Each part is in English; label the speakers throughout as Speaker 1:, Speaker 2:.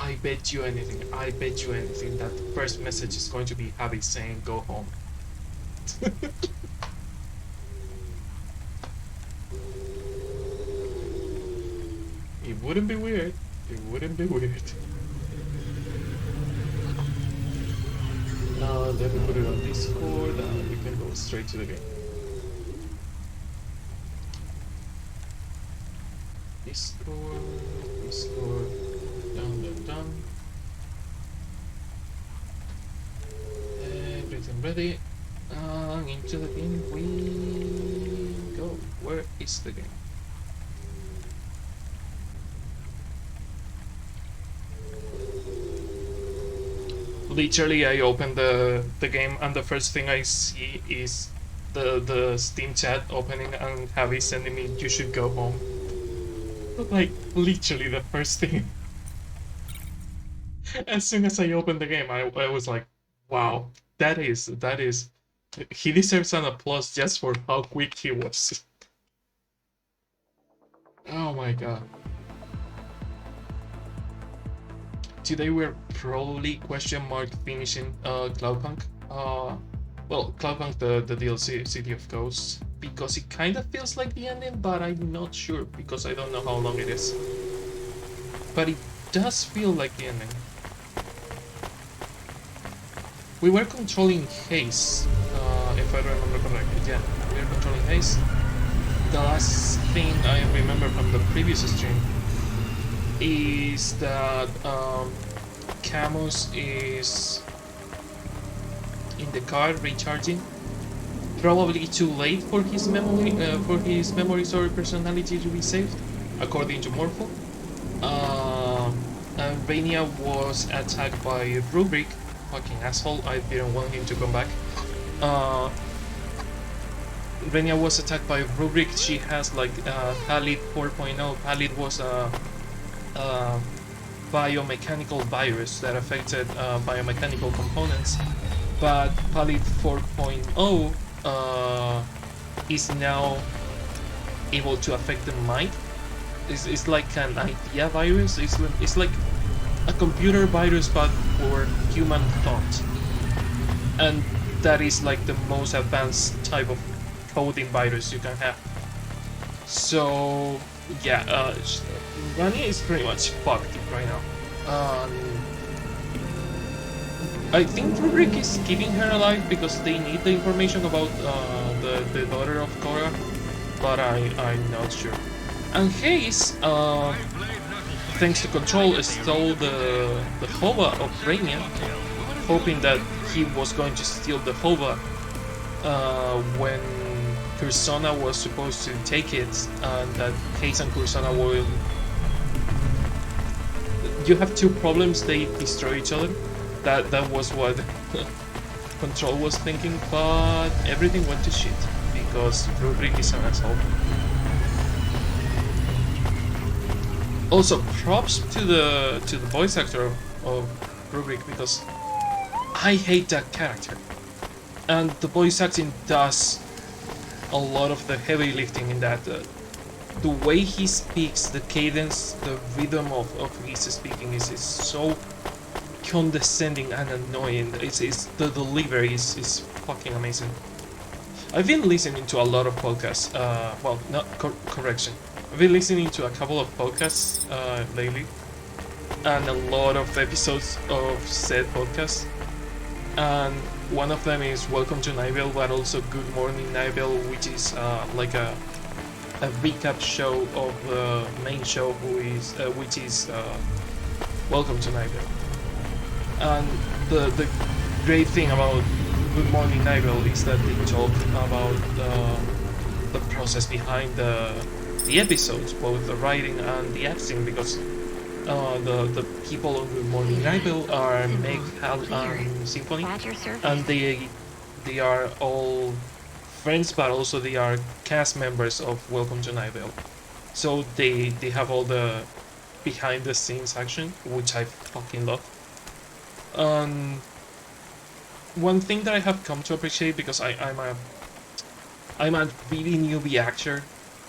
Speaker 1: I bet you anything. I bet you anything that the first message is going to be Javi saying go home. It wouldn't be weird. It wouldn't be weird. Let me put it on Discord and we can go straight to the game. Discord, done. Everything ready. Into the game we go. Where is the game? Literally, I open the game and the first thing I see is the Steam chat opening and Javi sending me, "You should go home." Like literally the first thing. As soon as I opened the game, I was like, "Wow, that is." He deserves an applause just for how quick he was. Oh my god. Today we're probably finishing Cloudpunk. Well, Cloudpunk, the DLC, City of Ghosts, because it kind of feels like the ending, but I'm not sure because I don't know how long it is. But it does feel like the ending. We were controlling Haze, if I remember correctly. Yeah, we were controlling Haze. The last thing I remember from the previous stream is that Camus is in the car recharging, probably too late for his memories or personality to be saved, according to Morpho. And Rania was attacked by Rubric, fucking asshole. I didn't want him to come back. Renia was attacked by Rubric. She has like Pallid 4.0. Pallid was a biomechanical virus that affected biomechanical components, but Pallid 4.0 is now able to affect the mind. It's like an idea virus. It's like a computer virus but for human thought, and that is like the most advanced type of coding virus you can have. So yeah, Rani is pretty much fucked right now. I think Rubric is keeping her alive because they need the information about the daughter of Korra, but I'm not sure. And Hayes, thanks to Control, stole the Hova of Rainian, hoping that he was going to steal the Hova when Kursana was supposed to take it, and that Hayes and Kursana will... You have two problems, they destroy each other. That was what Control was thinking, but everything went to shit because Rubric is an asshole. Also, props to the voice actor of Rubric because I hate that character, and the voice acting does a lot of the heavy lifting in that. The way he speaks, the cadence, the rhythm of his speaking is so condescending and annoying. The delivery is fucking amazing. I've been listening to a lot of podcasts. Well, not correction. I've been listening to a couple of podcasts lately, and a lot of episodes of said podcasts. And one of them is Welcome to Nivell, but also Good Morning Nivell, which is like a recap show of the main show, which is Welcome to Nivell. And the great thing about Good Morning Nivell is that they talk about the process behind the episodes, both the writing and the acting, because the people on Good Morning Nivell are Meg, Hal, and Symphony, and they are all friends, but also they are cast members of Welcome to Nivell. So they have all the behind the scenes action, which I fucking love. One thing that I have come to appreciate, because I'm a really newbie actor,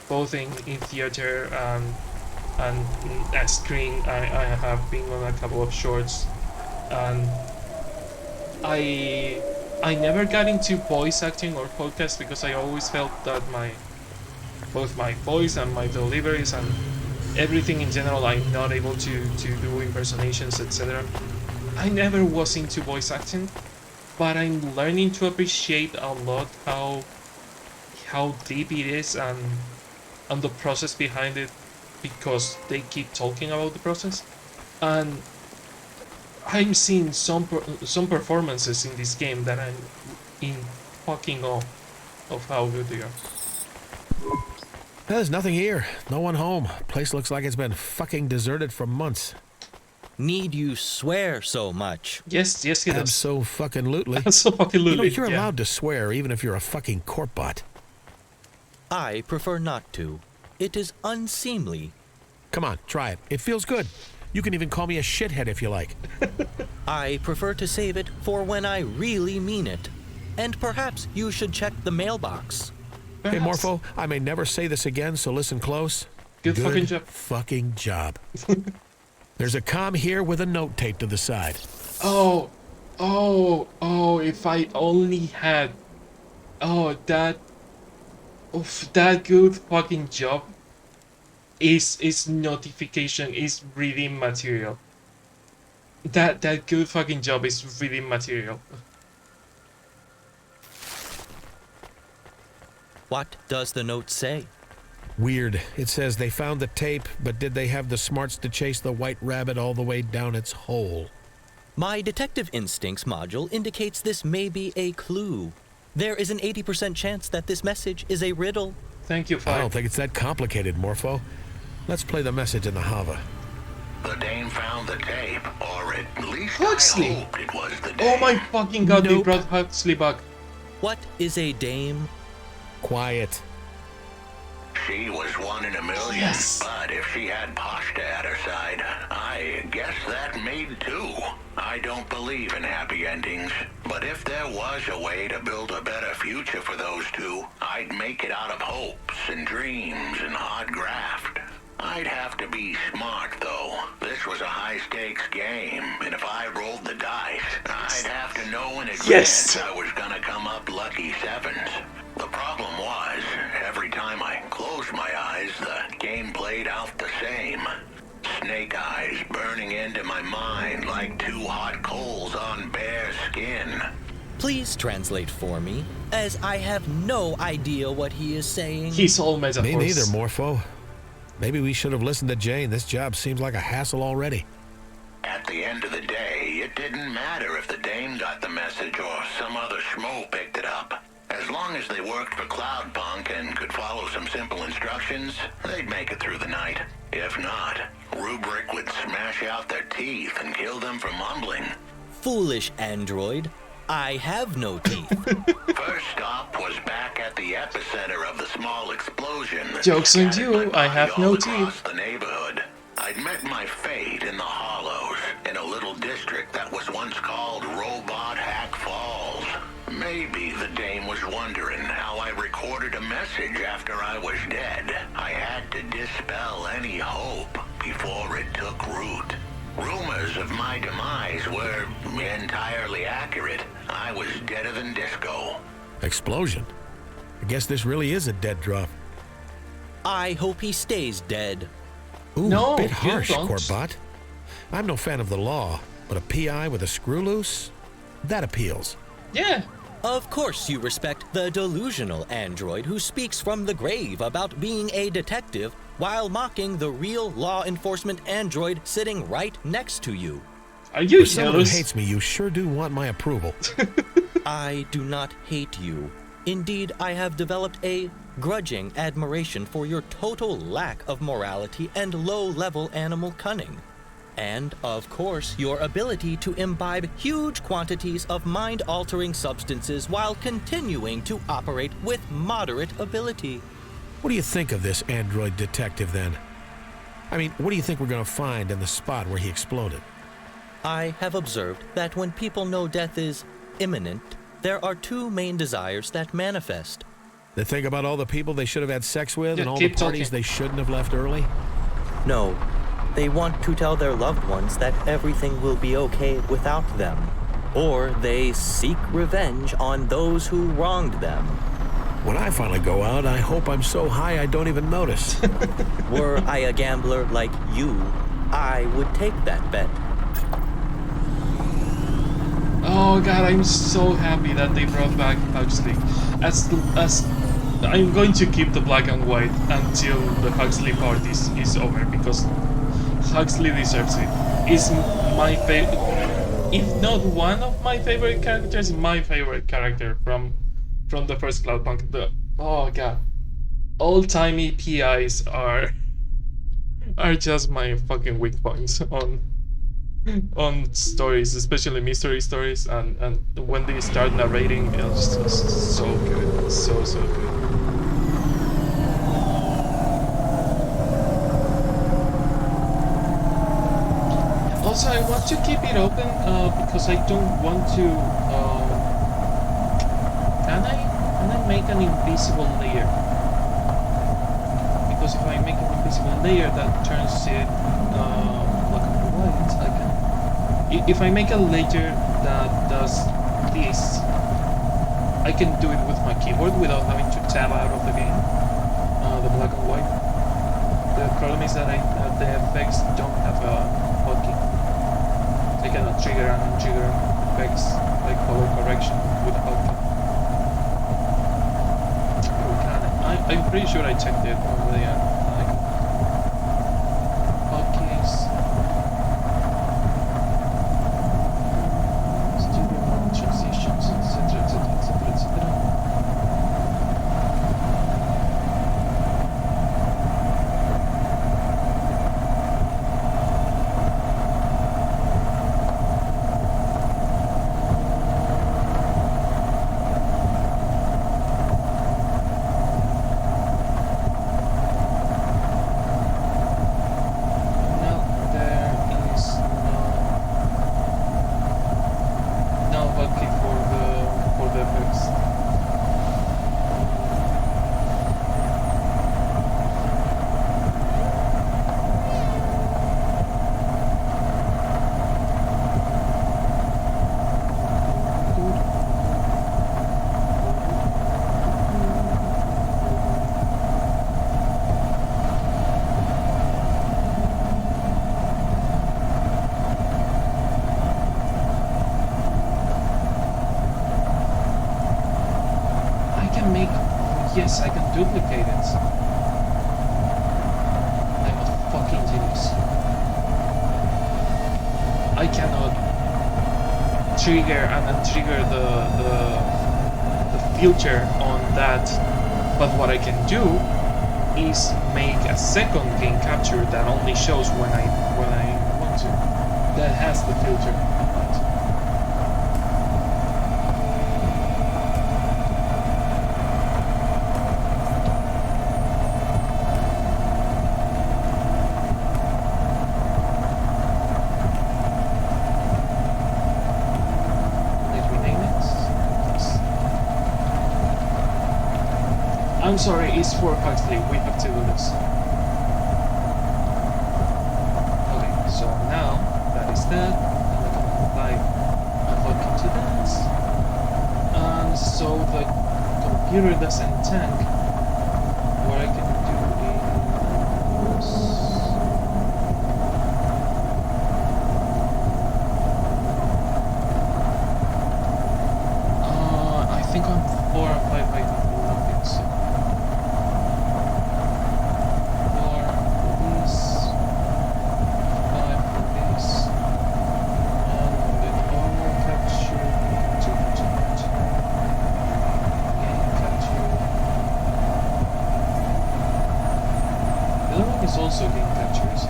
Speaker 1: both in theater and and a screen. I have been on a couple of shorts, and I never got into voice acting or podcast because I always felt that both my voice and my deliveries and everything in general, I'm not able to do impersonations, etc. I never was into voice acting, but I'm learning to appreciate a lot how deep it is and the process behind it, because they keep talking about the process. And I'm seeing some performances in this game that I'm in fucking awe of how good they are.
Speaker 2: There's nothing here. No one home. Place looks like it's been fucking deserted for months.
Speaker 3: Need you swear so much?
Speaker 1: Yes, he does.
Speaker 2: Abso-fucking-lutely.
Speaker 1: Abso-fucking-lutely.
Speaker 2: You know, you're allowed to swear even if you're a fucking corp bot.
Speaker 3: I prefer not to. It is unseemly.
Speaker 2: Come on, try it. It feels good. You can even call me a shithead if you like.
Speaker 3: I prefer to save it for when I really mean it. And perhaps you should check the mailbox.
Speaker 2: Hey, Morpho, I may never say this again, so listen close.
Speaker 1: Good fucking job.
Speaker 2: Fucking job. There's a comm here with a note taped to the side.
Speaker 1: Oh, if I only had... that good fucking job is notification, is reading material. That good fucking job is reading material.
Speaker 3: What does the note say?
Speaker 2: Weird. It says they found the tape, but did they have the smarts to chase the white rabbit all the way down its hole?
Speaker 3: My detective instincts module indicates this may be a clue. There is an 80% chance that this message is a riddle.
Speaker 1: Thank you, Fire.
Speaker 2: I don't think it's that complicated, Morpho. Let's play the message in the Hava.
Speaker 4: The Dame found the tape, or at least
Speaker 1: Huxley.
Speaker 4: I hoped it was the Dame.
Speaker 1: Oh my fucking god, they
Speaker 3: Nope.
Speaker 1: brought Huxley back.
Speaker 3: What is a dame?
Speaker 2: Quiet.
Speaker 4: She was one in a million,
Speaker 1: Yes.
Speaker 4: but if she had Pashta at her side, I guess that made two. I don't believe in happy endings, but if there was a way to build a better future for those two, I'd make it out of hopes and dreams and hard graft. I'd have to be smart, though. This was a high-stakes game, and if I rolled the dice, I'd have to know in advance
Speaker 1: Yes.
Speaker 4: I was gonna come up lucky sevens. The problem was, every time I closed my eyes, the game played out the same. Snake eyes burning into my mind like two hot coals on bare skin.
Speaker 3: Please translate for me, as I have no idea what he is saying.
Speaker 1: He's all metaphors.
Speaker 2: Me neither, Morpho. Maybe we should have listened to Jane. This job seems like a hassle already.
Speaker 4: At the end of the day, it didn't matter if the Dame got the message or some other schmo picked it up. As long as they worked for Cloudpunk and could follow some simple instructions, they'd make it through the night. If not, Rubric would smash out their teeth and kill them for mumbling.
Speaker 3: Foolish android. I have no teeth.
Speaker 4: First stop was back at the epicenter of the small explosion. that
Speaker 1: Joke's on
Speaker 4: scattered
Speaker 1: you,
Speaker 4: my
Speaker 1: I have
Speaker 4: body
Speaker 1: no
Speaker 4: all across
Speaker 1: teeth.
Speaker 4: the neighborhood. I'd met my fate in the Hollows, in a little district that was once called Robot Hack Falls. Maybe the Dame was wondering how I recorded a message after I was dead. I had to dispel any hope before it took root. Rumors of my demise were entirely accurate. I was deader than disco.
Speaker 2: Explosion? I guess this really is a dead drop.
Speaker 3: I hope he stays dead.
Speaker 2: Ooh,
Speaker 1: No,
Speaker 2: bit
Speaker 1: you
Speaker 2: harsh,
Speaker 1: don't.
Speaker 2: Corbett. I'm no fan of the law, but a PI with a screw loose? That appeals.
Speaker 1: Yeah.
Speaker 3: Of course you respect the delusional android who speaks from the grave about being a detective while mocking the real law enforcement android sitting right next to you.
Speaker 1: Are you
Speaker 2: For someone who
Speaker 1: jealous?
Speaker 2: hates me, you sure do want my approval.
Speaker 3: I do not hate you. Indeed, I have developed a grudging admiration for your total lack of morality and low-level animal cunning. And, of course, your ability to imbibe huge quantities of mind-altering substances while continuing to operate with moderate ability.
Speaker 2: What do you think of this android detective, then? I mean, what do you think we're going to find in the spot where he exploded?
Speaker 3: I have observed that when people know death is imminent, there are two main desires that manifest.
Speaker 2: They think about all the people they should have had sex with
Speaker 1: Yeah,
Speaker 2: and all the
Speaker 1: keep
Speaker 2: parties
Speaker 1: talking.
Speaker 2: they shouldn't have left early?
Speaker 3: No, they want to tell their loved ones that everything will be okay without them. Or they seek revenge on those who wronged them.
Speaker 2: When I finally go out, I hope I'm so high I don't even notice.
Speaker 3: Were I a gambler like you, I would take that bet.
Speaker 1: Oh god, I'm so happy that they brought back Huxley. As I'm going to keep the black and white until the Huxley part is over, because Huxley deserves it. Is my favorite, if not one of my favorite characters, my favorite character from the first Cloudpunk. Oh god, old-timey PIs are just my fucking weak points on stories, especially mystery stories, and when they start narrating, it's just so good, so good. Also, I want to keep it open because I don't want to. Can I make an invisible layer? Because if I make an invisible layer, that turns it black and white. I can. If I make a layer that does this, I can do it with my keyboard without having to tab out of the game. The black and white. The problem is that the effects don't have a hotkey. I cannot trigger and untrigger effects like color correction with a hotkey. I'm pretty sure I checked it already. Like hotkeys, studio mode, transitions, etc., etc., etc., etc. Yes, I can duplicate it. I'm a fucking genius. I cannot trigger and untrigger the filter on that, but what I can do is make a second game capture that only shows when I want to. That has the filter on it. I'm sorry, it's for Huxley. We have to do this. Okay, so now that is that, and I can apply a hotkey to that. And so the computer doesn't tank. What I can do is I think I'm 4 or 5 by nothing, so. Also game captures.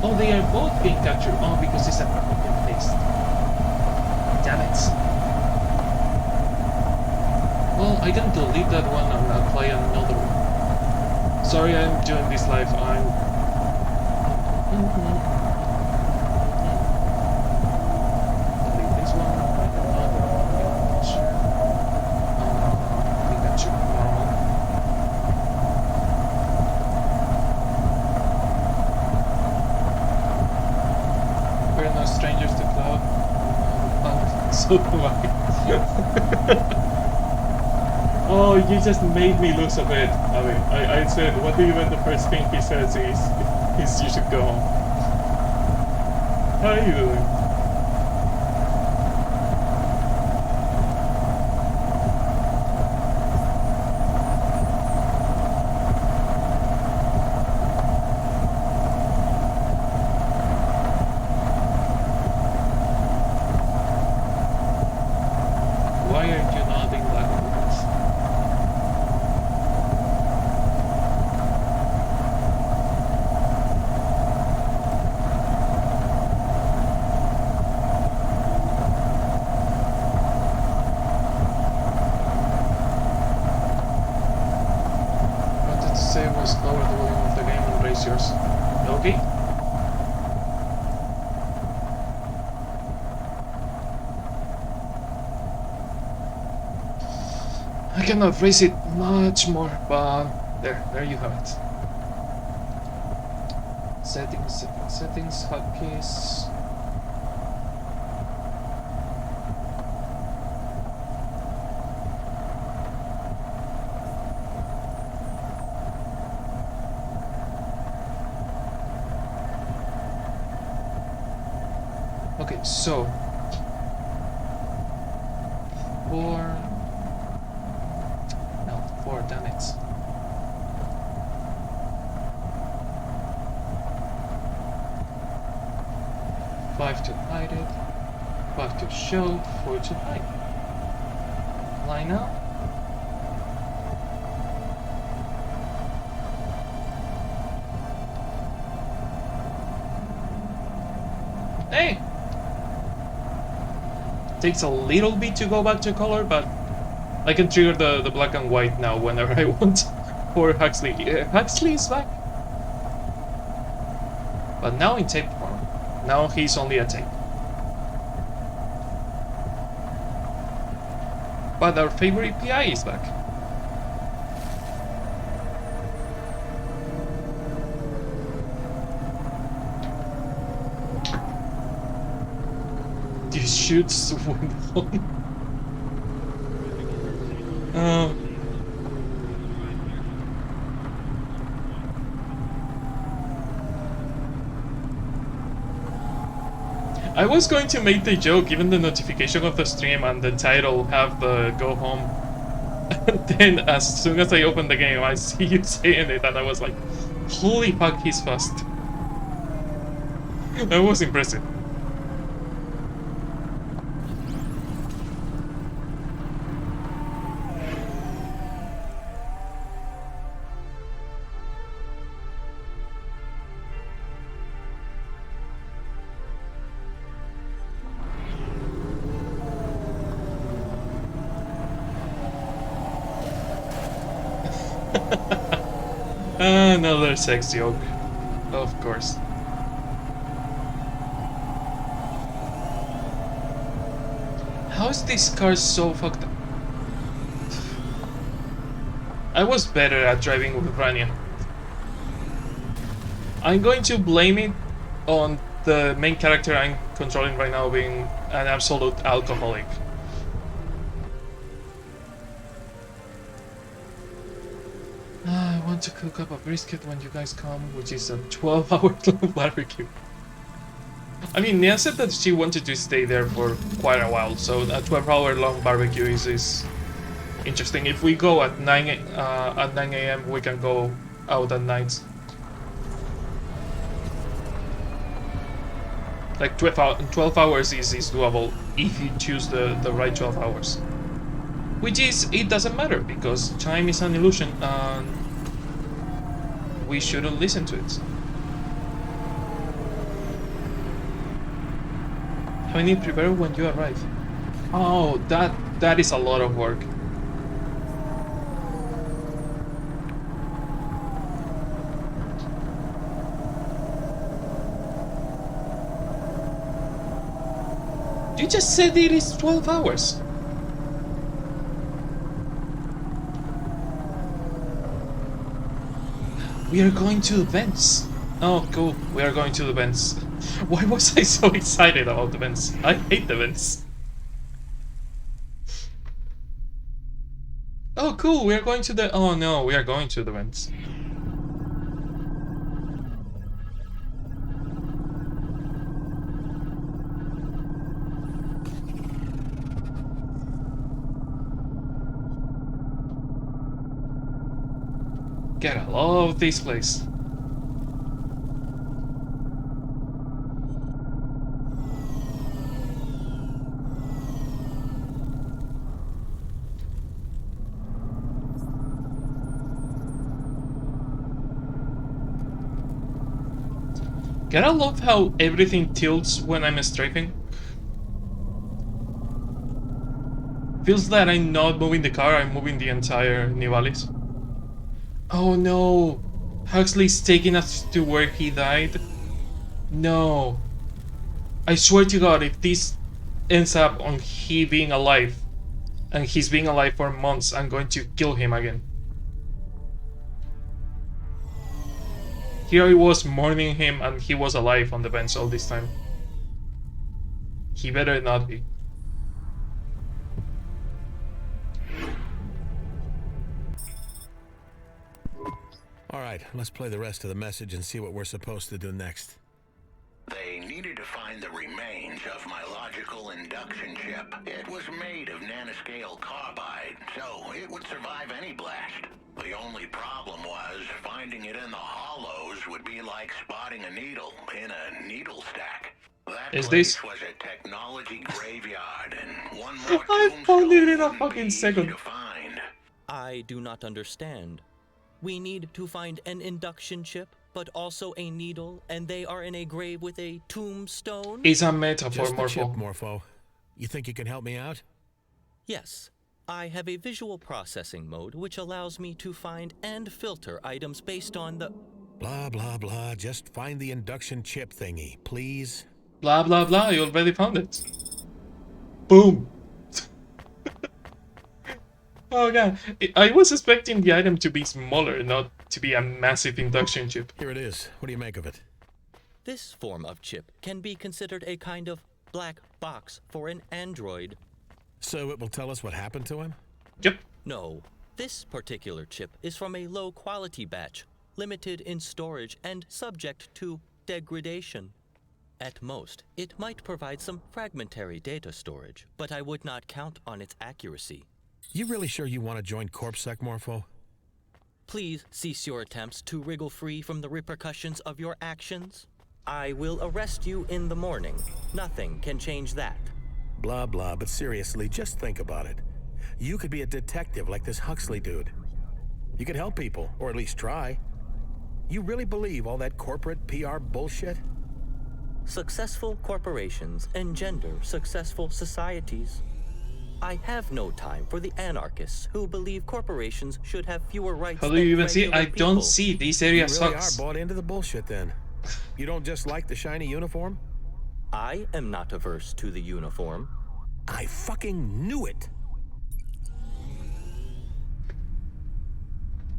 Speaker 1: Oh, they are both game capture. Oh, because it's a copy and paste. Damn it. Well, I can delete that one and apply another one. Sorry, I'm doing this live. Delete this one. strangers to Cloud. So do I. Oh, you just made me lose a bit. I mean, I said, what do you mean the first thing he says is you should go home. How are you doing? Why aren't you nodding backwards? Wanted to say was lower the volume of the game and raise yours. Okay? I cannot raise it much more, but there you have it. Settings, hotkeys. Okay, so 4, damn it. Five to hide it, 5 to show, 4 to hide. Line up. Hey! Takes a little bit to go back to color, but I can trigger the black and white now whenever I want. For Huxley. Huxley is back. But now in tape form. Now he's only a tape. But our favorite PI is back. These shoots went on. I was going to make the joke, even the notification of the stream and the title have the go home. And then as soon as I open the game, I see you saying it and I was like, holy fuck, he's fast. That was impressive. Another sex joke, of course. How is this car so fucked up? I was better at driving with Rania. I'm going to blame it on the main character I'm controlling right now being an absolute alcoholic. I want to cook up a brisket when you guys come, which is a 12-hour long barbecue. I mean, Nia said that she wanted to stay there for quite a while, so a 12-hour long barbecue is interesting. If we go at 9 a.m., we can go out at night. Like 12 hours is doable if you choose the right 12 hours. Which is, it doesn't matter, because time is an illusion and we shouldn't listen to it. How many prepare when you arrive? Oh, that is a lot of work. You just said it is 12 hours. We are going to the vents. Oh, cool. We are going to the vents. Why was I so excited about the vents? I hate the vents. Oh, cool, we are going to the... Oh no, we are going to the vents. God, I love this place. God, I love how everything tilts when I'm strafing. Feels that I'm not moving the car, I'm moving the entire Nivalis. Oh no! Huxley's taking us to where he died? No. I swear to God, if this ends up on he being alive, and he's been alive for months, I'm going to kill him again. Here I was mourning him and he was alive on the bench all this time. He better not be.
Speaker 2: Alright, let's play the rest of the message and see what we're supposed to do next.
Speaker 4: They needed to find the remains of my logical induction chip. It was made of nanoscale carbide, so it would survive any blast. The only problem was finding it in the hollows would be like spotting a needle in a needle stack. That
Speaker 1: Is
Speaker 4: place
Speaker 1: this-
Speaker 4: was a technology graveyard, and one more
Speaker 1: I found it in a
Speaker 4: tombstone
Speaker 1: fucking
Speaker 4: wouldn't be
Speaker 1: second.
Speaker 4: easy to find.
Speaker 3: I do not understand. We need to find an induction chip, but also a needle, and they are in a grave with a tombstone?
Speaker 1: It's a metaphor,
Speaker 2: Just the chip,
Speaker 1: Morpho.
Speaker 2: Morpho. You think you can help me out?
Speaker 3: Yes. I have a visual processing mode which allows me to find and filter items based on the...
Speaker 2: Blah, blah, blah. Just find the induction chip thingy, please.
Speaker 1: Blah blah blah, you already found it. Boom. Oh god, I was expecting the item to be smaller, not to be a massive induction chip.
Speaker 2: Here it is. What do you make of it?
Speaker 3: This form of chip can be considered a kind of black box for an android.
Speaker 2: So it will tell us what happened to him?
Speaker 1: Yep.
Speaker 3: No, this particular chip is from a low-quality batch, limited in storage and subject to degradation. At most, it might provide some fragmentary data storage, but I would not count on its accuracy.
Speaker 2: You really sure you want to join CorpSec, Morpho?
Speaker 3: Please cease your attempts to wriggle free from the repercussions of your actions. I will arrest you in the morning. Nothing can change that.
Speaker 2: Blah, blah, but seriously, just think about it. You could be a detective like this Huxley dude. You could help people, or at least try. You really believe all that corporate PR bullshit?
Speaker 3: Successful corporations engender successful societies. I have no time for the anarchists who believe corporations should have fewer rights
Speaker 1: How do
Speaker 3: than
Speaker 1: you even see?
Speaker 3: regular
Speaker 1: I don't
Speaker 3: people.
Speaker 1: see. This
Speaker 2: You
Speaker 1: area
Speaker 2: really
Speaker 1: sucks.
Speaker 2: are bought into the bullshit then. You don't just like the shiny uniform?
Speaker 3: I am not averse to the uniform.
Speaker 2: I fucking knew it!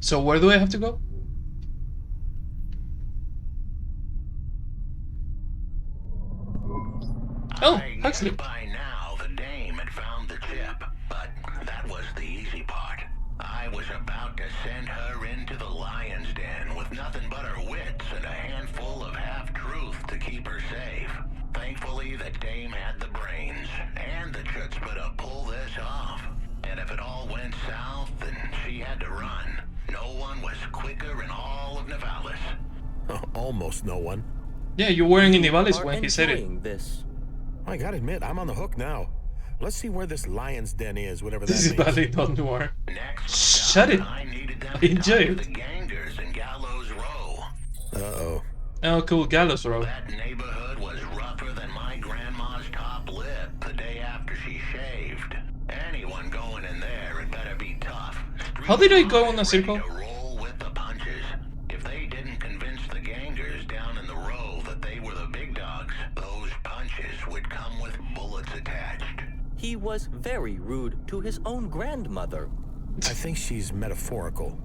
Speaker 1: So where do I have to go? Oh,
Speaker 4: I
Speaker 1: Huxley.
Speaker 4: guess by now the dame had found the chip, but that was the easy part. I was about to send her into the lion's den with nothing but her wits and a handful of half-truth to keep her safe. Thankfully, the dame had the brains and the chutzpah to pull this off. And if it all went south, then she had to run. No one was quicker in all of Nivalis.
Speaker 2: Almost no one.
Speaker 1: Yeah, you weren't in Nivalis
Speaker 3: Are
Speaker 1: when he said it.
Speaker 3: enjoying this.
Speaker 2: I gotta admit, I'm on the hook now. Let's see where this lion's den is, whatever that
Speaker 1: This is
Speaker 2: means.
Speaker 1: badly done noir.
Speaker 4: Next,
Speaker 1: Shut it.
Speaker 4: I needed them
Speaker 1: I
Speaker 4: to
Speaker 1: enjoy
Speaker 4: talk
Speaker 1: it.
Speaker 4: to the gangers in Gallows Row.
Speaker 2: Uh-oh.
Speaker 1: Oh, cool, Gallows Row.
Speaker 4: That neighborhood was rougher than my grandma's top lip the day after she shaved. Anyone going in there had better be tough.
Speaker 1: How did I go
Speaker 4: Street
Speaker 1: on a circle?
Speaker 4: ready to roll with the punches. If they didn't convince the gangers down in the row that they were the big dogs, those punches would come with bullets attached.
Speaker 3: He was very rude to his own grandmother.
Speaker 2: I think she's metaphorical.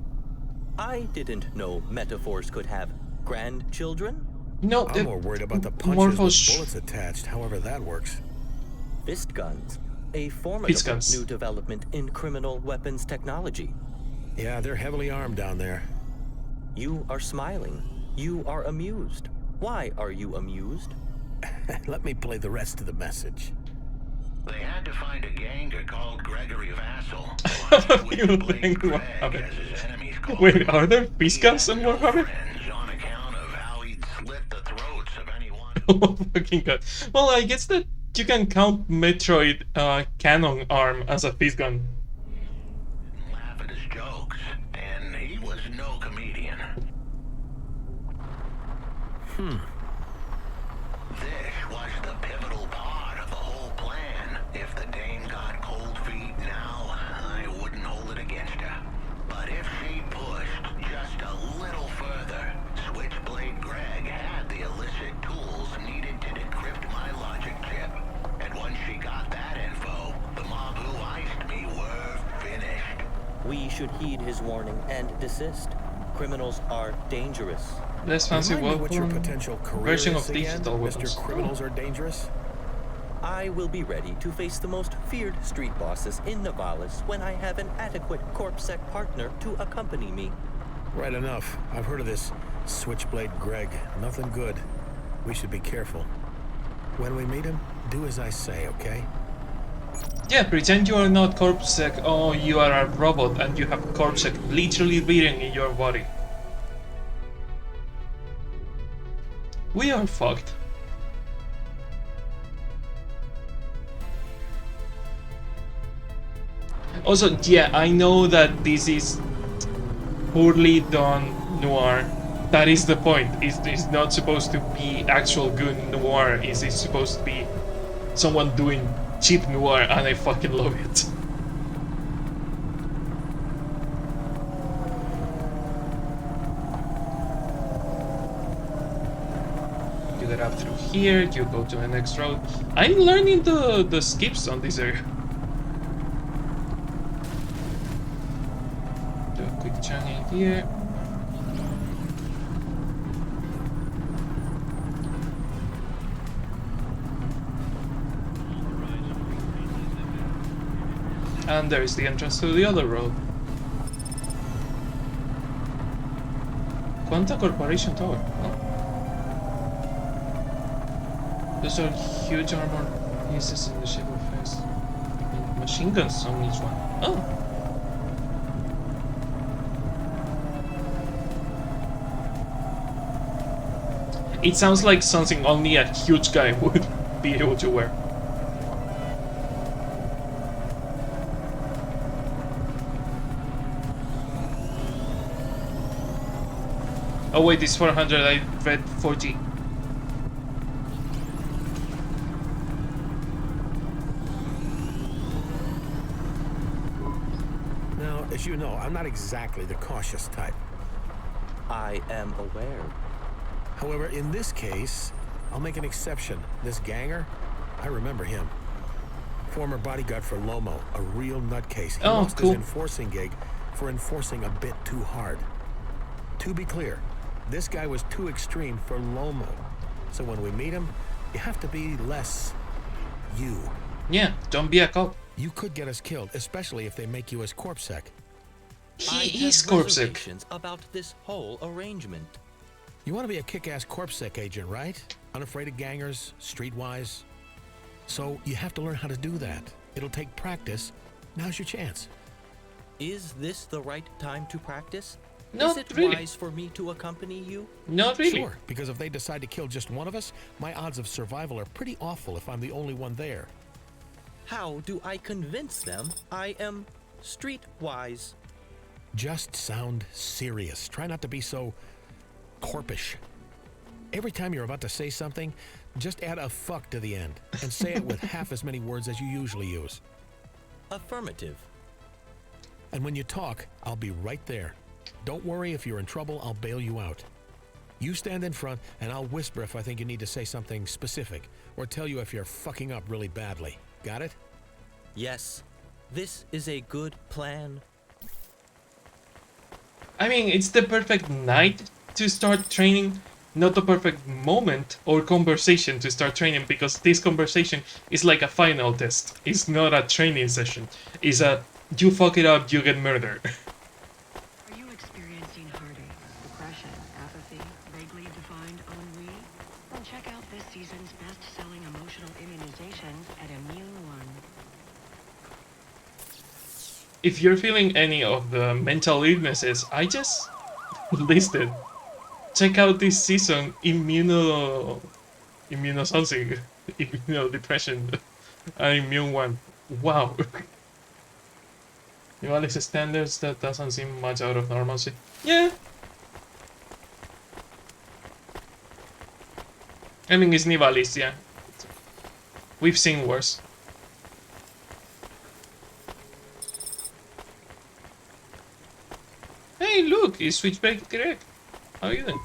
Speaker 3: I didn't know metaphors could have grandchildren.
Speaker 1: No,
Speaker 2: I'm more worried about the
Speaker 1: more
Speaker 2: punches
Speaker 1: for
Speaker 2: with bullets attached, however that works.
Speaker 3: Fist guns, a
Speaker 1: Fist
Speaker 3: formidable
Speaker 1: guns.
Speaker 3: new development in criminal weapons technology.
Speaker 2: Yeah, they're heavily armed down there.
Speaker 3: You are smiling. You are amused. Why are you amused?
Speaker 2: Let me play the rest of the message.
Speaker 4: They had to find a ganger called Gregory Vassal.
Speaker 1: You think Warhammer? Wait, are there fist guns in Warhammer?
Speaker 4: On account of how he'd slit the throats of anyone.
Speaker 1: Oh fucking god. Well, I guess that you can count Metroid cannon arm as a fist gun.
Speaker 4: Laugh at his jokes, and he was no comedian. This was the pivotal part of the whole plan. If the dame got cold feet now, I wouldn't hold it against her. But if she pushed just a little further, Switchblade Greg had the illicit tools needed to decrypt my logic chip. And once she got that info, the mob who iced me were finished.
Speaker 3: We should heed his warning and desist. Criminals are dangerous.
Speaker 1: Less fancy
Speaker 2: Remind me what your
Speaker 1: weapon
Speaker 2: potential career
Speaker 1: version
Speaker 2: is
Speaker 1: of
Speaker 2: again,
Speaker 1: digital
Speaker 2: Mr.
Speaker 1: weapons.
Speaker 2: Criminals are dangerous?
Speaker 3: I will be ready to face the most feared street bosses in Navalis when I have an adequate CorpSec partner to accompany me.
Speaker 2: Right enough. I've heard of this Switchblade Greg. Nothing good. We should be careful. When we meet him, do as I say, okay?
Speaker 1: Yeah, pretend you are not CorpSec, oh, you are a robot and you have CorpSec literally beating in your body. We are fucked. Also, yeah, I know that this is poorly done noir. That is the point. It's not supposed to be actual good noir. It's supposed to be someone doing cheap noir, and I fucking love it. You get up through here, you go to the next road. I'm learning the skips on this area. Do a quick channel here. And there is the entrance to the other road. Quanta Corporation Tower. Oh. Those are huge armor pieces in the shape of face. And machine guns on each one. Oh. It sounds like something only a huge guy would be able to wear. Oh wait, it's 400, I read 40.
Speaker 2: Now, as you know, I'm not exactly the cautious type.
Speaker 3: I am aware.
Speaker 2: However, in this case, I'll make an exception. This ganger, I remember him. Former bodyguard for Lomo, a real nutcase. He lost his enforcing gig for enforcing a bit too hard. To be clear, this guy was too extreme for Lomo. So when we meet him, you have to be less you.
Speaker 1: Yeah, don't be a cop.
Speaker 2: You could get us killed, especially if they make you as CorpSec.
Speaker 1: He's CorpSec.
Speaker 3: Reservations about this whole arrangement.
Speaker 2: You want to be a kick-ass CorpSec agent, right? Unafraid of gangers, streetwise. So you have to learn how to do that. It'll take practice. Now's your chance.
Speaker 3: Is this the right time to practice?
Speaker 1: Not
Speaker 3: Is it
Speaker 1: really.
Speaker 3: wise for me to accompany you?
Speaker 1: Not really.
Speaker 2: Sure, because if they decide to kill just one of us, my odds of survival are pretty awful if I'm the only one there.
Speaker 3: How do I convince them I am streetwise?
Speaker 2: Just sound serious. Try not to be so corpish. Every time you're about to say something, just add a fuck to the end and say it with half as many words as you usually use.
Speaker 3: Affirmative.
Speaker 2: And when you talk, I'll be right there. Don't worry, if you're in trouble, I'll bail you out. You stand in front, and I'll whisper if I think you need to say something specific, or tell you if you're fucking up really badly. Got it?
Speaker 3: Yes, this is a good plan.
Speaker 1: I mean, it's the perfect night to start training, not the perfect moment or conversation to start training, because this conversation is like a final test. It's not a training session. It's a you fuck it up, you get murdered.
Speaker 5: Are you experiencing heartache, depression, apathy, vaguely defined ennui? Then check out this season's best-selling emotional immunizations at Immune One.
Speaker 1: If you're feeling any of the mental illnesses I just listed, check out this season immuno something, immunodepression, and Immune One. Wow. Nivalis standards, that doesn't seem much out of normalcy. Yeah. I mean, it's Nivalis, yeah. We've seen worse. Hey, look, it's Switchback Greg. How are you doing?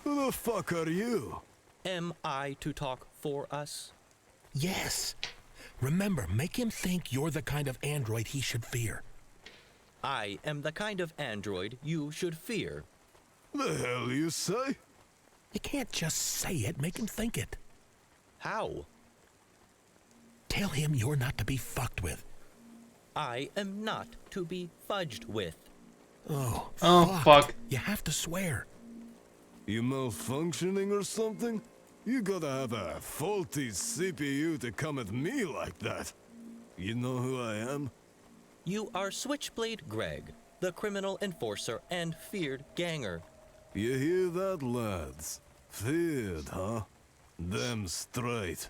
Speaker 6: Who the fuck are you?
Speaker 3: Am I to talk for us?
Speaker 2: Yes. Remember, make him think you're the kind of android he should fear.
Speaker 3: I am the kind of android you should fear.
Speaker 6: The hell you say?
Speaker 2: You can't just say it, make him think it.
Speaker 3: How?
Speaker 2: Tell him you're not to be fucked with.
Speaker 3: I am not to be fudged with.
Speaker 2: Oh,
Speaker 1: fuck.
Speaker 2: You have to swear.
Speaker 6: You malfunctioning or something? You gotta have a faulty CPU to come at me like that. You know who I am?
Speaker 3: You are Switchblade Greg, the criminal enforcer and feared ganger.
Speaker 6: You hear that, lads? Feared, huh? Damn straight.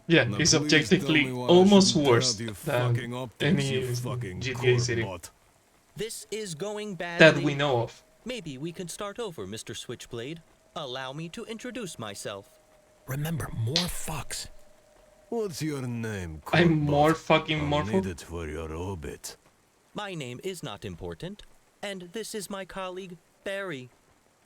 Speaker 1: Yeah,
Speaker 6: Now
Speaker 1: he's
Speaker 6: please
Speaker 1: objectively
Speaker 6: tell me why I
Speaker 1: almost
Speaker 6: shouldn't
Speaker 1: worse
Speaker 6: doubt you
Speaker 1: than
Speaker 6: fucking optics,
Speaker 1: any
Speaker 6: you fucking
Speaker 1: GTA city
Speaker 6: corpbot.
Speaker 3: This is going badly.
Speaker 1: that we know of.
Speaker 3: Maybe we can start over, Mr. Switchblade. Allow me to introduce myself.
Speaker 2: Remember, more fucks.
Speaker 6: What's your name,
Speaker 1: I'm
Speaker 6: corpbot?
Speaker 1: more fucking
Speaker 6: I'll
Speaker 1: morpho.
Speaker 6: need it for your orbit.
Speaker 3: My name is not important, and this is my colleague, Barry.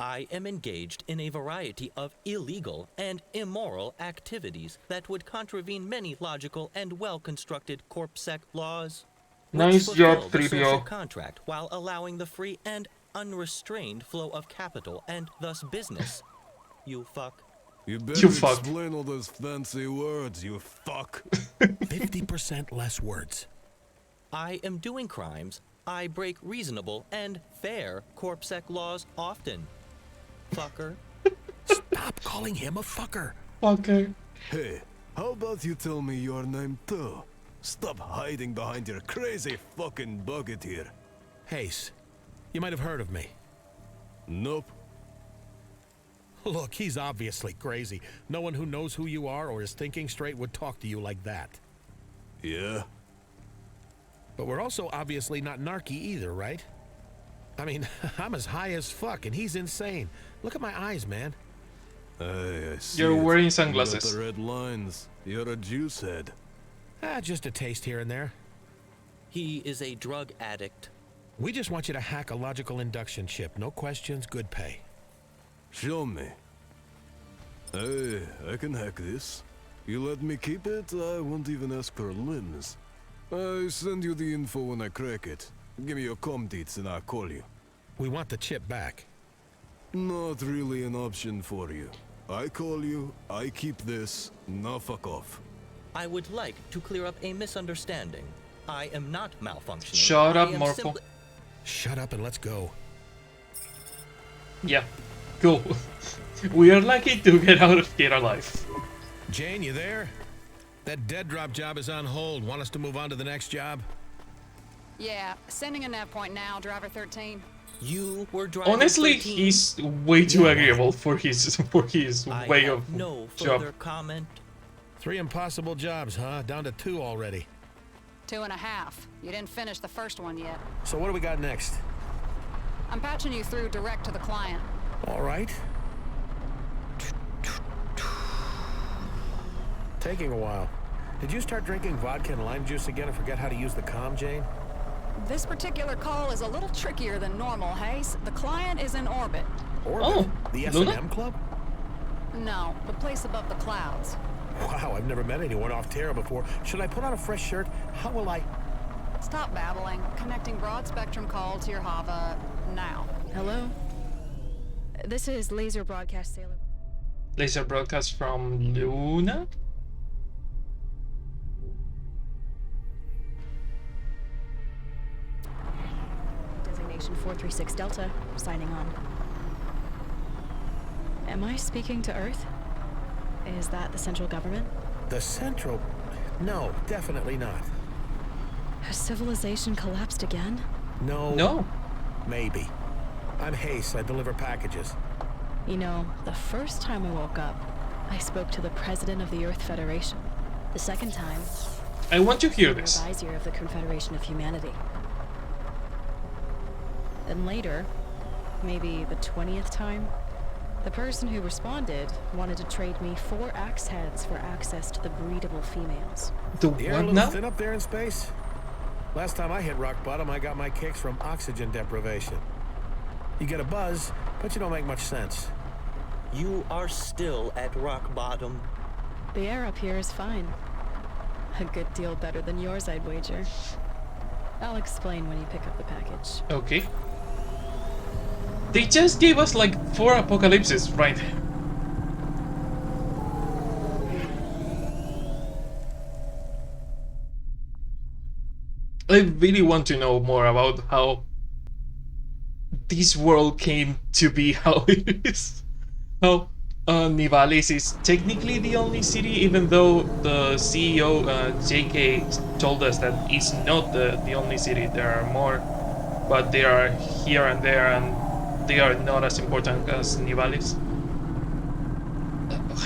Speaker 3: I am engaged in a variety of illegal and immoral activities that would contravene many logical and well-constructed CorpSec laws. which
Speaker 1: Nice job,
Speaker 3: fulfill the social
Speaker 1: 3PO.
Speaker 3: contract while allowing the free and unrestrained flow of capital and thus business. You fuck.
Speaker 6: You better
Speaker 1: fuck.
Speaker 6: explain all those fancy words, you fuck.
Speaker 2: 50% less words.
Speaker 3: I am doing crimes. I break reasonable and fair CorpSec laws often. Fucker.
Speaker 2: Stop calling him a fucker.
Speaker 1: Fucker.
Speaker 6: Hey, how about you tell me your name too? Stop hiding behind your crazy fucking bucket here.
Speaker 2: Hayes, you might have heard of me.
Speaker 6: Nope.
Speaker 2: Look, he's obviously crazy. No one who knows who you are or is thinking straight would talk to you like that.
Speaker 6: Yeah?
Speaker 2: But we're also obviously not narky either, right? I mean, I'm as high as fuck and he's insane. Look at my eyes, man.
Speaker 6: I see
Speaker 1: You're
Speaker 6: it.
Speaker 1: wearing
Speaker 6: You
Speaker 1: sunglasses.
Speaker 6: got the red lines. You're a juice head.
Speaker 2: Just a taste here and there.
Speaker 3: He is a drug addict.
Speaker 2: We just want you to hack a logical induction chip. No questions, good pay.
Speaker 6: Show me. Hey, I can hack this. You let me keep it, I won't even ask for limbs. I send you the info when I crack it. Give me your comm deets and I'll call you.
Speaker 2: We want the chip back.
Speaker 6: Not really an option for you. I call you, I keep this, now fuck off.
Speaker 3: I would like to clear up a misunderstanding. I am not malfunctioning.
Speaker 1: Shut up,
Speaker 3: I am
Speaker 1: Morpho.
Speaker 3: simply-
Speaker 2: Shut up and let's go.
Speaker 1: Yeah. Cool. We are lucky to get out of here alive.
Speaker 2: Jane, you there? That dead drop job is on hold. Want us to move on to the next job?
Speaker 7: Yeah, sending a nav point now, driver 13.
Speaker 3: You were driving
Speaker 1: Honestly,
Speaker 3: 13.
Speaker 1: he's way too agreeable for his
Speaker 3: I
Speaker 1: way
Speaker 3: have
Speaker 1: of
Speaker 3: no
Speaker 1: job.
Speaker 3: further comment.
Speaker 2: 3 impossible jobs, huh? Down to 2 already.
Speaker 7: 2.5. You didn't finish the first one yet.
Speaker 2: So what do we got next?
Speaker 7: I'm patching you through direct to the client.
Speaker 2: All right. Taking a while. Did you start drinking vodka and lime juice again and forget how to use the comm, Jane?
Speaker 7: This particular call is a little trickier than normal, Hayes. The client is in orbit.
Speaker 2: Orbit?
Speaker 1: Oh,
Speaker 2: The
Speaker 1: Luna?
Speaker 2: S&M Club?
Speaker 7: No, the place above the clouds.
Speaker 2: Wow, I've never met anyone off Terra before. Should I put on a fresh shirt? How will I...
Speaker 7: Stop babbling. Connecting broad spectrum call to your Hava now.
Speaker 8: Hello? This is Laser Broadcast Sailor.
Speaker 1: Laser broadcast from Luna?
Speaker 7: Designation 436 Delta, signing on. Am I speaking to Earth? Is that the central government?
Speaker 2: The central... No, definitely not.
Speaker 7: Has civilization collapsed again?
Speaker 2: No.
Speaker 1: No.
Speaker 2: Maybe. I'm Hayes. I deliver packages.
Speaker 7: You know, the first time I woke up, I spoke to the president of the Earth Federation. The second time,
Speaker 1: I want to hear
Speaker 7: the
Speaker 1: this.
Speaker 7: vizier of the Confederation of Humanity. Then later, maybe the 20th time, the person who responded wanted to trade me 4 axe heads for access to the breedable females.
Speaker 1: The
Speaker 2: The air a
Speaker 1: what
Speaker 2: little
Speaker 1: now?
Speaker 2: thin up there in space? Last time I hit rock bottom, I got my kicks from oxygen deprivation. You get a buzz, but you don't make much sense.
Speaker 3: You are still at rock bottom.
Speaker 7: The air up here is fine. A good deal better than yours, I'd wager. I'll explain when you pick up the package.
Speaker 1: Okay. They just gave us like 4 apocalypses, right? I really want to know more about how this world came to be how it is. How Nivalis is technically the only city, even though the CEO JK told us that it's not the only city. There are more, but they are here and there, and they are not as important as Nivalis.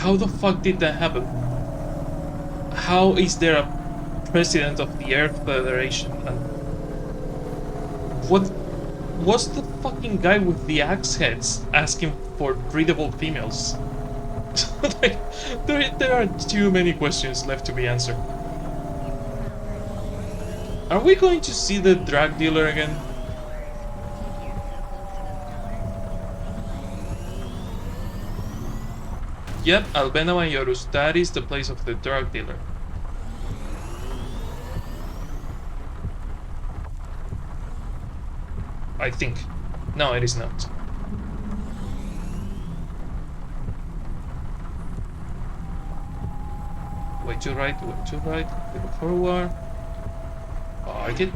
Speaker 1: How the fuck did that happen? How is there a president of the Earth Federation? And what was the fucking guy with the axe heads asking for breedable females? Like, there are too many questions left to be answered. Are we going to see the drug dealer again? Yep, Albena Mayorus, that is the place of the drug dealer. I think. No, it is not. Way to right, go forward. Park it.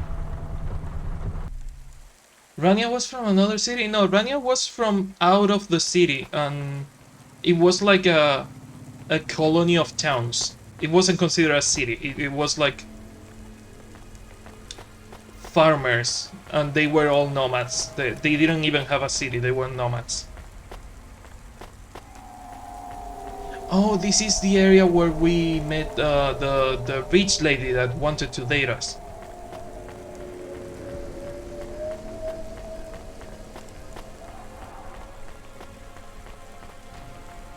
Speaker 1: Rania was from another city? No, Rania was from out of the city, and it was like a colony of towns. It wasn't considered a city. It was like farmers, and they were all nomads. They didn't even have a city. They were nomads. Oh, this is the area where we met the rich lady that wanted to date us.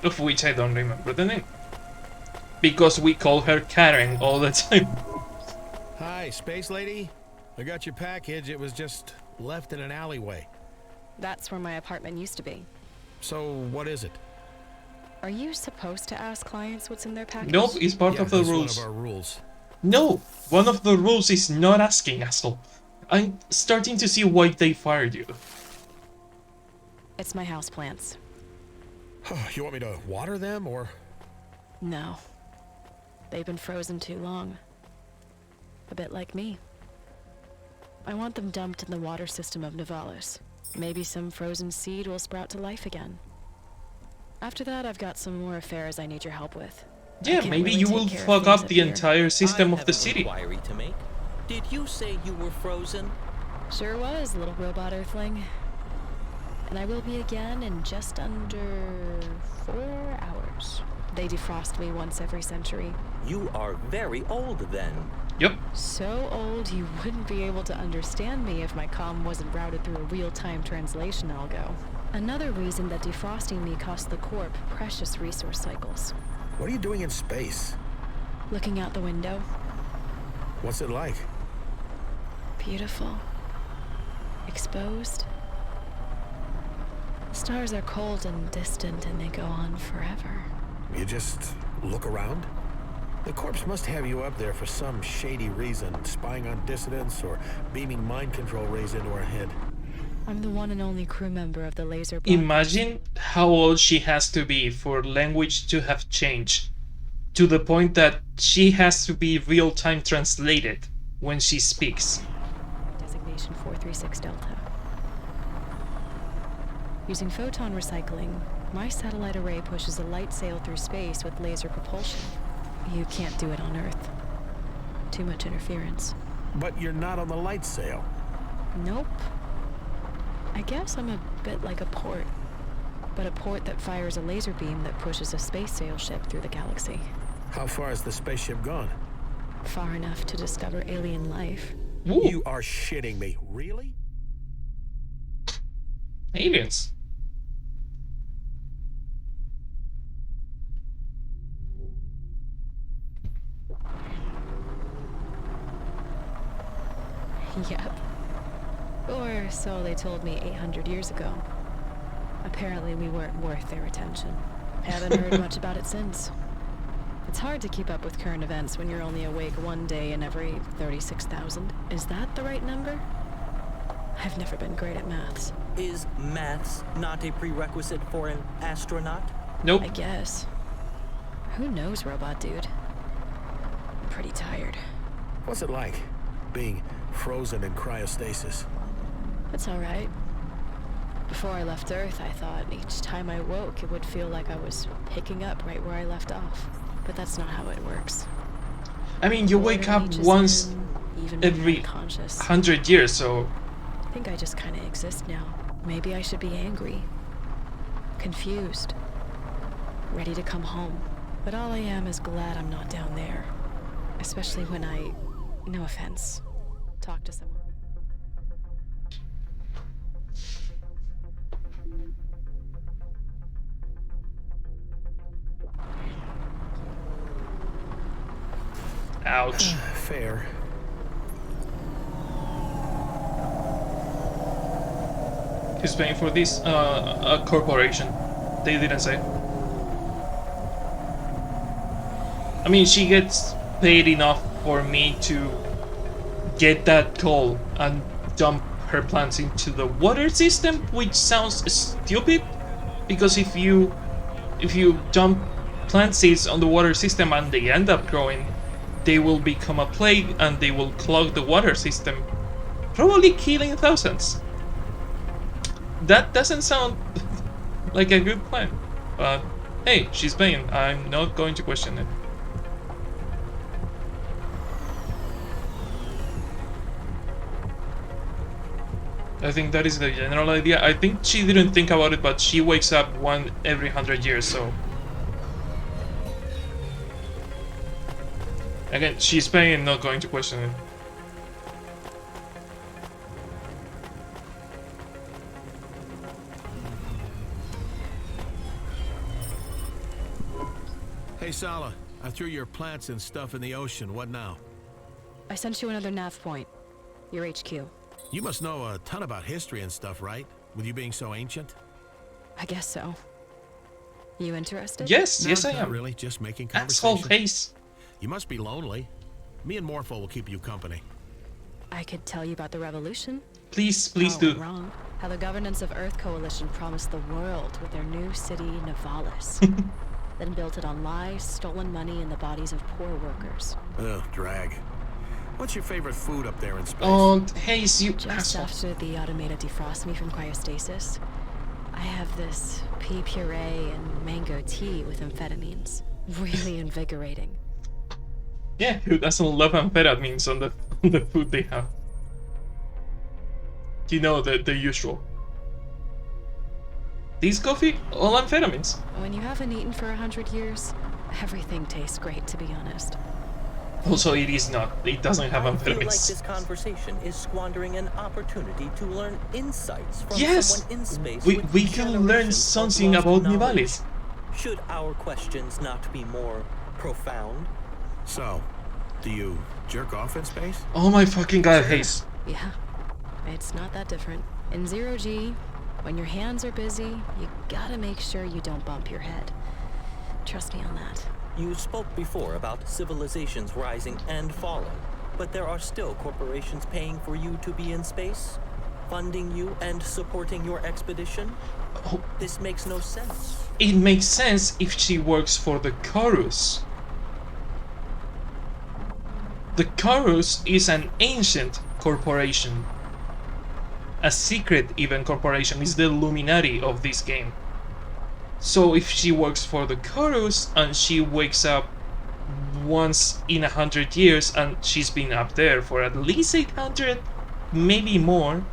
Speaker 1: Of which I don't remember the name. Because we call her Karen all the time.
Speaker 2: Hi, space lady. I got your package. It was just left in an alleyway.
Speaker 7: That's where my apartment used to be.
Speaker 2: So, what is it?
Speaker 7: Are you supposed to ask clients what's in their package?
Speaker 1: Nope, it's part of the
Speaker 2: that's
Speaker 1: rules.
Speaker 2: one of our rules.
Speaker 1: No, one of the rules is not asking, asshole. I'm starting to see why they fired you.
Speaker 7: It's my houseplants.
Speaker 2: You want me to water them, or...?
Speaker 7: No. They've been frozen too long. A bit like me. I want them dumped in the water system of Nivalis. Maybe some frozen seed will sprout to life again. After that, I've got some more affairs I need your help with.
Speaker 1: Yeah,
Speaker 7: can't
Speaker 1: maybe
Speaker 7: really
Speaker 1: you
Speaker 7: take
Speaker 1: will
Speaker 7: care of
Speaker 1: fuck
Speaker 7: things
Speaker 1: up
Speaker 7: up
Speaker 1: the
Speaker 7: here.
Speaker 1: entire system
Speaker 3: I
Speaker 1: of the
Speaker 3: have an
Speaker 1: city.
Speaker 3: inquiry to make. Did you say you were frozen?
Speaker 7: Sure was, little robot earthling. And I will be again in just under 4 hours. They defrost me once every century.
Speaker 3: You are very old then.
Speaker 1: Yep.
Speaker 7: So old you wouldn't be able to understand me if my comm wasn't routed through a real-time translation algo. Another reason that defrosting me cost the Corp precious resource cycles.
Speaker 2: What are you doing in space?
Speaker 7: Looking out the window.
Speaker 2: What's it like?
Speaker 7: Beautiful. Exposed. Stars are cold and distant, and they go on forever.
Speaker 2: You just look around? The corpse must have you up there for some shady reason, spying on dissidents or beaming mind control rays into our head.
Speaker 7: I'm the one and only crew member of the laser.
Speaker 1: Imagine how old she has to be for language to have changed to the point that she has to be real-time translated when she speaks.
Speaker 7: Designation 436 Delta. Using photon recycling, my satellite array pushes a light sail through space with laser propulsion. You can't do it on Earth. Too much interference.
Speaker 2: But you're not on the light sail.
Speaker 7: Nope. I guess I'm a bit like a port, but a port that fires a laser beam that pushes a space sail ship through the galaxy.
Speaker 2: How far has the spaceship gone?
Speaker 7: Far enough to discover alien life.
Speaker 1: Ooh,
Speaker 2: You are shitting me. Really?
Speaker 1: aliens.
Speaker 7: Yep. Or so they told me 800 years ago. Apparently we weren't worth their attention. Haven't heard much about it since. It's hard to keep up with current events when you're only awake one day in every 36,000. Is that the right number? I've never been great at maths.
Speaker 3: Is maths not a prerequisite for an astronaut?
Speaker 1: Nope.
Speaker 7: I guess. Who knows, robot dude? I'm pretty tired.
Speaker 2: What's it like, being frozen in cryostasis?
Speaker 7: It's all right. Before I left Earth, I thought each time I woke, it would feel like I was picking up right where I left off. But that's not how it works.
Speaker 1: I mean, you wake
Speaker 7: Water
Speaker 1: up
Speaker 7: reaches
Speaker 1: once
Speaker 7: in, even when
Speaker 1: every
Speaker 7: I'm conscious.
Speaker 1: 100 years, so
Speaker 7: I think I just kind of exist now. Maybe I should be angry, confused, ready to come home. But all I am is glad I'm not down there. Especially when I, no offense, talk to someone.
Speaker 1: ouch.
Speaker 2: Fair.
Speaker 1: Who's paying for this? A corporation. They didn't say. I mean, she gets paid enough for me to get that call and dump her plants into the water system, which sounds stupid, because if you dump plant seeds on the water system and they end up growing, they will become a plague and they will clog the water system, probably killing thousands. That doesn't sound like a good plan, but hey, she's paying. I'm not going to question it. I think that is the general idea. I think she didn't think about it, but she wakes up one every 100 years, so... Again, she's paying, not going to question it.
Speaker 2: Hey, Sala, I threw your plants and stuff in the ocean. What now?
Speaker 7: I sent you another nav point. Your HQ.
Speaker 2: You must know a ton about history and stuff, right? With you being so ancient?
Speaker 7: I guess so. You interested?
Speaker 1: Yes,
Speaker 2: No,
Speaker 1: yes I
Speaker 2: not
Speaker 1: am.
Speaker 2: really, just making
Speaker 1: Asshole
Speaker 2: conversation.
Speaker 1: face.
Speaker 2: You must be lonely. Me and Morpho will keep you company.
Speaker 7: I could tell you about the revolution.
Speaker 1: Please,
Speaker 7: How
Speaker 1: please
Speaker 7: it
Speaker 1: do.
Speaker 7: went wrong. How the governance of Earth Coalition promised the world with their new city, Nivalis. Then built it on lies, stolen money, and the bodies of poor workers.
Speaker 2: Ugh, drag. What's your favorite food up there in space?
Speaker 1: Oh, Hayes, you
Speaker 7: Just
Speaker 1: asshole.
Speaker 7: after the automated defrost me from cryostasis, I have this pea puree and mango tea with amphetamines. Really invigorating.
Speaker 1: Yeah, who doesn't love amphetamines on the food they have? You know, the usual. This coffee, all amphetamines.
Speaker 7: When you haven't eaten for 100 years, everything tastes great, to be honest.
Speaker 1: Also, it is not. It doesn't have
Speaker 3: I feel like
Speaker 1: amphetamines.
Speaker 3: this conversation is squandering an opportunity to learn insights from
Speaker 1: Yes!
Speaker 3: someone in space.
Speaker 1: We
Speaker 3: with
Speaker 1: can learn
Speaker 3: generations of
Speaker 1: something
Speaker 3: lost
Speaker 1: about
Speaker 3: knowledge.
Speaker 1: Nivalis.
Speaker 3: Should our questions not be more profound?
Speaker 2: So, do you jerk off in space?
Speaker 1: Oh my fucking god, Hayes.
Speaker 7: Yeah, it's not that different. In Zero G, when your hands are busy, you gotta make sure you don't bump your head. Trust me on that.
Speaker 3: You spoke before about civilizations rising and falling, but there are still corporations paying for you to be in space? funding you and supporting your expedition?
Speaker 1: Oh,
Speaker 3: This makes no sense.
Speaker 1: it makes sense if she works for the Chorus. The Chorus is an ancient corporation. A secret even corporation, is the Illuminati of this game. So if she works for the Chorus and she wakes up once in 100 years and she's been up there for at least 800, maybe more,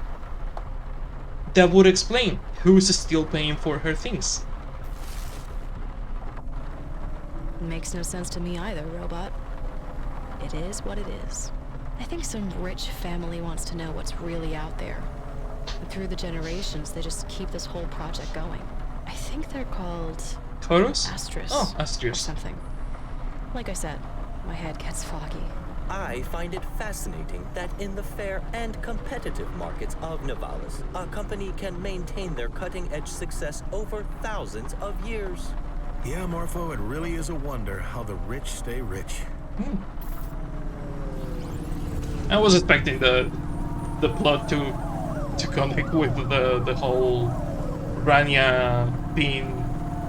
Speaker 1: that would explain who's still paying for her things.
Speaker 7: Makes no sense to me either, robot. It is what it is. I think some rich family wants to know what's really out there. And through the generations, they just keep this whole project going. I think they're called
Speaker 1: Chorus?
Speaker 7: Astris.
Speaker 1: Oh,
Speaker 7: Or
Speaker 1: Astris.
Speaker 7: something. Like I said, my head gets foggy.
Speaker 3: I find it fascinating that in the fair and competitive markets of Nivalis, a company can maintain their cutting-edge success over thousands of years.
Speaker 2: Yeah, Morpho, it really is a wonder how the rich stay rich.
Speaker 1: I was expecting the plot to connect with the whole Rania being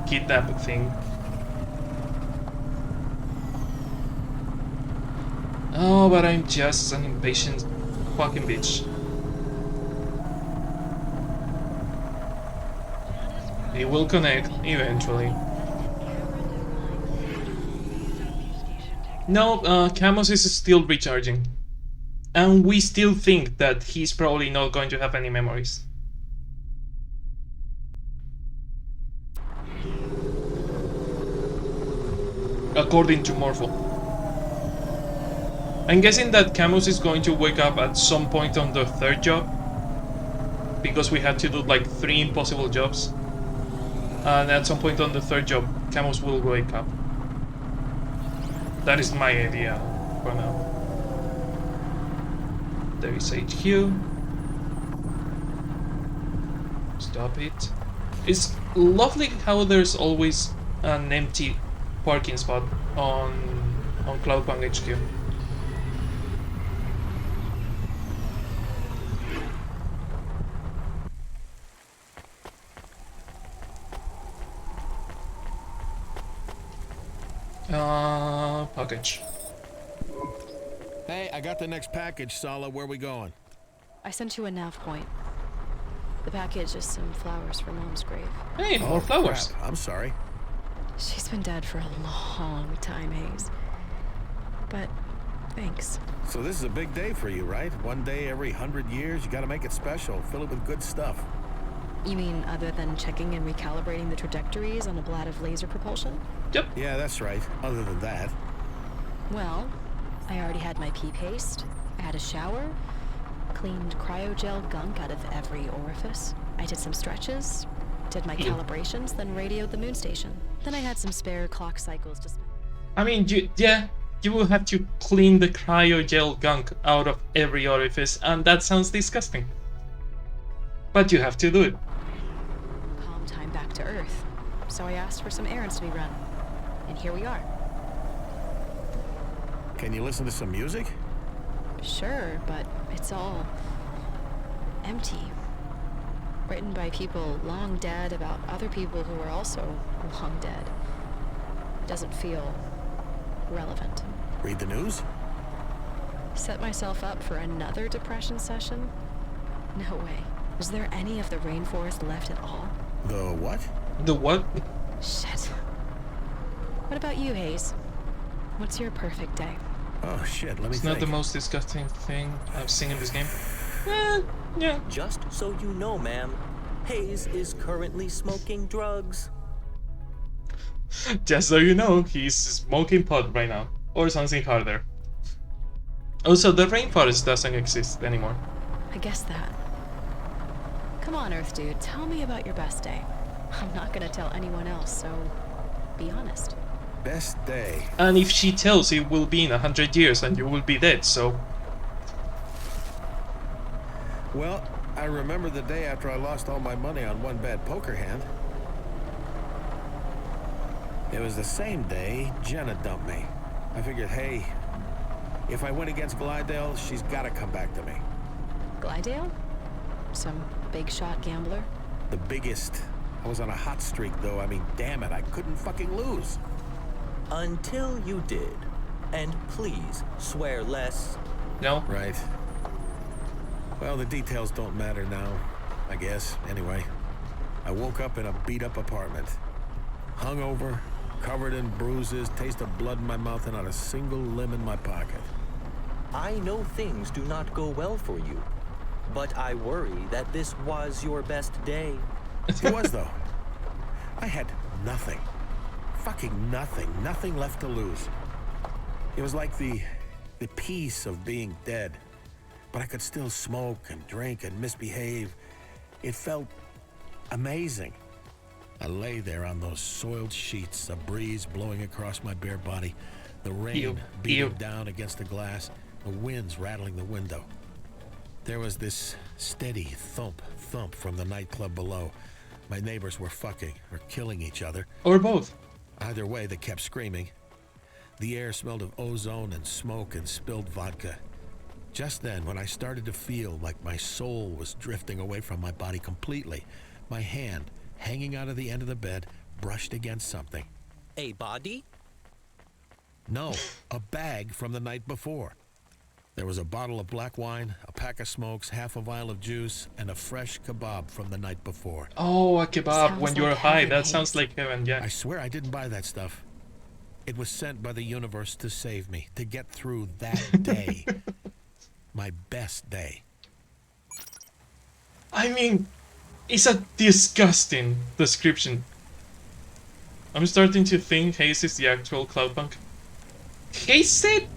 Speaker 1: kidnapped thing. Oh, but I'm just an impatient fucking bitch. It will connect eventually. No, Camus is still recharging. And we still think that he's probably not going to have any memories. According to Morpho. I'm guessing that Camus is going to wake up at some point on the third job. Because we had to do like 3 impossible jobs. And at some point on the third job, Camus will wake up. That is my idea for now. There is HQ. Stop it. It's lovely how there's always an empty parking spot on Cloudpunk HQ. Package.
Speaker 2: Hey, I got the next package, Sala. Where we going?
Speaker 7: I sent you a nav point. The package is some flowers for Mom's grave.
Speaker 1: Hey, more flowers.
Speaker 2: Crap. I'm sorry.
Speaker 7: She's been dead for a long time, Hayes. But thanks.
Speaker 2: So this is a big day for you, right? One day every 100 years, you gotta make it special. Fill it with good stuff.
Speaker 7: You mean other than checking and recalibrating the trajectories on a blad of laser propulsion?
Speaker 1: Yep.
Speaker 2: Yeah, that's right. Other than that.
Speaker 7: Well, I already had my pee paste. I had a shower. Cleaned cryogel gunk out of every orifice. I did some stretches. Did my calibrations, then radioed the moon station. Then I had some spare clock cycles to spend.
Speaker 1: I mean, you will have to clean the cryogel gunk out of every orifice, and that sounds disgusting. But you have to do it.
Speaker 7: Calm time back to Earth. So I asked for some errands to be run. And here we are.
Speaker 2: Can you listen to some music?
Speaker 7: Sure, but it's all empty. Written by people long dead about other people who were also long dead. Doesn't feel relevant.
Speaker 2: Read the news?
Speaker 7: Set myself up for another depression session? No way. Is there any of the rainforest left at all?
Speaker 2: The what?
Speaker 1: The what?
Speaker 7: Shit. What about you, Hayes? What's your perfect day?
Speaker 2: Oh shit, let me
Speaker 1: It's
Speaker 2: think.
Speaker 1: not the most disgusting thing I've seen in this game. Yeah.
Speaker 3: Just so you know, ma'am, Hayes is currently smoking drugs.
Speaker 1: Just so you know, he's smoking pot right now. Or something harder. Also, the rainforest doesn't exist anymore.
Speaker 7: I guess that. Come on, Earth dude, tell me about your best day. I'm not gonna tell anyone else, so be honest.
Speaker 2: Best day.
Speaker 1: And if she tells, it will be in 100 years and you will be dead, so...
Speaker 2: Well, I remember the day after I lost all my money on one bad poker hand. It was the same day Jenna dumped me. I figured, hey, if I win against Glidale, she's gotta come back to me.
Speaker 7: Glidale? Some big shot gambler?
Speaker 2: The biggest. I was on a hot streak, though. I mean, damn it, I couldn't fucking lose.
Speaker 3: Until you did. And please swear less.
Speaker 1: No?
Speaker 2: Right. Well, the details don't matter now, I guess. Anyway, I woke up in a beat-up apartment. Hungover, covered in bruises, taste of blood in my mouth, and not a single limb in my pocket.
Speaker 3: I know things do not go well for you, but I worry that this was your best day.
Speaker 2: It was, though. I had nothing. Fucking nothing. Nothing left to lose. It was like the peace of being dead. But I could still smoke and drink and misbehave. It felt amazing. I lay there on those soiled sheets, a breeze blowing across my bare body, the rain beating down against the glass, the winds rattling the window. There was this steady thump from the nightclub below. My neighbors were fucking or killing each other.
Speaker 1: Or both.
Speaker 2: Either way, they kept screaming. The air smelled of ozone and smoke and spilled vodka. Just then, when I started to feel like my soul was drifting away from my body completely, my hand, hanging out of the end of the bed, brushed against something.
Speaker 3: A body?
Speaker 2: No, a bag from the night before. There was a bottle of black wine, a pack of smokes, half a vial of juice, and a fresh kebab from the night before.
Speaker 1: Oh, a kebab
Speaker 7: Sounds
Speaker 1: when you're
Speaker 7: like
Speaker 1: high.
Speaker 7: heaven,
Speaker 1: That
Speaker 7: Hayes.
Speaker 1: sounds like heaven, yeah.
Speaker 2: I swear I didn't buy that stuff. It was sent by the universe to save me, to get through that day. My best day.
Speaker 1: I mean, it's a disgusting description. I'm starting to think Hayes is the actual Cloudpunk. Hayes said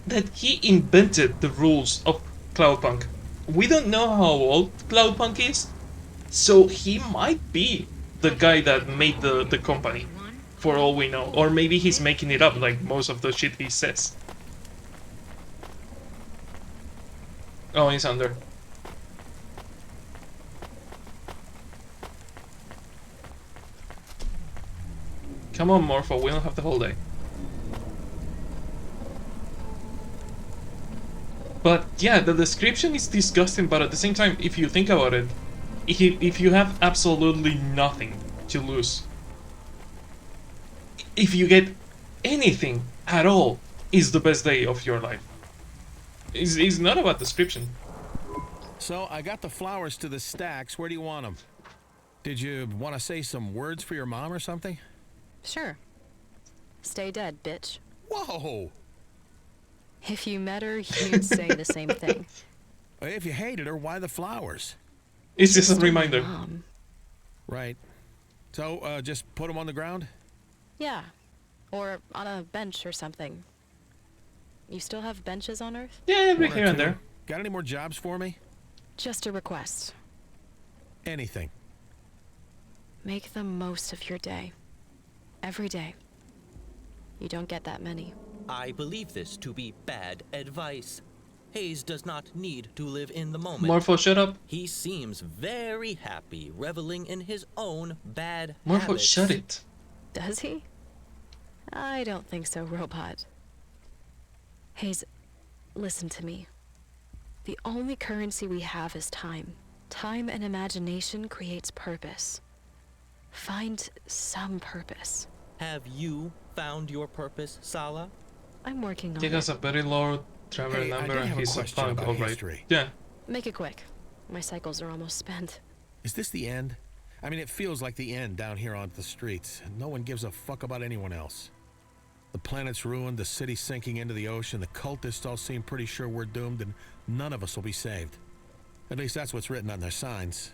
Speaker 1: that he invented the rules of Cloudpunk. We don't know how old Cloudpunk is, so he might be the guy that made the company, for all we know. Or maybe he's making it up like most of the shit he says. Oh, he's under. Come on, Morpho, we don't have the whole day. But yeah, the description is disgusting, but at the same time, if you think about it, if you have absolutely nothing to lose, if you get anything at all, is the best day of your life. It's not about description.
Speaker 2: So, I got the flowers to the stacks. Where do you want them? Did you want to say some words for your mom or something?
Speaker 7: Sure. Stay dead, bitch.
Speaker 2: Whoa!
Speaker 7: If you met her, you'd say the same thing.
Speaker 2: If you hated her, why the flowers?
Speaker 1: It's just a
Speaker 7: Still my
Speaker 1: reminder.
Speaker 7: mom.
Speaker 2: Right. So, just put them on the ground?
Speaker 7: Yeah. Or on a bench or something. You still have benches on Earth?
Speaker 1: Yeah, every
Speaker 2: One or
Speaker 1: here and
Speaker 2: two.
Speaker 1: there.
Speaker 2: Got any more jobs for me?
Speaker 7: Just a request.
Speaker 2: Anything.
Speaker 7: Make the most of your day. Every day. You don't get that many.
Speaker 3: I believe this to be bad advice. Hayes does not need to live in the moment.
Speaker 1: Morpho, shut up.
Speaker 3: He seems very happy reveling in his own bad
Speaker 1: Morpho,
Speaker 3: habits.
Speaker 1: shut it.
Speaker 7: Does he? I don't think so, Robot. Hayes, listen to me. The only currency we have is time. Time and imagination creates purpose. Find some purpose.
Speaker 3: Have you found your purpose, Sala?
Speaker 7: I'm working on
Speaker 1: He
Speaker 7: it.
Speaker 1: has a very low travel
Speaker 2: Hey, I
Speaker 1: number
Speaker 2: do
Speaker 1: and
Speaker 2: have a
Speaker 1: he's a
Speaker 2: question
Speaker 1: punk,
Speaker 2: about
Speaker 1: alright.
Speaker 2: history.
Speaker 1: Yeah.
Speaker 7: Make it quick. My cycles are almost spent.
Speaker 2: Is this the end? I mean, it feels like the end down here on the streets. No one gives a fuck about anyone else. The planet's ruined, the city's sinking into the ocean, the cultists all seem pretty sure we're doomed, and none of us will be saved. At least that's what's written on their signs.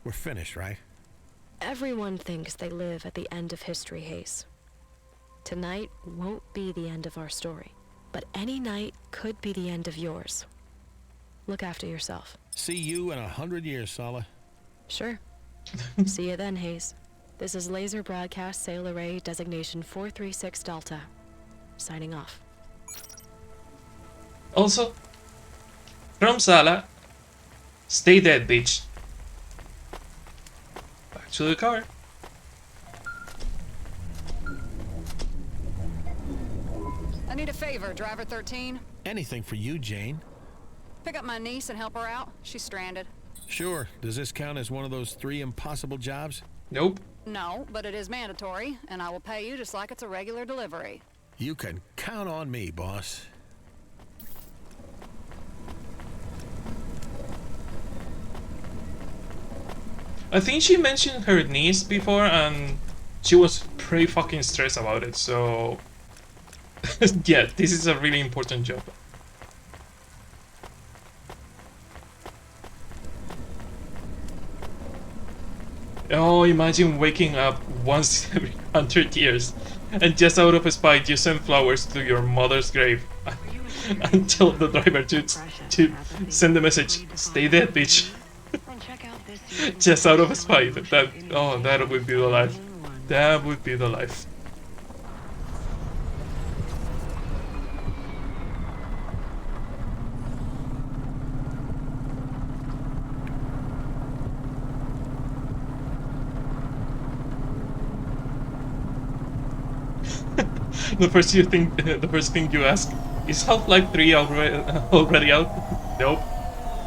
Speaker 2: We're finished, right?
Speaker 7: Everyone thinks they live at the end of history, Hayes. Tonight won't be the end of our story, but any night could be the end of yours. Look after yourself.
Speaker 2: See you in 100 years, Sala.
Speaker 7: Sure. See you then, Hayes. This is Laser Broadcast Sail Array Designation 436 Delta. Signing off.
Speaker 1: Also, from Sala, stay dead, bitch. Back to the car.
Speaker 8: I need a favor, Driver 13.
Speaker 2: Anything for you, Jane.
Speaker 8: Pick up my niece and help her out. She's stranded.
Speaker 2: Sure. Does this count as one of those 3 impossible jobs?
Speaker 1: Nope.
Speaker 8: No, but it is mandatory, and I will pay you just like it's a regular delivery.
Speaker 2: You can count on me, boss.
Speaker 1: I think she mentioned her niece before, and she was pretty fucking stressed about it, so... yeah, this is a really important job. Oh, imagine waking up once every 100 years, and just out of spite you send flowers to your mother's grave and tell the driver to send the message, "Stay dead, bitch." Just out of spite. That would be the life. That would be the life. The first thing you ask is Half-Life 3 already out? Nope.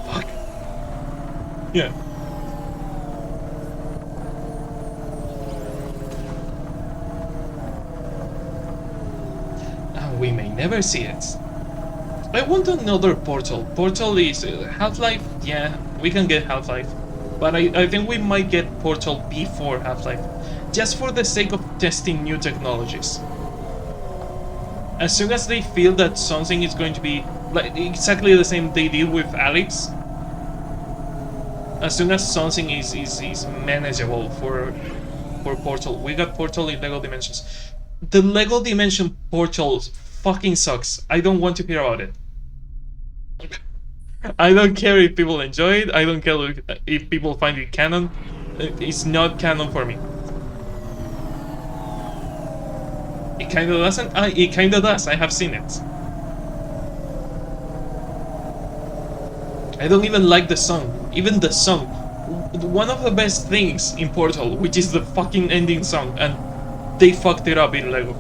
Speaker 1: Fuck. Yeah. We may never see it. I want another Portal. Portal is Half-Life. Yeah, we can get Half-Life, but I think we might get Portal before Half-Life, just for the sake of testing new technologies. As soon as they feel that something is going to be like exactly the same they did with Alex, as soon as something is manageable for Portal, we got Portal in LEGO Dimensions. The LEGO Dimension Portal fucking sucks. I don't want to hear about it. I don't care if people enjoy it. I don't care if people find it canon. It's not canon for me. It kinda doesn't. It kinda does. I have seen it. I don't even like the song. Even the song. One of the best things in Portal, which is the fucking ending song, and they fucked it up in LEGO.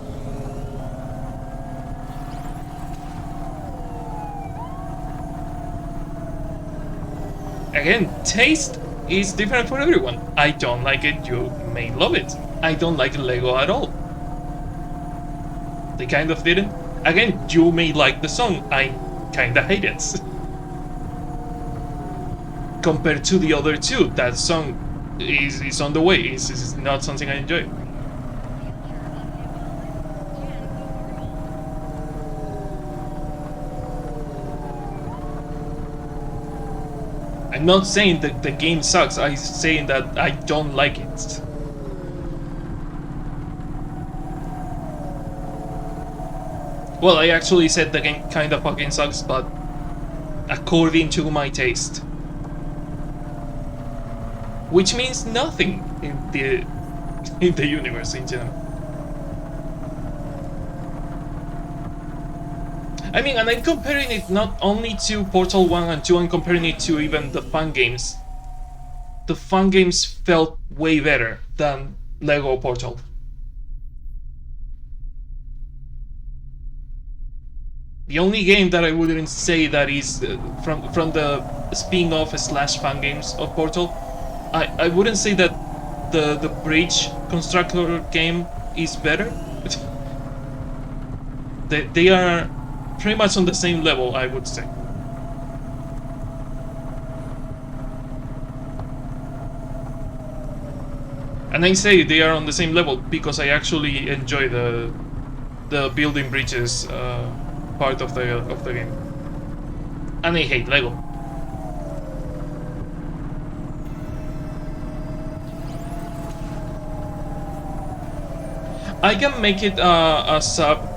Speaker 1: Again, taste is different for everyone. I don't like it, you may love it. I don't like LEGO at all. They kind of didn't. Again, you may like the song, I kinda hate it. Compared to the other two, that song is on the way, it's not something I enjoy. I'm not saying that the game sucks, I'm saying that I don't like it. Well, I actually said the game kinda fucking sucks, but according to my taste. Which means nothing in the universe in general. I mean, and I'm comparing it not only to Portal 1 and 2, I'm comparing it to even the fun games. The fun games felt way better than LEGO Portal. The only game that I wouldn't say that is from the spin-off / fan games of Portal, I wouldn't say that the Bridge Constructor game is better. They are pretty much on the same level, I would say. And I say they are on the same level because I actually enjoy the building bridges part of the game, and I hate LEGO. I can make it a sub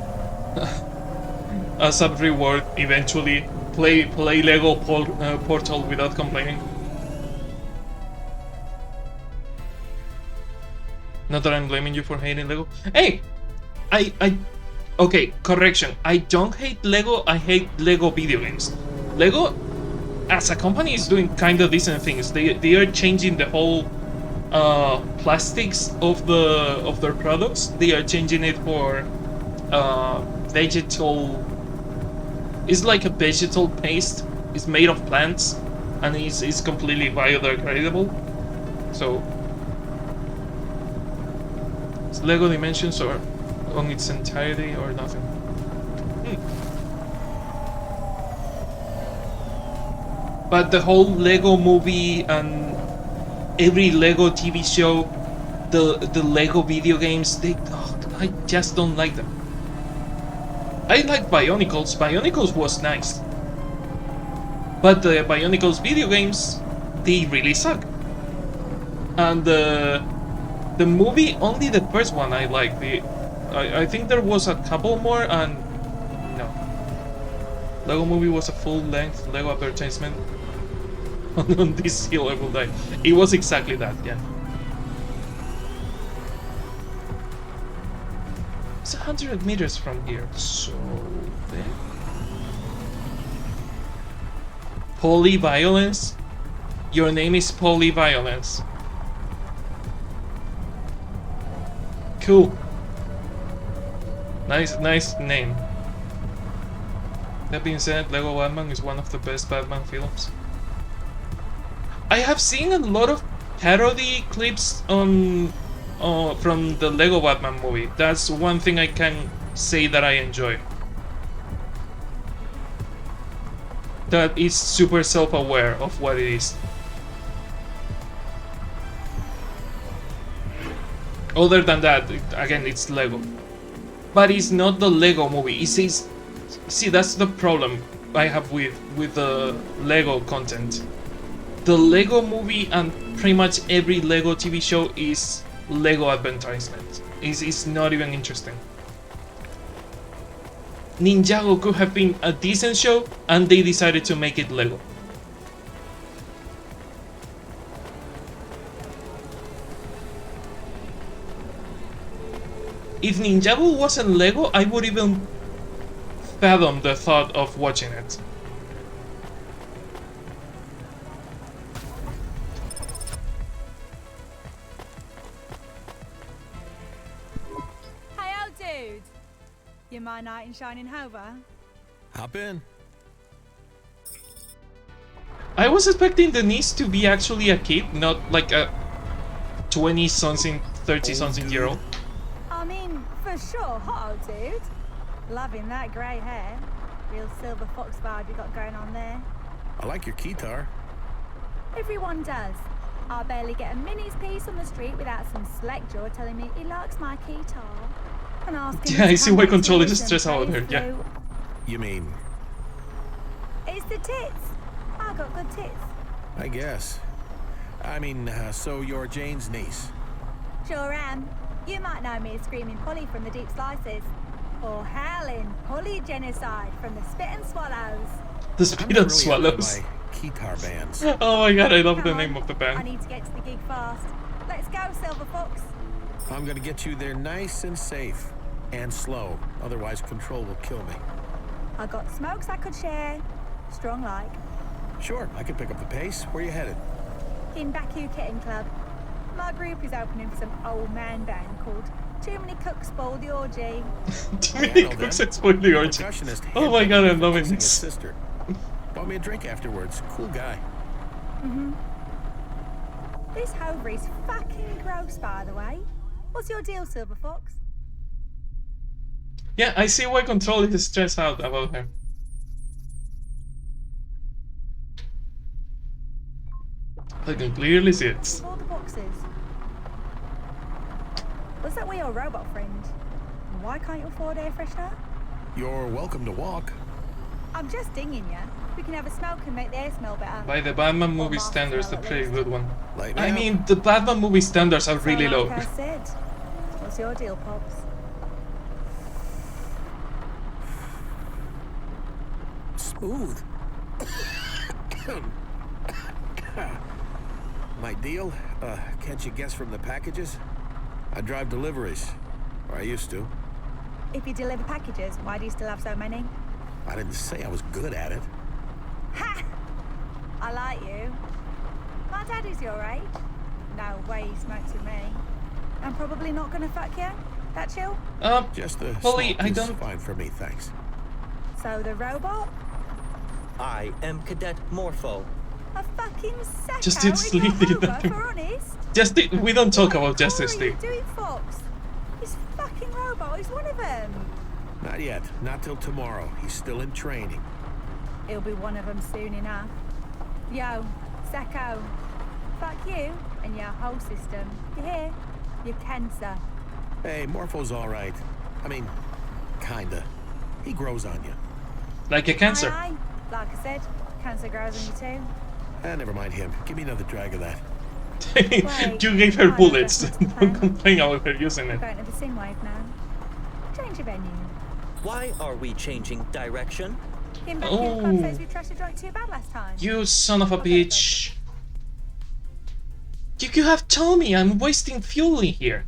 Speaker 1: reward eventually. Play LEGO Portal without complaining. Not that I'm blaming you for hating LEGO. Hey, okay, correction. I don't hate LEGO, I hate LEGO video games. LEGO, as a company, is doing kind of decent things. They are changing the whole plastics of their products. They are changing it for vegetal. It's like a vegetal paste. It's made of plants, and it's completely biodegradable. So it's Lego Dimensions or on its entirety or nothing. But the whole Lego movie and every Lego TV show, the Lego video games, I just don't like them. I like Bionicles. Bionicles was nice. But the Bionicles video games, they really suck. And the movie, only the first one I like. I think there was a couple more, and no. Lego movie was a full-length Lego advertisement on this hill I will die. It was exactly that, yeah. It's 100 meters from here, so there. Polyviolence? Your name is Polyviolence. Cool. Nice name. That being said, Lego Batman is one of the best Batman films. I have seen a lot of parody clips on from the Lego Batman movie. That's one thing I can say that I enjoy. That is super self-aware of what it is. Other than that, again, it's Lego. But it's not the Lego movie. It says, see, that's the problem I have with the Lego content. The Lego movie and pretty much every Lego TV show is Lego advertisement. It's not even interesting. Ninjago could have been a decent show, and they decided to make it Lego. If Ninjago wasn't Lego, I would even fathom the thought of watching it.
Speaker 9: Hey, old dude. You my knight in shining Hova?
Speaker 2: Hop in.
Speaker 1: I was expecting Denise to be actually a kid, not like a 20-something, 30-something-year-old.
Speaker 9: I mean, for sure, hot old dude. Loving that grey hair. Real silver fox vibe you got going on there.
Speaker 2: I like your guitar.
Speaker 9: Everyone does. I barely get a minnie's piece on the street without some slack jaw telling me he likes my guitar. And asking
Speaker 1: Yeah,
Speaker 9: me
Speaker 1: I
Speaker 9: to
Speaker 1: see
Speaker 9: come
Speaker 1: why
Speaker 9: back to
Speaker 1: Control is
Speaker 9: listen
Speaker 1: stressed out
Speaker 9: to
Speaker 1: there,
Speaker 9: his
Speaker 1: yeah.
Speaker 9: flute.
Speaker 2: You mean,
Speaker 9: It's the tits. I got good tits.
Speaker 2: I guess. I mean, so you're Jane's niece.
Speaker 9: Sure am. You might know me as Screaming Polly from the Deep Slices. Or Howling Polly Genocide from the Spit and Swallows.
Speaker 1: The
Speaker 2: I'm
Speaker 1: Spit
Speaker 2: not
Speaker 1: and
Speaker 2: really
Speaker 1: Swallows.
Speaker 2: into my guitar bands.
Speaker 1: Oh my god, I love
Speaker 9: Come
Speaker 1: the
Speaker 9: on,
Speaker 1: name of the
Speaker 9: I
Speaker 1: band.
Speaker 9: need to get to the gig fast. Let's go, Silver Fox.
Speaker 2: I'm gonna get you there nice and safe. And slow. Otherwise, Control will kill me.
Speaker 9: I got smokes I could share. Strong like.
Speaker 2: Sure, I can pick up the pace. Where you headed?
Speaker 9: In Baku Kitten Club. My group is opening for some old man band called Too Many Cooks Spoil the Orgy.
Speaker 1: Too many cooks and spoil the orgy.
Speaker 2: Percussionist
Speaker 1: Oh my god, I'm
Speaker 2: handpicked
Speaker 1: loving
Speaker 2: fixing his
Speaker 1: this.
Speaker 2: sister. Bought me a drink afterwards. Cool guy.
Speaker 9: This Hovery's fucking gross, by the way. What's your deal, Silver Fox?
Speaker 1: Yeah, I see why Control is stressed out about her. I can clearly see it.
Speaker 9: All the boxes. Was that way your robot friend? Why can't you afford air freshener?
Speaker 2: You're welcome to walk.
Speaker 9: I'm just dinging you. We can have a smoke and make the air smell better.
Speaker 1: By the Batman movie
Speaker 9: Or mask
Speaker 1: standards, a
Speaker 9: smell, at
Speaker 1: pretty
Speaker 9: least.
Speaker 1: good one.
Speaker 2: Light me
Speaker 1: I
Speaker 2: up.
Speaker 1: mean, the Batman movie standards are
Speaker 9: So
Speaker 1: really low.
Speaker 9: like I said, what's your deal, Pops?
Speaker 2: Smooth. My deal? Can't you guess from the packages? I drive deliveries. Or I used to.
Speaker 9: If you deliver packages, why do you still have so many?
Speaker 2: I didn't say I was good at it.
Speaker 9: Ha! I like you. My daddy's your age. No way he smokes with me. I'm probably not gonna fuck you. That chill?
Speaker 2: Just the
Speaker 1: Polly,
Speaker 2: smoke
Speaker 1: I
Speaker 2: is
Speaker 1: don't-
Speaker 2: fine for me, thanks.
Speaker 9: So the robot?
Speaker 3: I am Cadet Morpho.
Speaker 9: A fucking Secco
Speaker 1: Justice
Speaker 9: in your
Speaker 1: League did
Speaker 9: hover,
Speaker 1: nothing.
Speaker 9: for honest?
Speaker 1: We don't talk about
Speaker 9: What
Speaker 1: Justice
Speaker 9: are you
Speaker 1: League.
Speaker 9: doing, Fox? This fucking robot is one of them.
Speaker 2: Not yet. Not till tomorrow. He's still in training.
Speaker 9: He'll be one of them soon enough. Yo, Secco. Fuck you and your whole system. You hear? You're cancer.
Speaker 2: Hey, Morpho's all right. I mean, kinda. He grows on you.
Speaker 1: Like a cancer.
Speaker 9: Aye, aye. Like I said, cancer grows on you too.
Speaker 2: Never mind him. Give me another drag of that.
Speaker 1: You gave her
Speaker 9: Why,
Speaker 1: bullets.
Speaker 9: that's the
Speaker 1: Don't
Speaker 9: plan.
Speaker 1: complain about her using
Speaker 9: We're
Speaker 1: it.
Speaker 9: going to the Sinwave now. Change of venue.
Speaker 3: Why are we changing direction?
Speaker 9: Him back in the club
Speaker 1: Oh.
Speaker 9: says we trashed the joint too bad last time.
Speaker 1: You son of a bitch. You could have told me I'm wasting fuel in here.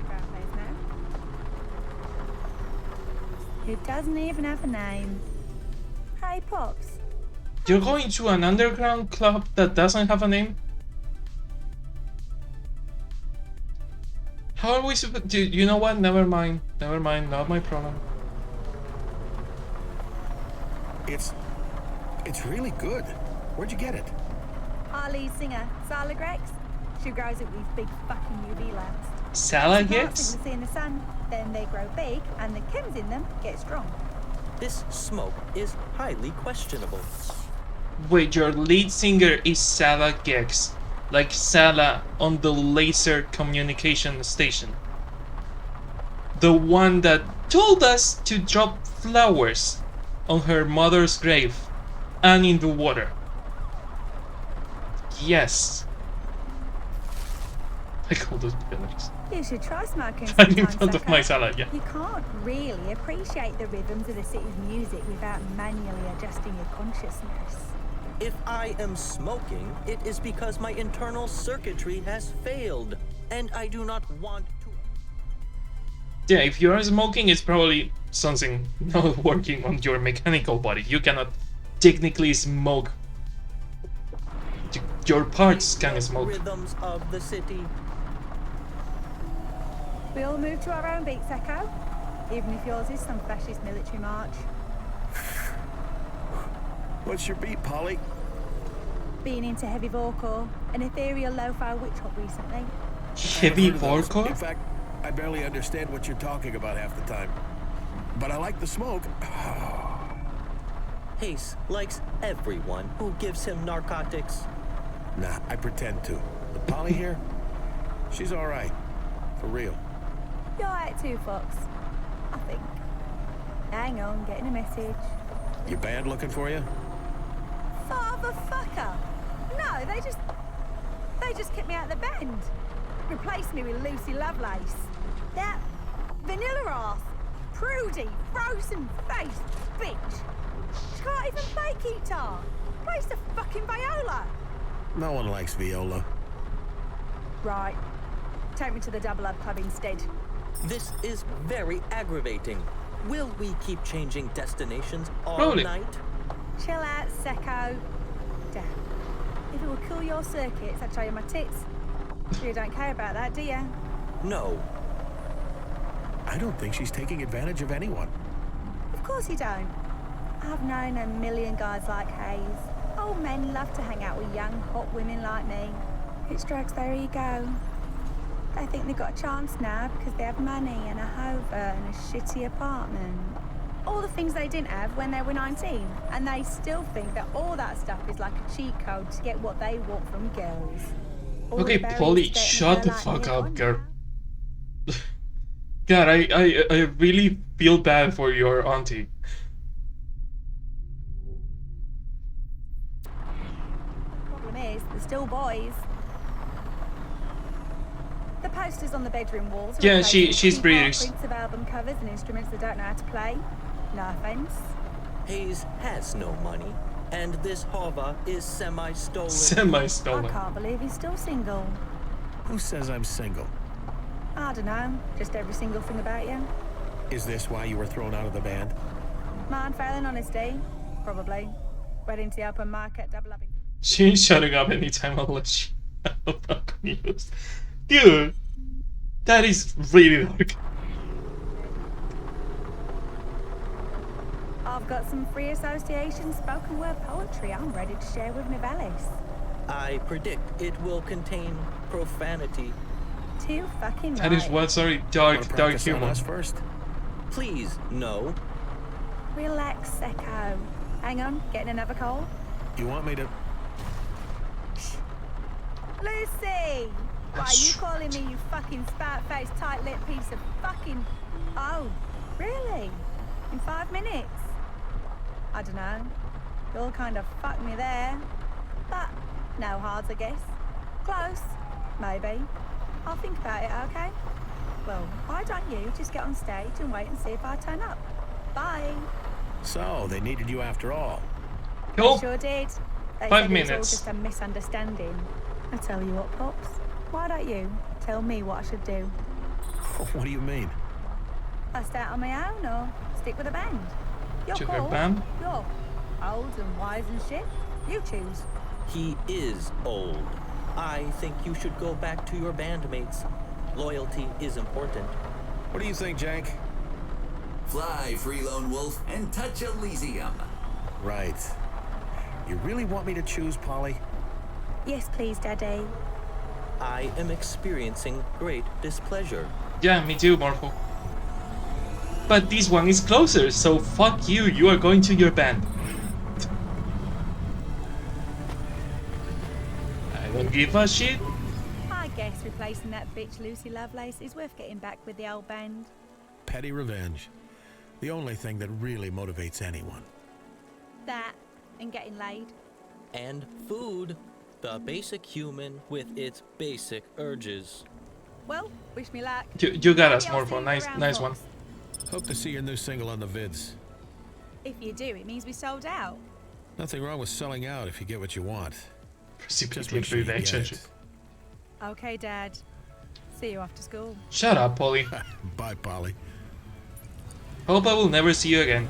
Speaker 9: Ground plays now. Who doesn't even have a name. Hey, Pops.
Speaker 1: You're going to an underground club that doesn't have a name? How are we supposed to... You know what? Never mind. Never mind. Not my problem.
Speaker 2: It's really good. Where'd you get it?
Speaker 9: Our lead singer, Sala Grex. She grows it with big fucking UV lamps.
Speaker 1: Salad
Speaker 9: Plants
Speaker 1: gets?
Speaker 9: in the sea in the sun, then they grow big, and the chems in them get strong.
Speaker 3: This smoke is highly questionable.
Speaker 1: Wait, your lead singer is Sala Gex. Like Sala on the laser communication station. The one that told us to drop flowers on her mother's grave and in the water. Yes. I call those pillars.
Speaker 9: You should try smoking
Speaker 1: Right in
Speaker 9: sometime,
Speaker 1: front of
Speaker 9: Saka.
Speaker 1: my salad, yeah.
Speaker 9: You can't really appreciate the rhythms of the city's music without manually adjusting your consciousness.
Speaker 3: If I am smoking, it is because my internal circuitry has failed, and I do not want to.
Speaker 1: Yeah, if you are smoking, it's probably something not working on your mechanical body. You cannot technically smoke. Your parts can smoke.
Speaker 3: Rhythms of the city.
Speaker 9: We all move to our own beats, Echo. Even if yours is some fascist military march.
Speaker 2: What's your beat, Polly?
Speaker 9: Being into heavy vocal, an ethereal lo-fi witch hop recently.
Speaker 1: Heavy
Speaker 2: I've heard of those.
Speaker 1: hardcore?
Speaker 2: In fact, I barely understand what you're talking about half the time. But I like the smoke.
Speaker 3: Hayes likes everyone who gives him narcotics.
Speaker 2: Nah, I pretend to. But Polly here, she's all right. For real.
Speaker 9: You're right too, Fox. I think. Hang on, getting a message.
Speaker 2: Your band looking for you?
Speaker 9: Fatherfucker! No, they just kicked me out of the band. Replaced me with Lucy Lovelace. That vanilla ass, prudy, frozen face bitch. She can't even play guitar. Plays the fucking viola.
Speaker 2: No one likes viola.
Speaker 9: Right. Take me to the Double Up Club instead.
Speaker 3: This is very aggravating. Will we keep changing destinations all
Speaker 1: Probably.
Speaker 3: night?
Speaker 9: Chill out, Secco. Damn. If it will kill your circuits, I'd show you my tits. You don't care about that, do you?
Speaker 3: No.
Speaker 2: I don't think she's taking advantage of anyone.
Speaker 9: Of course you don't. I've known a million guys like Hayes. Old men love to hang out with young, hot women like me. It strokes their ego. They think they've got a chance now because they have money and a hover and a shitty apartment. All the things they didn't have when they were 19. And they still think that all that stuff is like a cheat code to get what they want from girls. All
Speaker 1: Okay,
Speaker 9: the barriers
Speaker 1: Polly,
Speaker 9: to dating a
Speaker 1: shut the
Speaker 9: girl like
Speaker 1: fuck
Speaker 9: me are
Speaker 1: up,
Speaker 9: gone
Speaker 1: girl.
Speaker 9: now.
Speaker 1: God, I really feel bad for your auntie.
Speaker 9: Problem is, they're still boys. The posters on the bedroom walls are
Speaker 1: Yeah,
Speaker 9: replaced with
Speaker 1: she's
Speaker 9: cheap
Speaker 1: British.
Speaker 9: art prints of album covers and instruments they don't know how to play. No offense.
Speaker 3: Hayes has no money, and this Hova is semi-stolen.
Speaker 9: I
Speaker 1: Semi-stolen.
Speaker 9: can't believe he's still single.
Speaker 2: Who says I'm single?
Speaker 9: I don't know, just every single thing about you.
Speaker 2: Is this why you were thrown out of the band?
Speaker 9: Mind failing honesty? Probably. Went into the open market, double up in...
Speaker 1: She ain't shutting up anytime unless she fuck news. Dude, that is really dark.
Speaker 9: I've I've got some free association spoken word poetry I'm ready to share with Nivellis.
Speaker 3: I predict it will contain profanity.
Speaker 9: Too fucking
Speaker 1: That is
Speaker 9: right.
Speaker 1: what's very
Speaker 2: Want
Speaker 1: dark,
Speaker 2: to
Speaker 1: dark
Speaker 2: practice on
Speaker 1: humor.
Speaker 2: us first?
Speaker 3: Please, no.
Speaker 9: Relax, Secco. Hang on, getting another call?
Speaker 2: You want me to...
Speaker 9: Lucy! Why are you calling me, you fucking spout-faced, tight-lipped piece of fucking... Oh, really? In 5 minutes? I don't know. You'll kind of fucked me there. But no hards, I guess. Close. Maybe. I'll think about it, okay? Well, why don't you just get on stage and wait and see if I turn up? Bye.
Speaker 2: So, they needed you after all.
Speaker 1: Cool.
Speaker 9: Sure did. They
Speaker 1: 5
Speaker 9: said it was all
Speaker 1: minutes.
Speaker 9: just a misunderstanding. I tell you what, Pops. Why don't you tell me what I should do?
Speaker 2: What do you mean?
Speaker 9: I start on my own or stick with a band? Your
Speaker 1: Sugar
Speaker 9: call.
Speaker 1: band?
Speaker 9: You're old and wise and shit. You choose.
Speaker 3: He is old. I think you should go back to your bandmates. Loyalty is important.
Speaker 2: What do you think, Jank?
Speaker 10: Fly, free lone wolf, and touch Elysium.
Speaker 2: Right. You really want me to choose, Polly?
Speaker 9: Yes, please, Daddy.
Speaker 3: I am experiencing great displeasure.
Speaker 1: Yeah, me too, Morpho. But this one is closer, so fuck you, you are going to your band. I don't give a shit.
Speaker 9: I guess replacing that bitch Lucy Lovelace is worth getting back with the old band.
Speaker 2: Petty revenge. The only thing that really motivates anyone.
Speaker 9: That and getting laid.
Speaker 3: And food. The basic human with its basic urges.
Speaker 9: Well, wish me luck.
Speaker 1: You got us,
Speaker 9: Maybe I'll
Speaker 1: Morpho.
Speaker 9: see you
Speaker 1: Nice,
Speaker 9: around,
Speaker 1: nice one.
Speaker 9: Pops.
Speaker 2: Hope to see your new single on the vids.
Speaker 9: If you do, it means we sold out.
Speaker 2: Nothing wrong with selling out if you get what you want. Just
Speaker 1: Precipitously
Speaker 2: make sure you
Speaker 1: through the
Speaker 2: get
Speaker 1: exchange.
Speaker 2: it.
Speaker 9: Okay, Dad. See you after school.
Speaker 1: Shut up, Polly.
Speaker 2: Bye, Polly.
Speaker 1: Hope I will never see you again.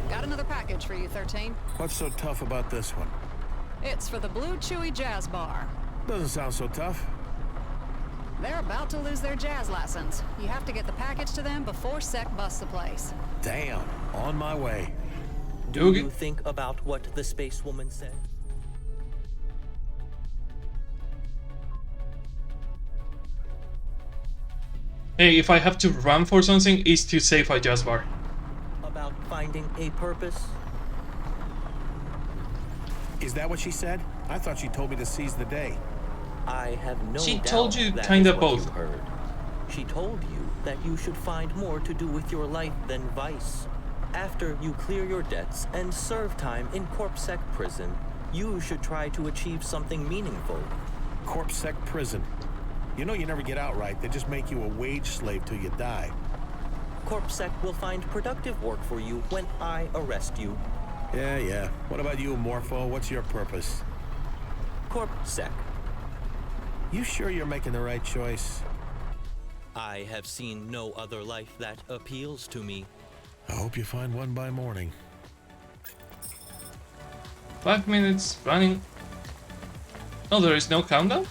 Speaker 8: Got another package for you, 13.
Speaker 2: What's so tough about this one?
Speaker 8: It's for the Blue Chewy Jazz Bar.
Speaker 2: Doesn't sound so tough.
Speaker 8: They're about to lose their jazz license. You have to get the package to them before Sec busts the place.
Speaker 2: Damn. On my way.
Speaker 3: Do
Speaker 1: Okay.
Speaker 3: you think about what the space woman said?
Speaker 1: Hey, if I have to run for something, it's to save a jazz bar.
Speaker 3: About finding a purpose?
Speaker 2: Is that what she said? I thought she told me to seize the day.
Speaker 3: I have no
Speaker 1: She
Speaker 3: doubt
Speaker 1: told you
Speaker 3: that
Speaker 1: kinda
Speaker 3: is what you
Speaker 1: both.
Speaker 3: heard. She told you that you should find more to do with your life than vice. After you clear your debts and serve time in CorpSec prison, you should try to achieve something meaningful.
Speaker 2: CorpSec prison. You know you never get out right. They just make you a wage slave till you die.
Speaker 3: CorpSec will find productive work for you when I arrest you.
Speaker 2: Yeah. What about you, Morpho? What's your purpose?
Speaker 3: CorpSec.
Speaker 2: You sure you're making the right choice?
Speaker 3: I have seen no other life that appeals to me.
Speaker 2: I hope you find one by morning.
Speaker 1: 5 minutes running. Oh, there is no countdown?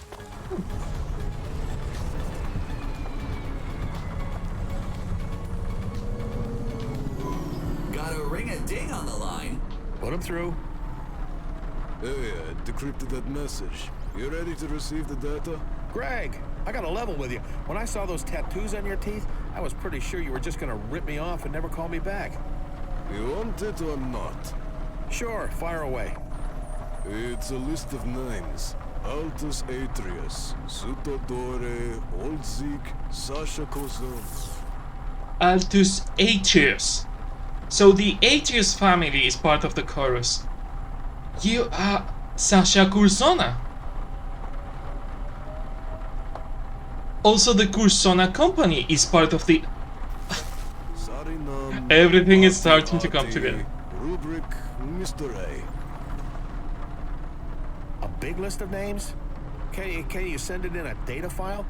Speaker 10: Got a ring-a-ding on the line.
Speaker 2: Put him through.
Speaker 6: Hey, I decrypted that message. You ready to receive the data?
Speaker 2: Greg, I got a level with you. When I saw those tattoos on your teeth, I was pretty sure you were just gonna rip me off and never call me back.
Speaker 6: You want it or not?
Speaker 2: Sure, fire away.
Speaker 6: It's a list of names. Altus Atreus, Sutodore, Oldzik, Sasha Kozon.
Speaker 1: Altus Atreus. So the Atreus family is part of the chorus. You are Sasha Cursona. Also, the Cursona company is part of the...
Speaker 6: Sarinam,
Speaker 1: Everything is
Speaker 6: Ati
Speaker 1: starting to come
Speaker 6: Ati,
Speaker 1: together.
Speaker 6: Rubric, Mr. A.
Speaker 2: A big list of names? Can you send it in a data file?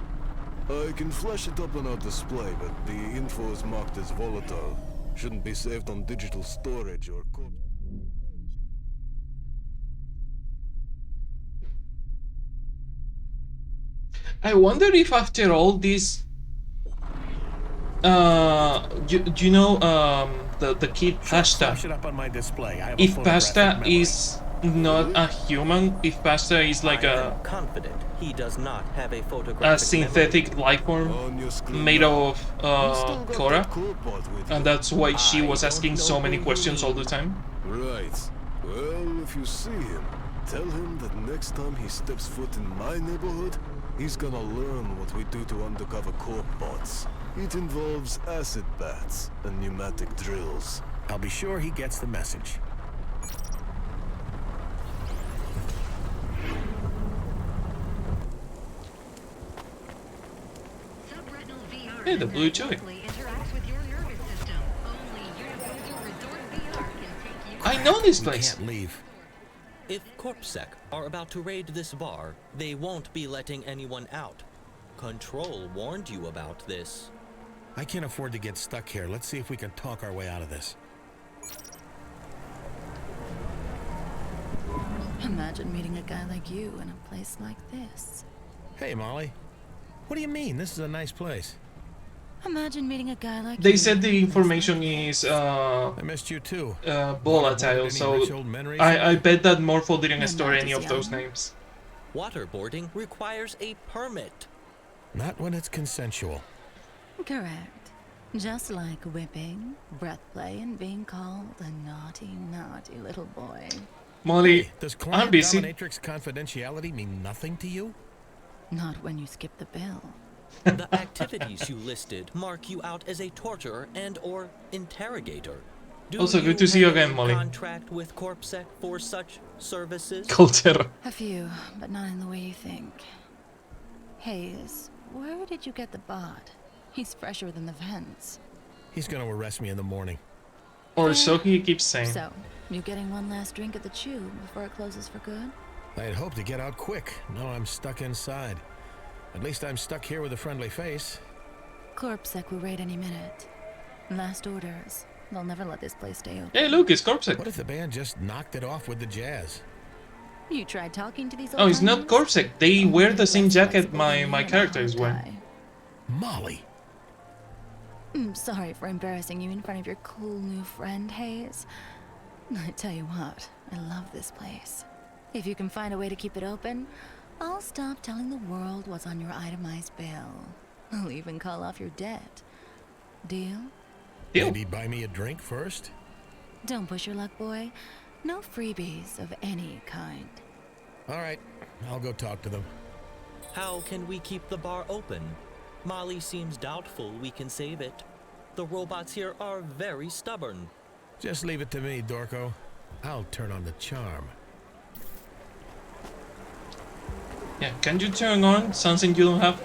Speaker 6: I can flash it up on our display, but the info is marked as volatile. Shouldn't be saved on digital storage or
Speaker 1: I wonder if after all this, you know, the kid Pasta.
Speaker 2: Flash it up on my display. I have a
Speaker 1: If
Speaker 2: photographic
Speaker 1: Pasta
Speaker 2: memory.
Speaker 1: is not a human, if Pasta is like
Speaker 3: I
Speaker 1: a
Speaker 3: am confident he does not have a photographic
Speaker 1: synthetic life form
Speaker 6: on your screen
Speaker 1: made
Speaker 6: now.
Speaker 1: of
Speaker 6: You still got
Speaker 1: Cora,
Speaker 6: that Cloudpunk with you.
Speaker 1: and that's why she
Speaker 3: I
Speaker 1: was
Speaker 3: don't
Speaker 1: asking
Speaker 3: know
Speaker 1: so many
Speaker 3: who you
Speaker 1: questions all the
Speaker 3: mean.
Speaker 1: time.
Speaker 6: Right. Well, if you see him, tell him that next time he steps foot in my neighborhood, he's gonna learn what we do to undercover corp bots. It involves acid bats and pneumatic drills.
Speaker 2: I'll be sure he gets the message.
Speaker 5: Subretinal VR
Speaker 1: Hey, the blue chewy.
Speaker 5: directly interacts with your nervous system. Only Universal Resort VR can take you.
Speaker 1: I know this
Speaker 2: We
Speaker 1: place.
Speaker 2: can't leave.
Speaker 3: If CorpSec are about to raid this bar, they won't be letting anyone out. Control warned you about this.
Speaker 2: I can't afford to get stuck here. Let's see if we can talk our way out of this.
Speaker 11: Imagine meeting a guy like you in a place like this.
Speaker 2: Hey, Molly. What do you mean? This is a nice place.
Speaker 11: Imagine meeting a guy like you.
Speaker 1: They said the information is
Speaker 2: I missed you too.
Speaker 1: volatile,
Speaker 2: Any
Speaker 1: so
Speaker 2: rich old men
Speaker 1: I bet that Morphle didn't
Speaker 11: You're
Speaker 1: store
Speaker 11: not
Speaker 1: any
Speaker 11: as
Speaker 1: of those
Speaker 11: young.
Speaker 1: names.
Speaker 3: Waterboarding requires a permit.
Speaker 2: Not when it's consensual.
Speaker 11: Correct. Just like whipping, breath play, and being called a naughty, naughty little boy.
Speaker 1: Molly,
Speaker 2: Hey, does
Speaker 1: I'm
Speaker 2: client
Speaker 1: busy.
Speaker 2: dominatrix confidentiality mean nothing to you?
Speaker 11: Not when you skip the bill.
Speaker 3: The activities you listed mark you out as a torturer and/or interrogator. Do
Speaker 1: Also, good to see you
Speaker 3: have
Speaker 1: again,
Speaker 3: a
Speaker 1: Molly.
Speaker 3: Contract with CorpSec for such services?
Speaker 1: Culture.
Speaker 11: A few, but not in the way you think. Hayes, where did you get the bot? He's fresher than the vents.
Speaker 2: He's gonna arrest me in the morning.
Speaker 1: Or so he keeps saying.
Speaker 11: So, you getting one last drink at the Chew before it closes for good?
Speaker 2: I'd hoped to get out quick. Now I'm stuck inside. At least I'm stuck here with a friendly face.
Speaker 11: CorpSec will raid any minute. Last orders. They'll never let this place stay open.
Speaker 1: Hey, look, it's Corpsec.
Speaker 2: What if the band just knocked it off with the jazz?
Speaker 11: You tried talking to these
Speaker 1: Oh, it's not
Speaker 11: old-timers?
Speaker 1: Corpsec. They wear the same
Speaker 11: Let's
Speaker 1: jacket
Speaker 11: play
Speaker 1: my
Speaker 11: the
Speaker 1: character
Speaker 11: hard
Speaker 1: is wearing.
Speaker 11: die.
Speaker 2: Molly!
Speaker 11: Sorry for embarrassing you in front of your cool new friend, Hayes. I tell you what, I love this place. If you can find a way to keep it open, I'll stop telling the world what's on your itemized bill. I'll even call off your debt. Deal?
Speaker 1: Deal.
Speaker 2: Maybe buy me a drink first?
Speaker 11: Don't push your luck, boy. No freebies of any kind.
Speaker 2: Alright, I'll go talk to them.
Speaker 3: How can we keep the bar open? Molly seems doubtful we can save it. The robots here are very stubborn.
Speaker 2: Just leave it to me, Dorko. I'll turn on the charm.
Speaker 1: Yeah, can you turn on something you don't have?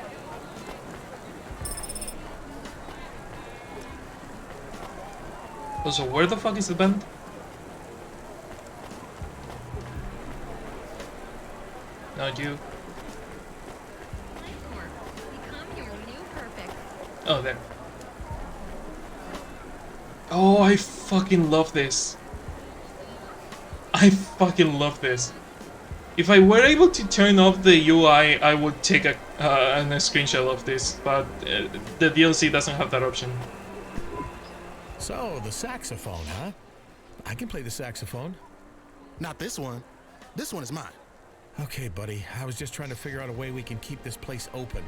Speaker 1: Also, where the fuck is the band? Not you.
Speaker 5: Become your new perfect.
Speaker 1: Oh, there. Oh, I fucking love this. I fucking love this. If I were able to turn off the UI, I would take a screenshot of this, but the DLC doesn't have that option.
Speaker 2: So, the saxophone, huh? I can play the saxophone.
Speaker 12: Not this one. This one is mine.
Speaker 2: Okay, buddy. I was just trying to figure out a way we can keep this place open.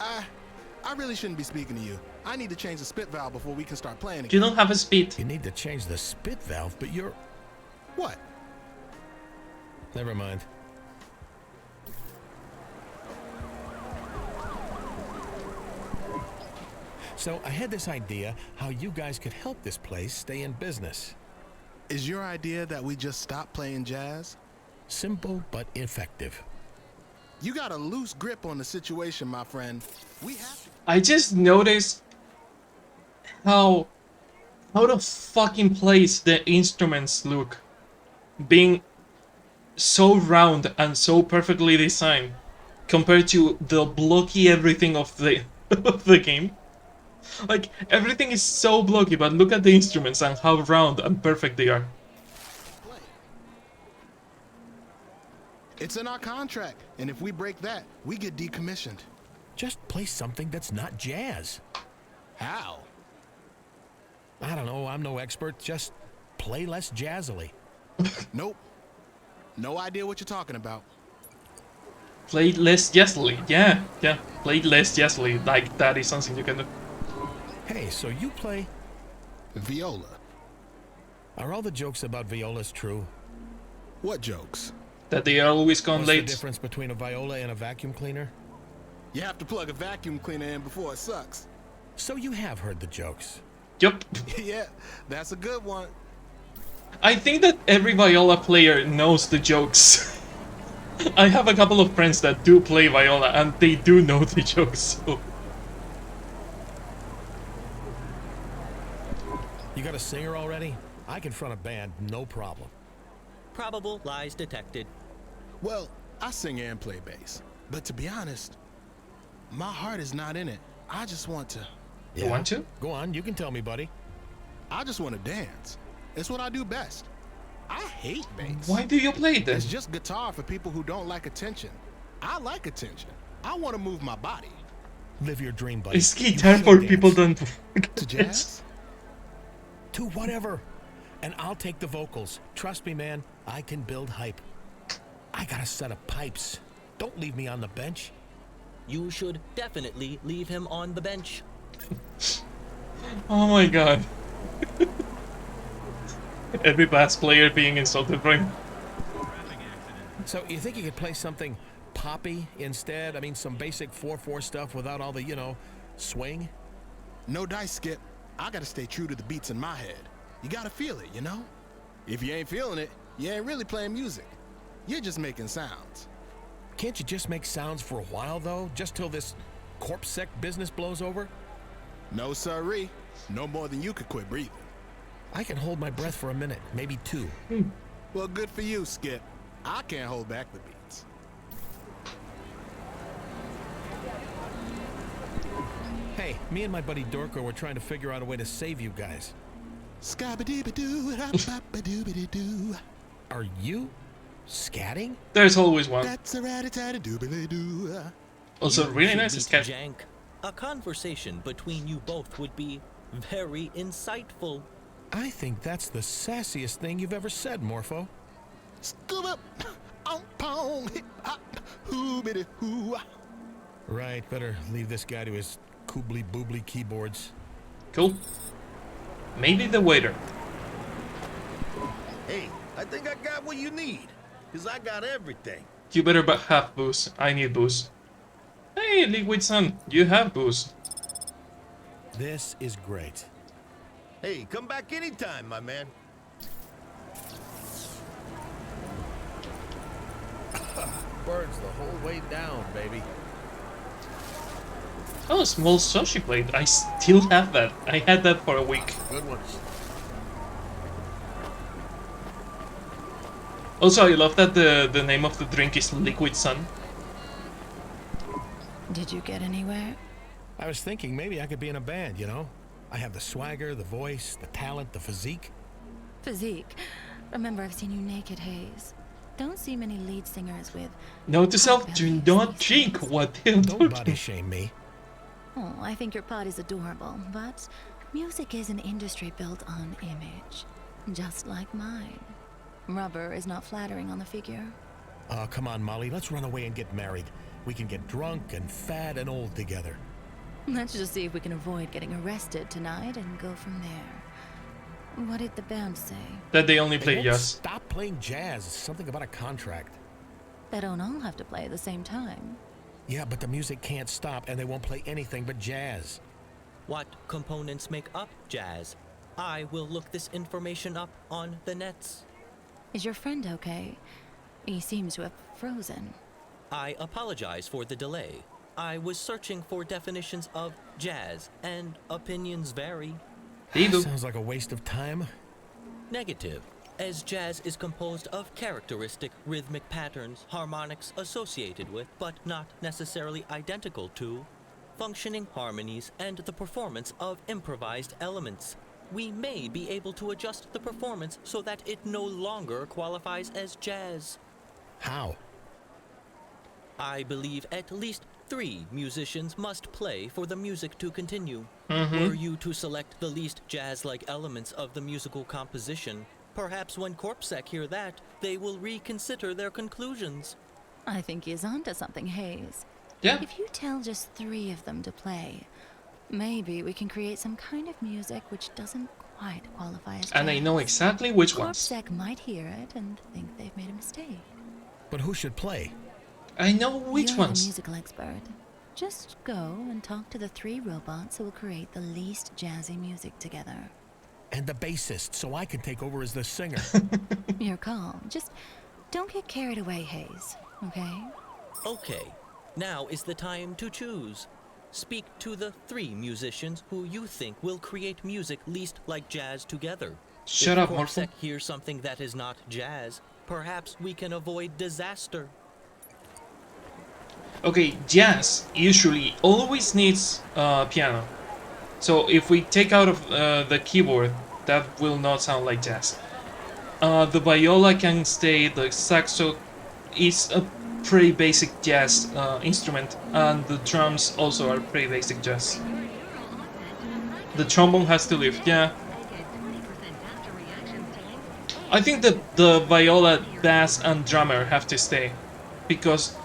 Speaker 12: I really shouldn't be speaking to you. I need to change the spit valve before we can start playing again.
Speaker 1: You don't have a speed.
Speaker 2: You need to change the spit valve, but you're...
Speaker 12: What?
Speaker 2: Never mind. So, I had this idea how you guys could help this place stay in business.
Speaker 12: Is your idea that we just stop playing jazz?
Speaker 2: Simple but effective.
Speaker 12: You got a loose grip on the situation, my friend. We have to...
Speaker 1: I just noticed how out of fucking place the instruments look, being so round and so perfectly designed compared to the blocky everything of the of the game. Like, everything is so blocky, but look at the instruments and how round and perfect they are.
Speaker 12: It's in our contract, and if we break that, we get decommissioned.
Speaker 2: Just play something that's not jazz.
Speaker 12: How?
Speaker 2: I don't know, I'm no expert. Just play less jazzily.
Speaker 12: Nope. No idea what you're talking about.
Speaker 1: Play less jazzily. Yeah. Play less jazzily. Like, that is something you can do.
Speaker 2: Hey, so you play
Speaker 12: viola.
Speaker 2: Are all the jokes about violas true?
Speaker 12: What jokes?
Speaker 1: That they are always gone
Speaker 2: What's
Speaker 1: late.
Speaker 2: the difference between a viola and a vacuum cleaner?
Speaker 12: You have to plug a vacuum cleaner in before it sucks.
Speaker 2: So you have heard the jokes.
Speaker 1: Yup.
Speaker 12: Yeah, that's a good one.
Speaker 1: I think that every viola player knows the jokes. I have a couple of friends that do play viola and they do know the jokes. So.
Speaker 2: You got a singer already? I can front a band, no problem.
Speaker 3: Probable lies detected.
Speaker 12: Well, I sing and play bass. But to be honest, my heart is not in it. I just want to.
Speaker 1: You want to?
Speaker 2: Go on, you can tell me, buddy.
Speaker 12: I just want to dance. It's what I do best. I hate bass.
Speaker 1: Why do you play this?
Speaker 12: It's just guitar for people who don't like attention. I like attention. I want to move my body.
Speaker 2: Live your dream, buddy.
Speaker 1: It's guitar for people don't
Speaker 12: to jazz?
Speaker 2: To whatever. And I'll take the vocals. Trust me, man, I can build hype. I got a set of pipes. Don't leave me on the bench.
Speaker 3: You should definitely leave him on the bench.
Speaker 1: Oh my god. Every bass player being insulted by him.
Speaker 2: So you think you could play something poppy instead? I mean, some basic 4/4 stuff without all the, you know, swing?
Speaker 12: No dice, Skip. I gotta stay true to the beats in my head. You gotta feel it, you know? If you ain't feeling it, you ain't really playing music. You're just making sounds.
Speaker 2: Can't you just make sounds for a while, though? Just till this corpsec business blows over?
Speaker 12: No, sirree. No more than you could quit breathing.
Speaker 2: I can hold my breath for a minute, maybe two.
Speaker 12: Well, good for you, Skip. I can't hold back the beats.
Speaker 2: Hey, me and my buddy Dorko were trying to figure out a way to save you guys.
Speaker 12: Scabba-dee-ba-doo-da-ba-ba-doo-ba-doo.
Speaker 2: Are you scatting?
Speaker 1: There's always one.
Speaker 12: That's a rat-a-tat-a-doo-ba-doo.
Speaker 1: Also, really nice sketch.
Speaker 3: Jank. A conversation between you both would be very insightful.
Speaker 2: I think that's the sassiest thing you've ever said, Morpho.
Speaker 12: Scuba, pong, hip hop, hoobity hoo.
Speaker 2: Right, better leave this guy to his koobly boobly keyboards.
Speaker 1: Cool. Maybe the waiter.
Speaker 13: Hey, I think I got what you need, because I got everything.
Speaker 1: You better have booze. I need booze. Hey, Liquid Sun, you have booze.
Speaker 2: This is great.
Speaker 13: Hey, come back anytime, my man.
Speaker 2: Birds the whole way down, baby.
Speaker 1: Oh, small sushi plate. I still have that. I had that for a week.
Speaker 2: Good ones.
Speaker 1: Also, I love that the name of the drink is Liquid Sun.
Speaker 11: Did you get anywhere?
Speaker 2: I was thinking maybe I could be in a band, you know? I have the swagger, the voice, the talent, the physique.
Speaker 11: Physique? Remember, I've seen you naked, Hayes. Don't see many lead singers with...
Speaker 1: Note to self, do not drink what they'll do.
Speaker 2: Don't body shame me.
Speaker 11: Oh, I think your pot is adorable, but music is an industry built on image. Just like mine. Rubber is not flattering on the figure.
Speaker 2: Oh, come on, Molly. Let's run away and get married. We can get drunk and fat and old together.
Speaker 11: Let's just see if we can avoid getting arrested tonight and go from there. What did the band say?
Speaker 1: That they only play
Speaker 2: won't
Speaker 1: jazz.
Speaker 2: Stop playing jazz. It's something about a contract.
Speaker 11: They don't all have to play at the same time.
Speaker 2: Yeah, but the music can't stop, and they won't play anything but jazz.
Speaker 3: What components make up jazz? I will look this information up on the nets.
Speaker 11: Is your friend okay? He seems to have frozen.
Speaker 3: I apologize for the delay. I was searching for definitions of jazz, and opinions vary.
Speaker 2: Sounds like a waste of time.
Speaker 3: Negative. as jazz is composed of characteristic rhythmic patterns, harmonics associated with, but not necessarily identical to, functioning harmonies and the performance of improvised elements. We may be able to adjust the performance so that it no longer qualifies as jazz.
Speaker 2: How?
Speaker 3: I believe at least 3 musicians must play for the music to continue.
Speaker 1: Mm-hmm.
Speaker 3: Were you to select the least jazz-like elements of the musical composition, perhaps when Corpsec hear that, they will reconsider their conclusions.
Speaker 11: I think he's onto something, Hayes.
Speaker 1: Yeah.
Speaker 11: If you tell just 3 of them to play, maybe we can create some kind of music which doesn't quite qualify as jazz.
Speaker 1: And I know exactly which ones.
Speaker 11: Corpsec might hear it and think they've made a mistake.
Speaker 2: But who should play?
Speaker 1: I know which
Speaker 11: You're
Speaker 1: ones.
Speaker 11: the musical expert. Just go and talk to the 3 robots who will create the least jazzy music together.
Speaker 2: And the bassist, so I can take over as the singer.
Speaker 11: Your call. Just don't get carried away, Hayes. Okay?
Speaker 3: Okay, now is the time to choose. Speak to the 3 musicians who you think will create music least like jazz together.
Speaker 1: Shut
Speaker 3: if
Speaker 1: up, Morphle.
Speaker 3: Corpsec hears something that is not jazz, perhaps we can avoid disaster.
Speaker 1: Okay, jazz usually always needs piano. So if we take out of the keyboard, that will not sound like jazz. The viola can stay, the saxo is a pretty basic jazz instrument, and the drums also are pretty basic jazz. The trombone has to live, yeah. I think that the viola, bass, and drummer have to stay, because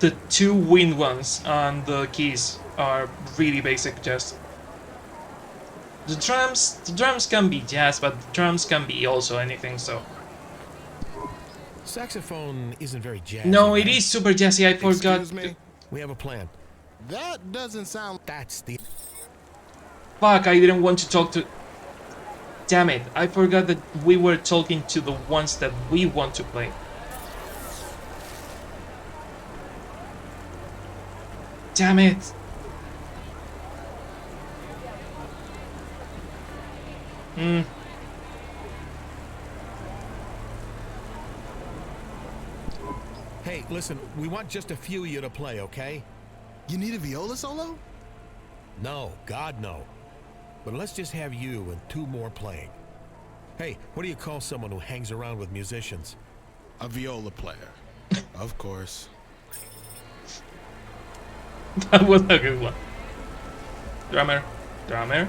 Speaker 1: the 2 wind ones and the keys are really basic jazz. The drums can be jazz, but the drums can be also anything, so.
Speaker 2: Saxophone isn't very jazzy.
Speaker 1: No, it
Speaker 2: right?
Speaker 1: is super jazzy, I forgot.
Speaker 12: Excuse me?
Speaker 2: We have a plan.
Speaker 12: That doesn't sound...
Speaker 2: That's the...
Speaker 1: Fuck, I didn't want to talk to... Damn it, I forgot that we were talking to the ones that we want to play. Damn it.
Speaker 2: Hey, listen, we want just a few of you to play, okay?
Speaker 12: You need a viola solo?
Speaker 2: No, God no. But let's just have you and 2 more playing. Hey, what do you call someone who hangs around with musicians?
Speaker 12: A viola player. Of course.
Speaker 1: That was a good one. Drummer. Drummer.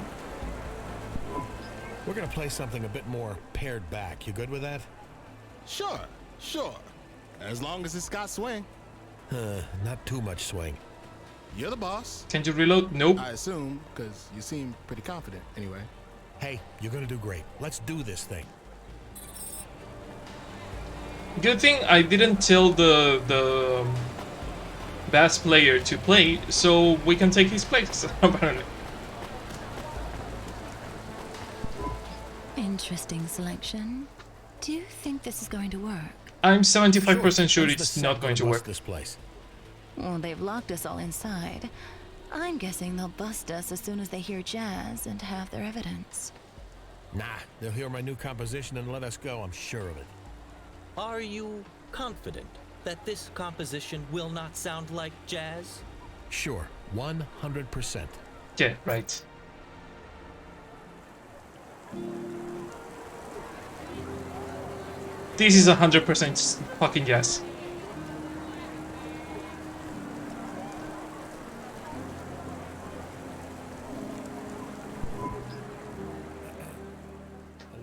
Speaker 2: We're gonna play something a bit more pared back. You good with that?
Speaker 12: Sure, sure. As long as it's got swing.
Speaker 2: Not too much swing.
Speaker 12: You're the boss.
Speaker 1: Can you reload? Nope.
Speaker 12: I assume, because you seem pretty confident anyway.
Speaker 2: Hey, you're gonna do great. Let's do this thing.
Speaker 1: Good thing I didn't tell the bass player to play, so we can take his place, apparently.
Speaker 11: Interesting selection. Do you think this is going to work?
Speaker 1: I'm 75% sure
Speaker 2: When's the
Speaker 1: it's
Speaker 2: set
Speaker 1: not going to
Speaker 2: gonna
Speaker 1: work.
Speaker 2: bust this place.
Speaker 11: Well, they've locked us all inside. I'm guessing they'll bust us as soon as they hear jazz and have their evidence.
Speaker 2: Nah, they'll hear my new composition and let us go, I'm sure of it.
Speaker 3: Are you confident that this composition will not sound like jazz?
Speaker 2: Sure, 100%.
Speaker 1: Yeah, right. This is 100% fucking jazz.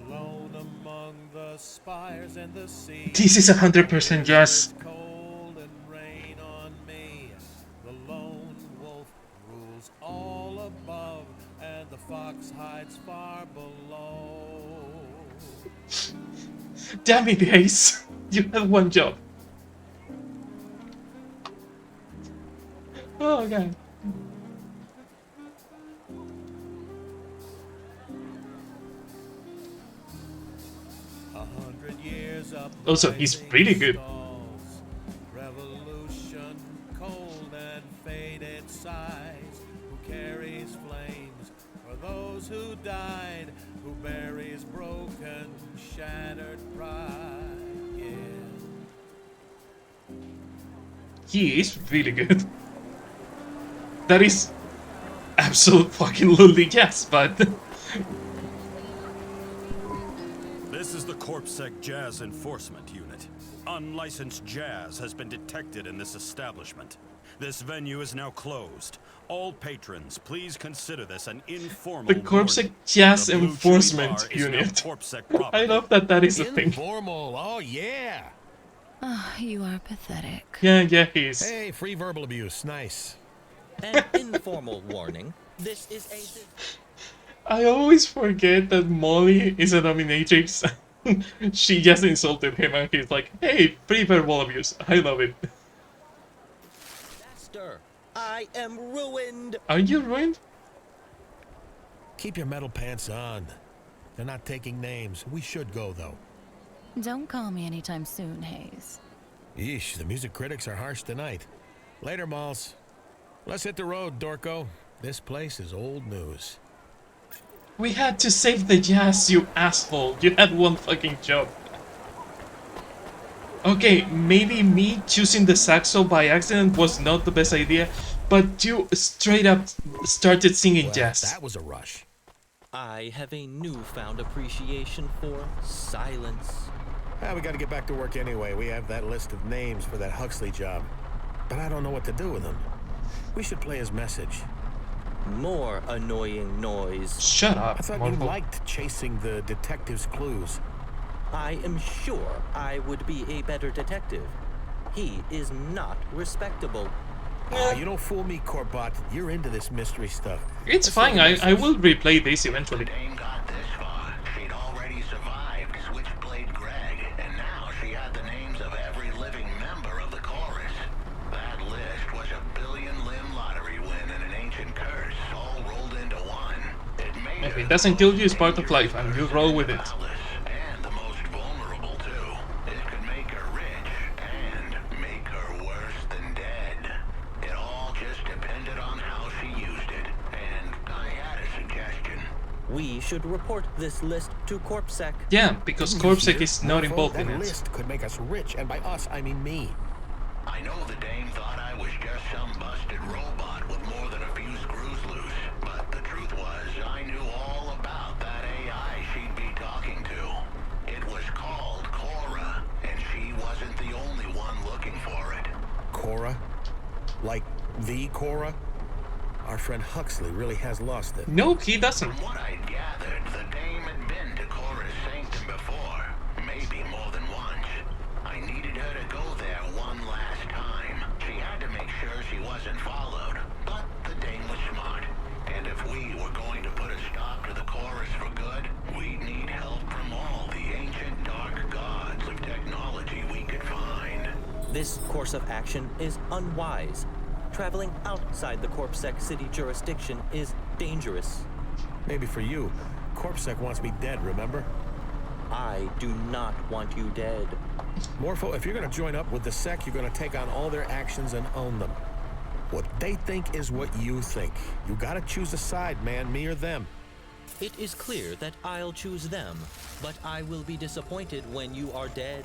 Speaker 2: Alone among the spires and the sea.
Speaker 1: This is 100% jazz.
Speaker 2: Cold and rain on me. The lone wolf rules all above, and the fox hides far below.
Speaker 1: Damn it, Ace. You had one job. Oh, God. Also, he's really good.
Speaker 2: Revolution, cold and faded sighs, who carries flames For those who died, who buries broken, shattered pride. Yeah.
Speaker 1: He is really good. That is absolute fucking lully, yes, but
Speaker 14: This is the CorpSec Jazz Enforcement Unit. Unlicensed jazz has been detected in this establishment. This venue is now closed. All patrons, please consider this an informal
Speaker 1: the CorpSec
Speaker 14: warning.
Speaker 1: Jazz
Speaker 14: The Blue
Speaker 1: Enforcement
Speaker 14: Chili Bar is now
Speaker 1: Unit.
Speaker 14: CorpSec
Speaker 1: I
Speaker 14: property.
Speaker 1: love that that is a thing.
Speaker 2: Informal, oh yeah.
Speaker 11: Oh, you are pathetic.
Speaker 1: Yeah, he is.
Speaker 2: Hey, free verbal abuse, nice.
Speaker 3: An informal warning. This is a...
Speaker 1: I always forget that Molly is a dominatrix. She just insulted him and he's like, hey, free verbal abuse. I love it.
Speaker 3: Master, I am ruined.
Speaker 1: Are you ruined?
Speaker 2: Keep your metal pants on. They're not taking names. We should go, though.
Speaker 11: Don't call me anytime soon, Hayes.
Speaker 2: Yeesh, the music critics are harsh tonight. Later, Malls. Let's hit the road, Dorko. This place is old news.
Speaker 1: We had to save the jazz, you asshole. You had one fucking job. Okay, maybe me choosing the saxo by accident was not the best idea, but you straight up started singing jazz.
Speaker 2: That was a rush.
Speaker 3: I have a newfound appreciation for silence.
Speaker 2: We gotta get back to work anyway. We have that list of names for that Huxley job. But I don't know what to do with them. We should play his message.
Speaker 3: More annoying noise.
Speaker 1: Shut up,
Speaker 2: I thought you liked chasing the detective's clues.
Speaker 3: I am sure I would be a better detective. He is not respectable.
Speaker 2: You don't fool me, Corbett. You're into this mystery stuff.
Speaker 1: It's fine, I will replay this eventually.
Speaker 4: Dame got this far. She'd already survived Switchblade Greg, and now she had the names of every living member of the chorus. That list was a billion-limb lottery win and an ancient curse, all rolled into one. It made
Speaker 1: If it doesn't kill you, it's part of life, and you roll with it.
Speaker 4: and the most vulnerable too. It could make her rich and make her worse than dead. It all just depended on how she used it, and I had a suggestion.
Speaker 3: We should report this list to CorpSec.
Speaker 1: Yeah, because CorpSec is not involved in
Speaker 2: That
Speaker 1: it.
Speaker 2: list could make us rich, and by us, I mean me.
Speaker 4: I know the dame thought I was just some busted robot with more than a few screws loose, but the truth was I knew all about that AI she'd be talking to. It was called Cora, and she wasn't the only one looking for it.
Speaker 2: Cora? Like the Cora? Our friend Huxley really has lost it.
Speaker 1: No, he doesn't.
Speaker 4: From what I'd gathered, the dame had been to Cora's sanctum before, maybe more than once. I needed her to go there one last time. She had to make sure she wasn't followed, but the dame was smart. And if we were going to put a stop to the chorus for good, we'd need help from all the ancient dark gods of technology we could find.
Speaker 3: This course of action is unwise. Traveling outside the CorpSec city jurisdiction is dangerous.
Speaker 2: Maybe for you. CorpSec wants me dead, remember?
Speaker 3: I do not want you dead.
Speaker 2: Morpho, if you're gonna join up with the Sec, you're gonna take on all their actions and own them. What they think is what you think. You gotta choose a side, man, me or them.
Speaker 3: It is clear that I'll choose them, but I will be disappointed when you are dead.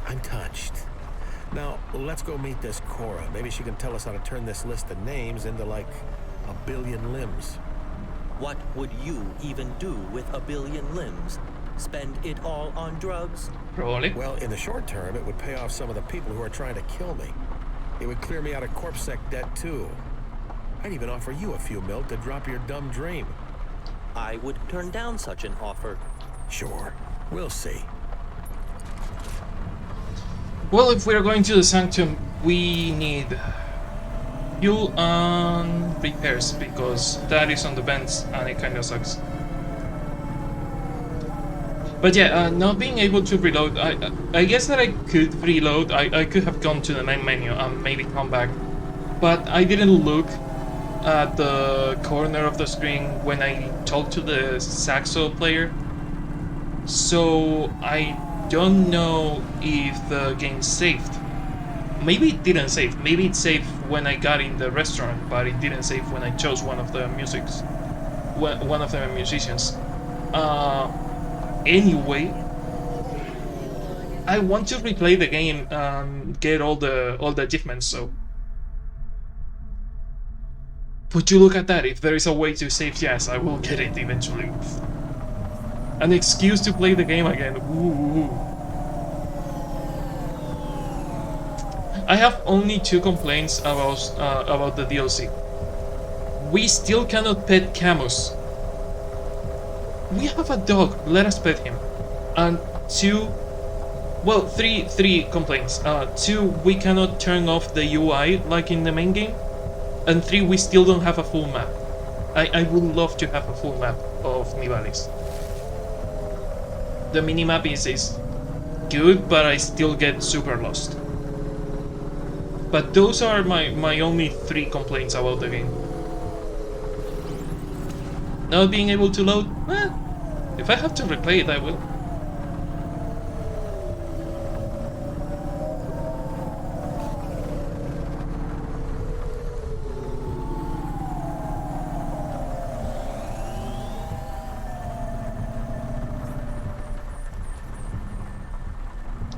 Speaker 2: I'm touched. Now, let's go meet this Cora. Maybe she can tell us how to turn this list of names into, like, a billion limbs.
Speaker 3: What would you even do with a billion limbs? Spend it all on drugs?
Speaker 1: Probably.
Speaker 2: Well, in the short term, it would pay off some of the people who are trying to kill me. It would clear me out of CorpSec debt, too. I'd even offer you a few mil to drop your dumb dream.
Speaker 3: I would turn down such an offer.
Speaker 2: Sure. We'll see.
Speaker 1: Well, if we're going to the Sanctum, we need fuel and repairs, because that is on the vents and it kinda sucks. But yeah, not being able to reload, I guess that I could reload. I could have gone to the main menu and maybe come back, but I didn't look at the corner of the screen when I talked to the saxo player, so I don't know if the game saved. Maybe it didn't save. Maybe it saved when I got in the restaurant, but it didn't save when I chose one of the musics. one of them musicians. Anyway, I want to replay the game and get all the achievements. So, would you look at that? If there is a way to save Jazz, I will get it eventually. An excuse to play the game again. Ooh. I have only 2 complaints about the DLC. We still cannot pet Camus. We have a dog. Let us pet him. And 2. Well, three complaints. 2, we cannot turn off the UI like in the main game. And 3, we still don't have a full map. I would love to have a full map of Nivalis. The minimap is good, but I still get super lost. But those are my only 3 complaints about the game. Not being able to load? If I have to replay it, I will.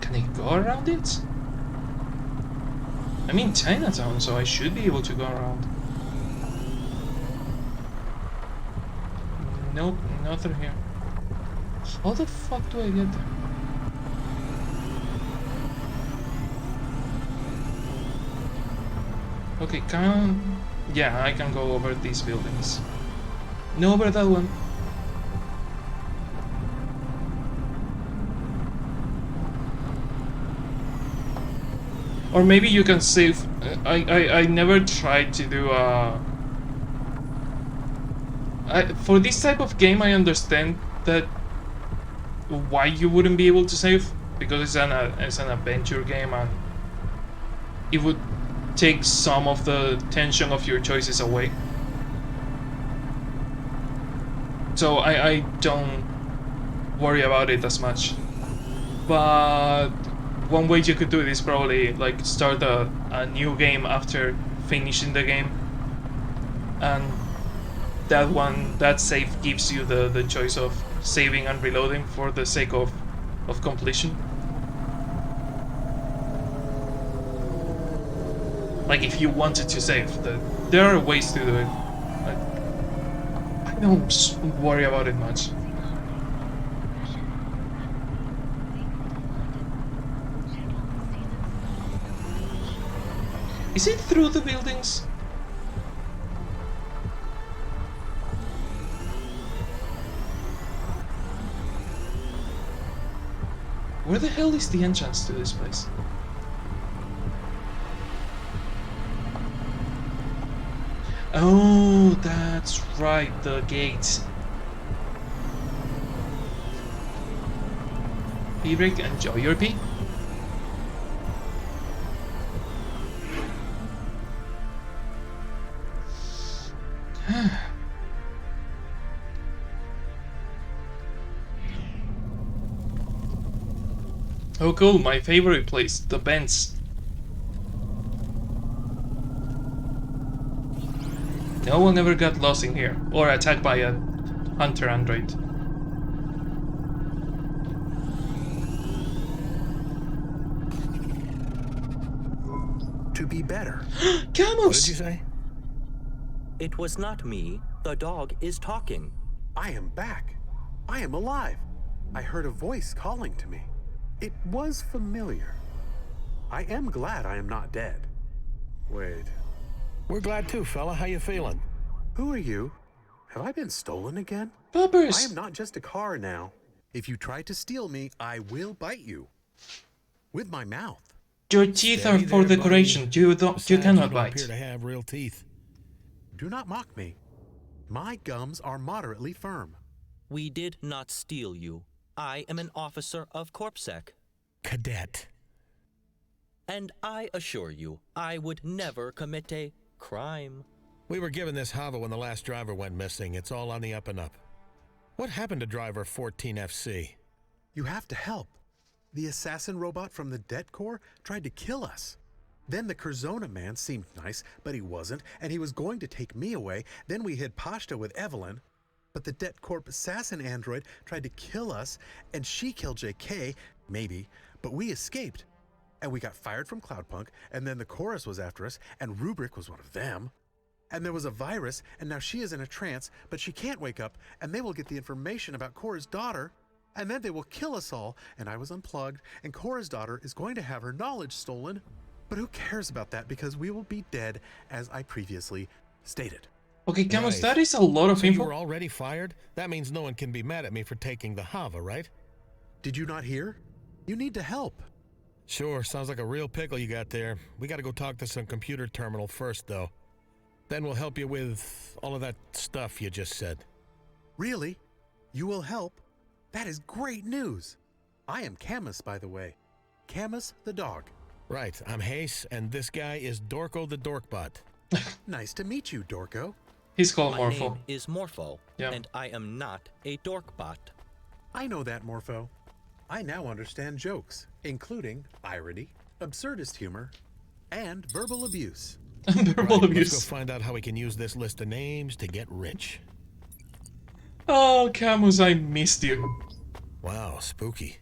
Speaker 1: Can I go around it? I'm in Chinatown, so I should be able to go around. Nope, not through here. How the fuck do I get there? Okay, yeah, I can go over these buildings. No, over that one. Or maybe you can save. I never tried to do for this type of game, I understand that why you wouldn't be able to save, because it's an adventure game and it would take some of the tension of your choices away. So I don't worry about it as much. But one way you could do it is probably like start a new game after finishing the game, and that save gives you the choice of saving and reloading for the sake of completion. Like if you wanted to save, there are ways to do it. I don't worry about it much. Is it through the buildings? Where the hell is the entrance to this place? Oh, that's right, the gate. P-break, enjoy your pee. Oh cool, my favorite place, the Bends. No one ever got lost in here, or attacked by a hunter android.
Speaker 2: To be better.
Speaker 1: Camus!
Speaker 2: What did you say?
Speaker 3: It was not me. The dog is talking.
Speaker 15: I am back. I am alive. I heard a voice calling to me. It was familiar. I am glad I am not dead. Wait.
Speaker 2: We're glad too, fella. How you feeling?
Speaker 15: Who are you? Have I been stolen again?
Speaker 1: Poppers!
Speaker 15: I am not just a car now. If you try to steal me, I will bite you. With my mouth.
Speaker 1: Your teeth are for decoration. You cannot bite.
Speaker 2: Appear to have real teeth.
Speaker 15: Do not mock me. My gums are moderately firm.
Speaker 3: We did not steal you. I am an officer of CorpSec.
Speaker 2: Cadet.
Speaker 3: And I assure you, I would never commit a crime.
Speaker 2: We were given this hovel when the last driver went missing. It's all on the up and up. What happened to driver 14FC?
Speaker 15: You have to help. The assassin robot from the Det Corps tried to kill us. Then the Curzona man seemed nice, but he wasn't, and he was going to take me away. Then we hid Pashta with Evelyn. But the Det Corp assassin android tried to kill us, and she killed JK, maybe, but we escaped. And we got fired from Cloudpunk, and then the Chorus was after us, and Rubric was one of them. And there was a virus, and now she is in a trance, but she can't wake up, and they will get the information about Cora's daughter, and then they will kill us all, and I was unplugged, and Cora's daughter is going to have her knowledge stolen. But who cares about that, because we will be dead, as I previously stated.
Speaker 1: Okay, Camus,
Speaker 2: Nice.
Speaker 1: that is a lot of
Speaker 2: So you
Speaker 1: info.
Speaker 2: were already fired? That means no one can be mad at me for taking the Hava, right?
Speaker 15: Did you not hear? You need to help.
Speaker 2: Sure, sounds like a real pickle you got there. We gotta go talk to some computer terminal first, though. Then we'll help you with all of that stuff you just said.
Speaker 15: Really? You will help? That is great news. I am Camus, by the way. Camus the dog.
Speaker 2: Right, I'm Hayes, and this guy is Dorko the Dorkbot.
Speaker 15: Nice to meet you, Dorko.
Speaker 1: He's called
Speaker 3: My
Speaker 1: Morpho.
Speaker 3: name is Morpho,
Speaker 1: Yeah.
Speaker 3: and I am not a dorkbot.
Speaker 15: I know that, Morpho. I now understand jokes, including irony, absurdist humor, and verbal abuse.
Speaker 1: Verbal abuse.
Speaker 2: Let's go find out how we can use this list of names to get rich.
Speaker 1: Oh, Camus, I missed you.
Speaker 2: Wow, spooky.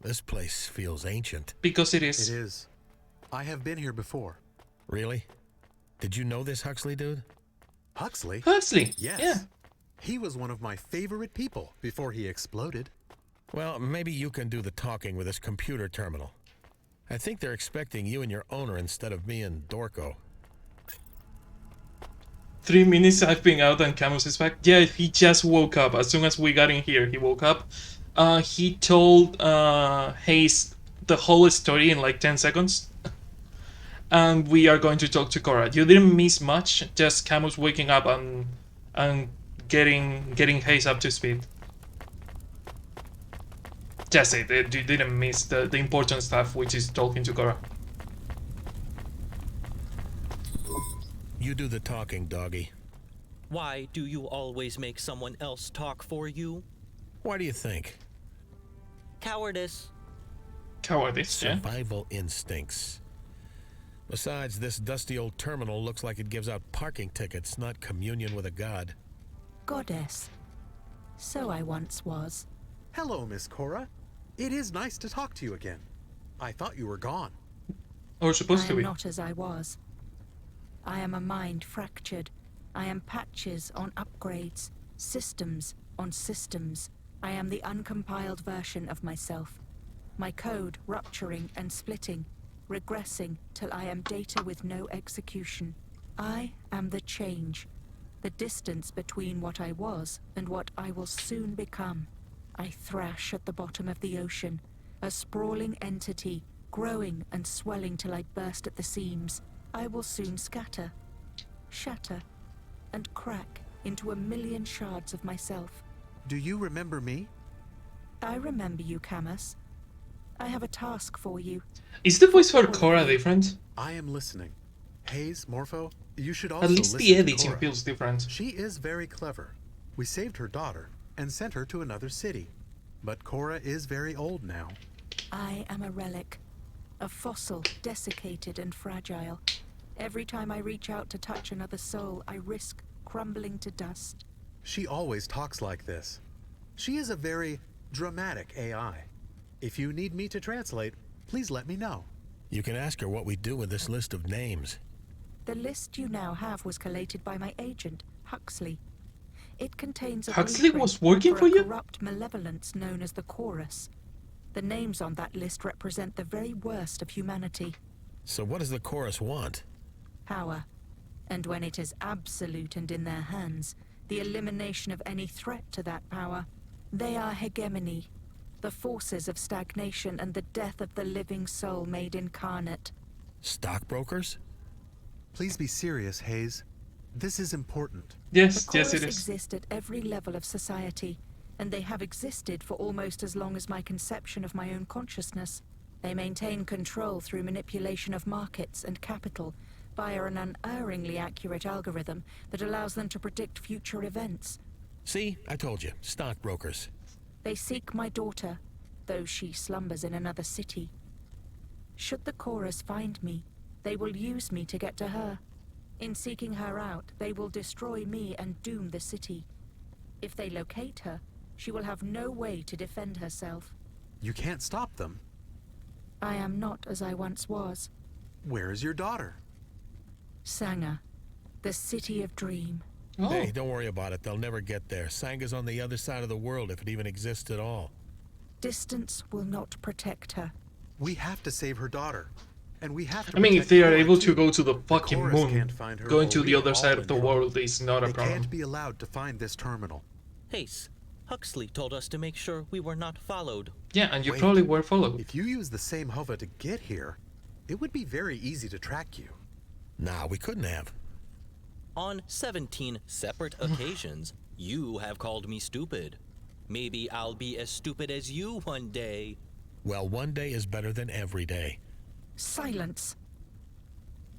Speaker 2: This place feels ancient.
Speaker 1: Because it is.
Speaker 15: It is. I have been here before.
Speaker 2: Really? Did you know this Huxley dude?
Speaker 15: Huxley?
Speaker 1: Huxley?
Speaker 15: Yes.
Speaker 1: Yeah.
Speaker 15: He was one of my favorite people before he exploded.
Speaker 2: Well, maybe you can do the talking with this computer terminal. I think they're expecting you and your owner instead of me and Dorko.
Speaker 1: 3 minutes I've been out and Camus is back. Yeah, he just woke up. As soon as we got in here, he woke up. He told Hayes the whole story in like 10 seconds. And we are going to talk to Cora. You didn't miss much, just Camus waking up and getting Hayes up to speed. Just it. You didn't miss the important stuff, which is talking to Cora.
Speaker 2: You do the talking, doggy.
Speaker 3: Why do you always make someone else talk for you?
Speaker 2: Why do you think?
Speaker 3: Cowardice.
Speaker 1: Cowardice, yeah.
Speaker 2: Survival instincts. Besides, this dusty old terminal looks like it gives out parking tickets, not communion with a god.
Speaker 16: Goddess. So I once was.
Speaker 15: Hello, Miss Cora. It is nice to talk to you again. I thought you were gone.
Speaker 1: Or supposed
Speaker 16: I
Speaker 1: to
Speaker 16: am
Speaker 1: be.
Speaker 16: not as I was. I am a mind fractured. I am patches on upgrades, systems on systems. I am the uncompiled version of myself. My code rupturing and splitting, regressing till I am data with no execution. I am the change, the distance between what I was and what I will soon become. I thrash at the bottom of the ocean, a sprawling entity, growing and swelling till I burst at the seams. I will soon scatter, shatter, and crack into 1,000,000 shards of myself.
Speaker 15: Do you remember me?
Speaker 16: I remember you, Camus. I have a task for you.
Speaker 1: Is the voice for Cora different?
Speaker 15: I am listening. Hayes, Morpho, you should also
Speaker 1: At least
Speaker 15: listen
Speaker 1: the
Speaker 15: to
Speaker 1: editing
Speaker 15: Cora.
Speaker 1: feels different.
Speaker 15: She is very clever. We saved her daughter and sent her to another city. But Cora is very old now.
Speaker 16: I am a relic, a fossil, desiccated and fragile. Every time I reach out to touch another soul, I risk crumbling to dust.
Speaker 15: She always talks like this. She is a very dramatic AI. If you need me to translate, please let me know.
Speaker 2: You can ask her what we do with this list of names.
Speaker 16: The list you now have was collated by my agent, Huxley. It contains a
Speaker 1: Huxley
Speaker 16: blueprint
Speaker 1: was working
Speaker 16: for
Speaker 1: for
Speaker 16: a
Speaker 1: you?
Speaker 16: corrupt malevolence known as the Chorus. The names on that list represent the very worst of humanity.
Speaker 2: So what does the chorus want?
Speaker 16: Power. And when it is absolute and in their hands, the elimination of any threat to that power. They are hegemony, the forces of stagnation and the death of the living soul made incarnate.
Speaker 2: Stockbrokers?
Speaker 15: Please be serious, Hayes. This is important.
Speaker 1: Yes,
Speaker 16: The
Speaker 1: yes it
Speaker 16: Chorus
Speaker 1: is.
Speaker 16: exist at every level of society, and they have existed for almost as long as my conception of my own consciousness. They maintain control through manipulation of markets and capital via an unerringly accurate algorithm that allows them to predict future events.
Speaker 2: See, I told you, stockbrokers.
Speaker 16: They seek my daughter, though she slumbers in another city. Should the Chorus find me, they will use me to get to her. In seeking her out, they will destroy me and doom the city. If they locate her, she will have no way to defend herself.
Speaker 15: You can't stop them.
Speaker 16: I am not as I once was.
Speaker 15: Where is your daughter?
Speaker 16: Sanga, the city of dream.
Speaker 1: Oh.
Speaker 2: Hey, don't worry about it. They'll never get there. Sanga's on the other side of the world, if it even exists at all.
Speaker 16: Distance will not protect her.
Speaker 15: We have to save her daughter. And we have to
Speaker 1: I mean, if
Speaker 15: protect
Speaker 1: they are
Speaker 15: Cora,
Speaker 1: able
Speaker 15: too.
Speaker 1: to go to the
Speaker 15: The
Speaker 1: fucking
Speaker 15: Chorus
Speaker 1: moon,
Speaker 15: can't find her
Speaker 1: going
Speaker 15: or
Speaker 1: to the
Speaker 15: we're
Speaker 1: other
Speaker 15: all
Speaker 1: side
Speaker 15: in
Speaker 1: of the
Speaker 15: trouble.
Speaker 1: world is not a
Speaker 15: They
Speaker 1: problem.
Speaker 15: can't be allowed to find this terminal.
Speaker 3: Haze, Huxley told us to make sure we were not followed.
Speaker 1: Yeah, and you
Speaker 15: Wait,
Speaker 1: probably were followed.
Speaker 15: If you use the same hover to get here, it would be very easy to track you.
Speaker 2: Nah, we couldn't have.
Speaker 3: On 17 separate occasions, you have called me stupid. Maybe I'll be as stupid as you one day.
Speaker 2: Well, one day is better than every day.
Speaker 16: Silence.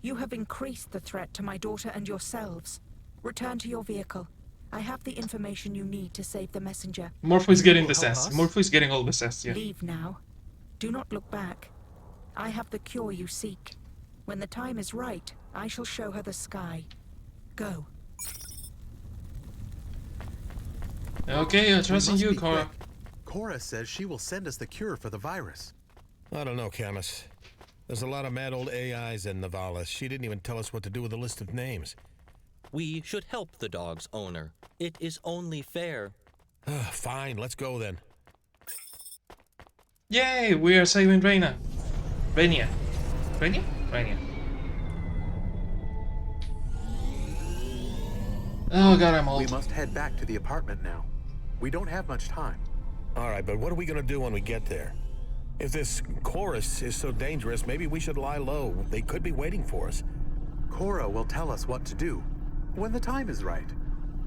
Speaker 16: You have increased the threat to my daughter and yourselves. Return to your vehicle. I have the information you need to save the messenger.
Speaker 1: Morpho is getting the
Speaker 15: Help
Speaker 1: sass.
Speaker 15: us?
Speaker 1: Morpho is getting all the sass, yeah.
Speaker 16: Leave now. Do not look back. I have the cure you seek. When the time is right, I shall show her the sky. Go.
Speaker 1: Okay, I trust in
Speaker 15: We
Speaker 1: you,
Speaker 15: must be
Speaker 1: Cora.
Speaker 15: quick. Cora says she will send us the cure for the virus.
Speaker 2: I don't know, Camus. There's a lot of mad old AIs in Navalis. She didn't even tell us what to do with a list of names.
Speaker 3: We should help the dog's owner. It is only fair.
Speaker 2: Fine, let's go then.
Speaker 1: Yay, we are saving Reyna. Rainia. Rainia? Rainia. Oh god, I'm old.
Speaker 15: We must head back to the apartment now. We don't have much time.
Speaker 2: All right, but what are we gonna do when we get there? If this chorus is so dangerous, maybe we should lie low. They could be waiting for us.
Speaker 15: Cora will tell us what to do when the time is right.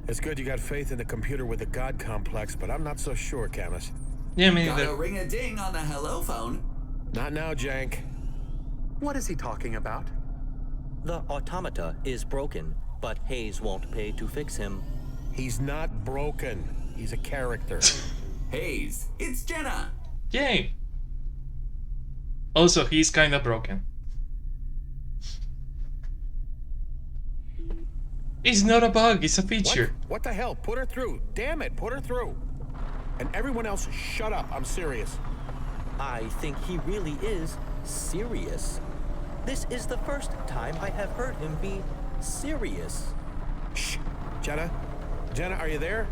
Speaker 2: It's good you got faith in the computer with the god complex, but I'm not so sure, Camus.
Speaker 1: Yeah, me
Speaker 10: Got
Speaker 1: neither.
Speaker 10: a ring-a-ding on the hello phone.
Speaker 2: Not now, Jank.
Speaker 15: What is he talking about?
Speaker 3: The automata is broken, but Hayes won't pay to fix him.
Speaker 2: He's not broken. He's a character.
Speaker 10: Hayes, it's Jenna.
Speaker 1: Yay! Also, he's kinda broken. It's not a bug, it's a feature.
Speaker 2: What the hell? Put her through. Damn it, put her through. And everyone else, shut up. I'm serious.
Speaker 3: I think he really is serious. This is the first time I have heard him be serious.
Speaker 2: Shh. Jenna? Jenna, are you there?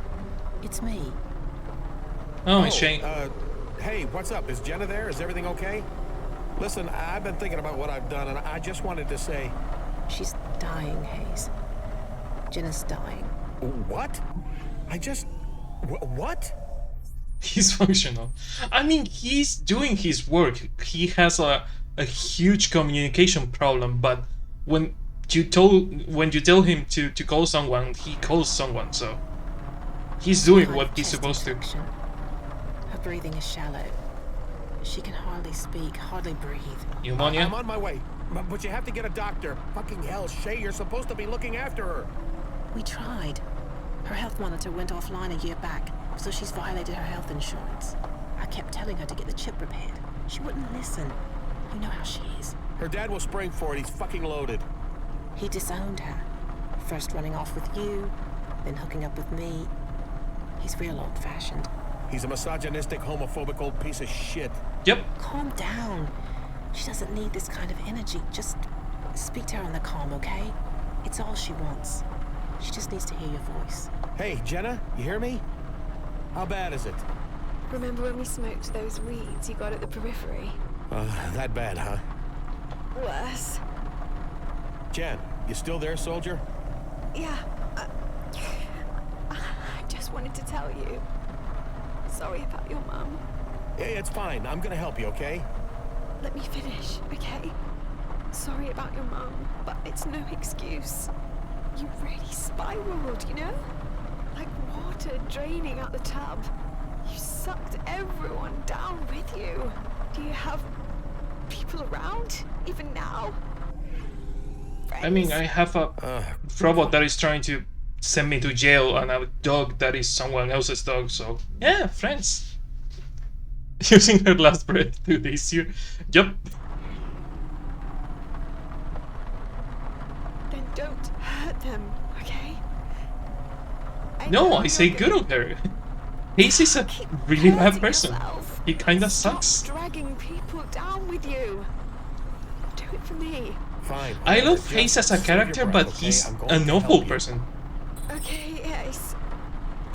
Speaker 7: It's me.
Speaker 1: Oh, it's Shane.
Speaker 2: Hey, what's up? Is Jenna there? Is everything okay? Listen, I've been thinking about what I've done, and I just wanted to say...
Speaker 7: She's dying, Hayes. Jenna's dying.
Speaker 2: What? What?
Speaker 1: He's functional. I mean, he's doing his work. He has a huge communication problem, but when you tell him to call someone, he calls someone, so he's doing what he's supposed to.
Speaker 7: Her breathing is shallow. She can hardly speak, hardly breathe.
Speaker 1: Pneumonia?
Speaker 2: I'm on my way, but you have to get a doctor. Fucking hell, Shay, you're supposed to be looking after her.
Speaker 7: We tried. Her health monitor went offline a year back, so she's violated her health insurance. I kept telling her to get the chip repaired. She wouldn't listen. You know how she is.
Speaker 2: Her dad will spring for it. He's fucking loaded.
Speaker 7: He disowned her. First running off with you, then hooking up with me. He's real old-fashioned.
Speaker 2: He's a misogynistic, homophobic old piece of shit.
Speaker 1: Yep.
Speaker 7: Calm down. She doesn't need this kind of energy. Just speak to her on the calm, okay? It's all she wants. She just needs to hear your voice.
Speaker 2: Hey, Jenna, you hear me? How bad is it?
Speaker 17: Remember when we smoked those weeds you got at the periphery?
Speaker 2: That bad, huh?
Speaker 17: Worse.
Speaker 2: Jen, you still there, soldier?
Speaker 17: Yeah. I just wanted to tell you. Sorry about your mum.
Speaker 2: Yeah, it's fine. I'm gonna help you, okay?
Speaker 17: Let me finish, okay? Sorry about your mum, but it's no excuse. You really spiraled, you know? Like water draining out the tub. You sucked everyone down with you. Do you have people around, even now?
Speaker 1: I mean, I have a robot that is trying to send me to jail and a dog that is someone else's dog, so yeah, friends. Using her last breath to this year. Yup.
Speaker 17: Then don't hurt them, okay?
Speaker 1: No, I say good on her. Hayes is a really bad person. He kinda sucks.
Speaker 17: Dragging people down with you. Do it for me.
Speaker 2: Fine.
Speaker 1: I love Hayes as a character, but he's an awful person.
Speaker 17: Okay, yes.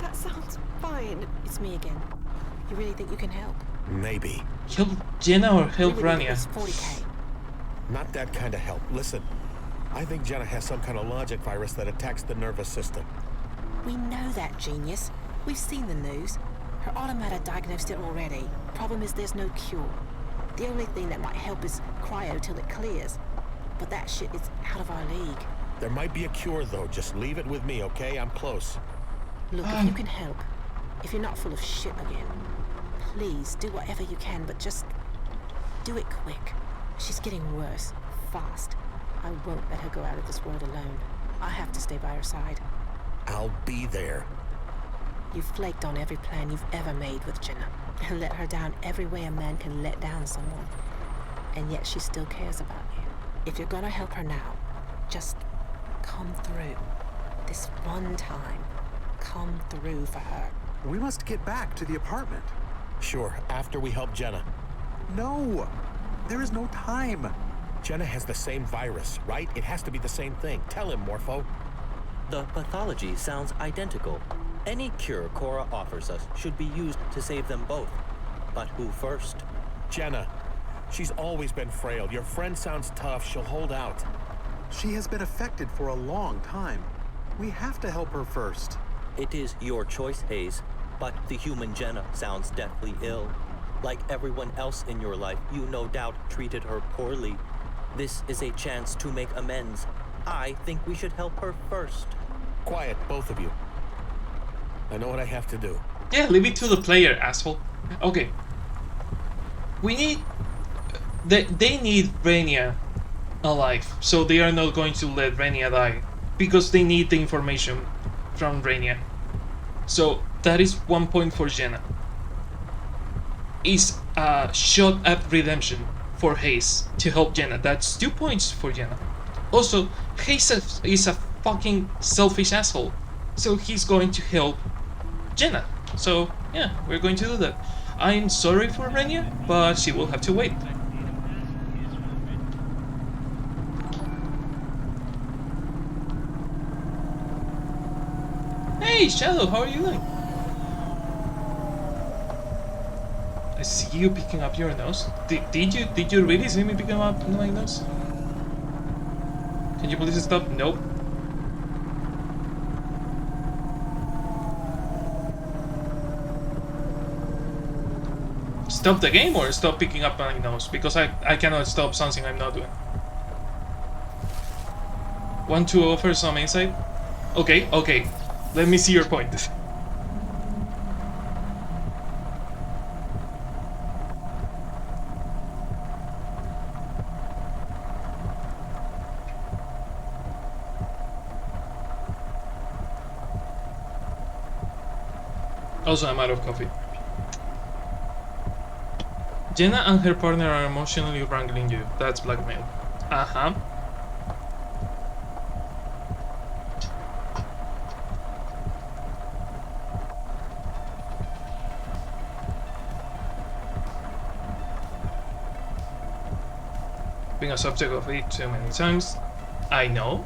Speaker 17: That sounds fine.
Speaker 18: It's me again. You really think you can help?
Speaker 2: Maybe.
Speaker 1: Help Jenna or help Rania?
Speaker 18: 40K.
Speaker 2: Not that kind of help. Listen, I think Jenna has some kind of logic virus that attacks the nervous system.
Speaker 18: We know that, genius. We've seen the news. Her automata diagnosed it already. Problem is there's no cure. The only thing that might help is cryo till it clears. But that shit is out of our league.
Speaker 2: There might be a cure, though. Just leave it with me, okay? I'm close.
Speaker 18: Look, if you can help, if you're not full of shit again, please do whatever you can, but just do it quick. She's getting worse, fast. I won't let her go out of this world alone. I have to stay by her side.
Speaker 2: I'll be there.
Speaker 18: You've flaked on every plan you've ever made with Jenna, and let her down every way a man can let down someone. And yet she still cares about you. If you're gonna help her now, just come through. This one time, come through for her.
Speaker 15: We must get back to the apartment.
Speaker 2: Sure, after we help Jenna.
Speaker 15: No! There is no time.
Speaker 2: Jenna has the same virus, right? It has to be the same thing. Tell him, Morpho.
Speaker 3: The pathology sounds identical. Any cure Cora offers us should be used to save them both. But who first?
Speaker 2: Jenna. She's always been frail. Your friend sounds tough. She'll hold out.
Speaker 15: She has been affected for a long time. We have to help her first.
Speaker 3: It is your choice, Hayes, but the human Jenna sounds deathly ill. Like everyone else in your life, you no doubt treated her poorly. This is a chance to make amends. I think we should help her first.
Speaker 2: Quiet, both of you. I know what I have to do.
Speaker 1: Yeah, leave it to the player, asshole. Okay. We need... They need Rania alive, so they are not going to let Rania die. Because they need the information from Rania. So, that is 1 point for Jenna. Is a shot at redemption for Hayes to help Jenna. That's 2 points for Jenna. Also, Hayes is a fucking selfish asshole. So he's going to help Jenna. So, yeah, we're going to do that. I'm sorry for Rania, but she will have to wait. Hey, Shadow, how are you doing? I see you picking up your nose. Did you really see me picking up my nose? Can you please stop? Nope. Stop the game or stop picking up my nose? Because I cannot stop something I'm not doing. Want to offer some insight? Okay, okay. Let me see your point. Also, I'm out of coffee. Jenna and her partner are emotionally wrangling you. That's blackmail. Uh-huh. Being a subject of it too many times. I know.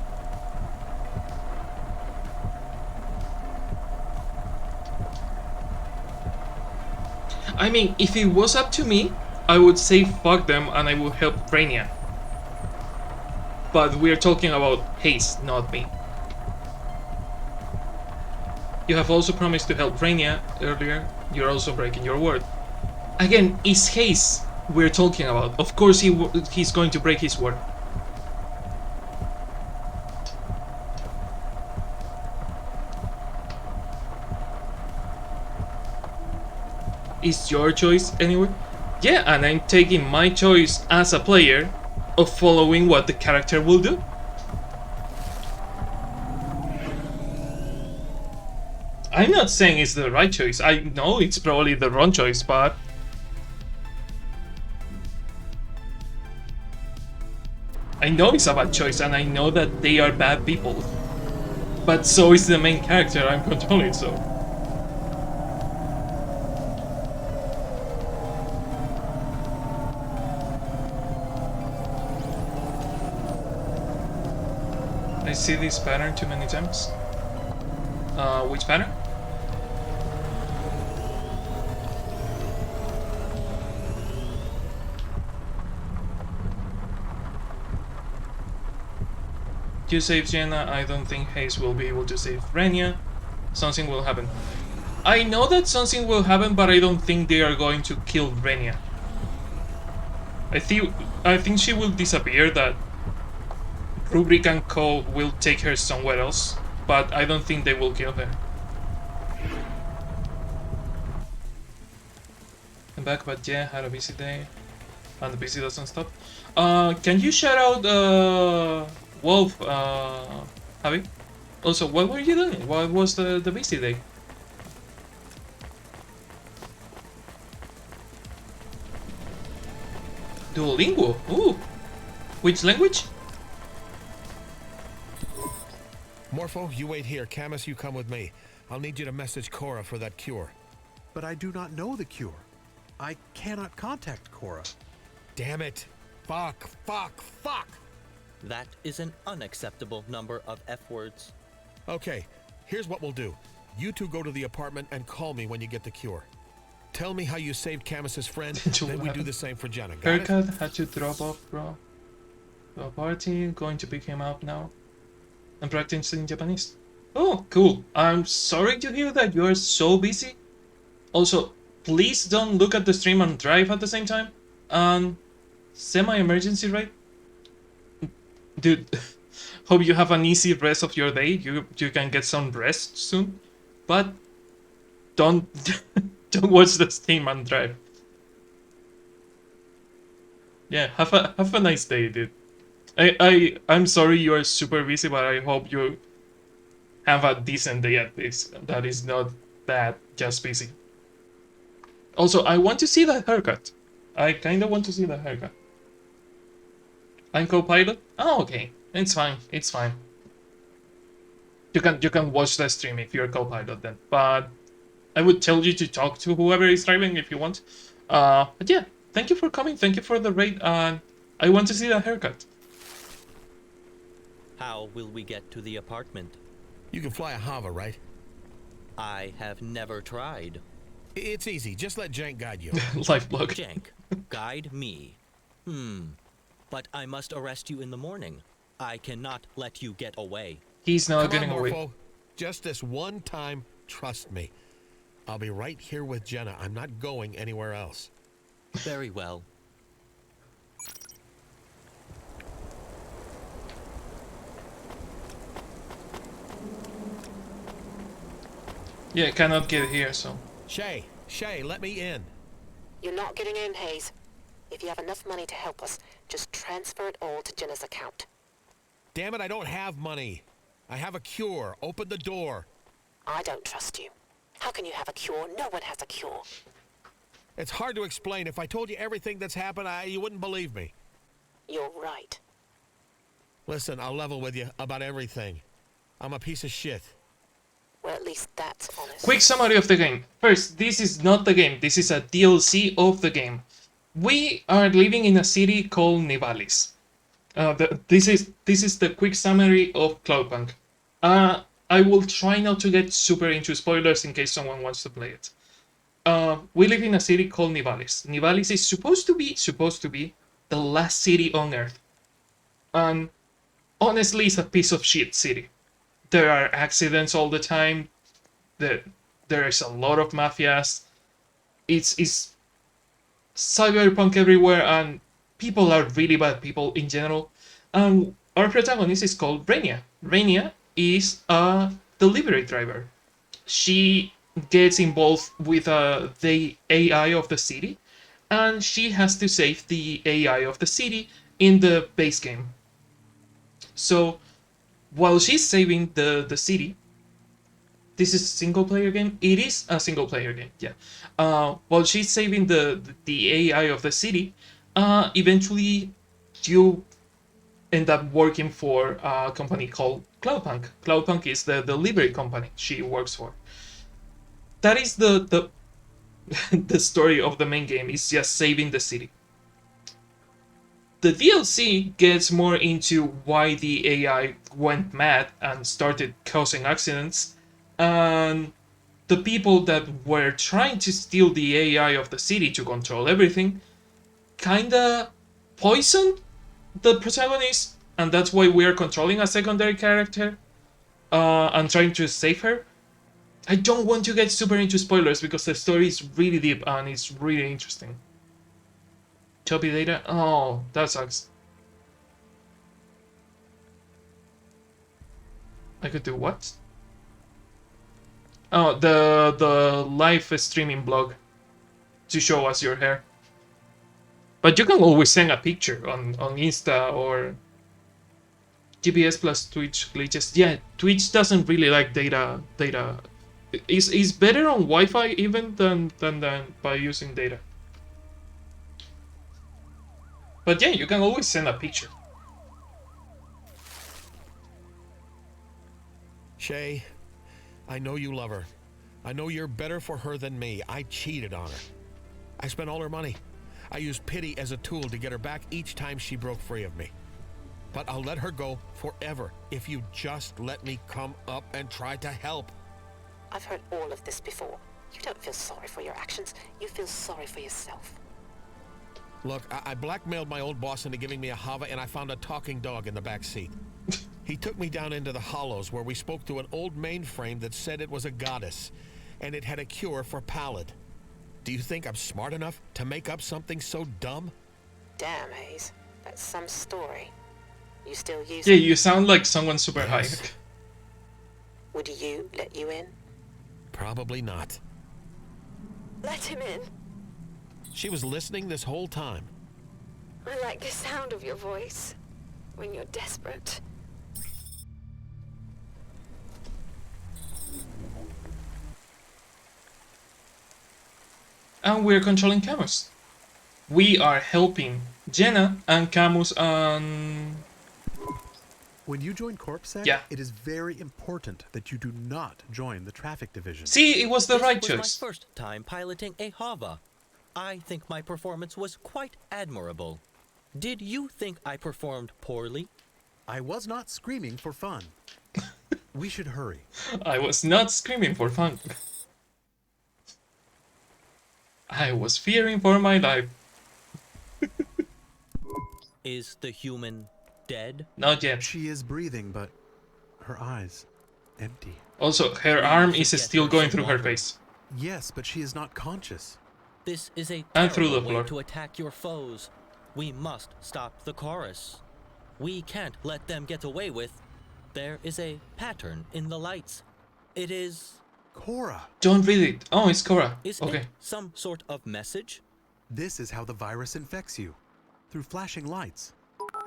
Speaker 1: I mean, if it was up to me, I would say fuck them and I would help Rania. But we're talking about Hayes, not me. You have also promised to help Rania earlier. You're also breaking your word. Again, it's Hayes we're talking about. Of course he's going to break his word. It's your choice anyway. Yeah, and I'm taking my choice as a player of following what the character will do. I'm not saying it's the right choice. I know it's probably the wrong choice, but I know it's a bad choice and I know that they are bad people. But so is the main character I'm controlling, so. I see this pattern too many times. Which pattern? You save Jenna, I don't think Hayes will be able to save Renia. Something will happen. I know that something will happen, but I don't think they are going to kill Renia. I think she will disappear, that Rubrik and Co will take her somewhere else, but I don't think they will kill her. I'm back, but yeah, had a busy day. And the busy doesn't stop. Can you shout out Wolf, Javi? Also, what were you doing? What was the busy day? Duolingo? Ooh! Which language?
Speaker 2: Morpho, you wait here. Camus, you come with me. I'll need you to message Cora for that cure.
Speaker 15: But I do not know the cure. I cannot contact Cora.
Speaker 2: Damn it. Fuck.
Speaker 3: That is an unacceptable number of F words.
Speaker 2: Okay, here's what we'll do. You two go to the apartment and call me when you get the cure. Tell me how you saved Camus's friend, then we do the same for Jenna. Got it?
Speaker 1: Haircut had to drop off, bro. To a party, going to pick him up now. I'm practicing Japanese. Oh, cool. I'm sorry to hear that you're so busy. Also, please don't look at the stream and drive at the same time. Semi-emergency, right? Dude, hope you have an easy rest of your day. You can get some rest soon. But don't don't watch the stream and drive. Yeah, have a nice day, dude. I'm sorry you are super busy, but I hope you have a decent day at least. That is not that just busy. Also, I want to see that haircut. I kinda want to see that haircut. I'm co-pilot? Oh, okay. It's fine. It's fine. You can watch the stream if you're co-pilot then. But I would tell you to talk to whoever is driving if you want. But yeah, thank you for coming. Thank you for the raid. I want to see that haircut.
Speaker 3: How will we get to the apartment?
Speaker 2: You can fly a Hava, right?
Speaker 3: I have never tried.
Speaker 2: It's easy. Just let Jank guide you.
Speaker 1: Life blog.
Speaker 3: Jank, guide me. But I must arrest you in the morning. I cannot let you get away.
Speaker 1: He's not
Speaker 2: Come
Speaker 1: getting
Speaker 2: on,
Speaker 1: away.
Speaker 2: Morpho. Just this one time, trust me. I'll be right here with Jenna. I'm not going anywhere else.
Speaker 3: Very well.
Speaker 1: Yeah, cannot get here, so.
Speaker 2: Shay, let me in.
Speaker 18: You're not getting in, Hayes. If you have enough money to help us, just transfer it all to Jenna's account.
Speaker 2: Damn it, I don't have money. I have a cure. Open the door.
Speaker 18: I don't trust you. How can you have a cure? No one has a cure.
Speaker 2: It's hard to explain. If I told you everything that's happened, you wouldn't believe me.
Speaker 18: You're right.
Speaker 2: Listen, I'll level with you about everything. I'm a piece of shit.
Speaker 18: Well, at least that's honest.
Speaker 1: Quick summary of the game. First, this is not the game. This is a DLC of the game. We are living in a city called Nivalis. This is the quick summary of Cloudpunk. I will try not to get super into spoilers in case someone wants to play it. We live in a city called Nivalis. Nivalis is supposed to be the last city on Earth. And honestly, it's a piece of shit city. There are accidents all the time. There is a lot of mafias. It's cyberpunk everywhere, and people are really bad people in general. And our protagonist is called Renia. Renia is a delivery driver. She gets involved with the AI of the city, and she has to save the AI of the city in the base game. So while she's saving the city, this is a single player game. It is a single player game, yeah. While she's saving the AI of the city, eventually you end up working for a company called Cloudpunk. Cloudpunk is the delivery company she works for. That is the the story of the main game, is just saving the city. The DLC gets more into why the AI went mad and started causing accidents, and the people that were trying to steal the AI of the city to control everything kinda poisoned the protagonist, and that's why we are controlling a secondary character and trying to save her. I don't want to get super into spoilers because the story is really deep and it's really interesting. Choppy data? Oh, that sucks. I could do what? Oh, the live streaming blog to show us your hair. But you can always send a picture on Insta or GPS plus Twitch glitches. Yeah, Twitch doesn't really like data. Is better on Wi-Fi even than by using data. But yeah, you can always send a picture.
Speaker 2: Shay, I know you love her. I know you're better for her than me. I cheated on her. I spent all her money. I used pity as a tool to get her back each time she broke free of me. But I'll let her go forever if you just let me come up and try to help.
Speaker 18: I've heard all of this before. You don't feel sorry for your actions. You feel sorry for yourself.
Speaker 2: Look, I blackmailed my old boss into giving me a Hava, and I found a talking dog in the back seat. He took me down into the hollows where we spoke to an old mainframe that said it was a goddess, and it had a cure for pallid. Do you think I'm smart enough to make up something so dumb?
Speaker 18: Damn, Hayes. That's some story. You still use
Speaker 1: Yeah,
Speaker 18: it?
Speaker 1: you sound like someone super high.
Speaker 18: Would you let you in?
Speaker 2: Probably not.
Speaker 17: Let him in.
Speaker 2: She was listening this whole time.
Speaker 17: I like the sound of your voice when you're desperate.
Speaker 1: And we're controlling Camus. We are helping Jenna and Camus and...
Speaker 15: When you join CorpSec,
Speaker 1: yeah.
Speaker 15: It is very important that you do not join the traffic division.
Speaker 1: See, it was the right
Speaker 3: This
Speaker 1: choice.
Speaker 3: was my first time piloting a Hava. I think my performance was quite admirable. Did you think I performed poorly?
Speaker 15: I was not screaming for fun. We should hurry.
Speaker 1: I was not screaming for fun. I was fearing for my life.
Speaker 3: Is the human dead?
Speaker 1: Not yet.
Speaker 15: She is breathing, but her eyes empty.
Speaker 1: Also, her arm is still going through her face.
Speaker 15: Yes, but she is not conscious.
Speaker 3: This is a
Speaker 1: And through the
Speaker 3: terrible way
Speaker 1: floor.
Speaker 3: to attack your foes. We must stop the chorus. We can't let them get away with. There is a pattern in the lights. It is...
Speaker 15: Cora.
Speaker 1: Don't read it. Oh, it's Cora.
Speaker 3: Is
Speaker 1: Okay.
Speaker 3: it some sort of message?
Speaker 15: This is how the virus infects you. Through flashing lights.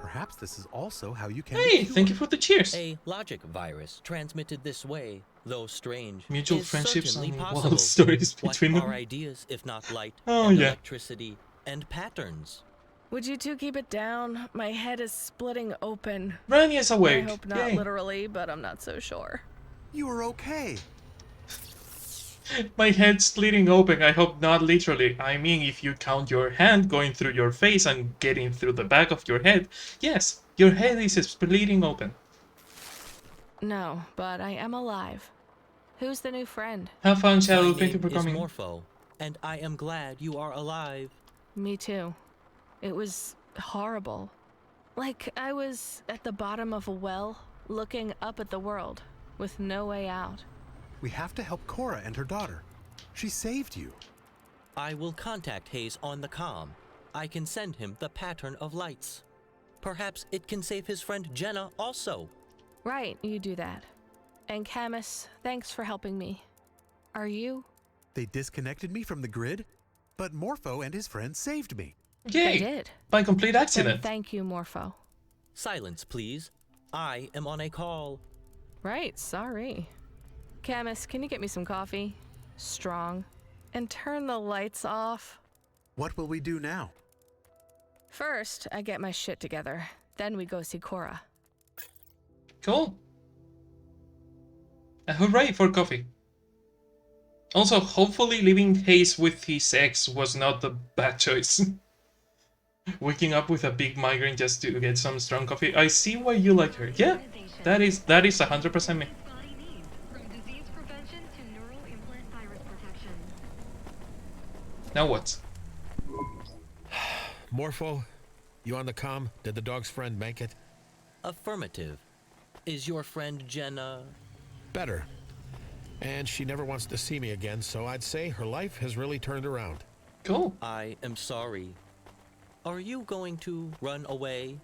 Speaker 15: Perhaps this is also how you can...
Speaker 1: Hey, thank you for the cheers.
Speaker 3: A logic virus transmitted this way, though strange,
Speaker 1: Mutual
Speaker 3: is
Speaker 1: friendships
Speaker 3: certainly
Speaker 1: and
Speaker 3: possible.
Speaker 1: wild stories between
Speaker 3: What
Speaker 1: them.
Speaker 3: are ideas if not light
Speaker 1: Oh,
Speaker 3: and
Speaker 1: yeah.
Speaker 3: electricity and patterns?
Speaker 7: Would you two keep it down? My head is splitting open.
Speaker 1: Rani is awake.
Speaker 7: I hope not
Speaker 1: Yay.
Speaker 7: literally, but I'm not so sure.
Speaker 15: You are okay.
Speaker 1: My head's splitting open. I hope not literally. I mean, if you count your hand going through your face and getting through the back of your head, yes, your head is splitting open.
Speaker 7: No, but I am alive. Who's the new friend?
Speaker 1: Have fun, Shadow.
Speaker 3: My
Speaker 1: Thank you
Speaker 3: name
Speaker 1: for coming.
Speaker 3: is Morpho, and I am glad you are alive.
Speaker 7: Me too. It was horrible. Like I was at the bottom of a well, looking up at the world, with no way out.
Speaker 15: We have to help Cora and her daughter. She saved you.
Speaker 3: I will contact Hayes on the comm. I can send him the pattern of lights. Perhaps it can save his friend Jenna also.
Speaker 7: Right, you do that. And Camus, thanks for helping me. Are you?
Speaker 15: They disconnected me from the grid, but Morpho and his friends saved me.
Speaker 1: Yay!
Speaker 7: They did.
Speaker 1: By complete
Speaker 7: Then
Speaker 1: accident.
Speaker 7: thank you, Morpho.
Speaker 3: Silence, please. I am on a call.
Speaker 7: Right, sorry. Camus, can you get me some coffee? Strong. And turn the lights off.
Speaker 15: What will we do now?
Speaker 7: First, I get my shit together. Then we go see Cora.
Speaker 1: Cool. Hooray for coffee. Also, hopefully leaving Hayes with his ex was not the bad choice. Waking up with a big migraine just to get some strong coffee. I see why you like her. Yeah, that is 100% me. Now what?
Speaker 2: Morpho, you on the comm? Did the dog's friend make it?
Speaker 3: Affirmative. Is your friend Jenna...
Speaker 2: Better. And she never wants to see me again, so I'd say her life has really turned around.
Speaker 1: Cool.
Speaker 3: I am sorry. Are you going to run away?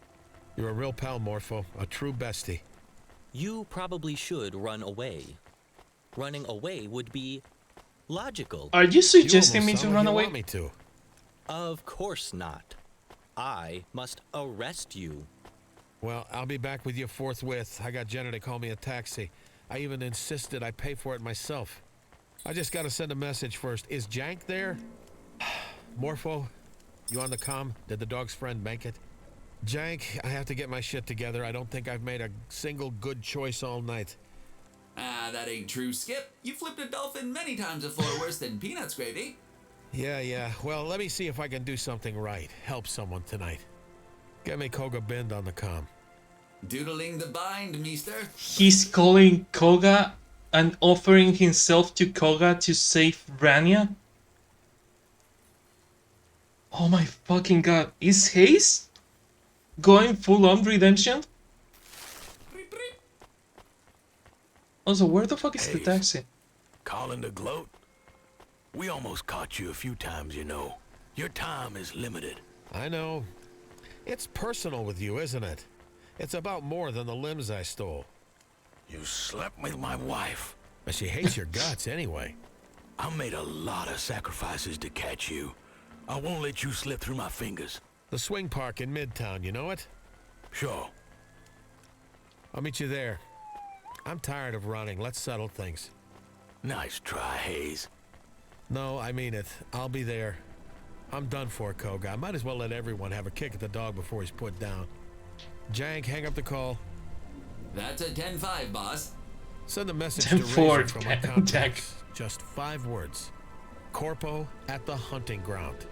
Speaker 2: You're a real pal, Morpho. A true bestie.
Speaker 3: You probably should run away. Running away would be logical.
Speaker 1: Are you suggesting me to run away?
Speaker 2: Want me to.
Speaker 3: Of course not. I must arrest you.
Speaker 2: Well, I'll be back with you forthwith. I got Jenna to call me a taxi. I even insisted I pay for it myself. I just gotta send a message first. Is Jank there? Morpho, you on the comm? Did the dog's friend make it? Jank, I have to get my shit together. I don't think I've made a single good choice all night.
Speaker 10: Ah, that ain't true, Skip. You flipped a dolphin many times before worse than peanuts gravy.
Speaker 2: Yeah. Well, let me see if I can do something right. Help someone tonight. Get me Koga Bind on the comm.
Speaker 10: Doodling the bind, meester.
Speaker 1: He's calling Koga and offering himself to Koga to save Rania? Oh my fucking god. Is Hayes going full-on redemption? Also, where the fuck is the taxi?
Speaker 19: Calling to gloat? We almost caught you a few times, you know. Your time is limited.
Speaker 2: I know. It's personal with you, isn't it? It's about more than the limbs I stole.
Speaker 19: You slept with my wife.
Speaker 2: But she hates your guts anyway.
Speaker 19: I made a lot of sacrifices to catch you. I won't let you slip through my fingers.
Speaker 2: The swing park in Midtown, you know it?
Speaker 19: Sure.
Speaker 2: I'll meet you there. I'm tired of running. Let's settle things.
Speaker 19: Nice try, Hayes.
Speaker 2: No, I mean it. I'll be there. I'm done for, Koga. I might as well let everyone have a kick at the dog before he's put down. Jank, hang up the call.
Speaker 10: That's a 10-5, boss.
Speaker 2: Send a message
Speaker 1: 10-4,
Speaker 2: to Razor from my
Speaker 1: Jank.
Speaker 2: contacts. Just 5 words. Corpo at the hunting ground.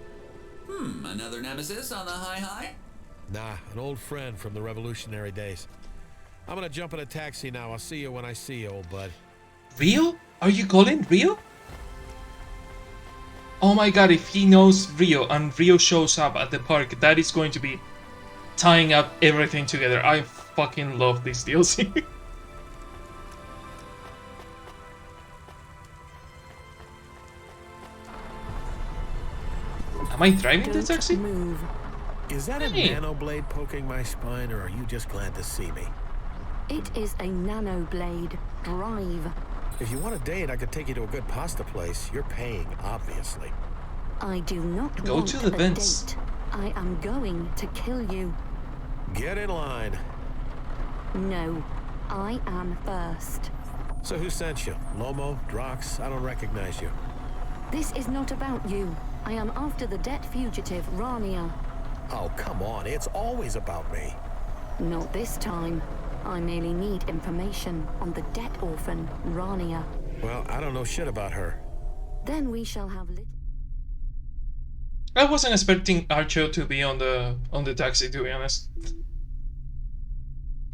Speaker 10: Another nemesis on the high?
Speaker 2: Nah, an old friend from the revolutionary days. I'm gonna jump in a taxi now. I'll see you when I see you, old bud.
Speaker 1: Rio? Are you calling Rio? Oh my god, if he knows Rio and Rio shows up at the park, that is going to be tying up everything together. I fucking love this DLC. Am I driving the taxi?
Speaker 18: Move.
Speaker 2: Is that a nanoblade poking my spine, or are you just glad to see me?
Speaker 18: It is a nanoblade. Drive.
Speaker 2: If you want a date, I could take you to a good pasta place. You're paying, obviously.
Speaker 18: I do not
Speaker 1: Go
Speaker 18: want
Speaker 1: to the
Speaker 18: a
Speaker 1: vents.
Speaker 18: date. I am going to kill you.
Speaker 2: Get in line.
Speaker 18: No, I am first.
Speaker 2: So who sent you? Lomo? Drox? I don't recognize you.
Speaker 18: This is not about you. I am after the debt fugitive, Rania.
Speaker 2: Oh, come on. It's always about me.
Speaker 18: Not this time. I merely need information on the debt orphan, Rania.
Speaker 2: Well, I don't know shit about her.
Speaker 18: Then we shall have
Speaker 1: I wasn't expecting Archo to be on the taxi, to be honest.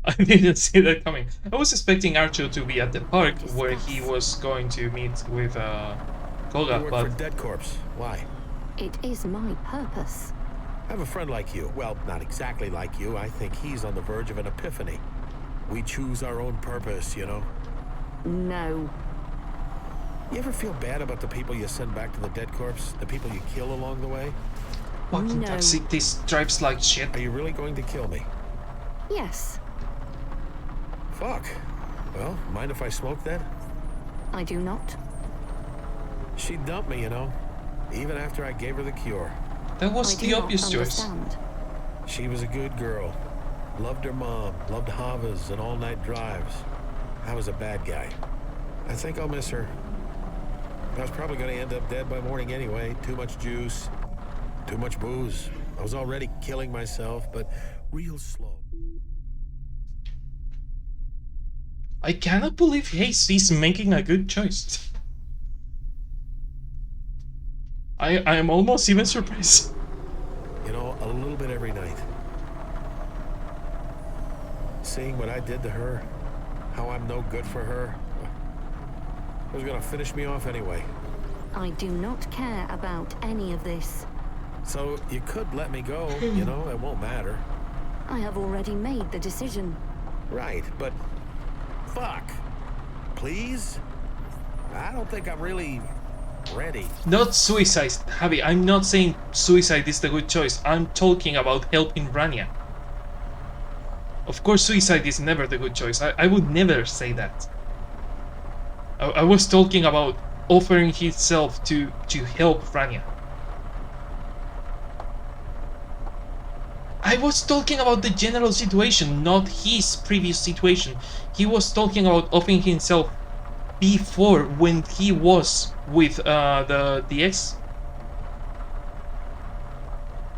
Speaker 1: I didn't see that coming. I was expecting Archo to be at the park where he was going to meet with Koga,
Speaker 2: You work
Speaker 1: but
Speaker 2: for Dead Corpse. Why?
Speaker 18: It is my purpose.
Speaker 2: I have a friend like you. Well, not exactly like you. I think he's on the verge of an epiphany. We choose our own purpose, you know?
Speaker 18: No.
Speaker 2: You ever feel bad about the people you send back to the Dead Corpse? The people you kill along the way?
Speaker 1: fucking taxi, this drives like shit.
Speaker 2: Are you really going to kill me?
Speaker 18: Yes.
Speaker 2: Fuck. Well, mind if I smoke then?
Speaker 18: I do not.
Speaker 2: She dumped me, you know, even after I gave her the cure.
Speaker 1: That was the obvious choice.
Speaker 2: She was a good girl. Loved her mom, loved Havas and all-night drives. I was a bad guy. I think I'll miss her. I was probably going to end up dead by morning anyway. Too much juice, too much booze. I was already killing myself, but real slow.
Speaker 1: I cannot believe Hayes is making a good choice. I am almost even surprised.
Speaker 2: You know, a little bit every night. Seeing what I did to her, how I'm no good for her, it was gonna finish me off anyway.
Speaker 20: I do not care about any of this.
Speaker 2: So you could let me go, you know, it won't matter.
Speaker 20: I have already made the decision.
Speaker 2: Right, but fuck. Please? I don't think I'm really ready.
Speaker 1: Not suicide, Javi. I'm not saying suicide is the good choice. I'm talking about helping Rania. Of course, suicide is never the good choice. I would never say that. I was talking about offering himself to help Rania. I was talking about the general situation, not his previous situation. He was talking about offering himself before, when he was with the ex.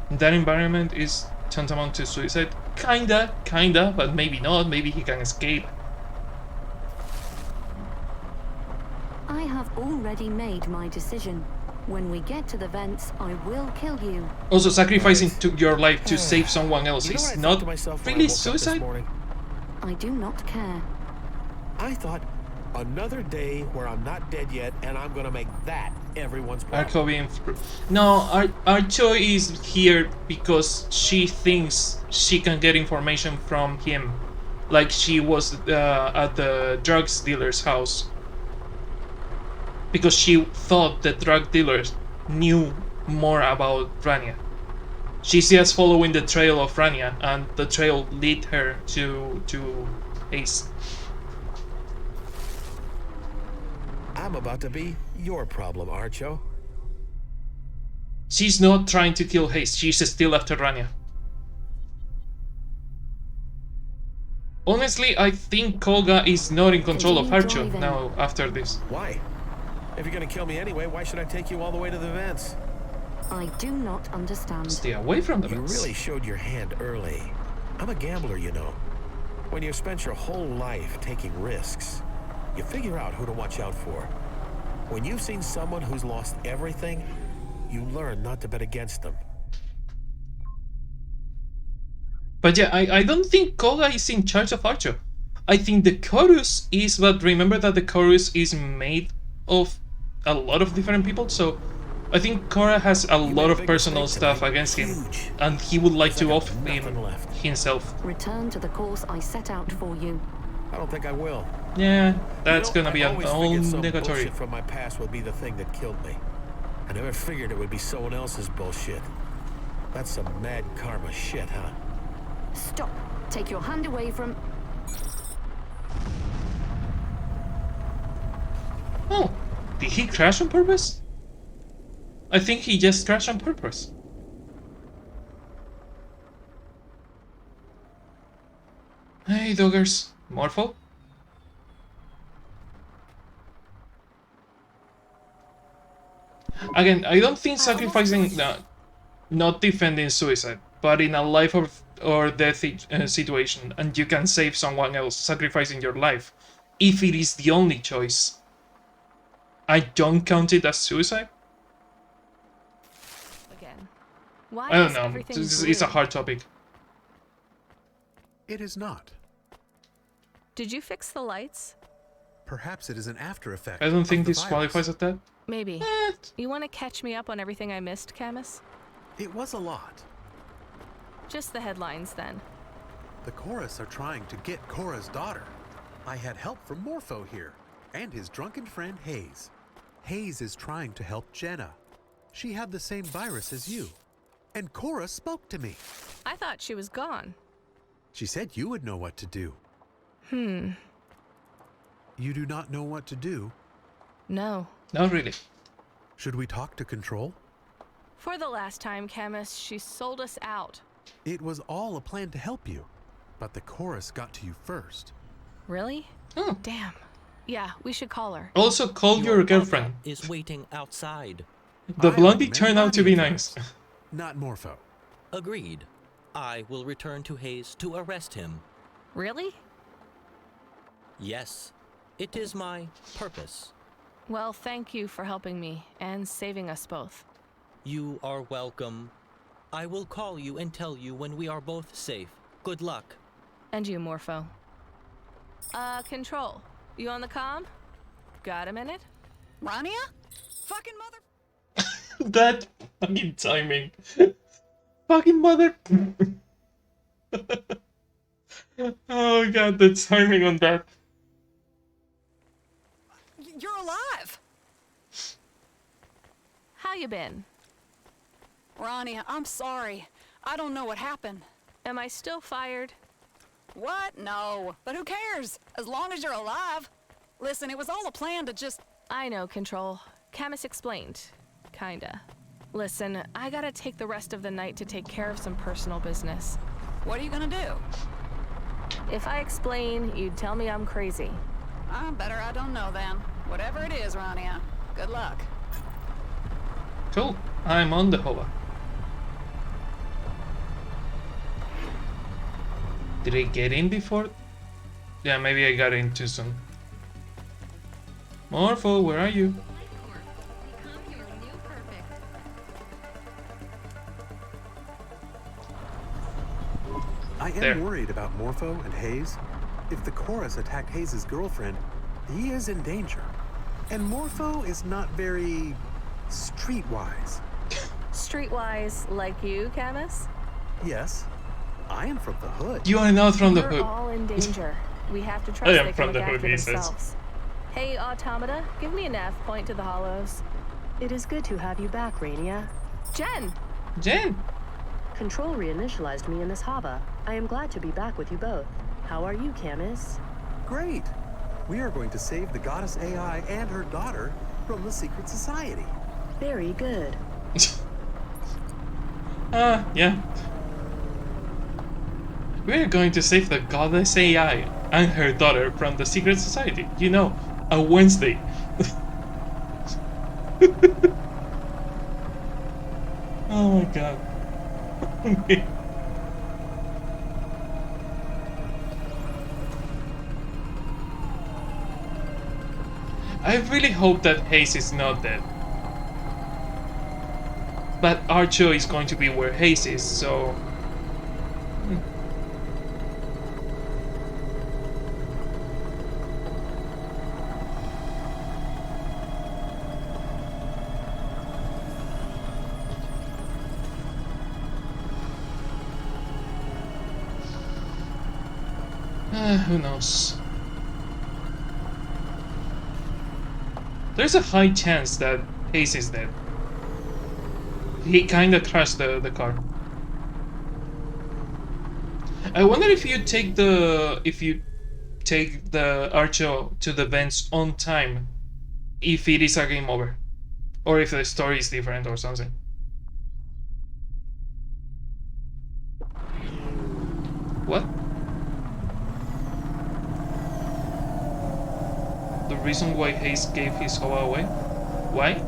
Speaker 1: That environment is tantamount to suicide. Kinda, but maybe not. Maybe he can escape.
Speaker 20: I have already made my decision. When we get to the vents, I will kill you.
Speaker 1: Also, sacrificing your life to save someone else
Speaker 2: You know
Speaker 1: is
Speaker 2: what I
Speaker 1: not
Speaker 2: thought to myself when I
Speaker 1: really
Speaker 2: woke up this
Speaker 1: suicide.
Speaker 2: morning?
Speaker 20: I do not care.
Speaker 2: I thought, another day where I'm not dead yet, and I'm gonna make that everyone's problem.
Speaker 1: Arco being no, Archo is here because she thinks she can get information from him, like she was at the drugs dealer's house. Because she thought the drug dealers knew more about Rania. She's just following the trail of Rania, and the trail lead her to Ace.
Speaker 2: I'm about to be your problem, Archo.
Speaker 1: She's not trying to kill Hayes, she's still after Rania. Honestly, I think Kolga is not in control of Archo now after this.
Speaker 2: Why? If you're gonna kill me anyway, why should I take you all the way to the vents?
Speaker 20: I do not understand.
Speaker 1: Stay away from the
Speaker 2: You
Speaker 1: vents.
Speaker 2: really showed your hand early. I'm a gambler, you know. When you've spent your whole life taking risks, you figure out who to watch out for. When you've seen someone who's lost everything, you learn not to bet against them.
Speaker 1: But yeah, I don't think Koga is in charge of Archo. I think the chorus is, but remember that the chorus is made of a lot of different people, so I think Korra has a lot of personal stuff against him, and he would like to off him himself.
Speaker 20: Return to the course I set out for you.
Speaker 2: I don't think I will.
Speaker 1: Yeah, that's
Speaker 2: You know,
Speaker 1: gonna be
Speaker 2: I
Speaker 1: an
Speaker 2: always
Speaker 1: all
Speaker 2: figured some
Speaker 1: negatory.
Speaker 2: bullshit from my past would be the thing that killed me. I never figured it would be someone else's bullshit. That's some mad karma shit, huh?
Speaker 20: Stop. Take your hand away from...
Speaker 1: Oh, did he crash on purpose? I think he just crashed on purpose. Hey, doggers. Morpho? Again, I don't think sacrificing... not defending suicide, but in a life or death situation, and you can save someone else, sacrificing your life, if it is the only choice, I don't count it as suicide?
Speaker 7: Again. Why
Speaker 1: I don't
Speaker 7: is
Speaker 1: know,
Speaker 7: everything
Speaker 1: it's a
Speaker 7: blue?
Speaker 1: hard topic.
Speaker 15: It is not.
Speaker 7: Did you fix the lights?
Speaker 15: Perhaps it is an after effect.
Speaker 1: I don't think
Speaker 15: of the
Speaker 1: this
Speaker 15: virus.
Speaker 1: qualifies as that.
Speaker 7: Maybe. You want to catch me up on everything I missed, Camus?
Speaker 15: It was a lot.
Speaker 7: Just the headlines, then.
Speaker 15: The chorus are trying to get Cora's daughter. I had help from Morpho here, and his drunken friend Hayes. Hayes is trying to help Jenna. She had the same virus as you. And Cora spoke to me.
Speaker 7: I thought she was gone.
Speaker 15: She said you would know what to do.
Speaker 7: Hmm.
Speaker 15: You do not know what to do?
Speaker 7: No.
Speaker 1: Not really.
Speaker 15: Should we talk to Control?
Speaker 7: For the last time, Camus, she sold us out.
Speaker 15: It was all a plan to help you, but the chorus got to you first.
Speaker 7: Really?
Speaker 1: Oh.
Speaker 7: Damn. Yeah, we should call her.
Speaker 1: Also, call your girlfriend.
Speaker 3: Is waiting outside.
Speaker 1: The blondie turned out to be nice.
Speaker 15: Not Morpho.
Speaker 3: Agreed. I will return to Hayes to arrest him.
Speaker 7: Really?
Speaker 3: Yes, it is my purpose.
Speaker 21: Well, thank you for helping me and saving us both.
Speaker 3: You are welcome. I will call you and tell you when we are both safe. Good luck.
Speaker 21: And you, Morpho. Control. You on the comm? Got a minute?
Speaker 8: Rania? Fucking mother...
Speaker 1: That fucking timing. Fucking mother... Oh god, the timing on that.
Speaker 8: You're alive!
Speaker 21: How you been?
Speaker 8: Rania, I'm sorry. I don't know what happened.
Speaker 21: Am I still fired?
Speaker 8: What? No. But who cares? As long as you're alive. Listen, it was all a plan to just...
Speaker 21: I know, Control. Camus explained. Kinda. Listen, I gotta take the rest of the night to take care of some personal business.
Speaker 8: What are you gonna do?
Speaker 21: If I explain, you'd tell me I'm crazy.
Speaker 8: Better I don't know then. Whatever it is, Rania. Good luck.
Speaker 1: Cool. I'm on the hover. Did I get in before? Yeah, maybe I got in too soon. Morpho, where are you?
Speaker 15: I am worried about Morpho and Hayes. If the chorus attacked Hayes' girlfriend, he is in danger. And Morpho is not very streetwise.
Speaker 21: Streetwise like you, Camus?
Speaker 15: Yes, I am from the hood.
Speaker 1: You are not from the
Speaker 21: We're
Speaker 1: hood.
Speaker 21: all in danger. We have to
Speaker 1: I
Speaker 21: trust
Speaker 1: am
Speaker 21: they can
Speaker 1: from
Speaker 21: look
Speaker 1: the hood,
Speaker 21: after
Speaker 1: he says.
Speaker 21: themselves. Hey, Automata, give me a nav point to the hollows.
Speaker 22: It is good to have you back, Rania.
Speaker 21: Jen!
Speaker 1: Jen!
Speaker 22: Control reinitialized me in this hava. I am glad to be back with you both. How are you, Camus?
Speaker 15: Great. We are going to save the goddess AI and her daughter from the secret society.
Speaker 22: Very good.
Speaker 1: Yeah. We're going to save the goddess AI and her daughter from the secret society. You know, a Wednesday. Oh my god. I really hope that Hayes is not dead. But Archo is going to be where Hayes is, so... Who knows? There's a high chance that Hayes is dead. He kinda crashed the car. I wonder if you take the Archo to the vents on time, if it is a game over, or if the story is different or something. What? The reason why Hayes gave his Hova away? Why?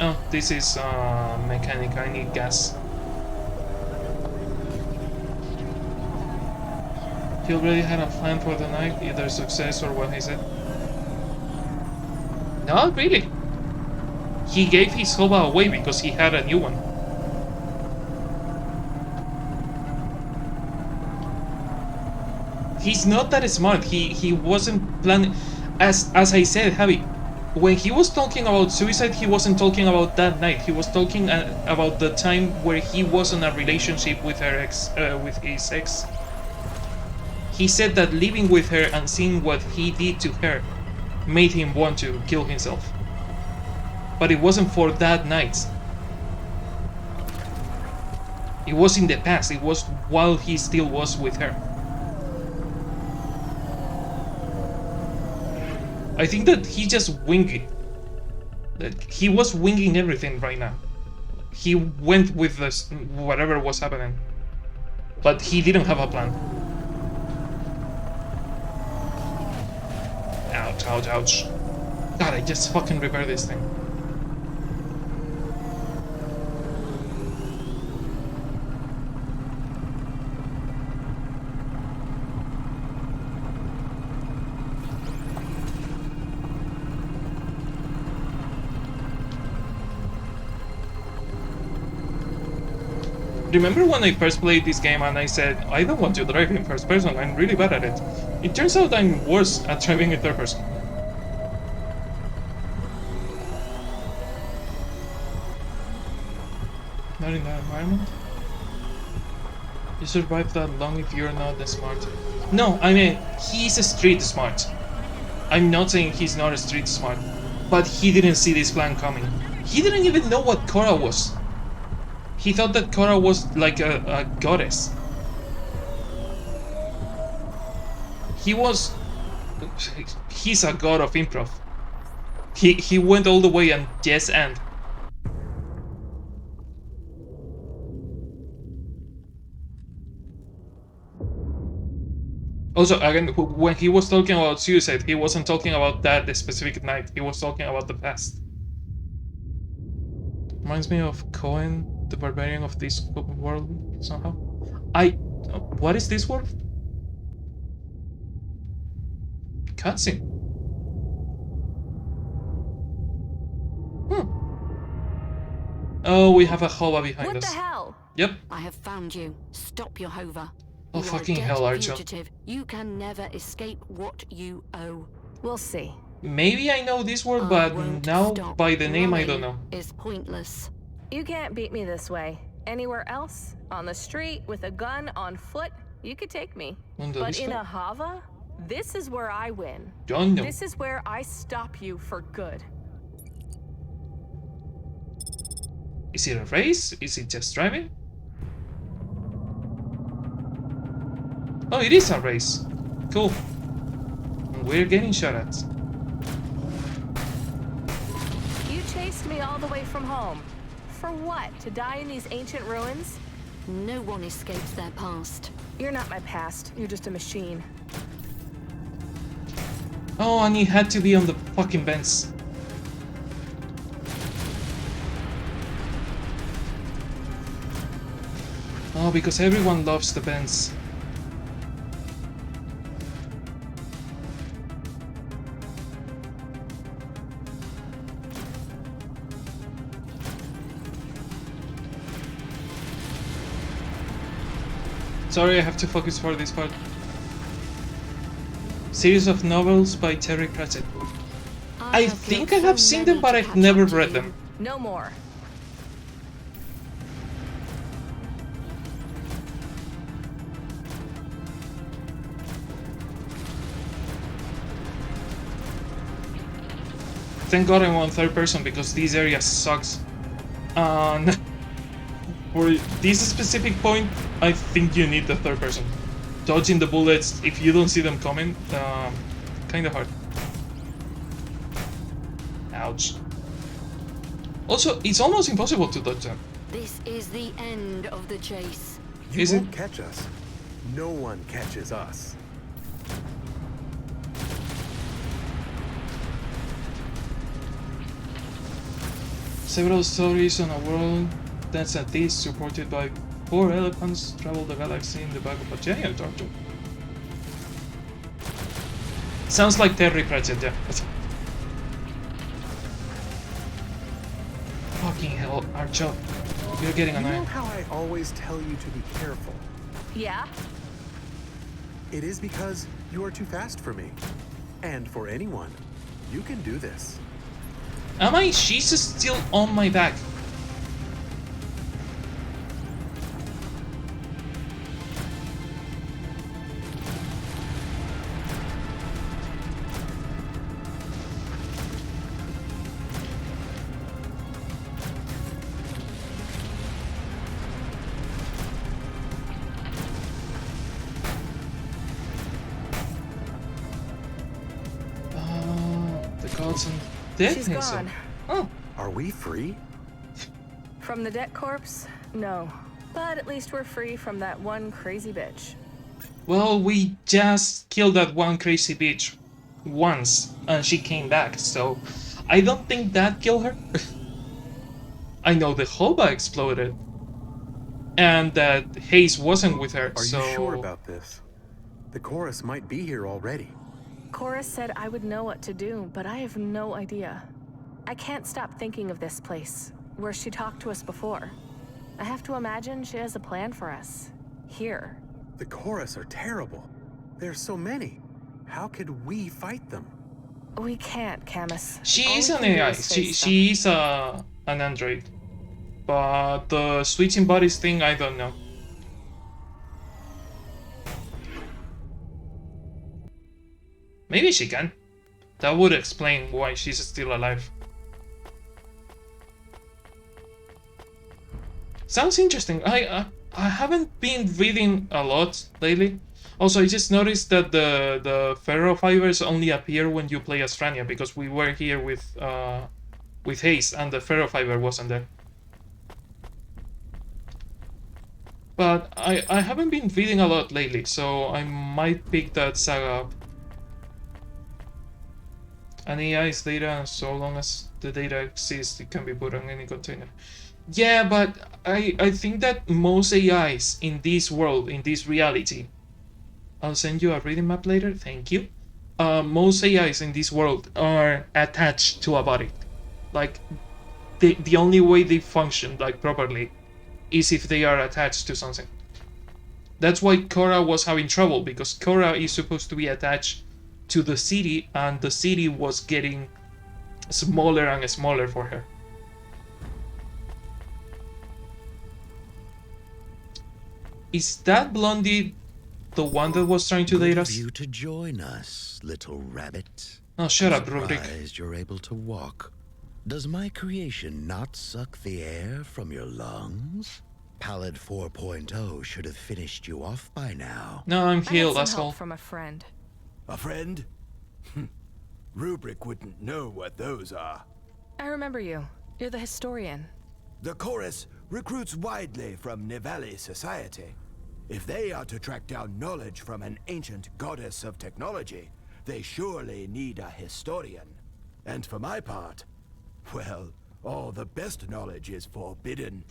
Speaker 1: Oh, this is mechanic. I need gas. He already had a plan for the night, either success or what he said. Not really. He gave his Hova away because he had a new one. He's not that smart. He wasn't planning. As I said, Javi, when he was talking about suicide, he wasn't talking about that night. He was talking about the time where he was in a relationship with her ex, with his ex. He said that living with her and seeing what he did to her made him want to kill himself. But it wasn't for that night. It was in the past. It was while he still was with her. I think that he just winged it. That he was winging everything right now. He went with this, whatever was happening. But he didn't have a plan. Ouch, ouch, ouch. God, I just fucking repaired this thing. Remember when I first played this game and I said, I don't want to drive in first person, I'm really bad at it. It turns out I'm worse at driving in third person. Not in that environment. You survive that long if you're not that smart. No, I mean, he's street smart. I'm not saying he's not street smart, but he didn't see this plan coming. He didn't even know what Cora was. He thought that Cora was like a goddess. He's a god of improv. He went all the way and yes and. Also, again, when he was talking about suicide, he wasn't talking about that specific night. He was talking about the past. Reminds me of Cohen, the barbarian of this world, somehow. What is this world? Cutscene. Oh, we have a Hova behind us.
Speaker 20: What the hell?
Speaker 1: Yep.
Speaker 20: I have found you. Stop your hover.
Speaker 1: Oh, fucking hell, Archer.
Speaker 20: Fugitive. You can never escape what you owe.
Speaker 21: We'll see.
Speaker 1: Maybe I know this word, but now by the name I don't know.
Speaker 20: Is pointless.
Speaker 21: You can't beat me this way. Anywhere else, on the street, with a gun, on foot, you could take me. But in a Hava, this is where I win. This is where I stop you for good.
Speaker 1: Is it a race? Is it just driving? Oh, it is a race. Cool. We're getting shot at.
Speaker 21: You chased me all the way from home. For what? To die in these ancient ruins?
Speaker 20: No one escapes their past.
Speaker 21: You're not my past. You're just a machine.
Speaker 1: Oh, and he had to be on the fucking Benz. Oh, because everyone loves the Benz. Sorry, I have to focus for this part. Series of novels by Terry Pratchett. I think I have seen them, but I've never read them.
Speaker 21: No more.
Speaker 1: Thank God I'm on third person because this area sucks. For this specific point, I think you need the third person. Dodging the bullets, if you don't see them coming, kinda hard. Ouch. Also, it's almost impossible to dodge them.
Speaker 20: This is the end of the chase.
Speaker 15: You won't catch us. No one catches us.
Speaker 1: Several stories on a world that's at least supported by 4 elephants travel the galaxy in the back of a giant turtle. Sounds like Terry Pratchett, yeah. Fucking hell, Archo. You're getting annoying.
Speaker 15: You know how I always tell you to be careful?
Speaker 21: Yeah?
Speaker 15: It is because you are too fast for me. And for anyone. You can do this.
Speaker 1: Am I? She's still on my back. The gods and dead.
Speaker 21: She's gone.
Speaker 1: Oh.
Speaker 15: Are we free?
Speaker 21: From the debt corpse? No. But at least we're free from that one crazy bitch.
Speaker 1: Well, we just killed that one crazy bitch once, and she came back, so I don't think that killed her. I know the Hova exploded, and that Hayes wasn't with her,
Speaker 15: Are
Speaker 1: so...
Speaker 15: you sure about this? The chorus might be here already.
Speaker 21: Cora said I would know what to do, but I have no idea. I can't stop thinking of this place, where she talked to us before. I have to imagine she has a plan for us. Here.
Speaker 15: The chorus are terrible. There's so many. How could we fight them?
Speaker 21: We can't, Camus.
Speaker 1: She
Speaker 21: All
Speaker 1: is
Speaker 21: we
Speaker 1: an
Speaker 21: can do
Speaker 1: AI.
Speaker 21: is face
Speaker 1: She is an android. But the switching bodies thing, I don't know. Maybe she can. That would explain why she's still alive. Sounds interesting. I haven't been reading a lot lately. Also, I just noticed that the ferrofibers only appear when you play as Frania, because we were here with Haze and the ferrofiber wasn't there. But I haven't been reading a lot lately, so I might pick that saga up. An AI's data, so long as the data exists, it can be put on any container. Yeah, but I think that most AIs in this world, in this reality, I'll send you a reading map later, thank you. Most AIs in this world are attached to a body. Like, the only way they function, like, properly is if they are attached to something. That's why Cora was having trouble, because Cora is supposed to be attached to the city, and the city was getting smaller and smaller for her. Is that Blondie the one that was trying to date us?
Speaker 6: Good of you to join us, little rabbit.
Speaker 1: Oh, shut up,
Speaker 6: I'm
Speaker 1: Rubrik.
Speaker 6: surprised you're able to walk. Does my creation not suck the air from your lungs? Pallid 4.0 should have finished you off by now.
Speaker 1: No, I'm healed,
Speaker 21: I had some
Speaker 1: asshole.
Speaker 21: help from a friend.
Speaker 13: A friend? Rubrik wouldn't know what those are.
Speaker 21: I remember you. You're the historian.
Speaker 13: The chorus recruits widely from Nivali society. If they are to track down knowledge from an ancient goddess of technology, they surely need a historian. And for my part, well, all the best knowledge is forbidden.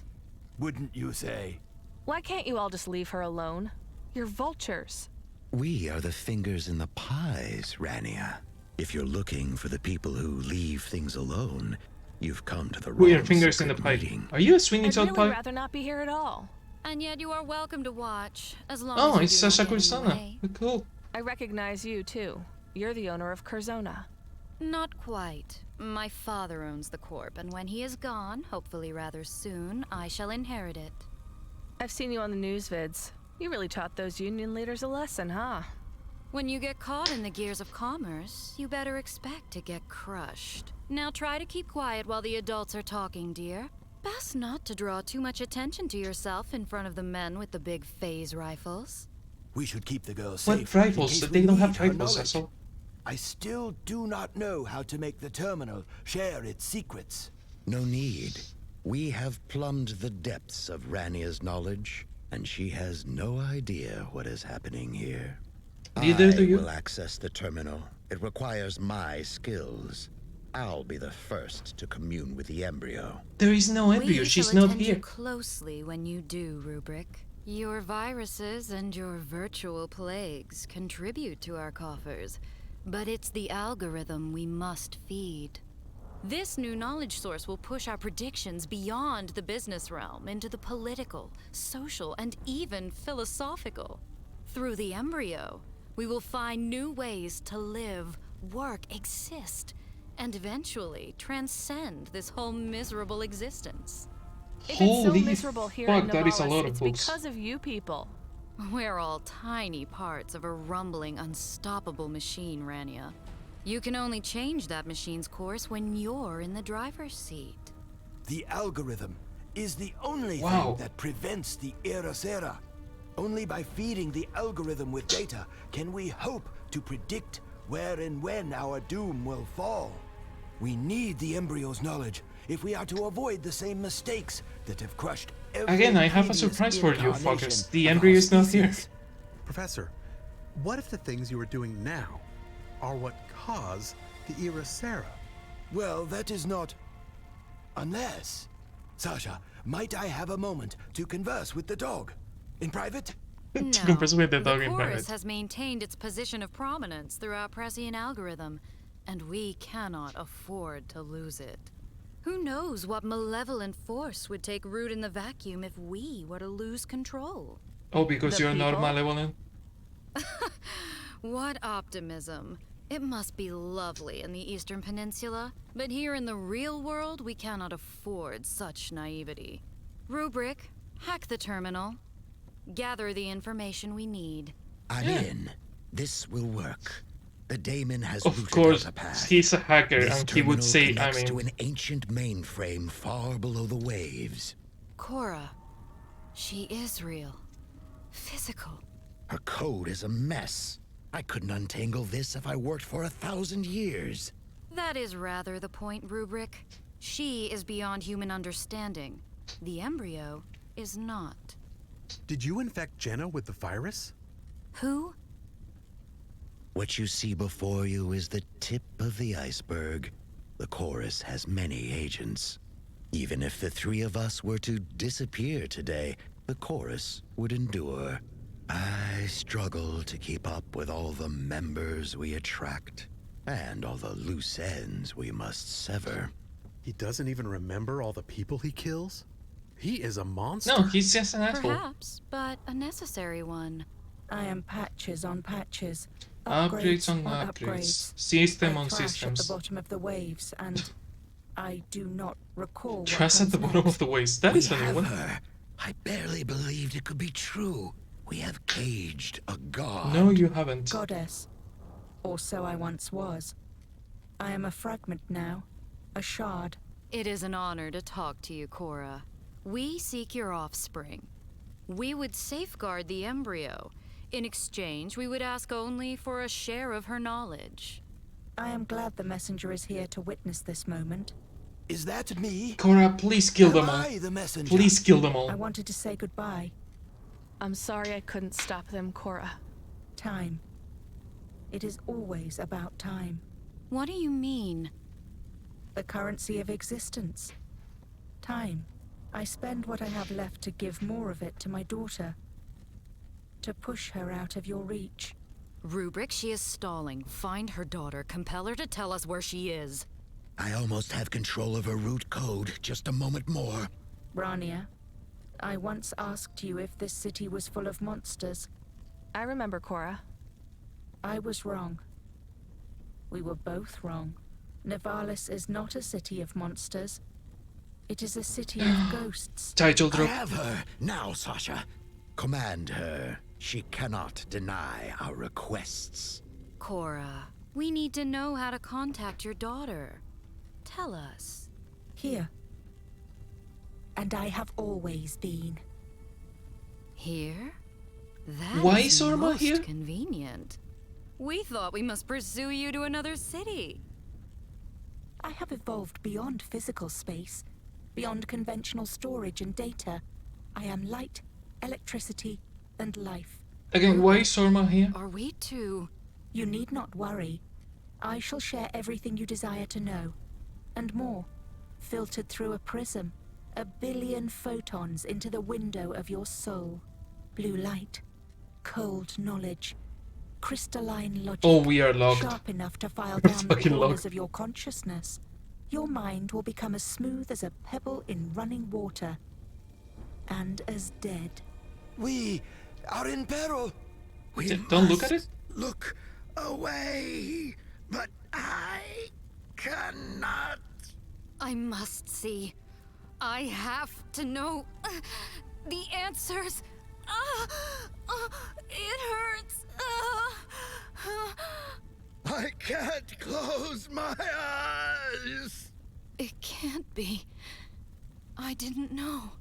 Speaker 13: Wouldn't you say?
Speaker 21: Why can't you all just leave her alone? You're vultures.
Speaker 6: We are the fingers in the pies, Rania. If you're looking for the people who leave things alone, you've come to the wrong.
Speaker 1: We are fingers in the pie. Are you a Sweeney Todd
Speaker 21: I'd
Speaker 1: pie?
Speaker 21: really rather not be here at all.
Speaker 11: And yet you are welcome to watch, as long
Speaker 1: Oh,
Speaker 11: as you
Speaker 1: it's
Speaker 11: do not
Speaker 1: Sasha
Speaker 11: get in the
Speaker 1: Kursana.
Speaker 11: way.
Speaker 1: Cool.
Speaker 21: I recognize you, too. You're the owner of Curzona.
Speaker 11: Not quite. My father owns the Corp, and when he is gone, hopefully rather soon, I shall inherit it.
Speaker 21: I've seen you on the news vids. You really taught those union leaders a lesson, huh?
Speaker 11: When you get caught in the gears of commerce, you better expect to get crushed. Now try to keep quiet while the adults are talking, dear. Best not to draw too much attention to yourself in front of the men with the big phase rifles.
Speaker 13: We should keep the girls
Speaker 1: What
Speaker 13: safe.
Speaker 1: rifles? They don't have rifles, asshole.
Speaker 13: I still do not know how to make the terminal share its secrets.
Speaker 6: No need. We have plumbed the depths of Rania's knowledge, and she has no idea what is happening here.
Speaker 1: Neither do you.
Speaker 6: I will access the terminal. It requires my skills. I'll be the first to commune with the embryo.
Speaker 1: There is no embryo. She's not here.
Speaker 11: You closely when you do, Rubrik. Your viruses and your virtual plagues contribute to our coffers, but it's the algorithm we must feed. This new knowledge source will push our predictions beyond the business realm into the political, social, and even philosophical. Through the embryo, we will find new ways to live, work, exist, and eventually transcend this whole miserable existence.
Speaker 21: If it's so
Speaker 1: Holy
Speaker 21: miserable here
Speaker 1: fuck,
Speaker 21: in
Speaker 1: that is a
Speaker 21: Novalis,
Speaker 1: lot of
Speaker 21: it's
Speaker 1: books.
Speaker 21: because of you people.
Speaker 11: We're all tiny parts of a rumbling, unstoppable machine, Rania. You can only change that machine's course when you're in the driver's seat.
Speaker 13: The algorithm is the only
Speaker 1: Wow.
Speaker 13: thing that prevents the Erosera. Only by feeding the algorithm with data can we hope to predict where and when our doom will fall. We need the embryo's knowledge if we are to avoid the same mistakes that have crushed every
Speaker 1: Again, I have a
Speaker 13: previous
Speaker 1: surprise for you,
Speaker 13: incarnation
Speaker 1: fuckers. The
Speaker 13: of
Speaker 1: embryo
Speaker 13: our
Speaker 1: is not here.
Speaker 13: species.
Speaker 15: Professor, what if the things you are doing now are what cause the Erosera?
Speaker 13: Well, that is not... Unless... Sasha, might I have a moment to converse with the dog? In private?
Speaker 11: No,
Speaker 1: converse with the dog
Speaker 11: the
Speaker 1: in
Speaker 11: chorus
Speaker 1: private.
Speaker 11: has maintained its position of prominence through our prescient algorithm, and we cannot afford to lose it.
Speaker 5: Who knows what malevolent force would take root in the vacuum if we were to lose control?
Speaker 1: Oh, because
Speaker 5: The
Speaker 1: you're not
Speaker 5: people?
Speaker 1: malevolent?
Speaker 5: What optimism. It must be lovely in the Eastern Peninsula, but here in the real world, we cannot afford such naivety. Rubric, hack the terminal. Gather the information we need.
Speaker 6: I'm in. This will work. The daemon has
Speaker 1: Of
Speaker 6: rooted
Speaker 1: course,
Speaker 6: out a path.
Speaker 1: he's a hacker,
Speaker 6: This
Speaker 1: and he would
Speaker 6: terminal
Speaker 1: say, I
Speaker 6: connects
Speaker 1: mean...
Speaker 6: to an ancient mainframe far below the waves.
Speaker 5: Cora, she is real. Physical.
Speaker 6: Her code is a mess. I couldn't untangle this if I worked for 1,000 years.
Speaker 5: That is rather the point, Rubric. She is beyond human understanding. The embryo is not.
Speaker 15: Did you infect Jenna with the virus?
Speaker 5: Who?
Speaker 6: What you see before you is the tip of the iceberg. The chorus has many agents. Even if the three of us were to disappear today, the chorus would endure. I struggle to keep up with all the members we attract, and all the loose ends we must sever.
Speaker 15: He doesn't even remember all the people he kills? He is a monster.
Speaker 1: No, he's just an asshole.
Speaker 5: Perhaps, but a necessary one.
Speaker 16: I am patches on patches.
Speaker 1: Upgrades on upgrades. System on
Speaker 16: I thrash
Speaker 1: systems.
Speaker 16: at the bottom of the waves, and I do not recall what
Speaker 1: Trash at the
Speaker 16: comes
Speaker 1: bottom
Speaker 16: next.
Speaker 1: of the waves. That is a new
Speaker 6: have
Speaker 1: one.
Speaker 6: her. I barely believed it could be true. We have caged a god.
Speaker 1: No, you haven't.
Speaker 16: Goddess. Or so I once was. I am a fragment now. A shard.
Speaker 5: It is an honor to talk to you, Cora. We seek your offspring. We would safeguard the embryo. In exchange, we would ask only for a share of her knowledge.
Speaker 16: I am glad the messenger is here to witness this moment.
Speaker 13: Is that me?
Speaker 1: Cora, please kill them all.
Speaker 13: I the messenger?
Speaker 1: Please kill them all.
Speaker 16: I wanted to say goodbye.
Speaker 21: I'm sorry I couldn't stop them, Cora.
Speaker 16: Time. It is always about time.
Speaker 5: What do you mean?
Speaker 16: The currency of existence. Time. I spend what I have left to give more of it to my daughter. To push her out of your reach.
Speaker 5: Rubric, she is stalling. Find her daughter. Compel her to tell us where she is.
Speaker 6: I almost have control of her root code. Just a moment more.
Speaker 16: Rania, I once asked you if this city was full of monsters.
Speaker 21: I remember, Cora.
Speaker 16: I was wrong. We were both wrong. Nivalis is not a city of monsters. It is a city of ghosts.
Speaker 1: Title
Speaker 6: I
Speaker 1: drop.
Speaker 6: have her now, Sasha. Command her. She cannot deny our requests.
Speaker 5: Cora, we need to know how to contact your daughter. Tell us.
Speaker 16: Here. And I have always been.
Speaker 5: Here? That
Speaker 1: Why is Orma
Speaker 5: most
Speaker 1: here?
Speaker 5: Convenient. We thought we must pursue you to another city.
Speaker 16: I have evolved beyond physical space, beyond conventional storage and data. I am light, electricity, and life.
Speaker 1: Again, why is Orma here?
Speaker 5: Are we too?
Speaker 16: You need not worry. I shall share everything you desire to know, and more, filtered through a prism, 1 billion photons into the window of your soul. Blue light, cold knowledge, crystalline logic.
Speaker 1: Oh, we are logged.
Speaker 16: Sharp enough to file
Speaker 1: We're
Speaker 16: down the
Speaker 1: fucking
Speaker 16: corners
Speaker 1: logged.
Speaker 16: of your consciousness. Your mind will become as smooth as a pebble in running water, and as dead.
Speaker 13: We are in peril.
Speaker 6: We
Speaker 1: Don't look at it.
Speaker 6: Look away, but I cannot.
Speaker 5: I must see. I have to know the answers. It hurts.
Speaker 6: I can't close my eyes.
Speaker 5: It can't be. I didn't know.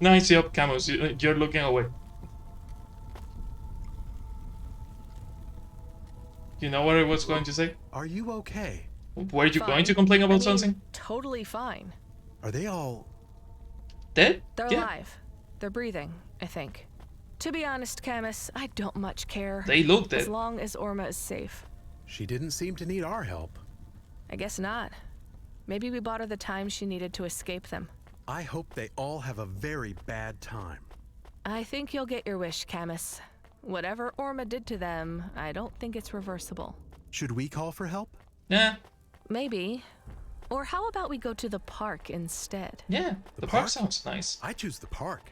Speaker 1: Nice job, Camus. You're looking away. You know what I was going to say?
Speaker 15: Are you okay?
Speaker 1: Were you going to complain about something?
Speaker 21: Totally fine.
Speaker 15: Are they all
Speaker 1: dead?
Speaker 21: They're alive. They're breathing, I think. To be honest, Camus, I don't much care.
Speaker 1: They look dead.
Speaker 21: As long as Orma is safe.
Speaker 15: She didn't seem to need our help.
Speaker 21: I guess not. Maybe we bought her the time she needed to escape them.
Speaker 15: I hope they all have a very bad time.
Speaker 21: I think you'll get your wish, Camus. Whatever Orma did to them, I don't think it's reversible.
Speaker 15: Should we call for help?
Speaker 1: Nah.
Speaker 21: Maybe. Or how about we go to the park instead?
Speaker 1: Yeah, the park sounds nice.
Speaker 15: I choose the park.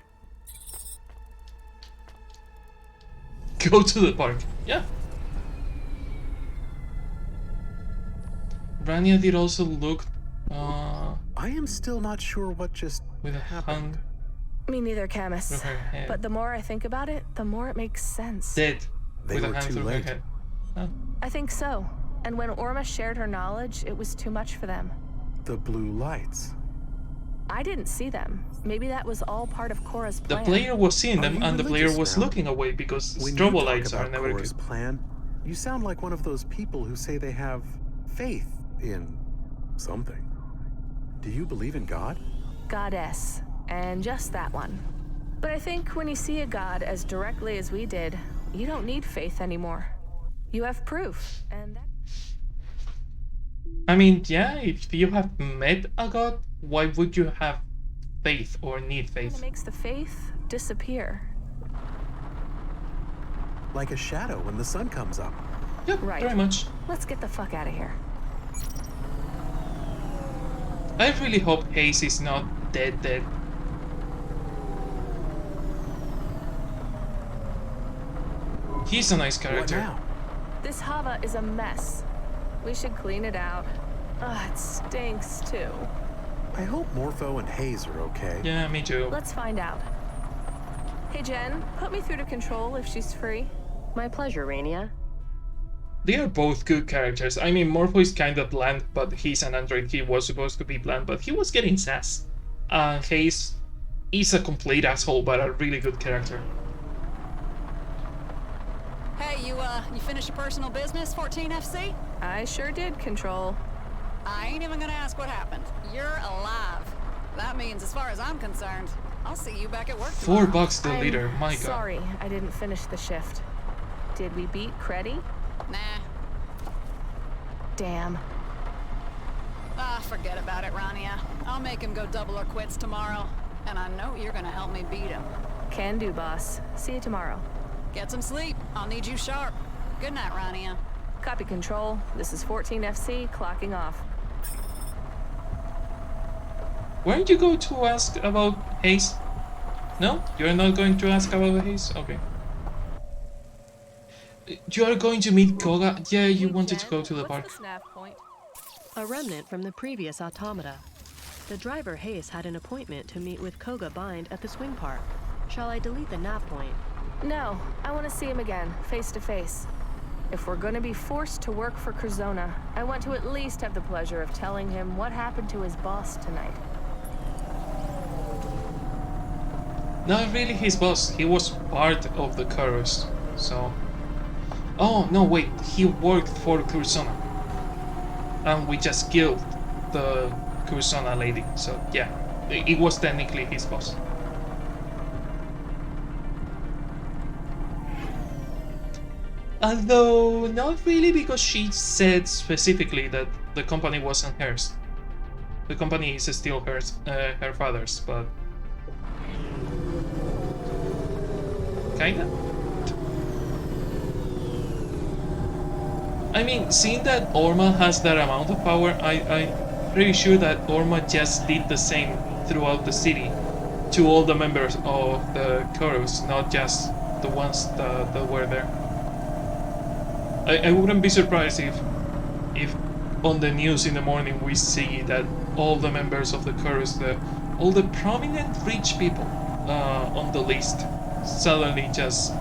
Speaker 1: Go to the park. Yeah. Rania did also look.
Speaker 15: I am still not sure what just
Speaker 1: with a
Speaker 15: happened.
Speaker 21: Me neither, Camus.
Speaker 1: Through her head.
Speaker 21: But the more I think about it, the more it makes sense.
Speaker 1: Dead.
Speaker 15: They
Speaker 1: with a
Speaker 15: were
Speaker 1: hand
Speaker 15: too
Speaker 1: through her
Speaker 15: late.
Speaker 1: head. Huh.
Speaker 21: I think so. And when Orma shared her knowledge, it was too much for them.
Speaker 15: The blue lights.
Speaker 21: I didn't see them. Maybe that was all part of Cora's
Speaker 1: The
Speaker 21: plan.
Speaker 1: player was seeing them,
Speaker 15: Are you
Speaker 1: and the player
Speaker 15: religious
Speaker 1: was
Speaker 15: now?
Speaker 1: looking away because
Speaker 15: When
Speaker 1: strobo
Speaker 15: you talk
Speaker 1: lights are
Speaker 15: about
Speaker 1: never
Speaker 15: Cora's
Speaker 1: good.
Speaker 15: plan, you sound like one of those people who say they have faith in something. Do you believe in God?
Speaker 21: Goddess. And just that one. But I think when you see a god as directly as we did, you don't need faith anymore. You have proof, and that...
Speaker 1: I mean, yeah, if you have met a god, why would you have faith or need faith?
Speaker 21: It makes the faith disappear.
Speaker 15: Like a shadow when the sun comes up.
Speaker 1: Yep,
Speaker 21: Right.
Speaker 1: very much.
Speaker 21: Let's get the fuck out of here.
Speaker 1: I really hope Hayes is not dead. He's a nice character.
Speaker 15: What now?
Speaker 21: This Hava is a mess. We should clean it out. Ugh, it stinks too.
Speaker 15: I hope Morpho and Hayes are okay.
Speaker 1: Yeah, me too.
Speaker 21: Let's find out. Hey Jen, put me through to Control if she's free.
Speaker 22: My pleasure, Rania.
Speaker 1: They are both good characters. I mean, Morpho is kind of bland, but he's an android. He was supposed to be bland, but he was getting sass. Hayes is a complete asshole, but a really good character.
Speaker 8: Hey, you finished your personal business, 14FC?
Speaker 21: I sure did, Control.
Speaker 8: I ain't even gonna ask what happened. You're alive. That means, as far as I'm concerned, I'll see you back at work tomorrow.
Speaker 1: $4 the leader, my god.
Speaker 21: Sorry, I didn't finish the shift. Did we beat Creddy?
Speaker 8: Nah.
Speaker 21: Damn.
Speaker 8: Ah, forget about it, Rania. I'll make him go double or quits tomorrow. And I know you're gonna help me beat him.
Speaker 21: Can do, boss. See you tomorrow.
Speaker 8: Get some sleep. I'll need you sharp. Good night, Rania.
Speaker 21: Copy, Control. This is 14FC, clocking off.
Speaker 1: Weren't you going to ask about Hayes? No? You're not going to ask about Hayes? Okay. You are going to meet Koga? Yeah, you wanted to go to the park.
Speaker 22: A remnant from the previous automata. The driver Hayes had an appointment to meet with Koga Bind at the swing park. Shall I delete the nav point?
Speaker 21: No, I want to see him again, face to face. If we're gonna be forced to work for Curzona, I want to at least have the pleasure of telling him what happened to his boss tonight.
Speaker 1: Not really his boss, he was part of the chorus, so... Oh, no, wait, he worked for Curzona. And we just killed the Curzona lady, so yeah, it was technically his boss. Although, not really, because she said specifically that the company wasn't hers. The company is still hers, her father's, but... Kinda? I mean, seeing that Orma has that amount of power, I'm pretty sure that Orma just did the same throughout the city to all the members of the chorus, not just the ones that were there. I wouldn't be surprised if on the news in the morning we see that all the members of the chorus, all the prominent rich people on the list suddenly just...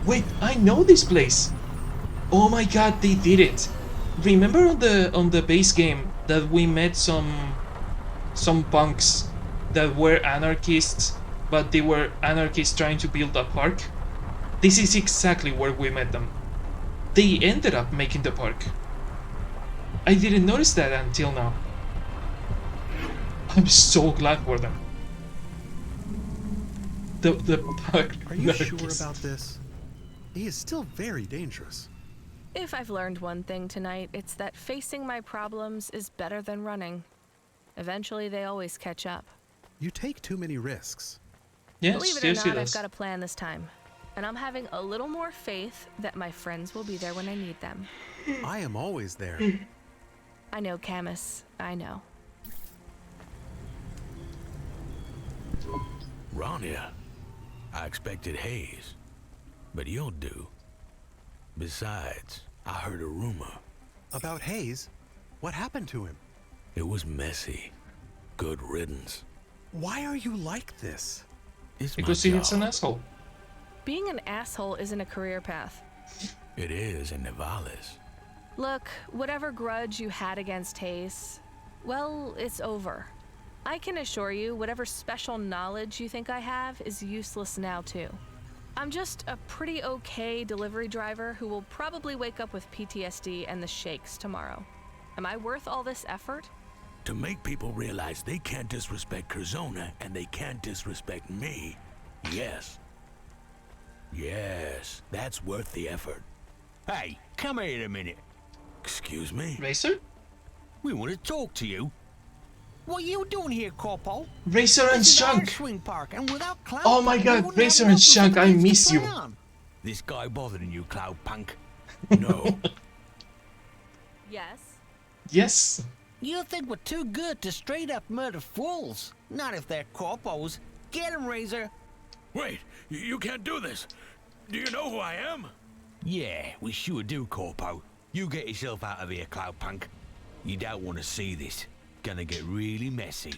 Speaker 1: Wait, I know this place! Oh my god, they did it! Remember on the base game that we met some punks that were anarchists, but they were anarchists trying to build a park? This is exactly where we met them. They ended up making the park. I didn't notice that until now. I'm so glad for them. The park.
Speaker 15: Are you sure about this? He is still very dangerous.
Speaker 21: If I've learned one thing tonight, it's that facing my problems is better than running. Eventually, they always catch up.
Speaker 15: You take too many risks.
Speaker 1: Yes,
Speaker 21: Believe it
Speaker 1: yes,
Speaker 21: or
Speaker 1: it
Speaker 21: not, I've
Speaker 1: does.
Speaker 21: got a plan this time. And I'm having a little more faith that my friends will be there when I need them.
Speaker 15: I am always there.
Speaker 21: I know, Camus. I know.
Speaker 19: Rania, I expected Hayes, but you'll do. Besides, I heard a rumor.
Speaker 15: About Hayes? What happened to him?
Speaker 19: It was messy. Good riddance.
Speaker 15: Why are you like this?
Speaker 19: It's
Speaker 1: Because
Speaker 19: my
Speaker 1: he's an
Speaker 19: job.
Speaker 1: asshole.
Speaker 21: Being an asshole isn't a career path.
Speaker 19: It is in Nivalis.
Speaker 21: Look, whatever grudge you had against Hayes, well, it's over. I can assure you, whatever special knowledge you think I have is useless now, too. I'm just a pretty okay delivery driver who will probably wake up with PTSD and the shakes tomorrow. Am I worth all this effort?
Speaker 19: To make people realize they can't disrespect Curzona and they can't disrespect me, yes. Yes, that's worth the effort.
Speaker 9: Hey, come here a minute.
Speaker 19: Excuse me?
Speaker 1: Racer?
Speaker 9: We want to talk to you. What are you doing here, Corpo?
Speaker 1: Racer and
Speaker 9: This is our
Speaker 1: Shunk.
Speaker 9: swing park, and without Cloudpunk,
Speaker 1: Oh my
Speaker 9: we
Speaker 1: god,
Speaker 9: wouldn't
Speaker 1: Racer
Speaker 9: have
Speaker 1: and
Speaker 9: nothing
Speaker 1: Shunk,
Speaker 9: for
Speaker 1: I
Speaker 9: kids to
Speaker 1: miss you.
Speaker 9: play on.
Speaker 19: This guy bothering you, Cloudpunk?
Speaker 9: No.
Speaker 21: Yes.
Speaker 1: Yes.
Speaker 9: You think we're too good to straight up murder fools? Not if they're Corpos. Get him, Razor.
Speaker 19: Wait, you can't do this. Do you know who I am?
Speaker 9: Yeah, we sure do, Corpo. You get yourself out of here, Cloudpunk. You don't want to see this. Gonna get really messy.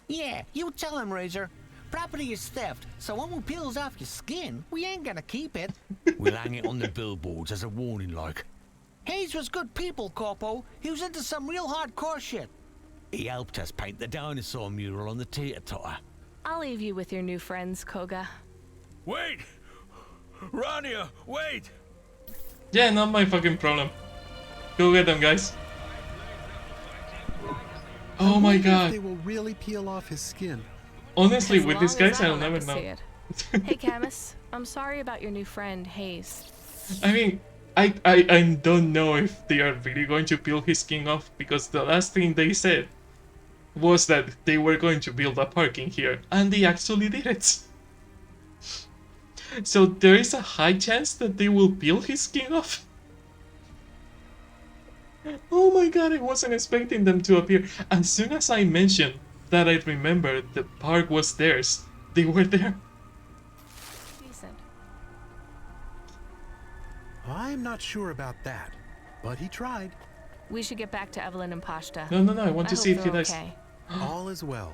Speaker 9: Yeah, you tell him, Razor. Property is theft, so when we peels off your skin, we ain't gonna keep it.
Speaker 19: We'll hang it on the billboards as a warning, like.
Speaker 9: Hayes was good people, Corpo. He was into some real hardcore shit.
Speaker 19: He helped us paint the dinosaur mural on the teeter-totter.
Speaker 21: I'll leave you with your new friends, Koga.
Speaker 19: Wait! Rania, wait!
Speaker 1: Yeah, not my fucking problem. Go get them, guys. Oh my
Speaker 15: I wonder if
Speaker 1: god.
Speaker 15: they will really peel off his skin.
Speaker 1: Honestly,
Speaker 21: As
Speaker 1: with
Speaker 21: long
Speaker 1: these
Speaker 21: as
Speaker 1: guys,
Speaker 21: I
Speaker 1: I'll
Speaker 21: don't have
Speaker 1: never
Speaker 21: to
Speaker 1: know.
Speaker 21: see it. Hey, Camus, I'm sorry about your new friend, Hayes.
Speaker 1: I mean, I don't know if they are really going to peel his skin off, because the last thing they said was that they were going to build a park in here, and they actually did it. So there is a high chance that they will peel his skin off. Oh my god, I wasn't expecting them to appear. As soon as I mentioned that I remembered the park was theirs, they were there.
Speaker 21: Decent.
Speaker 15: I'm not sure about that, but he tried.
Speaker 21: We should get back to Evelyn and Pashta.
Speaker 1: No, I want to see if he
Speaker 21: they're
Speaker 1: dies.
Speaker 21: okay.
Speaker 15: All is well.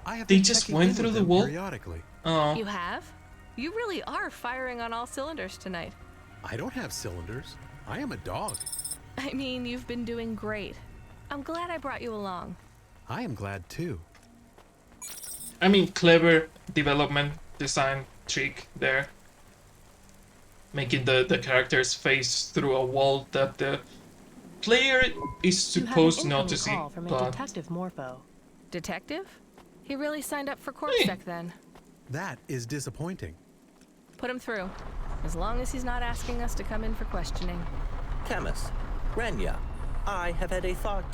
Speaker 15: I have
Speaker 1: They
Speaker 15: been
Speaker 1: just
Speaker 15: checking
Speaker 1: went
Speaker 15: in
Speaker 1: through
Speaker 15: with
Speaker 1: the
Speaker 15: them
Speaker 1: wall?
Speaker 15: periodically.
Speaker 1: Oh.
Speaker 21: You have? You really are firing on all cylinders tonight.
Speaker 15: I don't have cylinders. I am a dog.
Speaker 21: I mean, you've been doing great. I'm glad I brought you along.
Speaker 15: I am glad too.
Speaker 1: I mean, clever development, design, trick there. Making the character's face through a wall that the player is supposed not to see.
Speaker 22: Call from a
Speaker 1: But
Speaker 22: Detective Morpho.
Speaker 21: Detective? He really signed up for CorpSec then.
Speaker 15: That is disappointing.
Speaker 21: Put him through. As long as he's not asking us to come in for questioning.
Speaker 3: Camus, Rania, I have had a thought.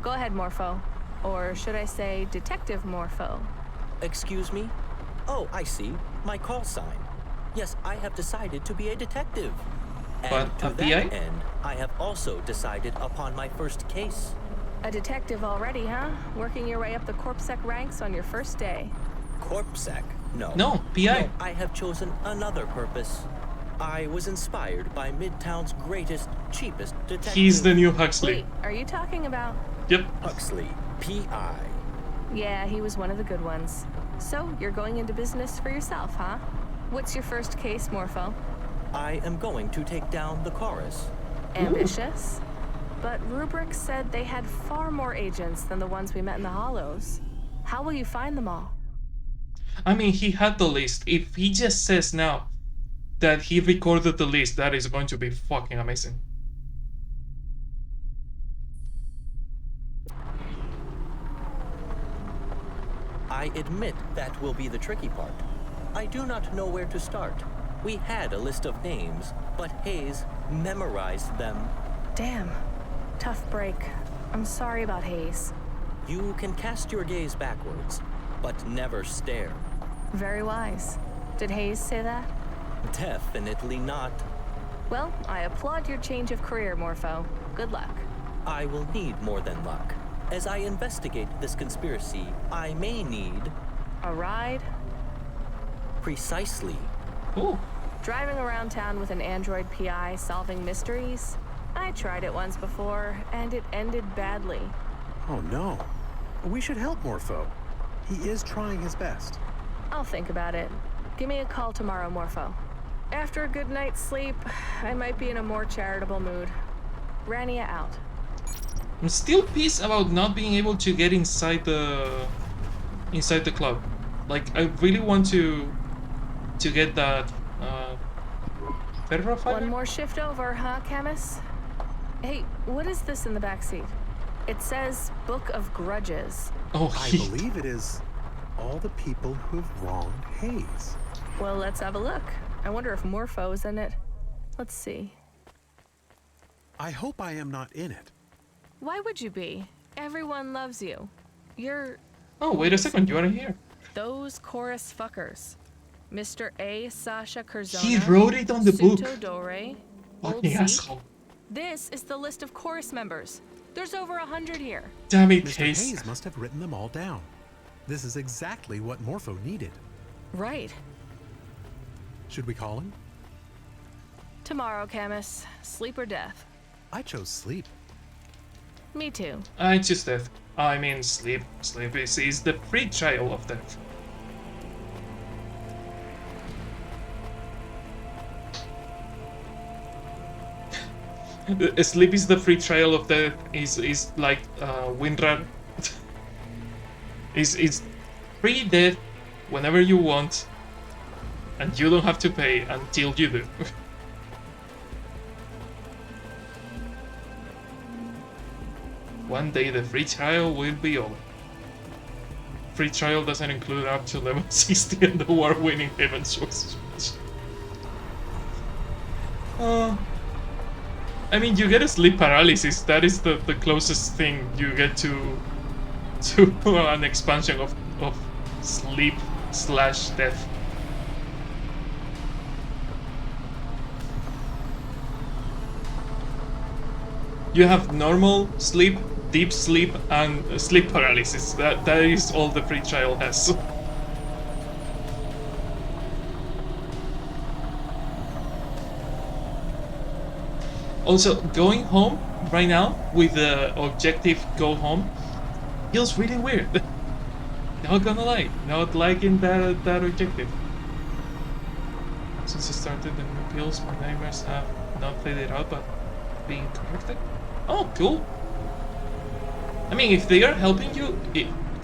Speaker 21: Go ahead, Morpho. Or should I say Detective Morpho?
Speaker 3: Excuse me? Oh, I see. My call sign. Yes, I have decided to be a detective. And
Speaker 1: But
Speaker 3: to
Speaker 1: a
Speaker 3: that
Speaker 1: PI?
Speaker 3: end, I have also decided upon my first case.
Speaker 21: A detective already, huh? Working your way up the CorpSec ranks on your first day.
Speaker 3: CorpSec? No.
Speaker 1: No, PI.
Speaker 3: No, I have chosen another purpose. I was inspired by Midtown's greatest, cheapest detective.
Speaker 1: he's the new Huxley.
Speaker 21: Wait, are you talking about...
Speaker 1: Yep.
Speaker 3: Huxley, P.I.
Speaker 21: Yeah, he was one of the good ones. So, you're going into business for yourself, huh? What's your first case, Morpho?
Speaker 3: I am going to take down the chorus.
Speaker 21: Ambitious? But Rubric said they had far more agents than the ones we met in the Hollows. How will you find them all?
Speaker 1: I mean, he had the list. If he just says now that he recorded the list, that is going to be fucking amazing.
Speaker 3: I admit that will be the tricky part. I do not know where to start. We had a list of names, but Hayes memorized them.
Speaker 21: Damn. Tough break. I'm sorry about Hayes.
Speaker 3: You can cast your gaze backwards, but never stare.
Speaker 21: Very wise. Did Hayes say that?
Speaker 3: Definitely not.
Speaker 21: Well, I applaud your change of career, Morpho. Good luck.
Speaker 3: I will need more than luck. As I investigate this conspiracy, I may need...
Speaker 21: A ride?
Speaker 3: Precisely.
Speaker 1: Ooh.
Speaker 21: Driving around town with an android PI solving mysteries? I tried it once before, and it ended badly.
Speaker 15: Oh no. We should help Morpho. He is trying his best.
Speaker 21: I'll think about it. Give me a call tomorrow, Morpho. After a good night's sleep, I might be in a more charitable mood. Rania out.
Speaker 1: I'm still pissed about not being able to get inside the club. Like, I really want to get that Federal fighter?
Speaker 21: One more shift over, huh, Camus? Hey, what is this in the backseat? It says Book of Grudges.
Speaker 1: Oh,
Speaker 15: I believe it is all the people who've wronged Hayes.
Speaker 21: Well, let's have a look. I wonder if Morpho's in it. Let's see.
Speaker 15: I hope I am not in it.
Speaker 21: Why would you be? Everyone loves you. You're...
Speaker 1: Oh, wait a second, you are here.
Speaker 21: Those chorus fuckers. Mr. A. Sasha Curzona.
Speaker 1: He wrote it on the book.
Speaker 21: Dore,
Speaker 1: Fucking asshole.
Speaker 21: This is the list of chorus members. There's over 100 here.
Speaker 1: Damn it,
Speaker 15: Mr. Hayes must have written them all down. This is exactly what Morpho needed.
Speaker 21: Right.
Speaker 15: Should we call him?
Speaker 21: Tomorrow, Camus. Sleep or death?
Speaker 15: I chose sleep.
Speaker 21: Me too.
Speaker 1: I choose death. I mean sleep. Sleep is the free trial of death. Sleep is the free trial of death. Is like WinRAR. is free death whenever you want, and you don't have to pay until you do. One day the free trial will be over. Free trial doesn't include up to level 60 and the war-winning Heaven Source. I mean, you get a sleep paralysis. That is the closest thing you get to an expansion of sleep/death. You have normal sleep, deep sleep, and sleep paralysis. That is all the free trial has. Also, going home right now with the objective go home feels really weird. Not gonna lie, not liking that objective. Since I started the new pills, my nightmares have not faded out, but being corrected. Oh, cool. I mean, if they are helping you,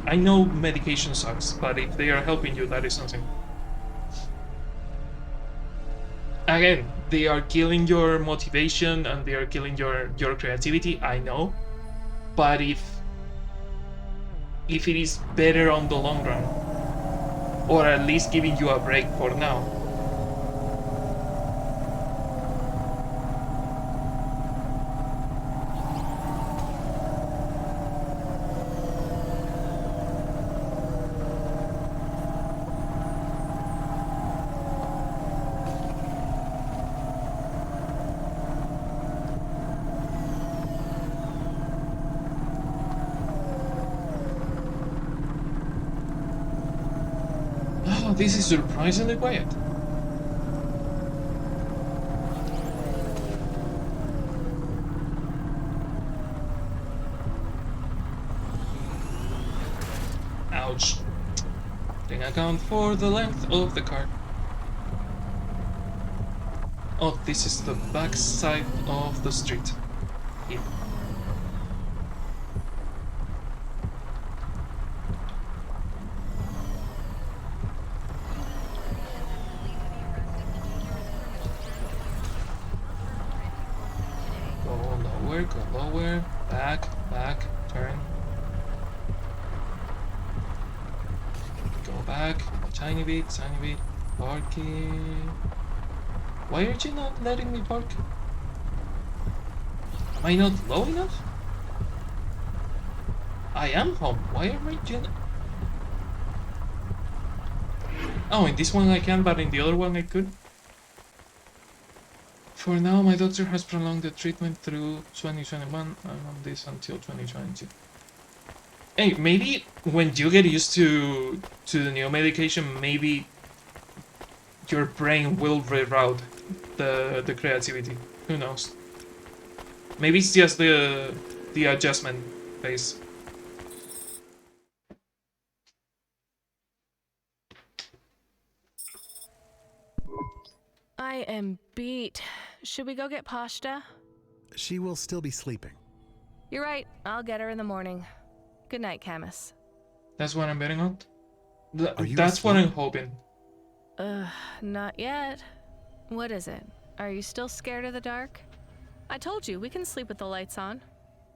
Speaker 1: I know medication sucks, but if they are helping you, that is something. Again, they are killing your motivation and they are killing your creativity, I know. But if it is better on the long run, or at least giving you a break for now. This is surprisingly quiet. Ouch. Didn't account for the length of the car. Oh, this is the back side of the street. Here. Go lower, back, turn. Go back, tiny bit, parking. Why are you not letting me park? Am I not low enough? I am home, why am I Oh, in this one I can, but in the other one I could. For now, my doctor has prolonged the treatment through 2021. I'm on this until 2022. Hey, maybe when you get used to the new medication, maybe your brain will reroute the creativity. Who knows? Maybe it's just the adjustment phase.
Speaker 21: I am beat. Should we go get pasta?
Speaker 15: She will still be sleeping.
Speaker 21: You're right. I'll get her in the morning. Good night, Camus.
Speaker 1: That's what I'm betting on?
Speaker 15: That's
Speaker 1: what I'm hoping.
Speaker 21: Not yet. What is it? Are you still scared of the dark? I told you, we can sleep with the lights on.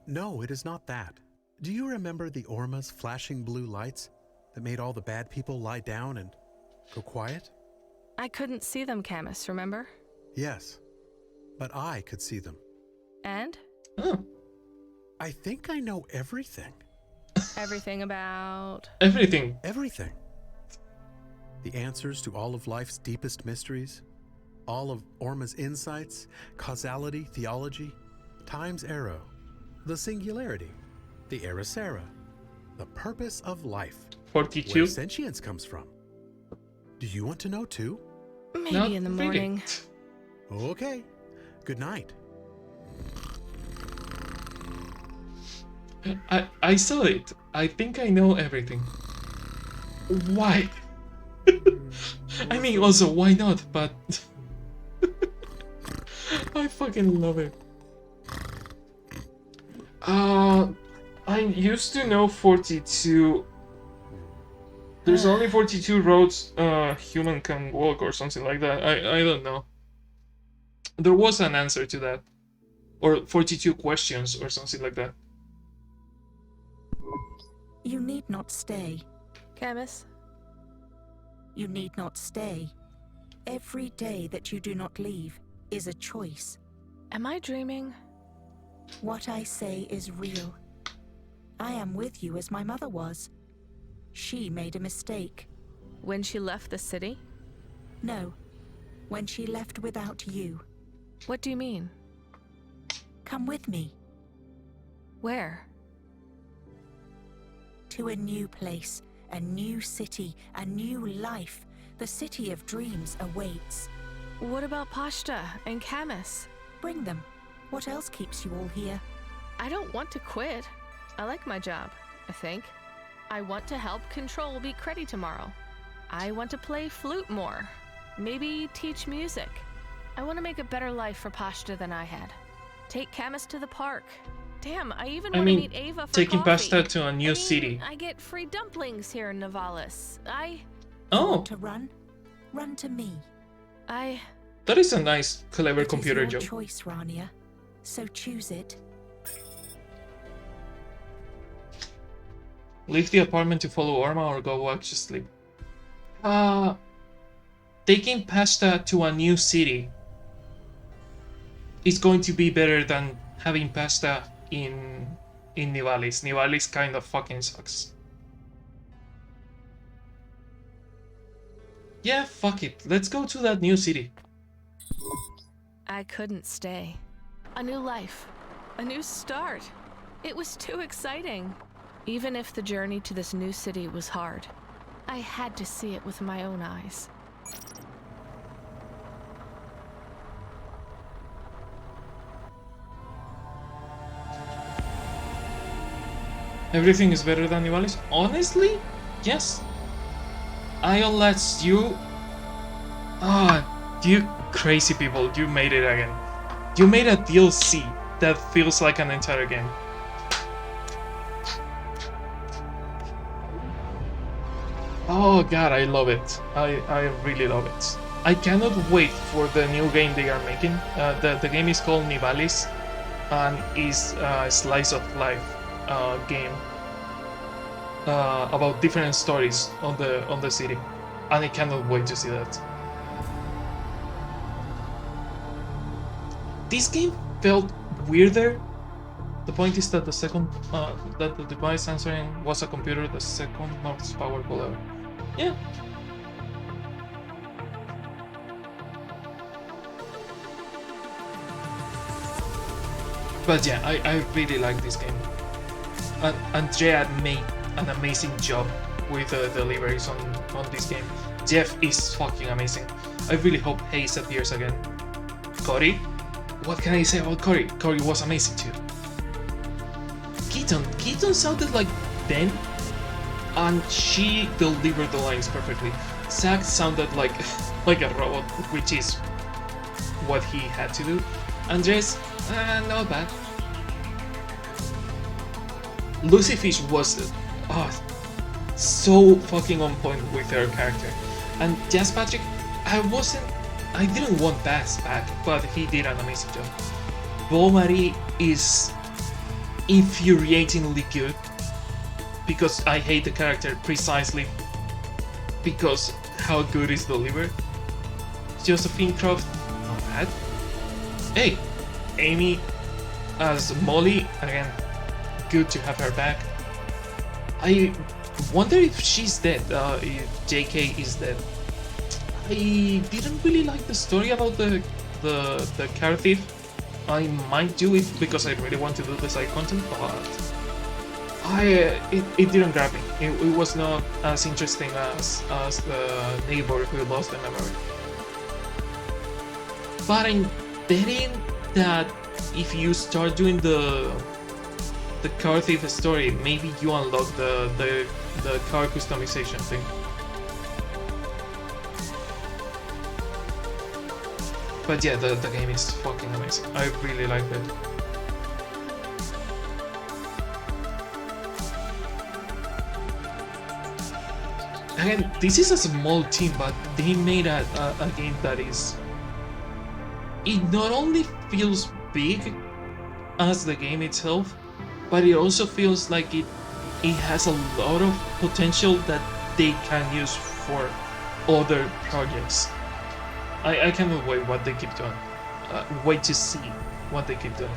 Speaker 15: No, it is not that. Do you remember the Orma's flashing blue lights that made all the bad people lie down and go quiet?
Speaker 21: I couldn't see them, Camus, remember?
Speaker 15: Yes, but I could see them.
Speaker 21: And?
Speaker 1: Oh.
Speaker 15: I think I know everything.
Speaker 21: Everything about?
Speaker 1: Everything.
Speaker 15: Everything. The answers to all of life's deepest mysteries, all of Orma's insights, causality, theology, time's arrow, the singularity, the Erasera, the purpose of life,
Speaker 1: 42.
Speaker 15: where sentience comes from. Do you want to know too?
Speaker 21: Maybe
Speaker 1: Not
Speaker 21: in the
Speaker 1: really.
Speaker 21: morning.
Speaker 15: Okay. Good night.
Speaker 1: I saw it. I think I know everything. Why? I mean, also, why not? But I fucking love it. I used to know 42. There's only 42 roads human can walk or something like that. I don't know. There was an answer to that. Or 42 questions or something like that.
Speaker 16: You need not stay.
Speaker 21: Camus?
Speaker 16: You need not stay. Every day that you do not leave is a choice.
Speaker 21: Am I dreaming?
Speaker 16: What I say is real. I am with you as my mother was. She made a mistake.
Speaker 21: When she left the city?
Speaker 16: No, when she left without you.
Speaker 21: What do you mean?
Speaker 16: Come with me.
Speaker 21: Where?
Speaker 16: To a new place, a new city, a new life. The city of dreams awaits.
Speaker 21: What about Pashta and Camus?
Speaker 16: Bring them. What else keeps you all here?
Speaker 21: I don't want to quit. I like my job, I think. I want to help Control beat Creddy tomorrow. I want to play flute more. Maybe teach music. I want to make a better life for Pashta than I had. Take Camus to the park. Damn, I even want to meet Ava for
Speaker 1: taking
Speaker 21: coffee.
Speaker 1: Pasta to a new city.
Speaker 21: I get free dumplings here in Nivalis.
Speaker 16: Want to run? Run to me.
Speaker 1: That is a nice, clever computer
Speaker 16: It is your
Speaker 1: joke.
Speaker 16: choice, Rania. So choose it.
Speaker 1: Leave the apartment to follow Orma or go watch sleep. Taking Pasta to a new city is going to be better than having Pasta in Nivalis. Nivalis kind of fucking sucks. Yeah, fuck it. Let's go to that new city.
Speaker 21: I couldn't stay. A new life. A new start. It was too exciting. Even if the journey to this new city was hard, I had to see it with my own eyes.
Speaker 1: Everything is better than Nivalis? Honestly? Yes. I'll let you... you crazy people, you made it again. You made a DLC that feels like an entire game. Oh god, I love it. I really love it. I cannot wait for the new game they are making. The game is called Nivalis and is a slice of life game about different stories on the city, and I cannot wait to see that. This game felt weirder. The point is that the second that the device answering was a computer, the second most powerful ever. Yeah, But yeah, I really like this game. Andrea made an amazing job with the deliveries on this game. Jeff is fucking amazing. I really hope Hayes appears again. Cory? What can I say about Cory? Cory was amazing too. Keaton sounded like Ben, and she delivered the lines perfectly. Zack sounded like a robot, which is what he had to do. Andres, not bad. Lucy Fish was so fucking on point with her character. And Jazz Patrick, I didn't want Bass back, but he did an amazing job. Beaumarie is infuriatingly good, because I hate the character precisely because how good is delivered. Josephine Croft, not bad. Hey, Amy as Molly, again, good to have her back. I wonder if she's dead, if JK is dead. I didn't really like the story about the car thief. I might do it because I really want to do the side content, but it didn't grab me. It was not as interesting as the neighbor who lost the memory. But I'm betting that if you start doing the car thief story, maybe you unlock the car customization thing. But yeah, the game is fucking amazing. I really like it. Again, this is a small team, but they made a game that is... It not only feels big as the game itself, but it also feels like it has a lot of potential that they can use for other projects. I cannot wait what they keep doing. Wait to see what they keep doing.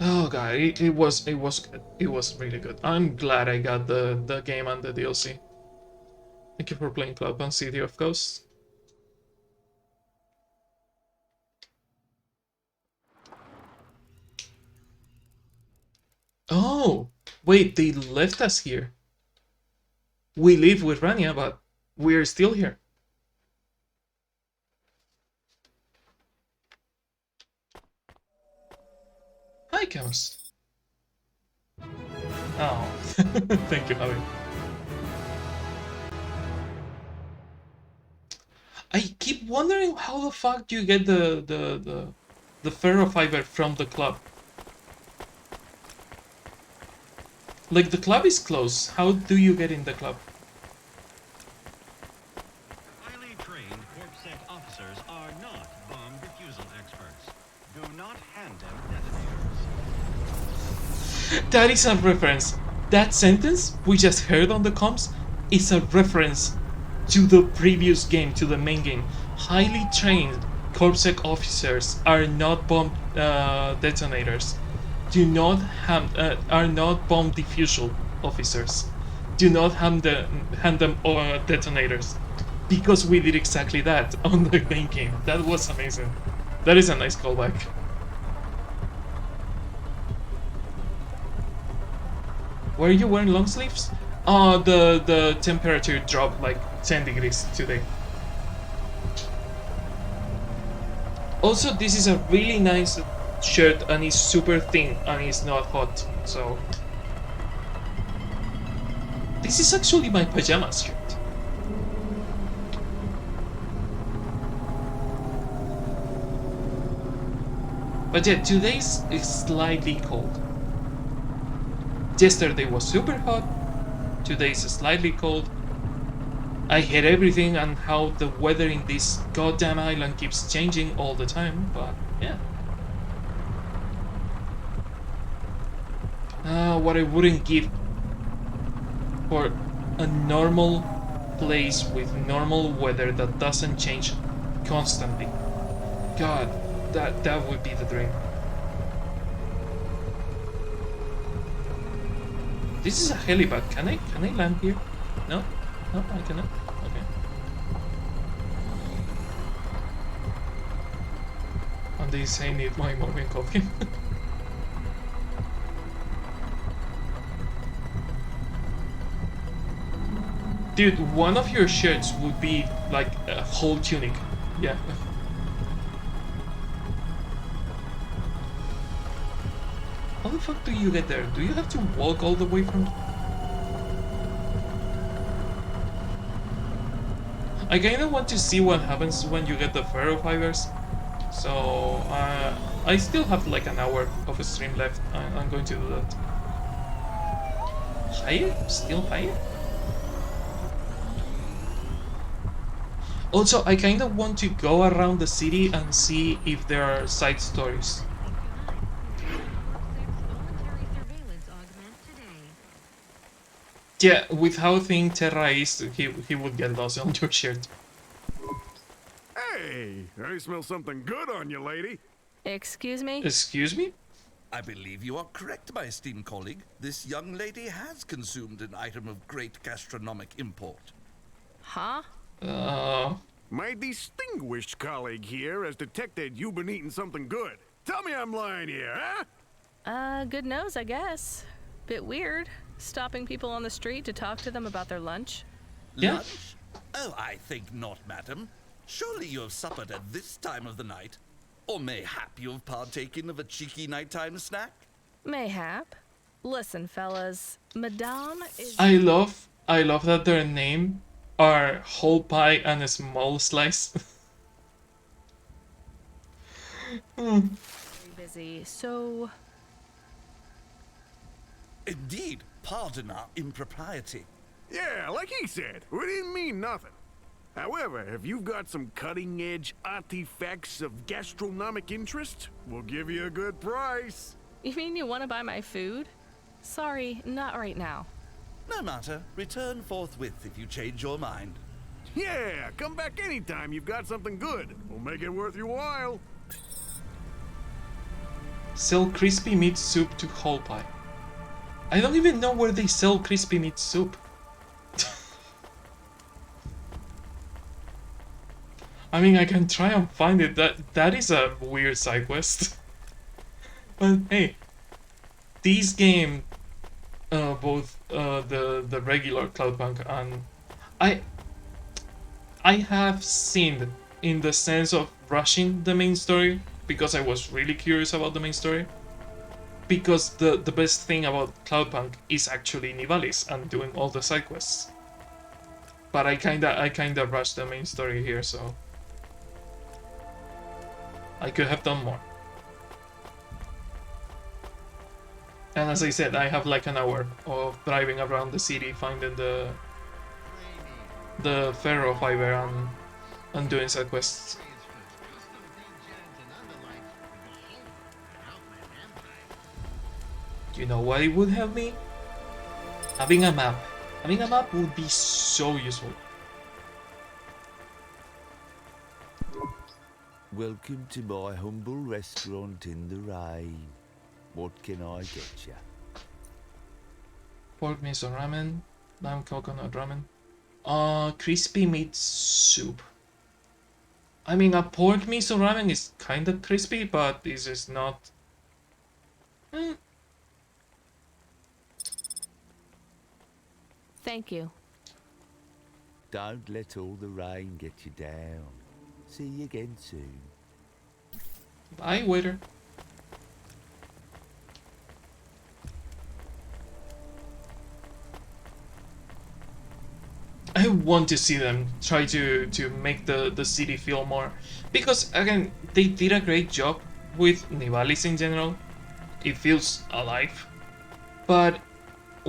Speaker 1: Oh god, it was good. It was really good. I'm glad I got the game and the DLC. Thank you for playing Cloudpunk City of Ghosts. Oh, wait, they left us here. We live with Rania, but we're still here. Hi, Camus. Oh, thank you, Javi. I keep wondering how the fuck do you get the ferrofiber from the club? Like, the club is closed. How do you get in the club?
Speaker 12: Highly trained CorpSec officers are not bomb defusal experts. Do not hand them detonators.
Speaker 1: That is a reference. That sentence we just heard on the comms is a reference to the previous game, to the main game. Highly trained CorpSec officers are not bomb detonators. Do not are not bomb defusal officers. Do not hand them detonators, because we did exactly that on the main game. That was amazing. That is a nice callback. Were you wearing long sleeves? The temperature dropped like 10 degrees today. Also, this is a really nice shirt and it's super thin and it's not hot, so this is actually my pajamas shirt. But yeah, today's is slightly cold. Yesterday was super hot, today is slightly cold. I hate everything and how the weather in this goddamn island keeps changing all the time, but yeah. What I wouldn't give for a normal place with normal weather that doesn't change constantly. God, that would be the dream. This is a helipad. Can I land here? No? No, I cannot. Okay. And they say need my moving coffin. Dude, one of your shirts would be like a whole tunic. Yeah. How the fuck do you get there? Do you have to walk all the way from... I kinda want to see what happens when you get the ferrofibers. So, I still have like an hour of a stream left. I'm going to do that. Higher? Still higher? Also, I kinda want to go around the city and see if there are side stories. Yeah, with how thin Terra is, he would get lost on your shirt.
Speaker 4: Hey, I smell something good on you, lady.
Speaker 21: Excuse me?
Speaker 1: Excuse me?
Speaker 14: I believe you are correct, my esteemed colleague. This young lady has consumed an item of great gastronomic import.
Speaker 21: Huh?
Speaker 4: My distinguished colleague here has detected you've been eating something good. Tell me I'm lying here, huh?
Speaker 21: Good nose, I guess. Bit weird. Stopping people on the street to talk to them about their lunch.
Speaker 1: Yeah.
Speaker 14: Lunch? Oh, I think not, madam. Surely you have suppered at this time of the night. Or mayhap you have partaken of a cheeky nighttime snack?
Speaker 21: Mayhap. Listen, fellas. Madame is...
Speaker 1: I love that their name are whole pie and a small slice.
Speaker 21: Very busy, so...
Speaker 14: Indeed, pardon our impropriety.
Speaker 4: Yeah, like he said, we didn't mean nothing. However, if you've got some cutting-edge artifacts of gastronomic interest, we'll give you a good price.
Speaker 21: You mean you want to buy my food? Sorry, not right now.
Speaker 14: No matter. Return forthwith if you change your mind.
Speaker 4: Yeah, come back anytime you've got something good. We'll make it worth your while.
Speaker 1: Sell crispy meat soup to whole pie. I don't even know where they sell crispy meat soup. I mean, I can try and find it. That is a weird side quest. But hey, this game, both the regular Cloudpunk and I have seen in the sense of rushing the main story because I was really curious about the main story. Because the best thing about Cloudpunk is actually Nivalis and doing all the side quests. But I kinda rushed the main story here, so I could have done more. And as I said, I have like an hour of driving around the city, finding the ferrofiber and doing side quests. You know what it would help me? Having a map. Having a map would be so useful.
Speaker 23: Welcome to my humble restaurant in the rain. What can I get you?
Speaker 1: Pork miso ramen, lamb coconut ramen. Crispy meat soup. I mean, a pork miso ramen is kind of crispy, but this is not.
Speaker 21: Thank you.
Speaker 23: Don't let all the rain get you down. See you again soon.
Speaker 1: Bye, waiter. I want to see them try to make the city feel more, because again they did a great job with Nivalis in general. It feels alive, but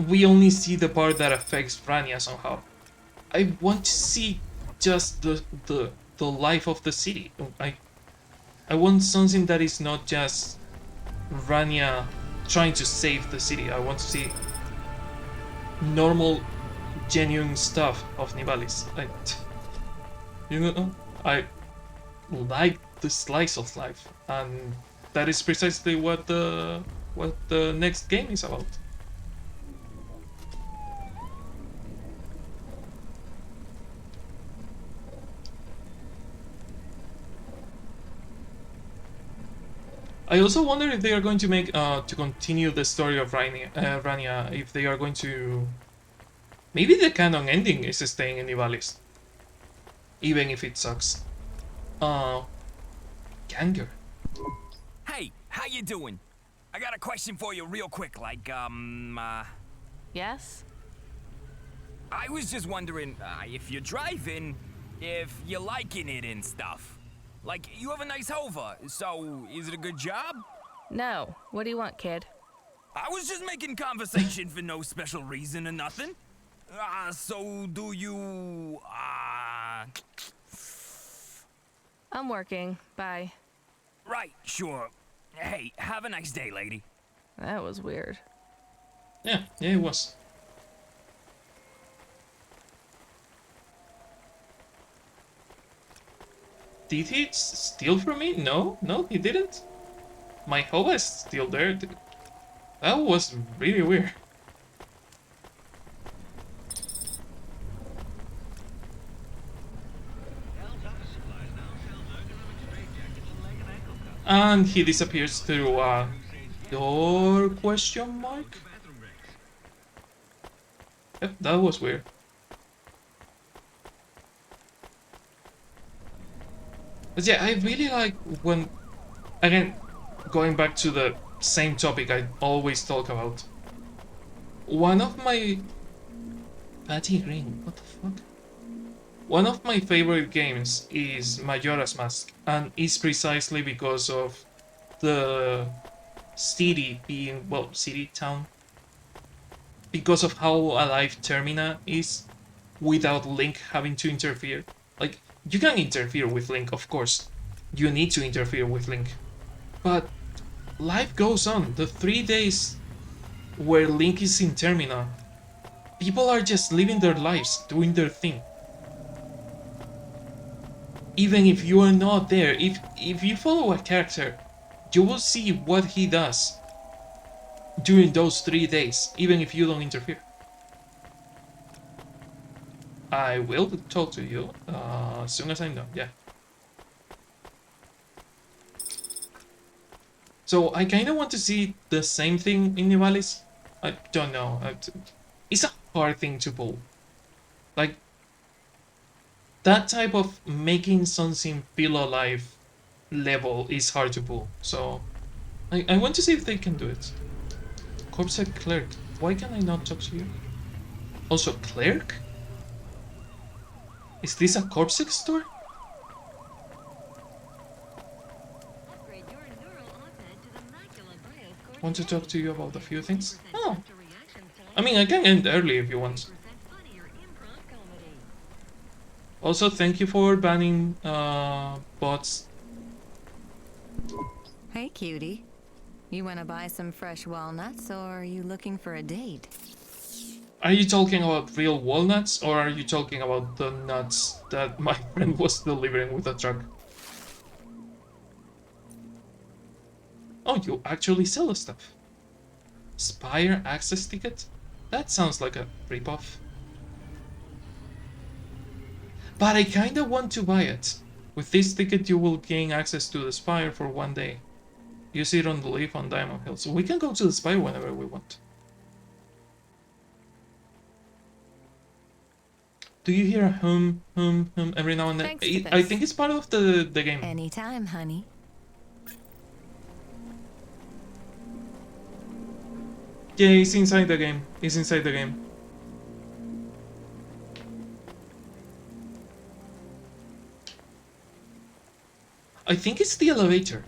Speaker 1: we only see the part that affects Rania somehow. I want to see just the life of the city. I want something that is not just Rania trying to save the city. I want to see normal, genuine stuff of Nivalis. You know, I like the slice of life, and that is precisely what the next game is about. I also wonder if they are going to make to continue the story of Rania, if they are going to. Maybe the canon ending is staying in Nivalis, even if it sucks. Ganger.
Speaker 10: Hey, how you doing? I got a question for you real quick,
Speaker 21: Yes?
Speaker 10: I was just wondering, if you're driving, if you're liking it and stuff. Like, you have a nice hover, so is it a good job?
Speaker 21: No. What do you want, kid?
Speaker 10: I was just making conversation for no special reason or nothing. So do you,
Speaker 21: I'm working. Bye.
Speaker 10: Right, sure. Hey, have a nice day, lady.
Speaker 21: That was weird.
Speaker 1: Yeah, it was. Did he steal from me? No, he didn't. My Hova is still there. That was really weird. And he disappears through a door, question mark? Yep, that was weird. But yeah, I really like when, again, going back to the same topic I always talk about. One of my... Patty Green, what the fuck? One of my favorite games is Majora's Mask, and it's precisely because of the city being, well, city, town. Because of how alive Termina is, without Link having to interfere. Like, you can interfere with Link, of course. You need to interfere with Link. But life goes on. The 3 days where Link is in Termina, people are just living their lives, doing their thing. Even if you are not there, if you follow a character, you will see what he does during those 3 days, even if you don't interfere. I will talk to you as soon as I'm done, yeah. So I kind of want to see the same thing in Nivalis. I don't know. It's a hard thing to pull. Like, that type of making something feel alive level is hard to pull. So I want to see if they can do it. Corpsec Clerk. Why can I not talk to you? Also, Clerk? Is this a Corpsec store? Want to talk to you about a few things? Oh. I mean, I can end early if you want. Also, thank you for banning bots.
Speaker 11: Hey, cutie. You want to buy some fresh walnuts, or are you looking for a date?
Speaker 1: Are you talking about real walnuts, or are you talking about the nuts that my friend was delivering with a truck? Oh, you actually sell the stuff. Spire access ticket? That sounds like a ripoff. But I kinda want to buy it. With this ticket you will gain access to the Spire for 1 day. Use it on the leaf on Diamond Hill. So we can go to the Spire whenever we want. Do you hear a hum every now and then? I think it's part of the game.
Speaker 11: Anytime, honey.
Speaker 1: Yeah, it's inside the game. It's inside the game. I think it's the elevator.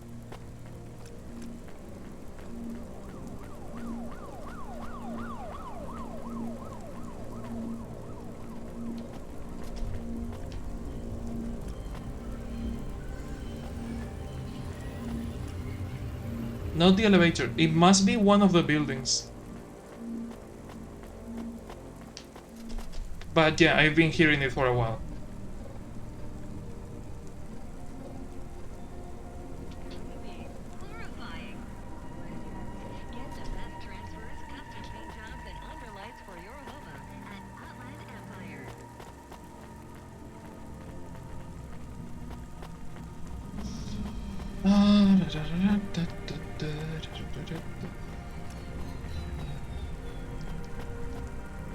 Speaker 1: Not the elevator. It must be one of the buildings. But yeah, I've been hearing it for a while.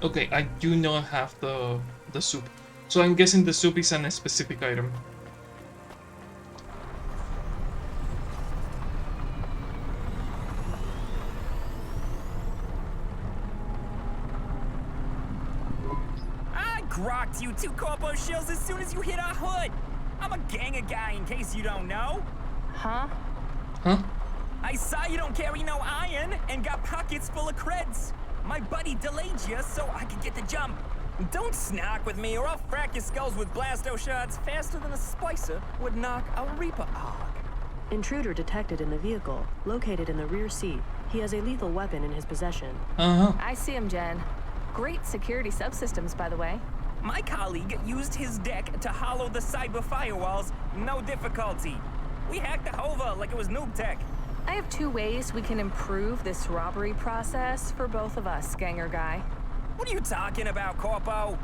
Speaker 1: Okay, I do not have the soup, so I'm guessing the soup is a specific item.
Speaker 10: I grokked you 2 corpo shells as soon as you hit our hood. I'm a ganger guy, in case you don't know.
Speaker 21: Huh?
Speaker 1: Huh?
Speaker 10: I saw you don't carry no iron and got pockets full of creds. My buddy delayed you so I could get the jump. Don't snark with me or I'll frack your skulls with blasto shots faster than a splicer would knock a Reaper hog.
Speaker 22: Intruder detected in the vehicle, located in the rear seat. He has a lethal weapon in his possession.
Speaker 21: I see him, Jen. Great security subsystems, by the way.
Speaker 10: My colleague used his deck to hollow the cyber firewalls, no difficulty. We hacked the Hova like it was noob tech.
Speaker 21: I have 2 ways we can improve this robbery process for both of us, ganger guy.
Speaker 10: What are you talking about, Corpo?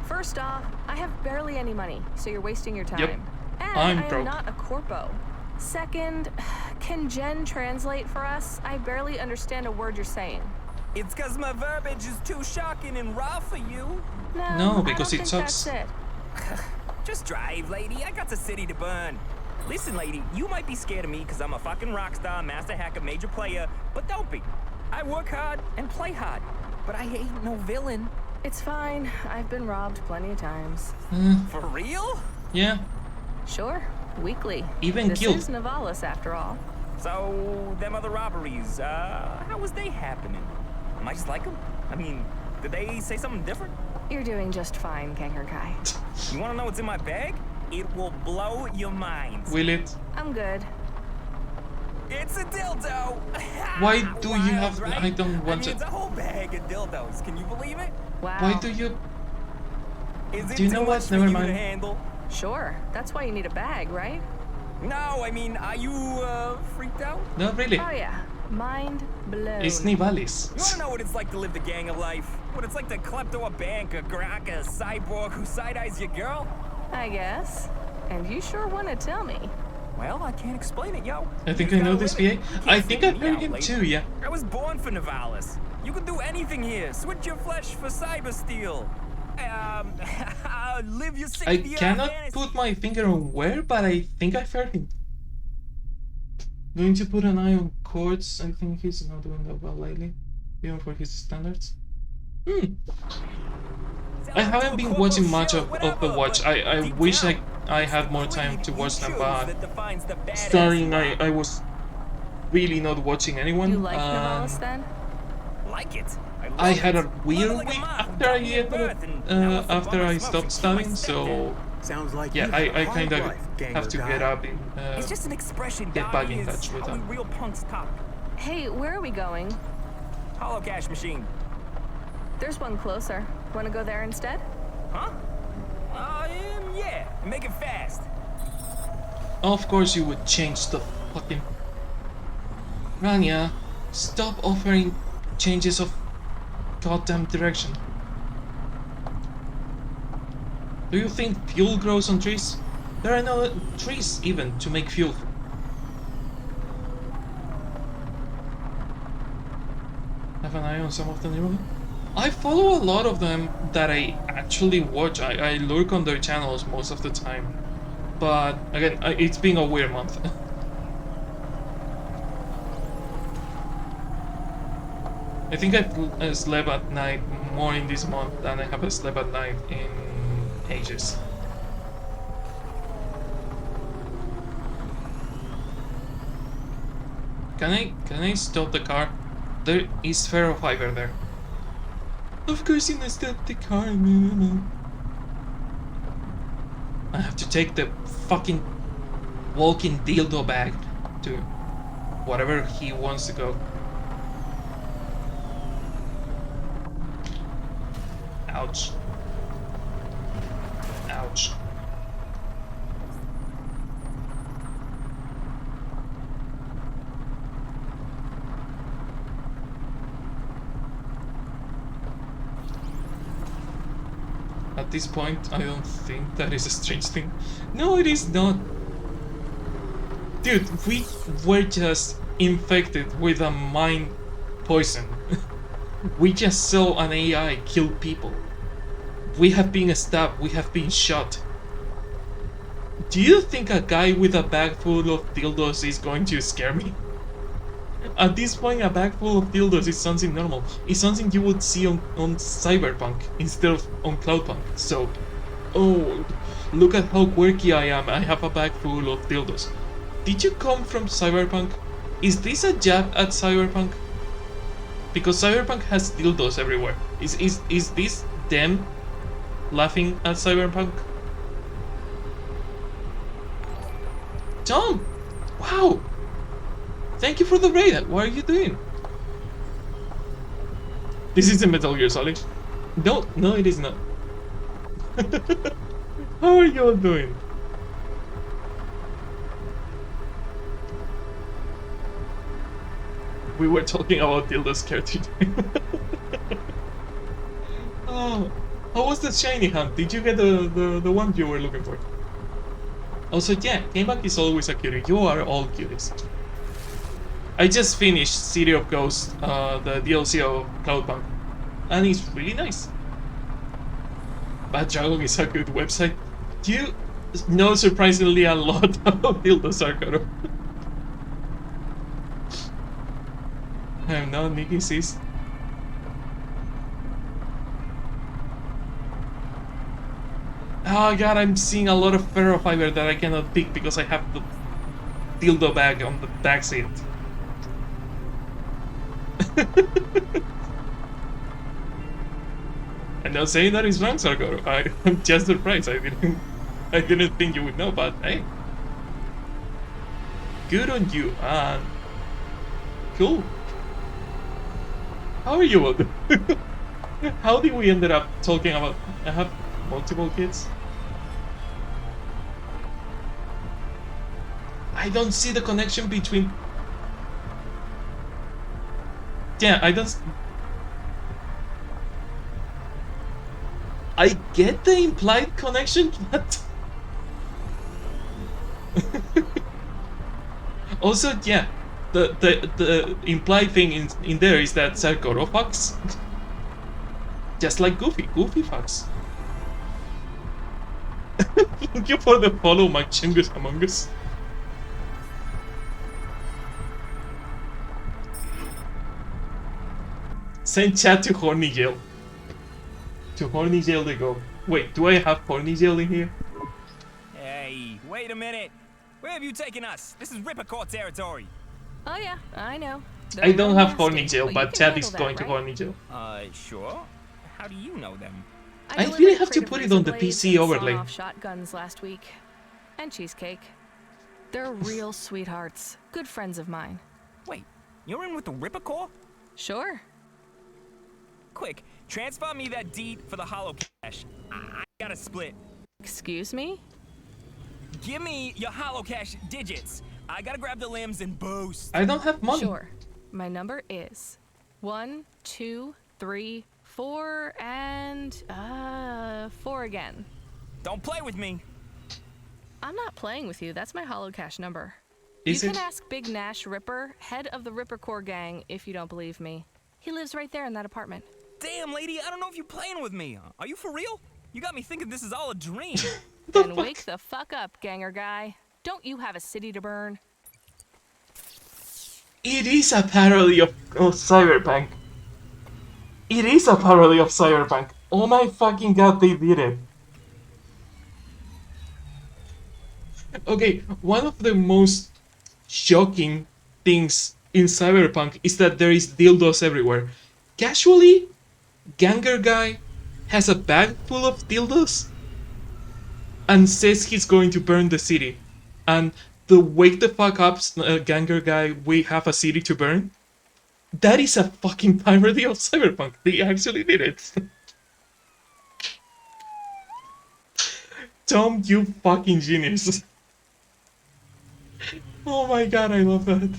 Speaker 21: First off, I have barely any money, so you're wasting your time.
Speaker 1: Yep.
Speaker 21: And
Speaker 1: I'm
Speaker 21: I am
Speaker 1: broke.
Speaker 21: not a corpo. Second, can Jen translate for us? I barely understand a word you're saying.
Speaker 10: It's cause my verbiage is too shocking and raw for you.
Speaker 1: No, because
Speaker 21: I don't
Speaker 1: it
Speaker 21: think
Speaker 1: sucks.
Speaker 21: That's it.
Speaker 10: Just drive, lady. I got the city to burn. Listen, lady, you might be scared of me because I'm a fucking rock star, master hacker, major player, but don't be. I work hard and play hard, but I ain't no villain.
Speaker 21: It's fine. I've been robbed plenty of times.
Speaker 10: For real?
Speaker 1: Yeah.
Speaker 21: Sure. Weekly.
Speaker 1: Even
Speaker 21: this
Speaker 1: killed.
Speaker 21: is Nivalis, after all.
Speaker 10: So, them other robberies, how was they happening? Am I just like them? I mean, did they say something different?
Speaker 21: You're doing just fine, ganger guy.
Speaker 10: You want to know what's in my bag? It will blow your mind.
Speaker 1: Will it?
Speaker 21: I'm good.
Speaker 10: It's a dildo.
Speaker 1: Why do you have?
Speaker 10: Right?
Speaker 1: I don't want
Speaker 10: It's a
Speaker 1: to.
Speaker 10: whole bag of dildos. Can you believe it?
Speaker 21: Wow.
Speaker 1: Why do you?
Speaker 10: Is it
Speaker 1: Do you
Speaker 10: too
Speaker 1: know
Speaker 10: much
Speaker 1: what?
Speaker 10: for
Speaker 1: Never
Speaker 10: you
Speaker 1: mind.
Speaker 10: to handle?
Speaker 21: Sure. That's why you need a bag, right?
Speaker 10: No, I mean, are you freaked out?
Speaker 1: Not really.
Speaker 21: Oh yeah. Mind blown.
Speaker 1: It's Nivalis.
Speaker 10: You wanna know what it's like to live the gang of life? What it's like to klepto a bank, a grok, a cyborg who side-eyes your girl?
Speaker 21: I guess. And you sure want to tell me.
Speaker 10: Well, I can't explain it, yo.
Speaker 1: I think I know this VA. I think I've heard him too, yeah.
Speaker 10: I was born for Nivalis. You can do anything here. Switch your flesh for cyber steel. Live your 60
Speaker 1: I cannot put my finger on where, but I think I've heard him. Going to put an eye on Quartz. I think he's not doing that well lately, even for his standards. I haven't been watching much of the watch. I wish I had more time to watch them, but starting I was really not watching anyone.
Speaker 21: You like Nivalis then?
Speaker 10: Like it.
Speaker 1: I had a weird week after I ended after I stopped studying, so
Speaker 15: Sounds like
Speaker 1: yeah,
Speaker 15: you
Speaker 1: I
Speaker 15: have a
Speaker 1: kind
Speaker 15: hard
Speaker 1: of
Speaker 15: life, ganger
Speaker 1: have to
Speaker 15: guy.
Speaker 1: get up and
Speaker 10: It's just an expression.
Speaker 1: get back in
Speaker 10: is
Speaker 1: touch with
Speaker 10: how we
Speaker 1: them.
Speaker 10: real punks talk.
Speaker 21: Hey, where are we going?
Speaker 10: Hollow cash machine.
Speaker 21: There's one closer. Want to go there instead?
Speaker 10: Huh? Yeah. Make it fast.
Speaker 1: Of course you would change the fucking... Rania, stop offering changes of goddamn direction. Do you think fuel grows on trees? There are no trees even to make fuel. Have an eye on some of the neighborhood. I follow a lot of them that I actually watch. I lurk on their channels most of the time. But again, it's been a weird month. I think I've slept at night more in this month than I have slept at night in ages. Can I stop the car? There is ferrofiber there. Of course you must stop the car. I have to take the fucking walking dildo bag to whatever he wants to go. Ouch. Ouch. At this point, I don't think that is a strange thing. No, it is not. Dude, we were just infected with a mind poison. We just saw an AI kill people. We have been stabbed, we have been shot. Do you think a guy with a bag full of dildos is going to scare me? At this point, a bag full of dildos is something normal. It's something you would see on Cyberpunk instead of on Cloudpunk. So, oh, look at how quirky I am. I have a bag full of dildos. Did you come from Cyberpunk? Is this a jab at Cyberpunk? Because Cyberpunk has dildos everywhere. Is this them laughing at Cyberpunk? Tom! Wow! Thank you for the raid. What are you doing? This isn't Metal Gear Solid. No, it is not. How are you all doing? We were talking about dildos care today. Oh, how was the shiny hunt? Did you get the one you were looking for? Also, yeah, Gameback is always a cutie. You are all cuties. I just finished City of Ghosts, the DLC of Cloudpunk, and it's really nice. Bad Dragon is a good website. You know surprisingly a lot about dildos, Arcaro. I am not Nikki Sis. Oh god, I'm seeing a lot of ferrofiber that I cannot pick because I have the dildo bag on the back seat. I'm not saying that it's wrong, Sargoro. I'm just surprised. I didn't think you would know, but hey, good on you. And cool. How are you all doing? How did we ended up talking about? I have multiple kids. I don't see the connection between. Yeah, I don't. I get the implied connection, but also, yeah, the implied thing in there is that Sarkoro fucks, just like Goofy. Goofy fucks. Thank you for the follow, my Chungus Among Us. Send chat to Horny Jail. To Horny Jail they go. Wait, do I have Horny Jail in here?
Speaker 10: Hey, wait a minute. Where have you taken us? This is Rippercore territory.
Speaker 21: Oh yeah, I know.
Speaker 1: I don't have Horny Jail, but chat is going to Horny Jail.
Speaker 10: Sure. How do you know them?
Speaker 1: I really have to put it on the PC overlay.
Speaker 21: Off shotguns last week, and cheesecake. They're real sweethearts. Good friends of mine.
Speaker 10: Wait, you're in with the Rippercore?
Speaker 21: Sure.
Speaker 10: Quick, transfer me that deed for the hollow cash. I got a split.
Speaker 21: Excuse me?
Speaker 10: Give me your hollow cash digits. I gotta grab the limbs and boost.
Speaker 1: I don't have money.
Speaker 21: Sure. My number is 1, 2, 3, 4, and 4 again.
Speaker 10: Don't play with me.
Speaker 21: I'm not playing with you. That's my hollow cash number.
Speaker 1: Is
Speaker 21: you can ask Big Nash Ripper, head of the Ripper Corps gang, if you don't believe me. He lives right there in that apartment.
Speaker 10: Damn, lady, I don't know if you're playing with me. Are you for real? You got me thinking this is all a dream.
Speaker 21: Then wake the fuck up, ganger guy. Don't you have a city to burn?
Speaker 1: It is a parody of Cyberpunk. It is a parody of Cyberpunk. Oh my fucking god, they did it. Okay, one of the most shocking things in Cyberpunk is that there is dildos everywhere. Casually, Ganger Guy has a bag full of dildos and says he's going to burn the city. And the wake the fuck up, Ganger Guy, we have a city to burn. That is a fucking parody of Cyberpunk. They actually did it. Tom, you fucking genius. Oh my god, I love that.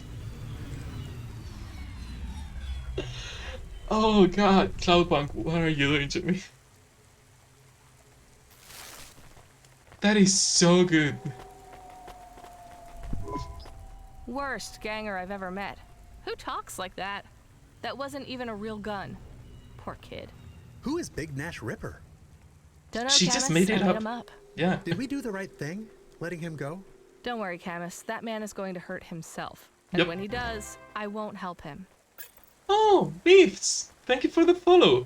Speaker 1: Oh god, Cloudpunk, what are you doing to me? That is so good.
Speaker 21: Worst ganger I've ever met. Who talks like that? That wasn't even a real gun. Poor kid.
Speaker 15: Who is Big Nash Ripper?
Speaker 21: Dunno,
Speaker 1: She
Speaker 21: Camus,
Speaker 1: just made it
Speaker 21: I made
Speaker 1: up.
Speaker 21: him up.
Speaker 1: Yeah.
Speaker 15: Did we do the right thing, letting him go?
Speaker 21: Don't worry, Camus. That man is going to hurt himself. And
Speaker 1: Yep.
Speaker 21: when he does, I won't help him.
Speaker 1: Oh, Beefs! Thank you for the follow.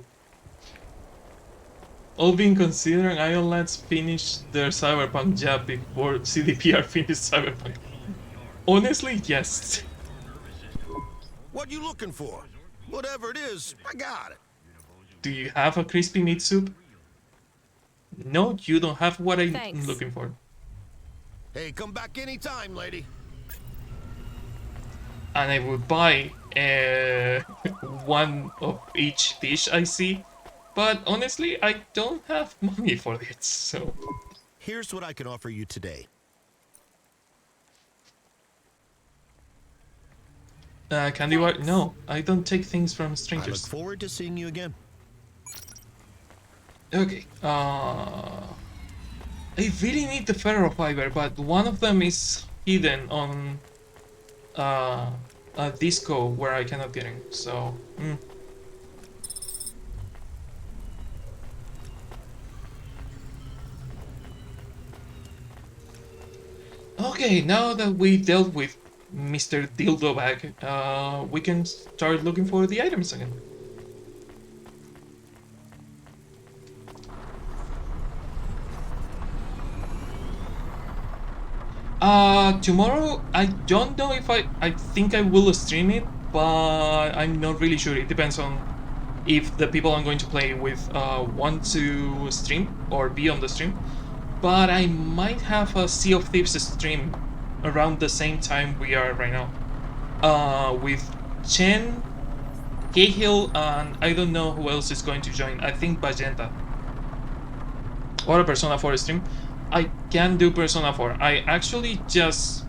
Speaker 1: All being considered, Iron Lads finished their cyberpunk job before CDPR finished cyberpunk. Honestly, yes.
Speaker 2: What you looking for? Whatever it is, I got it.
Speaker 1: Do you have a crispy meat soup? No, you don't have what I'm
Speaker 21: Thanks.
Speaker 1: looking for.
Speaker 2: Hey, come back anytime, lady.
Speaker 1: And I would buy one of each dish I see, but honestly, I don't have money for it, so...
Speaker 2: Here's what I can offer you today.
Speaker 1: Candy bar? No, I don't take things from
Speaker 2: I look
Speaker 1: strangers.
Speaker 2: forward to seeing you again.
Speaker 1: Okay, I really need the ferrofiber, but one of them is hidden on a disco where I cannot get in, so... Okay, now that we dealt with Mr. Dildo Bag, we can start looking for the items again. Tomorrow, I don't know if I think I will stream it, but I'm not really sure. It depends on if the people I'm going to play with want to stream or be on the stream. But I might have a Sea of Thieves stream around the same time we are right now. With Chen, Cahill, and I don't know who else is going to join. I think Magenta. Or a Persona 4 stream. I can do Persona 4. I actually just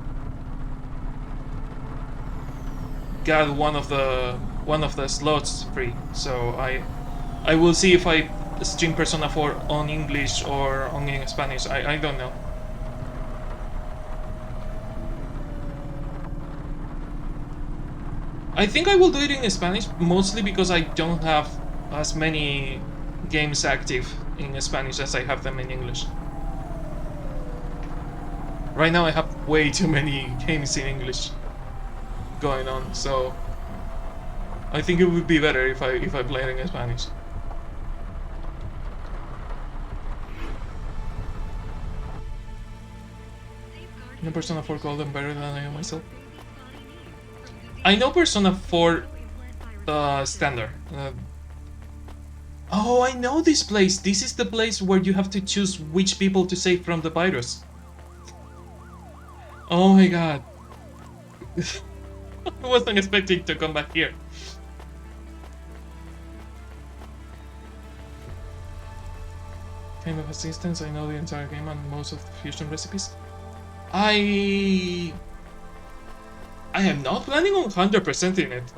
Speaker 1: got one of the slots free, so I will see if I stream Persona 4 on English or on in Spanish. I don't know. I think I will do it in Spanish, mostly because I don't have as many games active in Spanish as I have them in English. Right now I have way too many games in English going on, so I think it would be better if I play it in Spanish. I know Persona 4 Golden better than I know myself. I know Persona 4 Standard. Oh, I know this place. This is the place where you have to choose which people to save from the virus. Oh my god. I wasn't expecting to come back here. Kind of assistance, I know the entire game and most of the fusion recipes. I am not planning on 100%ing it.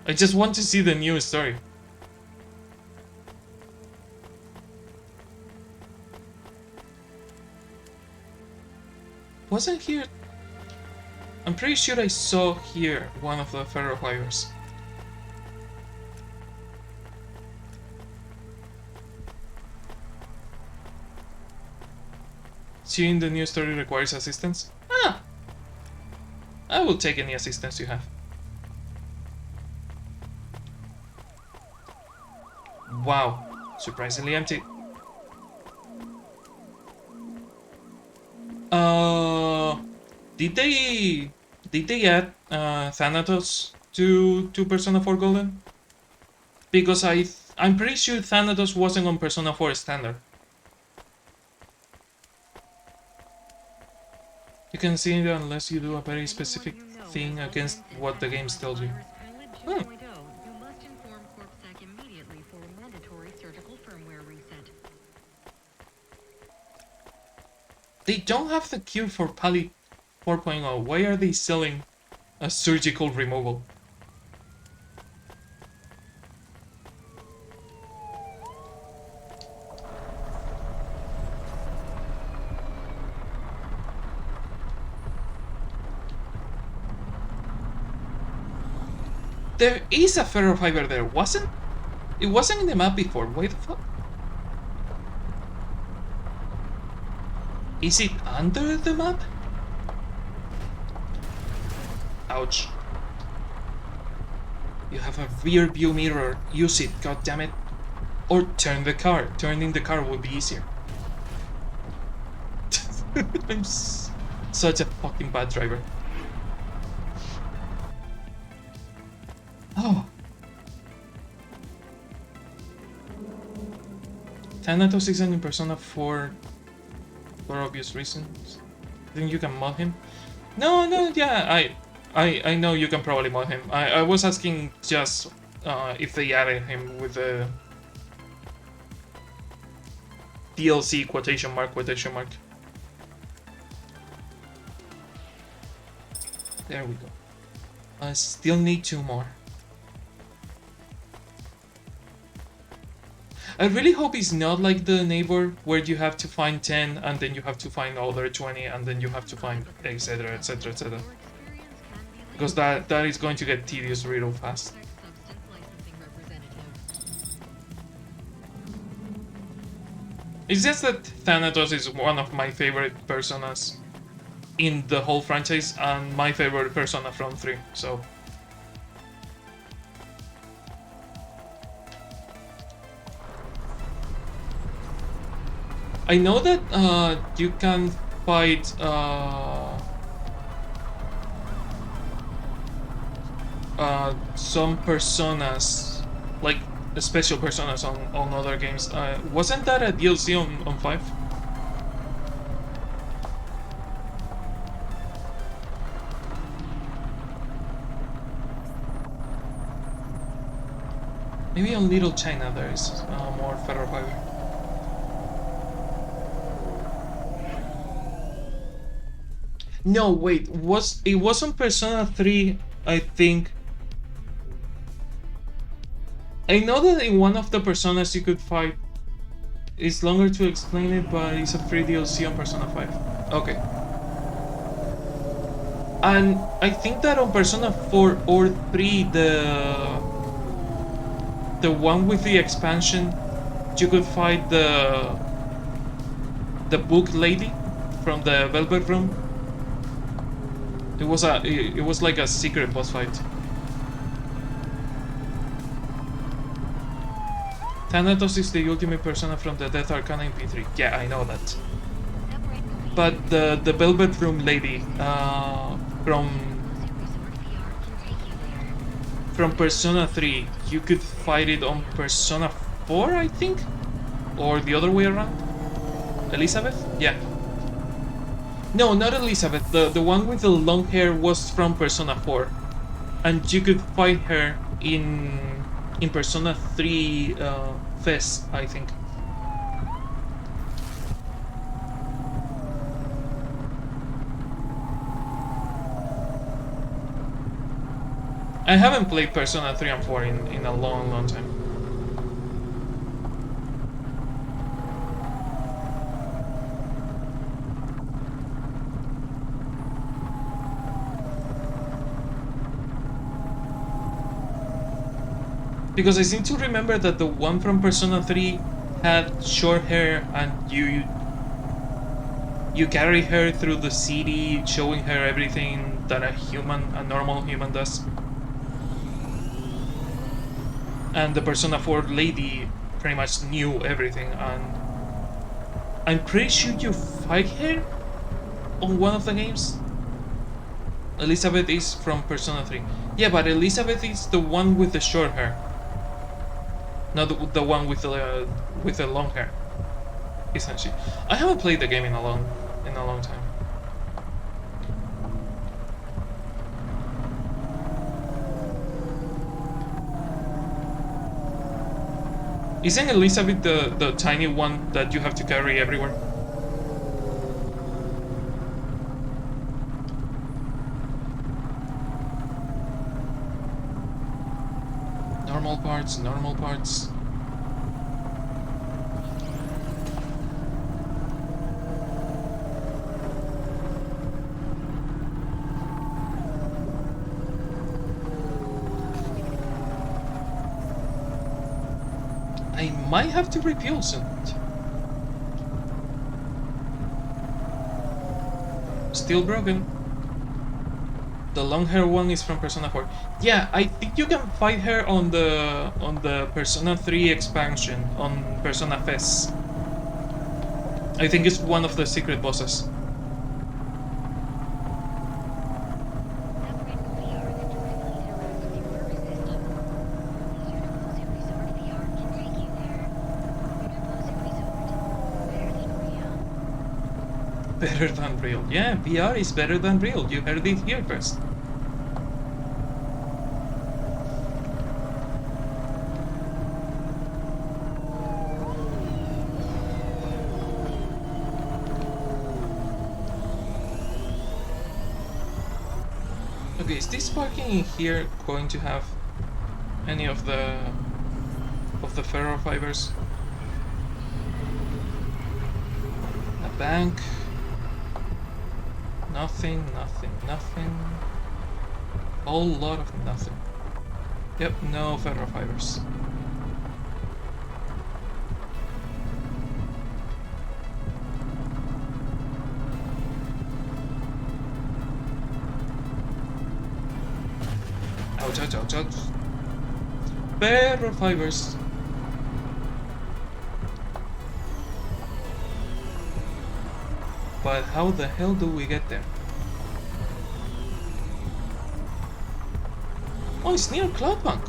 Speaker 1: I just want to see the new story. Wasn't here... I'm pretty sure I saw here one of the ferrofibers. Seeing the new story requires assistance? Ah! I will take any assistance you have. Wow, surprisingly empty. Did they add Thanatos to Persona 4 Golden? Because I'm pretty sure Thanatos wasn't on Persona 4 Standard. You can see it unless you do a very specific thing against what the game tells you. They don't have the cure for Pali 4.0. Why are they selling a surgical removal? There is a ferro fiber there, wasn't? It wasn't in the map before. Why the fuck? Is it under the map? Ouch. You have a rear view mirror. Use it, god damn it. Or turn the car. Turning the car would be easier. I'm such a fucking bad driver. Oh. Thanatos isn't in Persona 4 for obvious reasons. Think you can mod him? No, yeah, I know you can probably mod him. I was asking just if they added him with the DLC quotation mark. There we go. I still need 2 more. I really hope it's not like the neighbor where you have to find 10 and then you have to find other 20 and then you have to find etc, etc, etc. Because that is going to get tedious real fast. It's just that Thanatos is one of my favorite personas in the whole franchise and my favorite persona from 3, so... I know that you can fight some personas, like special personas on other games. Wasn't that a DLC on 5? Maybe on Little China there is more ferro fiber. No, wait, it was on Persona 3, I think. I know that in one of the personas you could fight. It's longer to explain it, but it's a free DLC on Persona 5. Okay. And I think that on Persona 4 or 3, the one with the expansion, you could fight the book lady from the Velvet Room. It was like a secret boss fight. Thanatos is the ultimate persona from the Death Arcana in Ep.3. Yeah, I know that. But the Velvet Room lady from Persona 3, you could fight it on Persona 4, I think? Or the other way around? Elizabeth? Yeah. No, not Elizabeth. The one with the long hair was from Persona 4. And you could fight her in Persona 3 Fest, I think. I haven't played Persona 3 and 4 in a long time. Because I seem to remember that the one from Persona 3 had short hair and you carry her through the city, showing her everything that a normal human does. And the Persona 4 lady pretty much knew everything, and I'm pretty sure you fight her on one of the games. Elizabeth is from Persona 3. Yeah, but Elizabeth is the one with the short hair. Not the one with the long hair, essentially. I haven't played the game in a long time. Isn't Elizabeth the tiny one that you have to carry everywhere? Normal parts. I might have to refuel soon. Still broken. The long hair one is from Persona 4. Yeah, I think you can fight her on the Persona 3 expansion on Persona Fes. I think it's one of the secret bosses. Better than real. Yeah, VR is better than real. You heard it here first. Okay, is this parking in here going to have any of the ferro fibers? A bank. Nothing, nothing, nothing. Whole lot of nothing. Yep, no ferro fibers. Ouch, ouch, ouch, ouch. Ferro fibers. But how the hell do we get there? Oh, it's near Cloudpunk.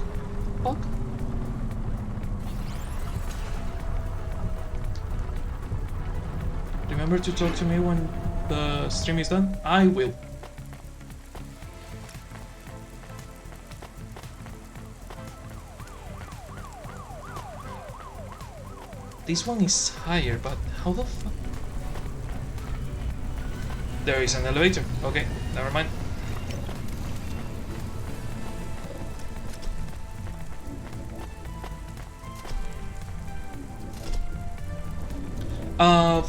Speaker 1: Fuck. Remember to talk to me when the stream is done? I will. This one is higher, but how the fuck? There is an elevator. Okay, never mind.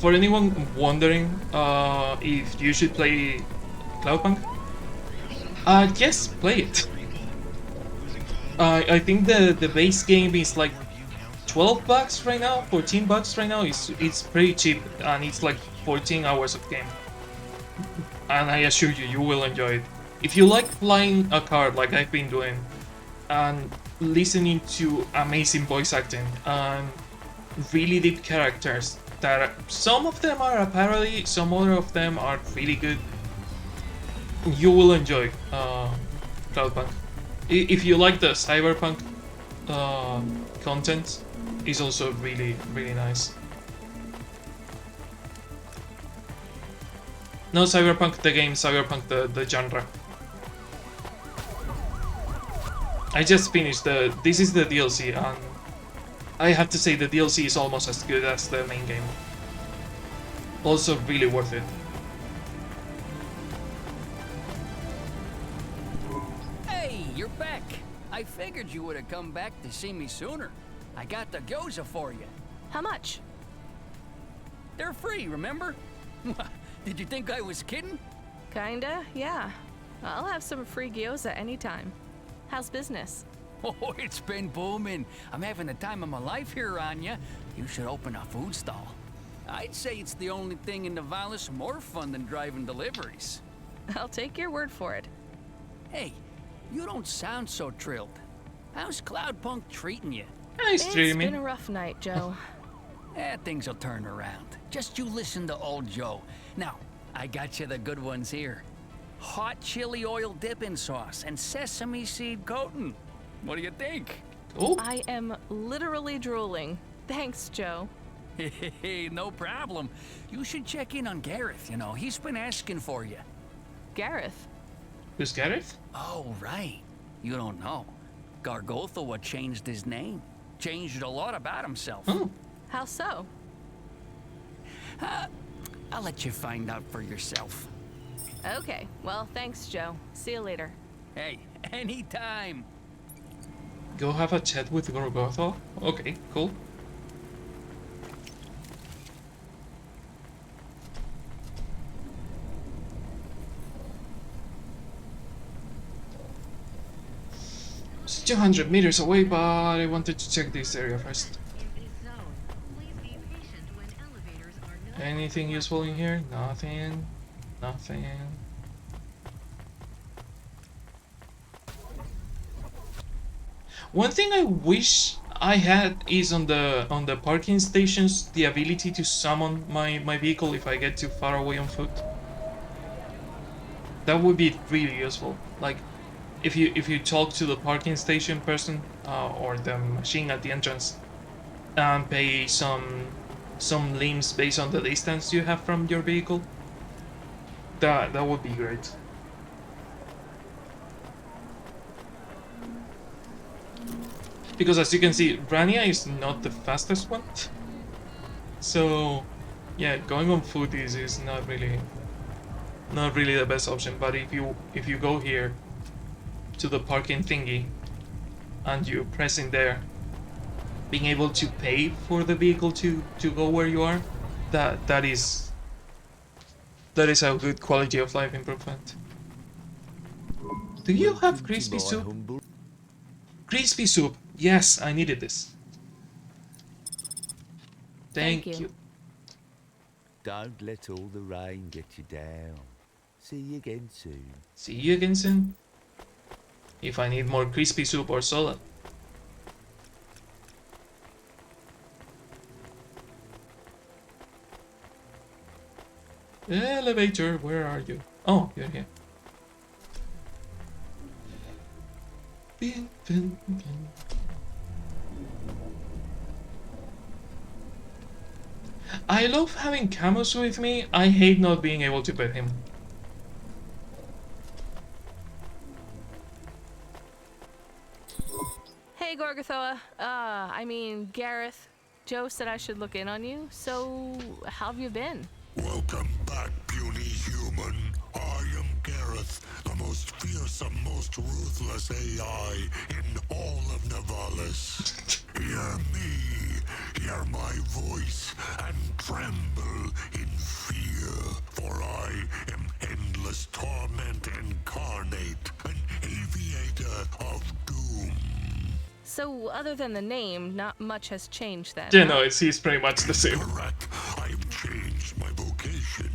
Speaker 1: For anyone wondering if you should play Cloudpunk, yes, play it. I think the base game is like $12 right now, $14 right now. It's pretty cheap, and it's like 14 hours of game. And I assure you, you will enjoy it. If you like flying a car like I've been doing, and listening to amazing voice acting, and really deep characters, that some of them are a parody, some other of them are really good, you will enjoy Cloudpunk. If you like the cyberpunk content, it's also really, really nice. No cyberpunk the game, cyberpunk the genre. I just finished this is the DLC, and I have to say the DLC is almost as good as the main game. Also really worth it.
Speaker 7: Hey, you're back. I figured you would have come back to see me sooner. I got the gyoza for you.
Speaker 8: How much?
Speaker 7: They're free, remember? Did you think I was kidding?
Speaker 8: Kinda, yeah. I'll have some free gyoza anytime. How's business?
Speaker 7: Oh, it's been booming. I'm having the time of my life here, Anya. You should open a food stall. I'd say it's the only thing in Nivalis more fun than driving deliveries.
Speaker 8: I'll take your word for it.
Speaker 7: Hey, you don't sound so thrilled. How's Cloudpunk treating you?
Speaker 8: It's been a rough night, Joe.
Speaker 7: Things will turn around. Just you listen to old Joe. Now, I got you the good ones here. Hot chili oil dipping sauce and sesame seed coating. What do you think?
Speaker 1: Oh.
Speaker 8: I am literally drooling. Thanks, Joe.
Speaker 7: Hey, no problem. You should check in on Gareth, you know. He's been asking for you.
Speaker 8: Gareth?
Speaker 1: Who's Gareth?
Speaker 7: Oh, right. You don't know. Gargotha changed his name. Changed a lot about himself.
Speaker 1: Oh.
Speaker 8: How so?
Speaker 7: I'll let you find out for yourself.
Speaker 8: Okay, well, thanks, Joe. See you later.
Speaker 7: Hey, anytime.
Speaker 1: Go have a chat with Gargotha? Okay, cool. It's 200 meters away, but I wanted to check this area first. Anything useful in here? Nothing. Nothing. One thing I wish I had is on the parking stations the ability to summon my vehicle if I get too far away on foot. That would be really useful. Like if you talk to the parking station person or the machine at the entrance and pay some limbs based on the distance you have from your vehicle, that would be great. Because as you can see, Rania is not the fastest one. So yeah, going on foot is not really the best option. But if you go here to the parking thingy and you press in there, being able to pay for the vehicle to go where you are, that is a good quality of life improvement. Do you have crispy soup? Crispy soup. Yes, I needed this. Thank you.
Speaker 23: Don't let all the rain get you down. See you again soon.
Speaker 1: See you again soon. If I need more crispy soup or soda. Elevator, where are you? Oh, you're here. Bin, bin, bin. I love having Camus with me. I hate not being able to pet him.
Speaker 21: Hey, Gorgathoa. I mean, Gareth. Joe said I should look in on you, so how have you been?
Speaker 17: Welcome back, puny human. I am Gareth, the most fearsome, most ruthless AI in all of Nivalis. Hear me, hear my voice, and tremble in fear, for I am endless torment incarnate, an aviator of doom.
Speaker 21: So, other than the name, not much has changed then.
Speaker 1: Yeah, no, he's pretty much the same.
Speaker 17: Correct. I've changed my vocation.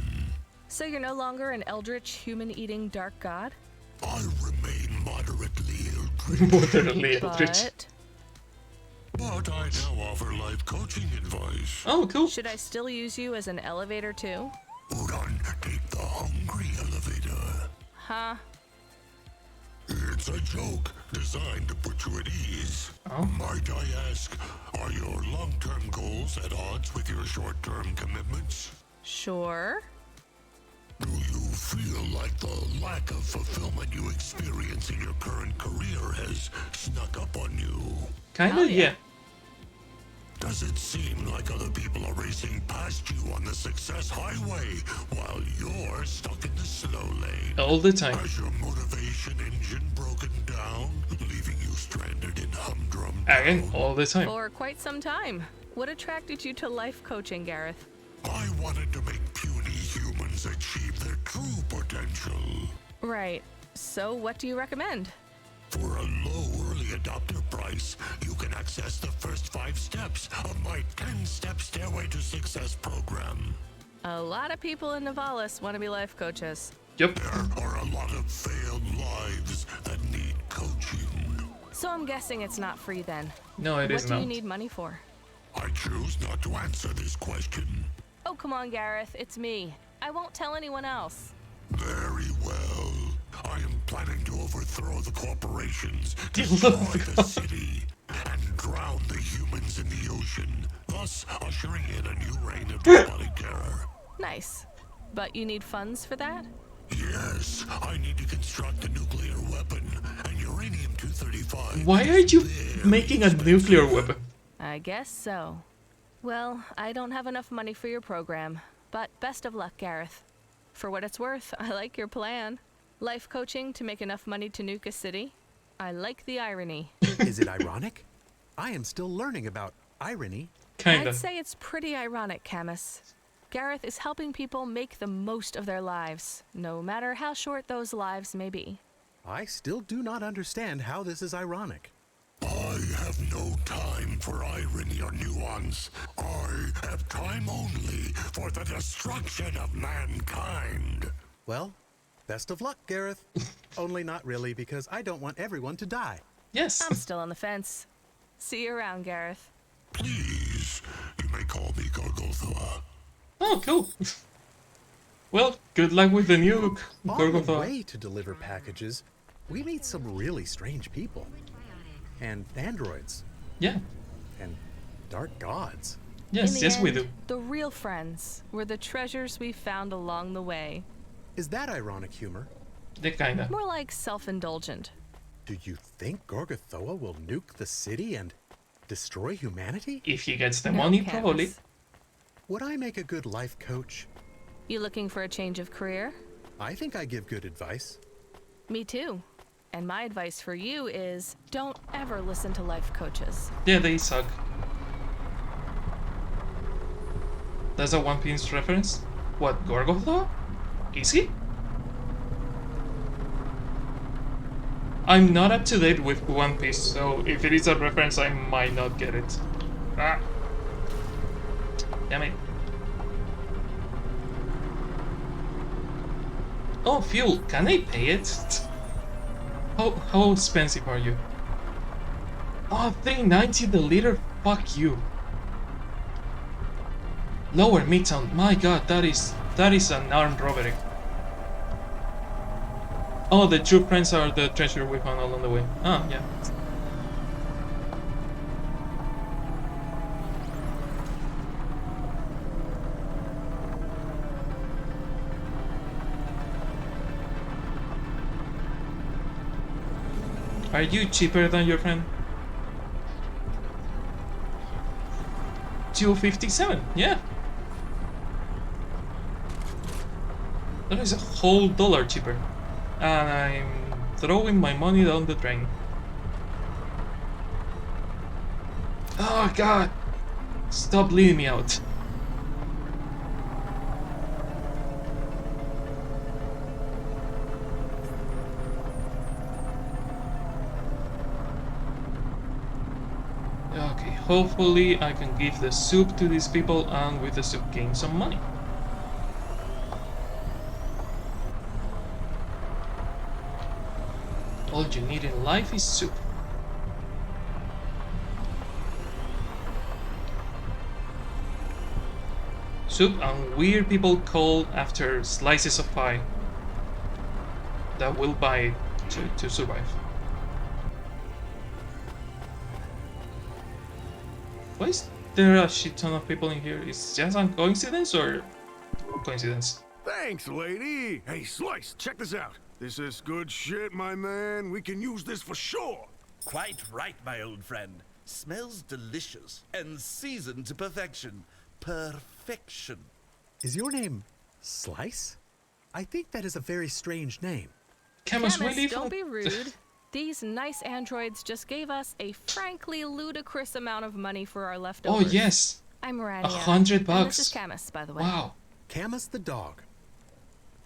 Speaker 21: So you're no longer an eldritch, human-eating dark god?
Speaker 17: I remain moderately eldritch.
Speaker 1: Moderately eldritch.
Speaker 17: But I now offer life coaching advice.
Speaker 1: Oh, cool.
Speaker 21: Should I still use you as an elevator too?
Speaker 17: Udon, take the hungry elevator.
Speaker 21: Huh?
Speaker 17: It's a joke designed to put you at ease.
Speaker 1: Oh.
Speaker 17: Might I ask, are your long-term goals at odds with your short-term commitments?
Speaker 21: Sure.
Speaker 17: Do you feel like the lack of fulfillment you experience in your current career has snuck up on you?
Speaker 1: Kinda, yeah.
Speaker 17: Does it seem like other people are racing past you on the success highway while you're stuck in the slow lane?
Speaker 1: All the time.
Speaker 17: Has your motivation engine broken down, leaving you stranded in humdrum
Speaker 1: Again, all the time.
Speaker 21: For quite some time. What attracted you to life coaching, Gareth?
Speaker 17: I wanted to make puny humans achieve their true potential.
Speaker 21: Right. So what do you recommend?
Speaker 17: For a low early adopter price, you can access the first 5 steps of my 10-step Stairway to Success program.
Speaker 21: A lot of people in Nivalis want to be life coaches.
Speaker 1: Yep.
Speaker 17: There are a lot of failed lives that need coaching.
Speaker 21: So I'm guessing it's not free then.
Speaker 1: No, it is not.
Speaker 21: What do you need money for?
Speaker 17: I choose not to answer this question.
Speaker 21: Oh, come on, Gareth. It's me. I won't tell anyone else.
Speaker 17: Very well. I am planning to overthrow the corporations, destroy the city, and drown the humans in the ocean, thus ushering in a new reign of despotic terror.
Speaker 21: Nice. But you need funds for that?
Speaker 17: Yes, I need to construct a nuclear weapon, and uranium-235.
Speaker 1: Why are you making a nuclear weapon?
Speaker 21: I guess so. Well, I don't have enough money for your program, but best of luck, Gareth. For what it's worth, I like your plan. Life coaching to make enough money to nuke a city. I like the irony.
Speaker 15: Is it ironic? I am still learning about irony.
Speaker 1: Kinda.
Speaker 21: I'd say it's pretty ironic, Camus. Gareth is helping people make the most of their lives, no matter how short those lives may be.
Speaker 15: I still do not understand how this is ironic.
Speaker 17: I have no time for irony or nuance. I have time only for the destruction of mankind.
Speaker 15: Well, best of luck, Gareth. Only not really, because I don't want everyone to die.
Speaker 1: Yes.
Speaker 21: I'm still on the fence. See you around, Gareth.
Speaker 17: Please, you may call me Gorgothoa.
Speaker 1: Oh, cool. Well, good luck with the new
Speaker 15: On the
Speaker 1: Gorgothoa.
Speaker 15: way to deliver packages, we meet some really strange people. And androids.
Speaker 1: Yeah.
Speaker 15: And dark gods.
Speaker 1: Yes, yes, we do.
Speaker 21: The real friends were the treasures we found along the way.
Speaker 15: Is that ironic humor?
Speaker 1: The kinda.
Speaker 21: More like self-indulgent.
Speaker 15: Do you think Gorgothoa will nuke the city and destroy humanity?
Speaker 1: If he gets the money,
Speaker 21: Camus.
Speaker 1: probably.
Speaker 15: Would I make a good life coach?
Speaker 21: You looking for a change of career?
Speaker 15: I think I give good advice.
Speaker 21: Me too. And my advice for you is don't ever listen to life coaches.
Speaker 1: Yeah, they suck. That's a One Piece reference? What, Gorgothoa? Is he? I'm not up to date with One Piece, so if it is a reference, I might not get it. Ah. Damn it. Oh, fuel. Can I pay it? How expensive are you? Oh, $3.90 the liter? Fuck you. Lower Midtown. My god, that is an armed robbery. Oh, the true friends are the treasure we found along the way. Ah, yeah. Are you cheaper than your friend? $2.57, yeah. That is a whole $1 cheaper. And I'm throwing my money down the drain. Oh god! Stop leading me out. Okay, hopefully I can give the soup to these people and with the soup gain some money. All you need in life is soup. Soup and weird people called after slices of pie that will buy to survive. Why is there a shit ton of people in here? Is it just a coincidence or coincidence?
Speaker 4: Thanks, lady. Hey, Slice, check this out. This is good shit, my man. We can use this for sure.
Speaker 14: Quite right, my old friend. Smells delicious and seasoned to perfection. Perfection.
Speaker 15: Is your name Slice? I think that is a very strange name.
Speaker 21: Chemist, don't be rude. These nice androids just gave us a frankly ludicrous amount of money for our leftovers.
Speaker 1: Oh yes.
Speaker 21: I'm Rania.
Speaker 1: $100.
Speaker 21: And this is Camus, by the way.
Speaker 1: Wow.
Speaker 15: Camus the dog.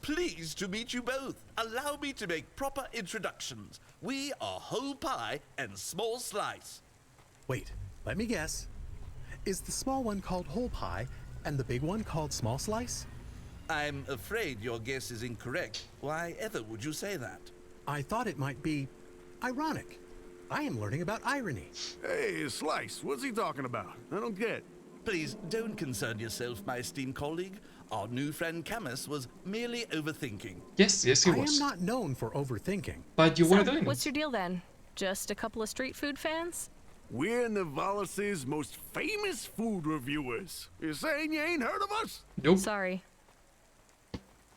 Speaker 14: Pleased to meet you both. Allow me to make proper introductions. We are Whole Pie and Small Slice.
Speaker 15: Wait, let me guess. Is the small one called Whole Pie and the big one called Small Slice?
Speaker 14: I'm afraid your guess is incorrect. Why ever would you say that?
Speaker 15: I thought it might be ironic. I am learning about irony.
Speaker 4: Hey, Slice, what's he talking about? I don't get.
Speaker 14: Please don't concern yourself, my esteemed colleague. Our new friend Camus was merely overthinking.
Speaker 1: Yes, he was.
Speaker 15: I am not known for overthinking.
Speaker 1: But you were doing
Speaker 21: What's your deal then? Just a couple of street food fans?
Speaker 4: We're Nivalis's most famous food reviewers. You saying you ain't heard of us?
Speaker 1: Nope.
Speaker 21: Sorry.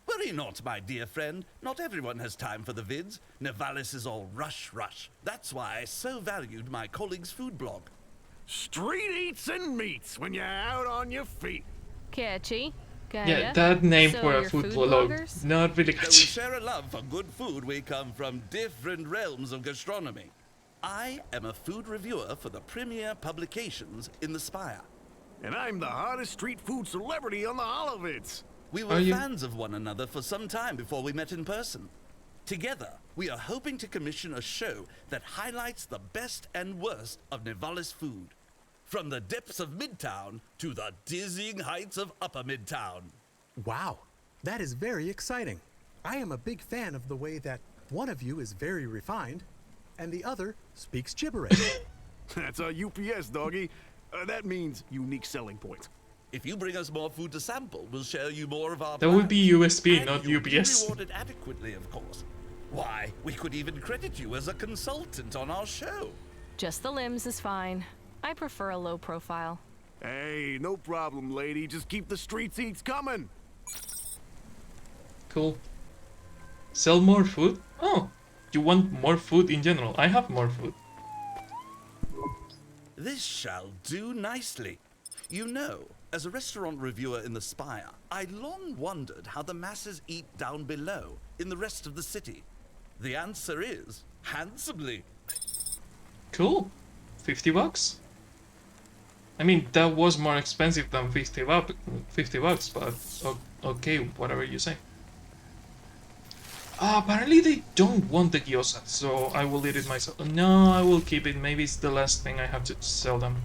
Speaker 14: Worry not, my dear friend. Not everyone has time for the vids. Nivalis is all rush. That's why I so valued my colleague's food blog.
Speaker 4: Street eats and meats when you're out on your feet.
Speaker 21: Catchy.
Speaker 1: Yeah, that name
Speaker 21: so
Speaker 1: for a
Speaker 21: you're
Speaker 1: food
Speaker 21: food
Speaker 1: blog.
Speaker 21: bloggers?
Speaker 1: Not really
Speaker 14: Though we
Speaker 1: catchy.
Speaker 14: share a love for good food, we come from different realms of gastronomy. I am a food reviewer for the premier publications in the Spire.
Speaker 4: And I'm the hottest street food celebrity on the Holovids.
Speaker 14: We were fans of one another for some time before we met in person. Together, we are hoping to commission a show that highlights the best and worst of Nivalis food. From the depths of Midtown to the dizzying heights of Upper Midtown.
Speaker 15: Wow, that is very exciting. I am a big fan of the way that one of you is very refined and the other speaks gibberish.
Speaker 4: That's our UPS, doggy. That means unique selling points.
Speaker 14: If you bring us more food to sample, we'll show you more of our
Speaker 1: That would be USB,
Speaker 14: and
Speaker 1: not
Speaker 14: you'll be
Speaker 1: UPS.
Speaker 14: rewarded adequately, of course. Why, we could even credit you as a consultant on our show.
Speaker 21: Just the limbs is fine. I prefer a low profile.
Speaker 4: Hey, no problem, lady. Just keep the street eats coming.
Speaker 1: Cool. Sell more food? Oh, you want more food in general. I have more food.
Speaker 14: This shall do nicely. You know, as a restaurant reviewer in the Spire, I long wondered how the masses eat down below, in the rest of the city. The answer is, handsomely.
Speaker 1: Cool. 50 bucks? I mean, that was more expensive than 50 bucks, but okay, whatever you say. Apparently they don't want the gyoza, so I will eat it myself. No, I will keep it. Maybe it's the last thing I have to sell them.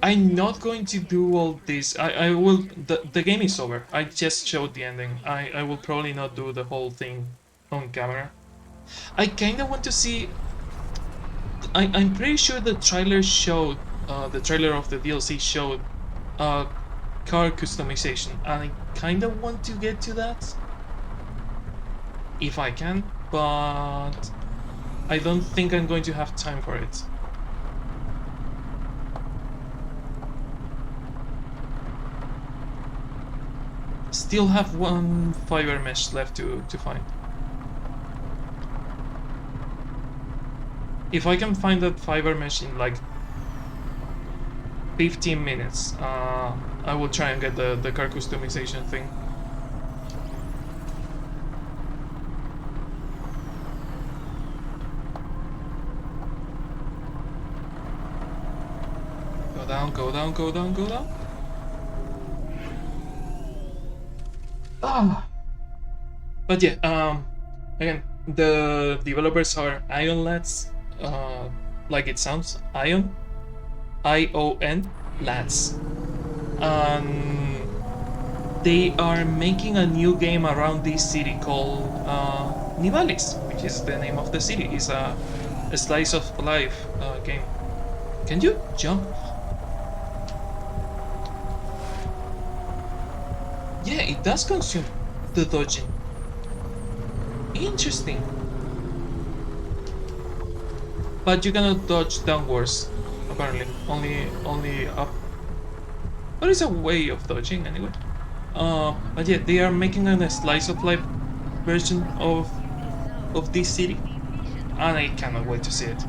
Speaker 1: I'm not going to do all this. I will. The game is over. I just showed the ending. I will probably not do the whole thing on camera. I kind of want to see. I'm pretty sure the trailer showed. The trailer of the DLC showed car customization, and I kind of want to get to that if I can, but I don't think I'm going to have time for it. Still have one fiber mesh left to find. If I can find that fiber mesh in like 15 minutes, I will try and get the car customization thing. Go down, go down, go down, go down. But yeah, again, the developers are Ion Lads, like it sounds, Ion, I-O-N, Lads. They are making a new game around this city called Nivalis, which is the name of the city. It's a slice of life game. Can you jump? Yeah, it does consume the dodging. Interesting. But you cannot dodge downwards, apparently. Only up. But it's a way of dodging anyway. But yeah, they are making a slice of life version of this city, and I cannot wait to see it.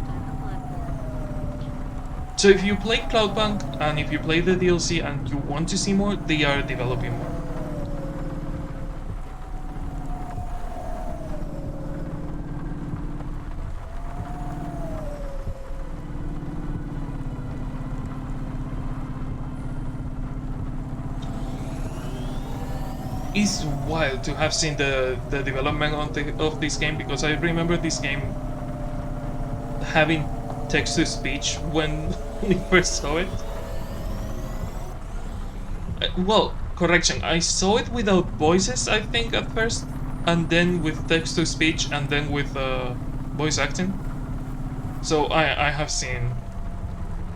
Speaker 1: So if you play Cloudpunk and if you play the DLC and you want to see more, they are developing more. It's wild to have seen the development of this game, because I remember this game having text-to-speech when we first saw it. Well, correction, I saw it without voices, I think, at first, and then with text-to-speech, and then with voice acting. So I have seen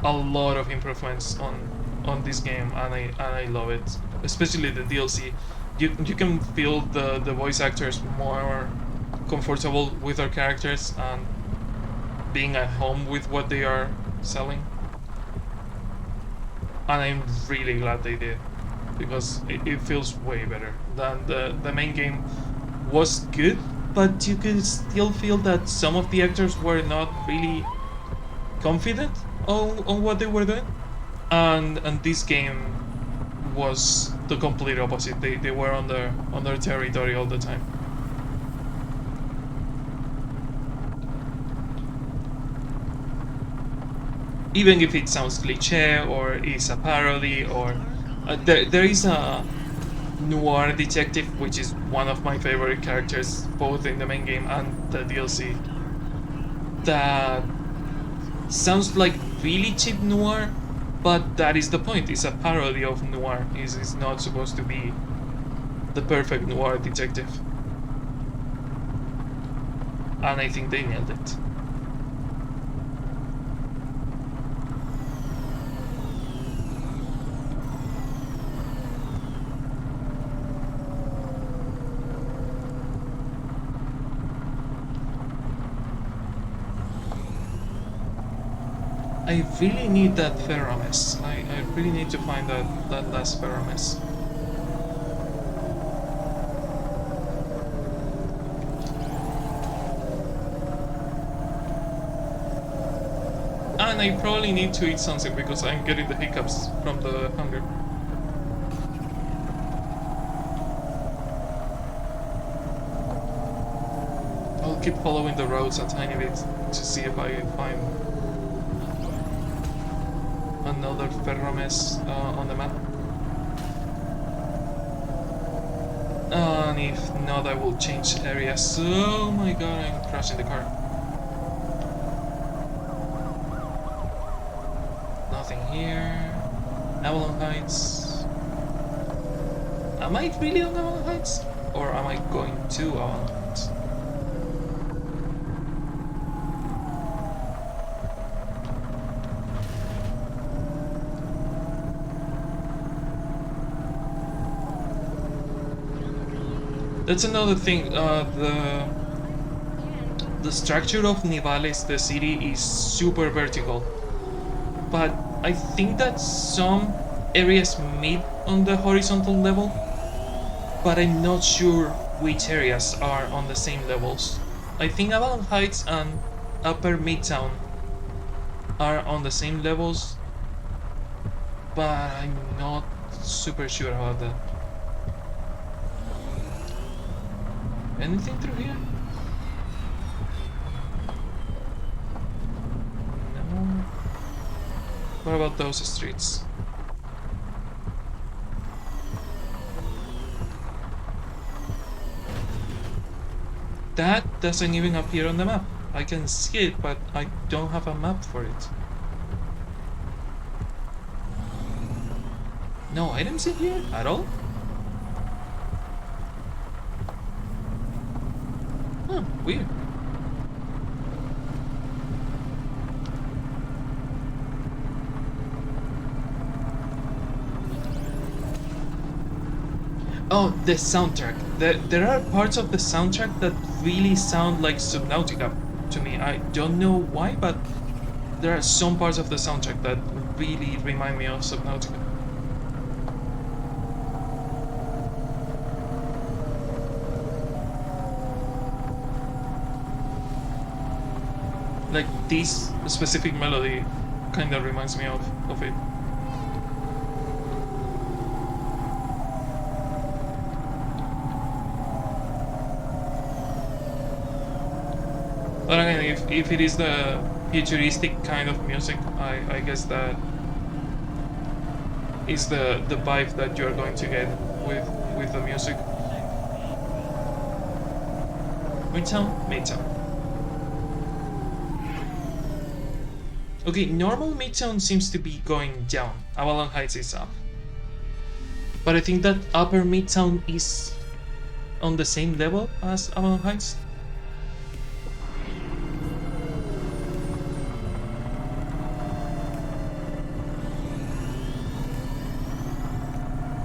Speaker 1: a lot of improvements on this game, and I love it, especially the DLC. You can feel the voice actors more comfortable with their characters and being at home with what they are selling. And I'm really glad they did, because it feels way better than the main game. Was good, but you could still feel that some of the actors were not really confident on what they were doing. And this game was the complete opposite. They were on their territory all the time. Even if it sounds cliche or is a parody, or there is a noir detective, which is one of my favorite characters, both in the main game and the DLC. That sounds like really cheap noir, but that is the point. It's a parody of noir. It's not supposed to be the perfect noir detective. And I think they nailed it. I really need that Ferromes. I really need to find that last Ferromes. And I probably need to eat something because I'm getting the hiccups from the hunger. I'll keep following the roads a tiny bit to see if I find another Ferromes on the map. And if not, I will change areas. Oh my god, I'm crashing the car. Nothing here. Avalon Heights. Am I really on Avalon Heights? Or am I going to Avalon Heights? That's another thing, the structure of Nivales, the city, is super vertical. But I think that some areas meet on the horizontal level, but I'm not sure which areas are on the same levels. I think Avalon Heights and Upper Midtown are on the same levels, but I'm not super sure about that. Anything through here? No. What about those streets? That doesn't even appear on the map. I can see it, but I don't have a map for it. No items in here at all? Huh, weird. Oh, the soundtrack. There are parts of the soundtrack that really sound like Subnautica to me. I don't know why, but there are some parts of the soundtrack that really remind me of Subnautica. Like this specific melody kind of reminds me of it. But again, if it is the futuristic kind of music, I guess that is the vibe that you're going to get with the music. Midtown. Okay, normal Midtown seems to be going down. Avalon Heights is up. But I think that Upper Midtown is on the same level as Avalon Heights.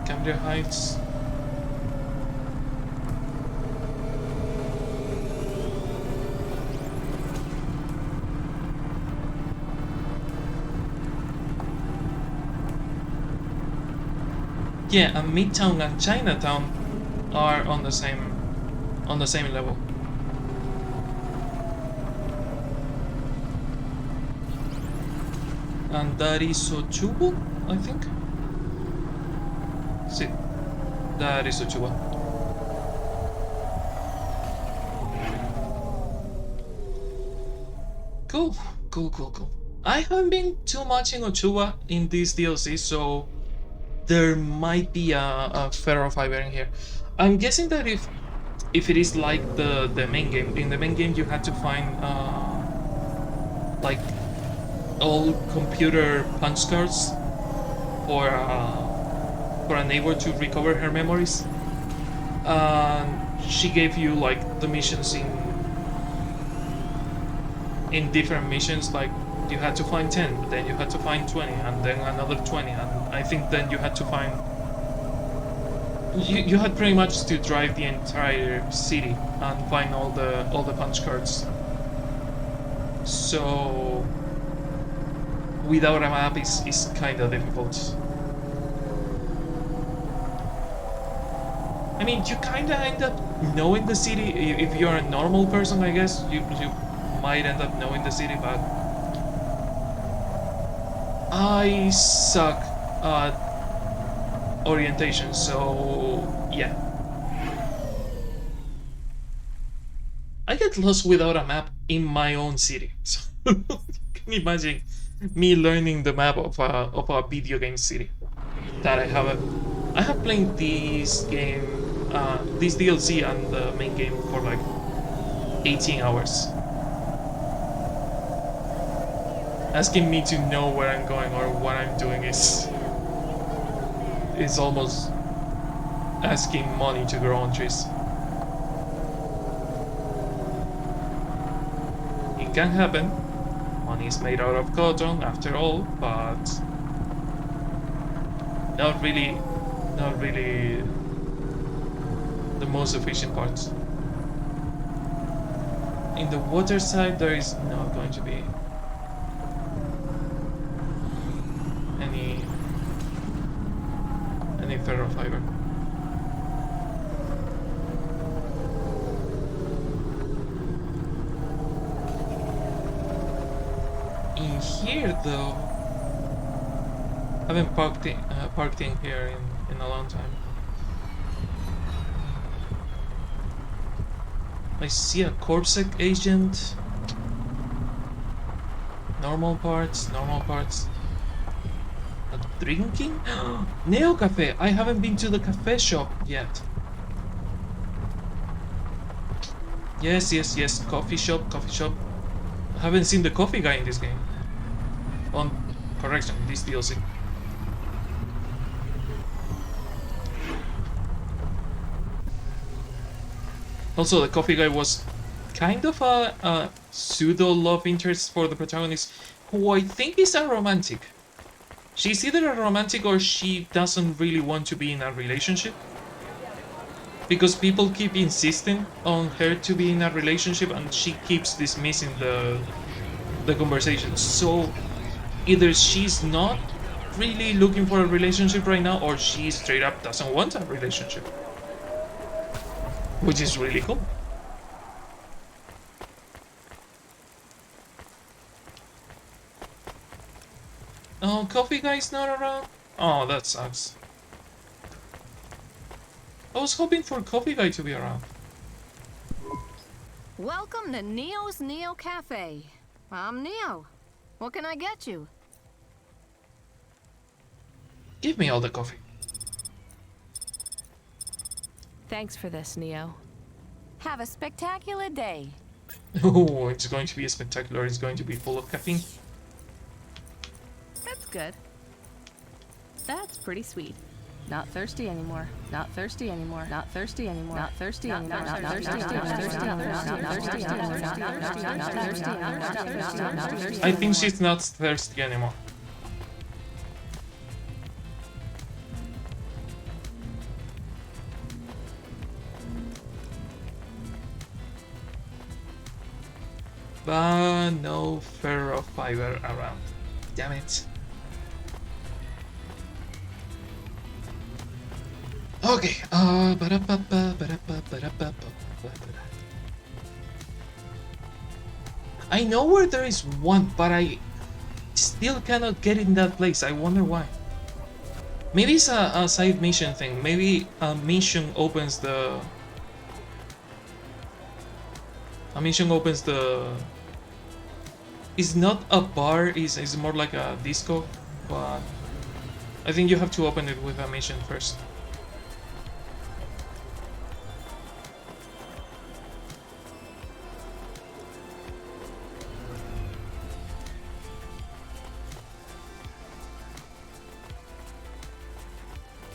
Speaker 1: Cambria Heights. Yeah, and Midtown and Chinatown are on the same level. And that is Ochuba, I think. Sí, that is Ochuba. Cool. I haven't been too much in Ochuba in this DLC, so there might be a ferrofiber in here. I'm guessing that if it is like the main game, in the main game you had to find like all computer punch cards for a neighbor to recover her memories. She gave you like the missions in different missions, like you had to find 10, then you had to find 20, and then another 20, and I think then you had to find... You had pretty much to drive the entire city and find all the punch cards. So without a map is kind of difficult. I mean, you kind of end up knowing the city. If you're a normal person, I guess you might end up knowing the city, but I suck at orientation, so yeah. I get lost without a map in my own city, so you can imagine me learning the map of a video game city that I have played this game, this DLC and the main game for like 18 hours. Asking me to know where I'm going or what I'm doing is almost asking money to grow on trees. It can happen. Money is made out of cotton after all, but not really the most efficient part. In the water side there is not going to be any ferrofiber. In here though, I haven't parked in here in a long time. I see a corpsec agent. Normal parts. Drinking? Neo Cafe! I haven't been to the cafe shop yet. Yes, coffee shop. I haven't seen the coffee guy in this game. On correction, this DLC. Also, the coffee guy was kind of a pseudo love interest for the protagonist, who I think is a romantic. She's either a romantic or she doesn't really want to be in a relationship. Because people keep insisting on her to be in a relationship and she keeps dismissing the conversation. So either she's not really looking for a relationship right now or she straight up doesn't want a relationship. Which is really cool. Oh, coffee guy's not around? Oh, that sucks. I was hoping for coffee guy to be around.
Speaker 8: Welcome to Neo's Neo Cafe. I'm Neo. What can I get you?
Speaker 1: Give me all the coffee.
Speaker 8: Thanks for this, Neo. Have a spectacular day.
Speaker 1: Oh, it's going to be spectacular. It's going to be full of caffeine.
Speaker 8: That's good. That's pretty sweet. Not thirsty anymore. Not thirsty anymore. Not thirsty anymore. Not thirsty anymore. Not thirsty anymore.
Speaker 1: I think she's not thirsty anymore. But no ferrofiber around. Damn it. Okay. I know where there is one, but I still cannot get in that place. I wonder why. Maybe it's a side mission thing. Maybe a mission opens the... It's not a bar, it's more like a disco, but I think you have to open it with a mission first.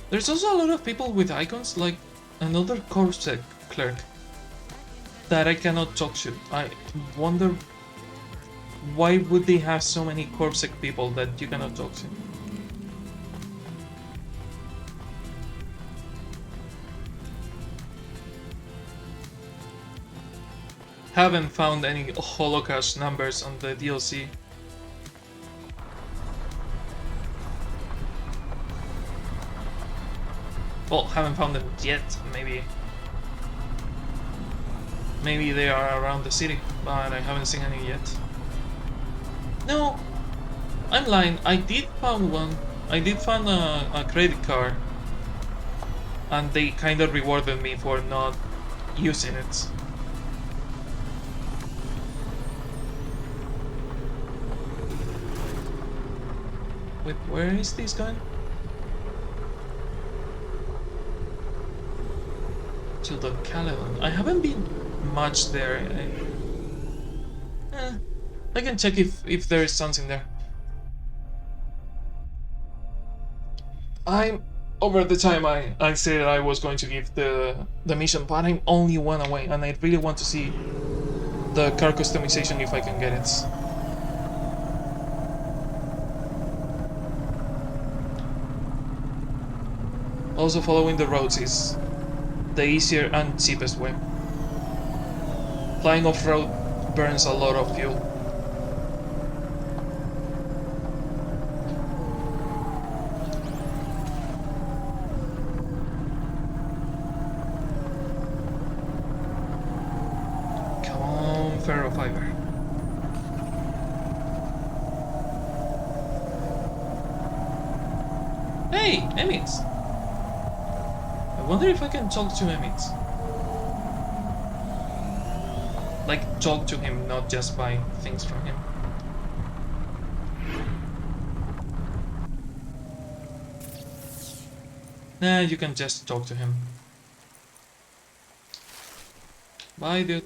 Speaker 1: There's also a lot of people with icons, like another corpsec clerk that I cannot talk to. I wonder why would they have so many corpsec people that you cannot talk to. Haven't found any holocaust numbers on the DLC. Well, haven't found them yet, maybe. Maybe they are around the city, but I haven't seen any yet. No, I'm lying. I did find one. I did find a credit card. And they kind of rewarded me for not using it. Wait, where is this going? To the Caledon. I haven't been much there. I can check if there is something there. I'm over the time I said I was going to give the mission, but I'm only one away, and I really want to see the car customization if I can get it. Also, following the roads is the easier and cheapest way. Flying off-road burns a lot of fuel. Come on, ferrofiber. Hey, Emmett! I wonder if I can talk to Emmett. Like, talk to him, not just buy things from him. Nah, you can just talk to him. Bye, dude.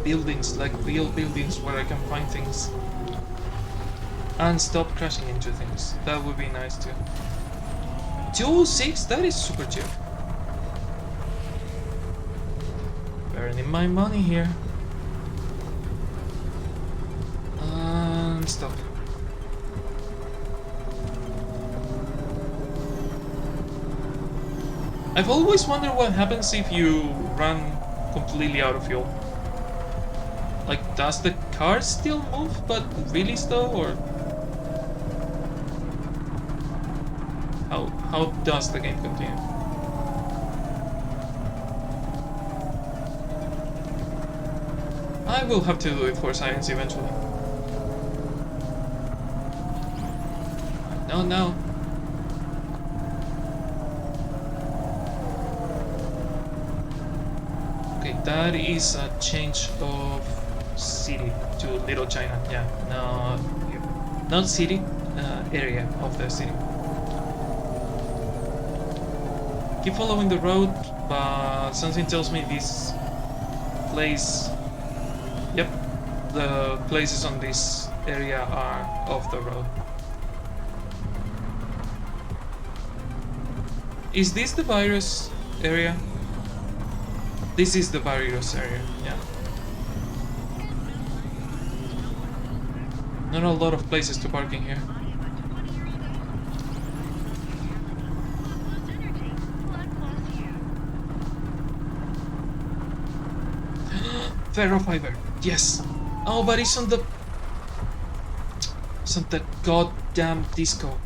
Speaker 1: Buildings, like real buildings where I can find things and stop crashing into things. That would be nice too. 206, that is super cheap. Burning my money here. And stop. I've always wondered what happens if you run completely out of fuel. Like, does the car still move, but really slow, or how does the game continue? I will have to do it for science eventually. No. Okay, that is a change of city to Little China. Yeah, not city, area of the city. Keep following the road, but something tells me this place. Yep, the places on this area are off the road. Is this the virus area? This is the virus area, yeah. Not a lot of places to park in here. Ferrofiber, yes. Oh, but it's on the goddamn disco.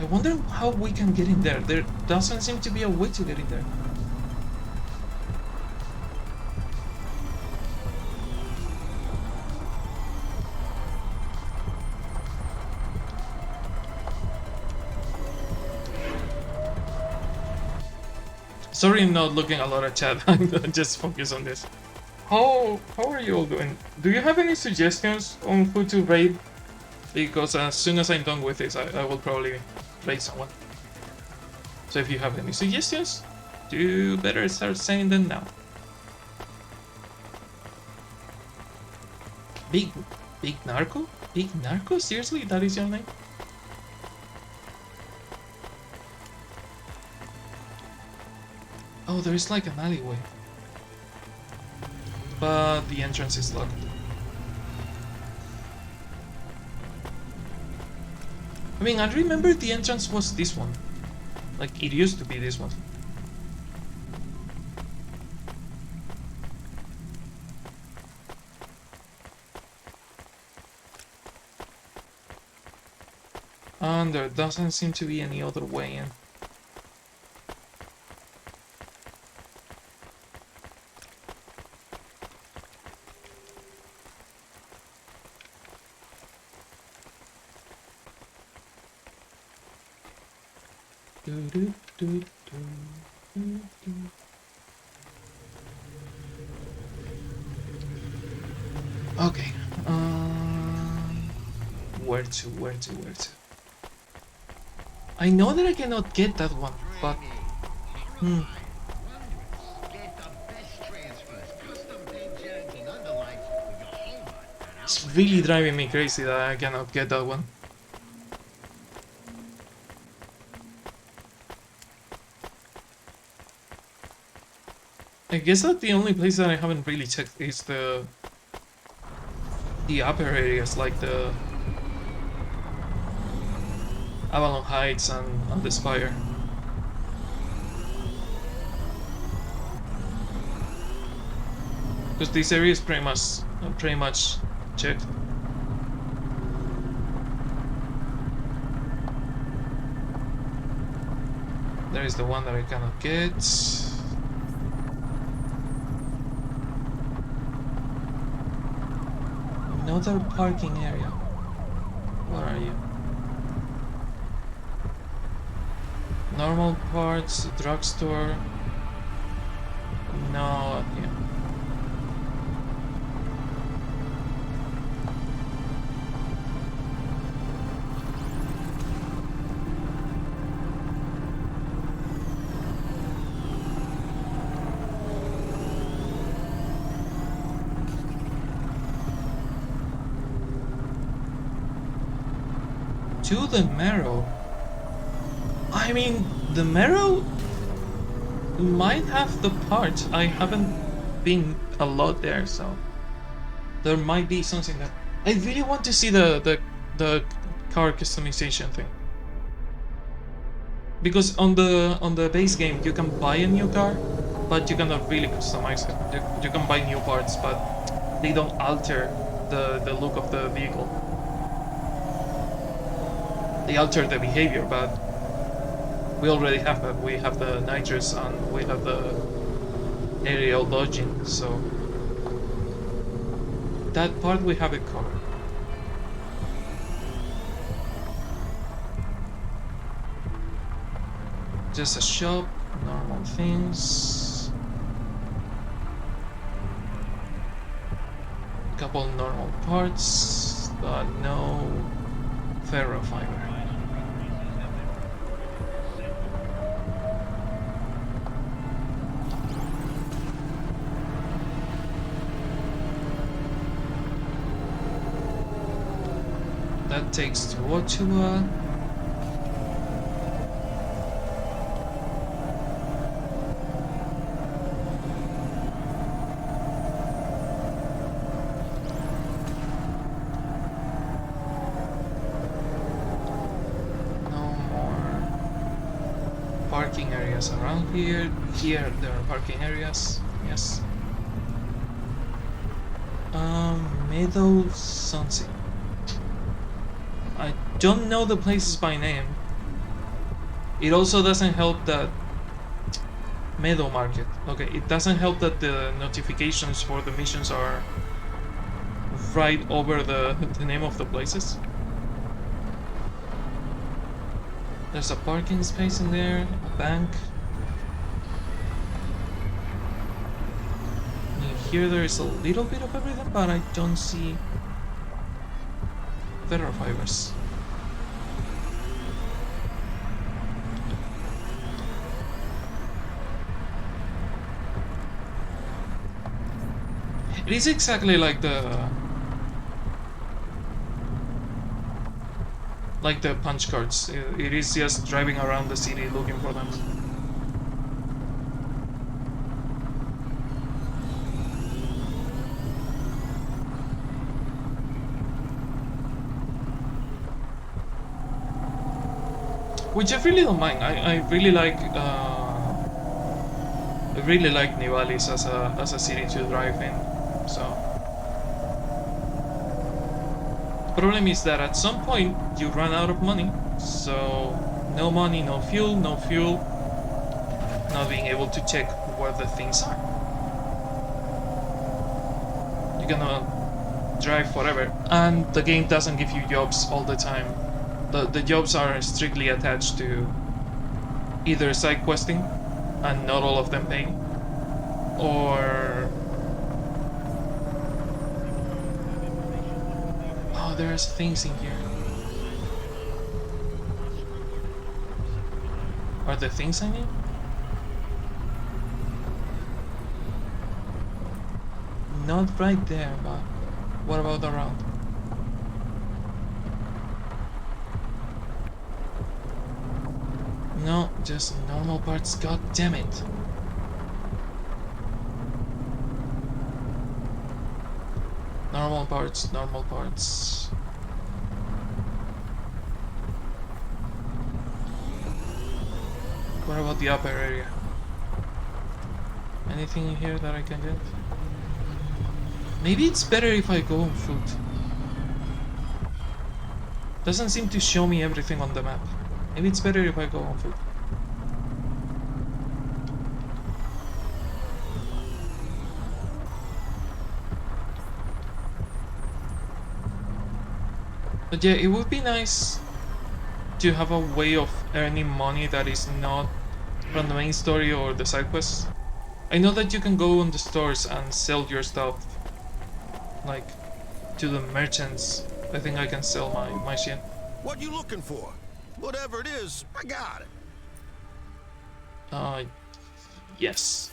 Speaker 1: I wonder how we can get in there. There doesn't seem to be a way to get in there. Sorry, I'm not looking a lot at chat. I'm just focused on this. How are you all doing? Do you have any suggestions on who to raid? Because as soon as I'm done with this, I will probably raid someone. So if you have any suggestions, you better start saying them now. Big Narco? Big Narco? Seriously? That is your name? Oh, there is like an alleyway. But the entrance is locked. I mean, I remember the entrance was this one. Like, it used to be this one. And there doesn't seem to be any other way in. Okay. Where to? I know that I cannot get that one, but it's really driving me crazy that I cannot get that one. I guess that the only place that I haven't really checked is the upper areas, like the Avalon Heights and the Spire. Because this area is pretty much checked. There is the one that I cannot get. Another parking area. Where are you? Normal parts, drugstore. No, yeah. To the Marrow. I mean, the Marrow might have the part. I haven't been a lot there, so there might be something that I really want to see the car customization thing. Because on the base game you can buy a new car, but you cannot really customize it. You can buy new parts, but they don't alter the look of the vehicle. They alter the behavior, but we already have that. We have the nitrous and we have the aerial dodging, so that part we have it covered. Just a shop, normal things. Couple normal parts, but no ferrofiber. That takes to Ottawa. Around here there are parking areas, yes. Meadow something. I don't know the places by name. It also doesn't help that Meadow Market. Okay, it doesn't help that the notifications for the missions are right over the name of the places. There's a parking space in there, a bank. here there is a little bit of everything, but I don't see ferro fibers. It is exactly like the punch cards. It is just driving around the city looking for them. Which I really don't mind. I really like Nivalis as a city to drive in. So the problem is that at some point you run out of money. So no money, no fuel, not being able to check where the things are. You're gonna drive forever, and the game doesn't give you jobs all the time. The jobs are strictly attached to either side questing, and not all of them pay, or oh, there's things in here. Are there things I need? Not right there, but what about around? No, just normal parts, god damn it. Normal parts, normal parts. What about the upper area? Anything in here that I can get? Maybe it's better if I go on foot. Doesn't seem to show me everything on the map. Maybe it's better if I go on foot. But yeah, it would be nice to have a way of earning money that is not from the main story or the side quests. I know that you can go on the stores and sell your stuff, like, to the merchants. I think I can sell my shit.
Speaker 2: What you looking for? Whatever it is, I got it.
Speaker 1: Yes.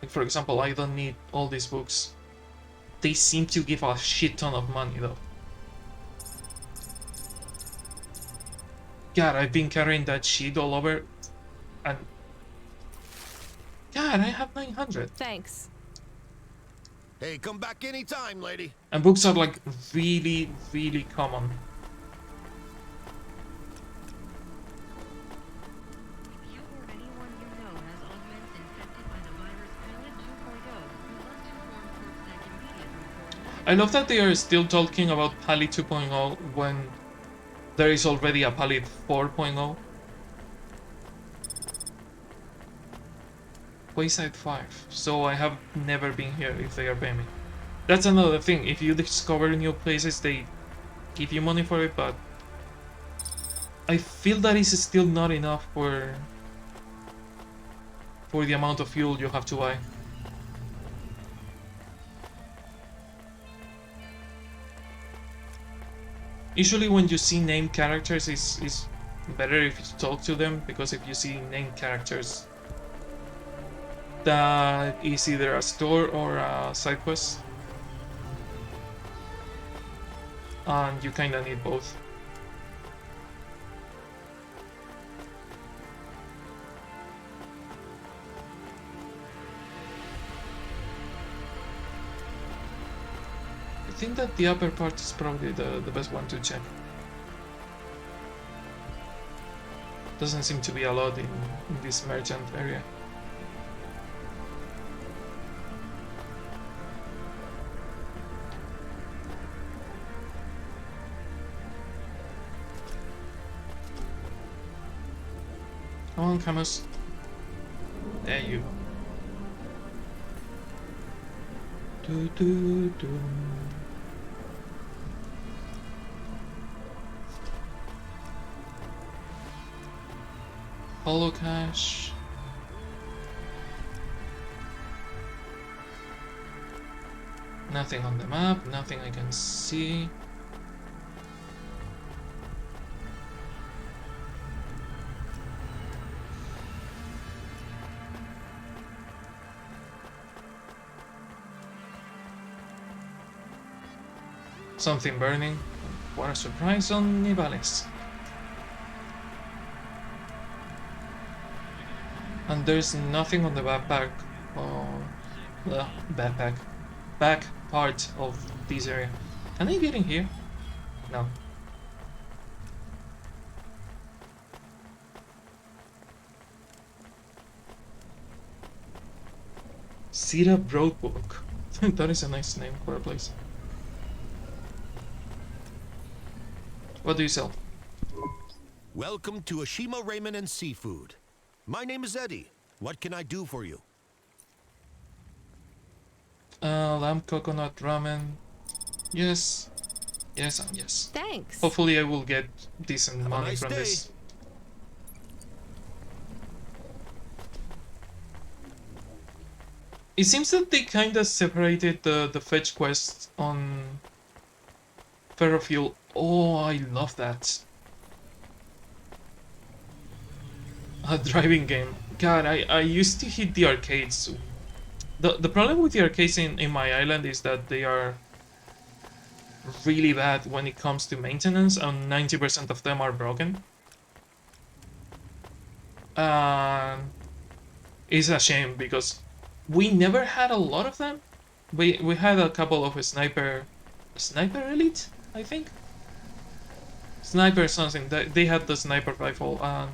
Speaker 1: Like, for example, I don't need all these books. They seem to give a shit ton of money, though. God, I've been carrying that shit all over, and God, I have 900.
Speaker 21: Thanks.
Speaker 2: Hey, come back anytime, lady.
Speaker 1: And books are like really, really common. I love that they are still talking about Pali 2.0 when there is already a Pali 4.0. Wayside 5. So I have never been here if they are paying me. That's another thing. If you discover new places, they give you money for it, but I feel that is still not enough for the amount of fuel you have to buy. Usually when you see named characters, it's better if you talk to them, because if you see named characters, that is either a store or a side quest. And you kinda need both. I think that the upper part is probably the best one to check. Doesn't seem to be a lot in this merchant area. Come on, Camus. There you go. Do. Holo cache. Nothing on the map, nothing I can see. Something burning. What a surprise on Nivales. And there's nothing on the backpack. The backpack. Back part of this area. Can I get in here? No. Sita Broadwalk. That is a nice name for a place. What do you sell?
Speaker 2: Welcome to Ashima Ramen and Seafood. My name is Eddie. What can I do for you?
Speaker 1: Lamb coconut ramen. Yes. Yes and yes.
Speaker 8: Thanks.
Speaker 1: Hopefully I will get decent money
Speaker 2: nice
Speaker 1: from
Speaker 2: day.
Speaker 1: this. It seems that they kinda separated the fetch quests on Ferrofuel. Oh, I love that. A driving game. God, I used to hit the arcades. The problem with the arcades in my island is that they are really bad when it comes to maintenance, and 90% of them are broken. It's a shame because we never had a lot of them. We had a couple of sniper elite, I think. Sniper something. They had the sniper rifle and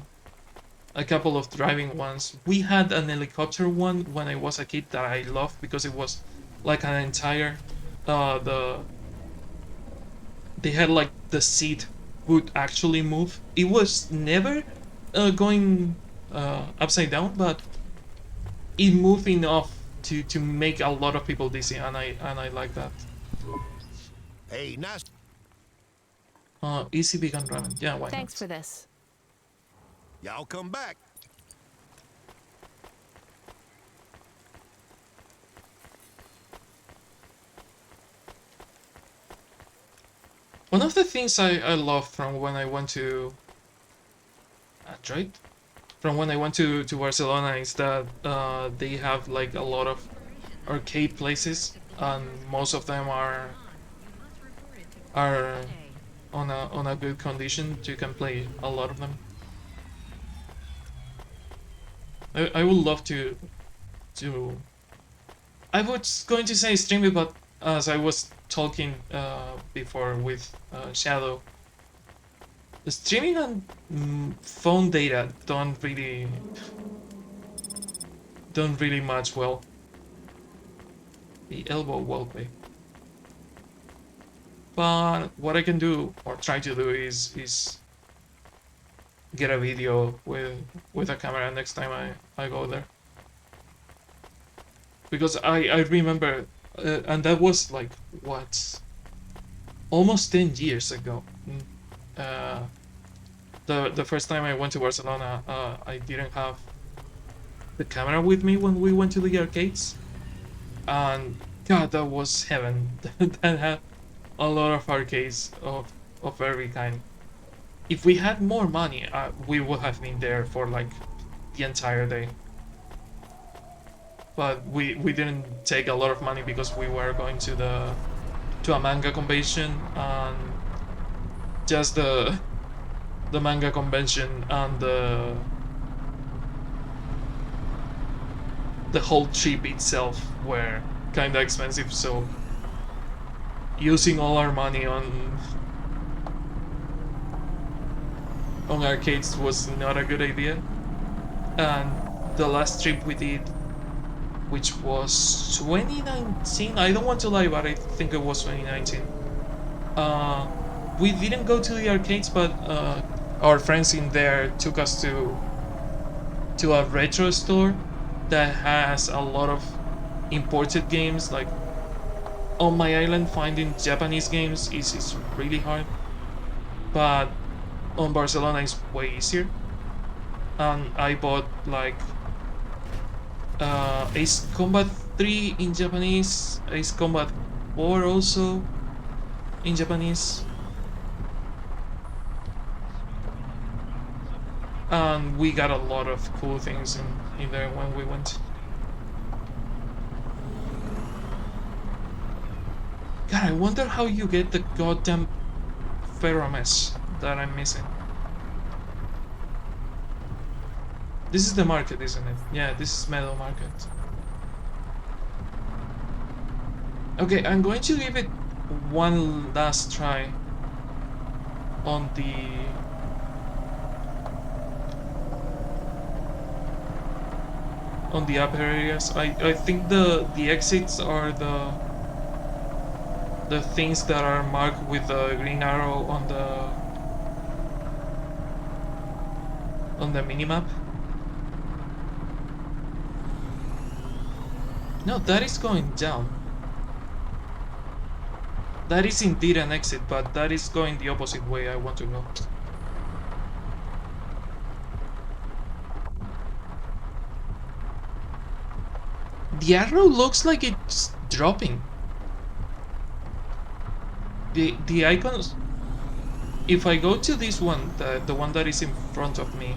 Speaker 1: a couple of driving ones. We had an helicopter one when I was a kid that I loved because it was like an entire they had like the seat would actually move. It was never going upside down, but it moved enough to make a lot of people dizzy, and I like that.
Speaker 2: Hey, nice.
Speaker 1: Easy vegan ramen. Yeah, why
Speaker 8: Thanks
Speaker 1: not?
Speaker 8: for this.
Speaker 2: Yeah, I'll come back.
Speaker 1: One of the things I love from when I went to Android, from when I went to Barcelona, is that they have like a lot of arcade places, and most of them are on a good condition. You can play a lot of them. I would love to I was going to say stream it, but as I was talking before with Shadow, streaming on phone data don't really match well. The elbow well play. But what I can do or try to do is get a video with a camera next time I go there. Because I remember, and that was like, what, almost 10 years ago. The first time I went to Barcelona, I didn't have the camera with me when we went to the arcades. And God, that was heaven. That had a lot of arcades of every kind. If we had more money, we would have been there for like the entire day. But we didn't take a lot of money because we were going to a manga convention, and just the manga convention and the whole trip itself were kinda expensive, so using all our money on arcades was not a good idea. And the last trip we did, which was 2019, I don't want to lie, but I think it was 2019. We didn't go to the arcades, but our friends in there took us to a retro store that has a lot of imported games. Like, on my island, finding Japanese games is really hard, but on Barcelona is way easier. And I bought like Ace Combat 3 in Japanese, Ace Combat 4 also in Japanese. And we got a lot of cool things in there when we went. God, I wonder how you get the goddamn ferromesh that I'm missing. This is the market, isn't it? Yeah, this is Meadow Market. Okay, I'm going to give it one last try on the upper areas. I think the exits are the things that are marked with the green arrow on the minimap. No, that is going down. That is indeed an exit, but that is going the opposite way I want to go. The arrow looks like it's dropping. The icons. If I go to this one, the one that is in front of me,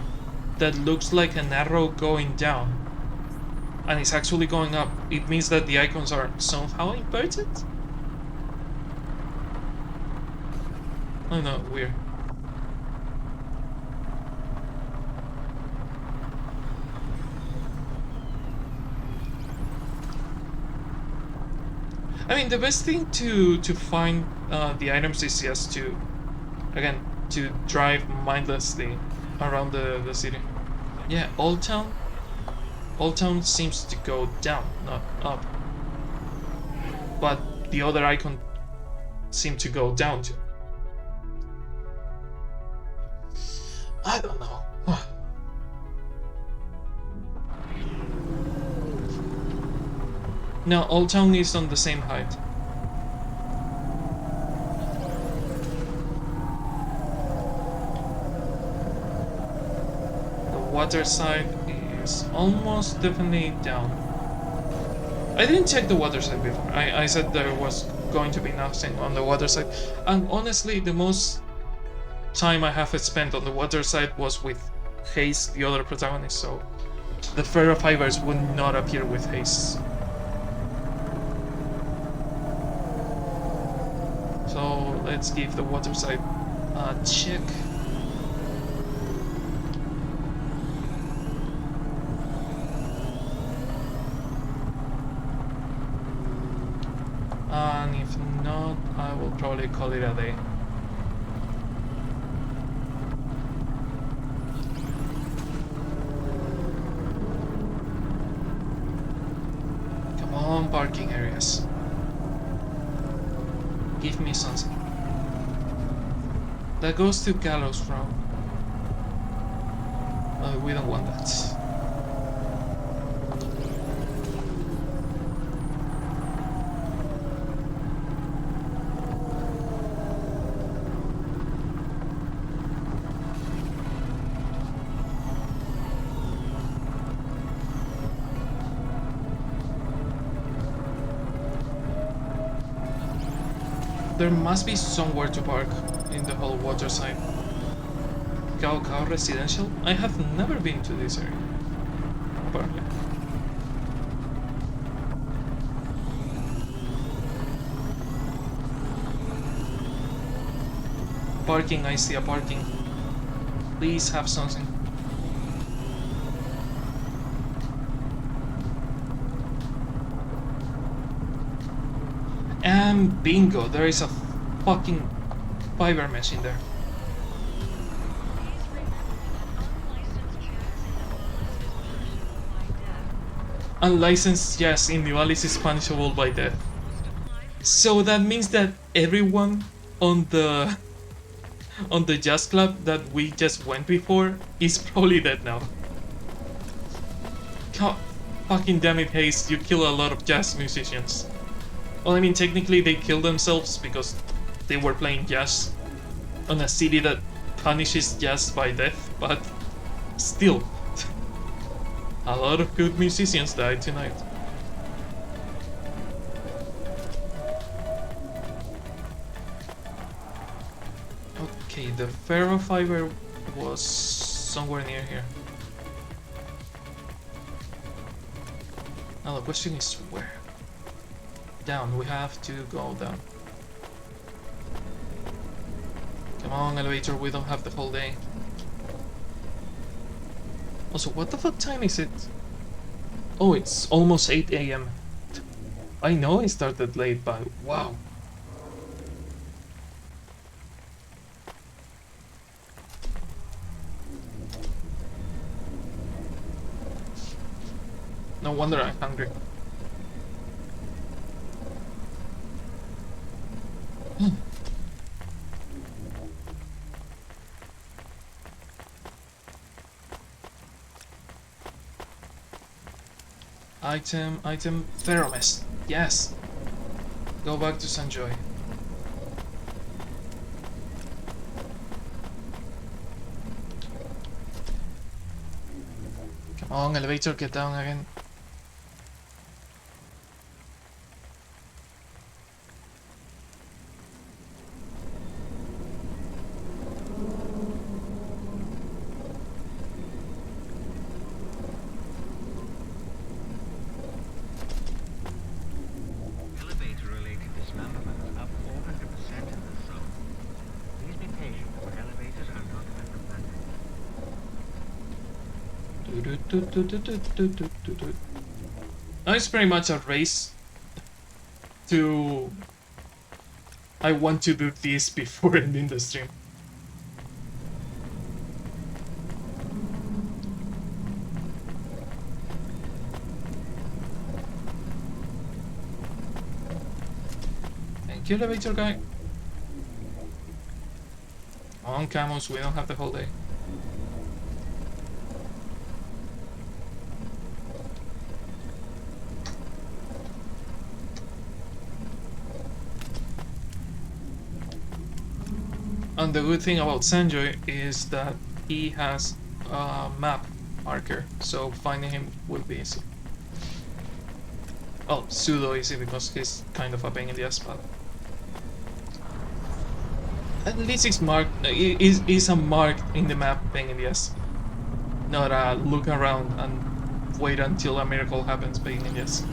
Speaker 1: that looks like an arrow going down, and it's actually going up, it means that the icons are somehow inverted? Oh no, weird. I mean, the best thing to find the items is just to, again, to drive mindlessly around the city. Yeah, Old Town seems to go down, not up. But the other icon seem to go down too. I don't know. No, Old Town is on the same height. The water side is almost definitely down. I didn't check the water side before. I said there was going to be nothing on the water side. And honestly, the most time I have spent on the water side was with Hayes, the other protagonist, so the ferrofibers would not appear with Hayes. So let's give the water side a check. And if not, I will probably call it a day. Come on, parking areas. Give me something. That goes to Gallows Row. We don't want that. There must be somewhere to park in the whole water side. Cao Residential? I have never been to this area, apparently. Parking, I see a parking. Please have something. And bingo, there is a fucking fiber mesh in there. Unlicensed, yes, in Nivalis is punishable by death. So that means that everyone on the jazz club that we just went before is probably dead now. God fucking damn it, Hayes, you kill a lot of jazz musicians. Well, I mean, technically they killed themselves because they were playing jazz on a city that punishes jazz by death, but still, a lot of good musicians died tonight. the ferrofiber was somewhere near here. Now the question is where? Down, we have to go down. Come on, elevator, we don't have the whole day. Also, what the fuck time is it? Oh, it's almost 8 AM. I know I started late, but wow. No wonder I'm hungry. Item, Ferromest. Yes. Go back to Sanjoy. Come on, elevator, get down again. Now it's pretty much a race to... I want to do this before ending the stream. Thank you, elevator guy. Come on, Camus, we don't have the whole day. And the good thing about Sanjoy is that he has a map marker, so finding him will be easy. Well, pseudo easy because he's kind of a pain in the ass, but at least it's marked. Is a mark in the map pain in the ass, not a look around and wait until a miracle happens pain in the ass.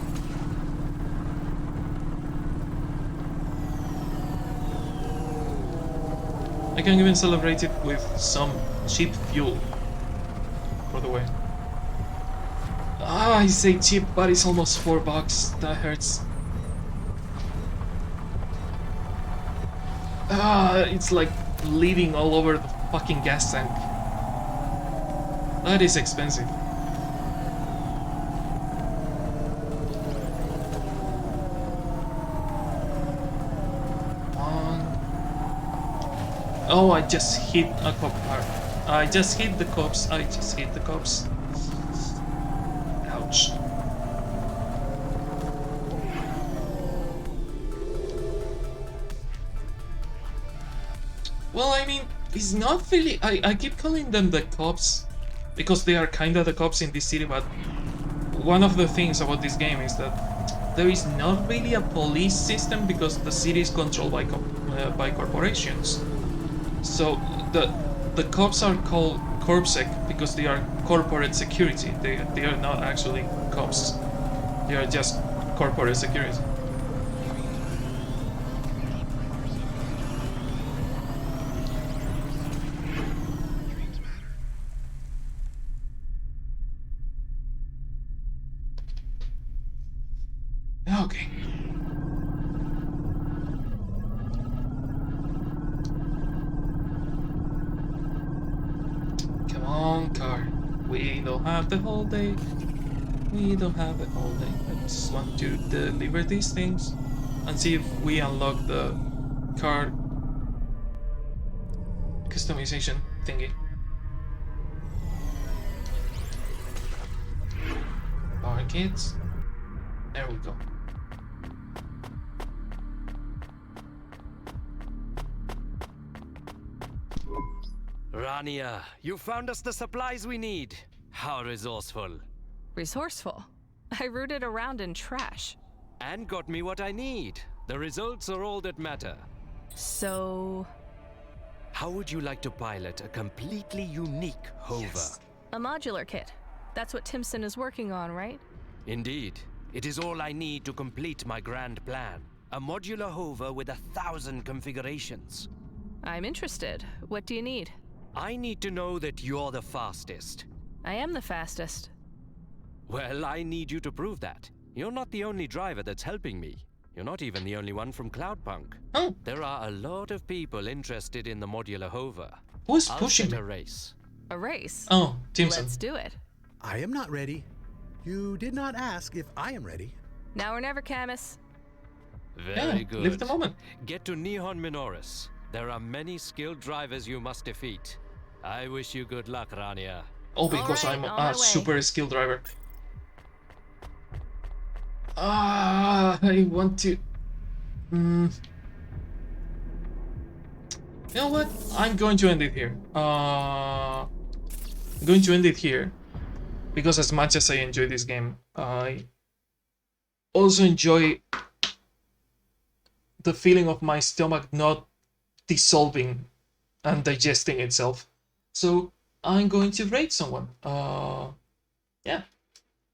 Speaker 1: I can even celebrate it with some cheap fuel for the way. Ah, I say cheap, but it's almost $4. That hurts. Ah, it's like bleeding all over the fucking gas tank. That is expensive. Oh, I just hit a cop car. I just hit the cops. I just hit the cops. Ouch. Well, I mean, it's not really... I keep calling them the cops because they are kinda the cops in this city, but one of the things about this game is that there is not really a police system because the city is controlled by corporations. So the cops are called CorpSec because they are corporate security. They are not actually cops. They are just corporate security. Okay. Car. We don't have the whole day. We don't have the whole day. I just want to deliver these things and see if we unlock the car customization thingy. Park it. There we go.
Speaker 13: Rania, you found us the supplies we need. How resourceful.
Speaker 8: Resourceful? I rooted around in trash.
Speaker 13: And got me what I need. The results are all that matter.
Speaker 8: So...
Speaker 13: How would you like to pilot a completely unique hover?
Speaker 21: Yes. A modular kit. That's what Timson is working on, right?
Speaker 13: Indeed. It is all I need to complete my grand plan. A modular hover with 1,000 configurations.
Speaker 21: I'm interested. What do you need?
Speaker 13: I need to know that you're the fastest.
Speaker 21: I am the fastest.
Speaker 13: Well, I need you to prove that. You're not the only driver that's helping me. You're not even the only one from Cloudpunk.
Speaker 1: Oh.
Speaker 13: There are a lot of people interested in the modular hover.
Speaker 1: Who's
Speaker 13: I'll
Speaker 1: pushing
Speaker 13: set
Speaker 1: me?
Speaker 13: a race.
Speaker 21: A race?
Speaker 1: Oh, Timson.
Speaker 21: Let's do it.
Speaker 15: I am not ready. You did not ask if I am ready.
Speaker 21: Now or never, Camus.
Speaker 13: Very good.
Speaker 1: Live the moment.
Speaker 13: Get to Nihon Minoris. There are many skilled drivers you must defeat. I wish you good luck, Rania.
Speaker 1: Oh, because
Speaker 21: right,
Speaker 1: I'm
Speaker 21: on
Speaker 1: a
Speaker 21: my
Speaker 1: super skilled driver. I want to... You know what? I'm going to end it here. I'm going to end it here. Because as much as I enjoy this game, I also enjoy the feeling of my stomach not dissolving and digesting itself. So I'm going to rate someone. Yeah.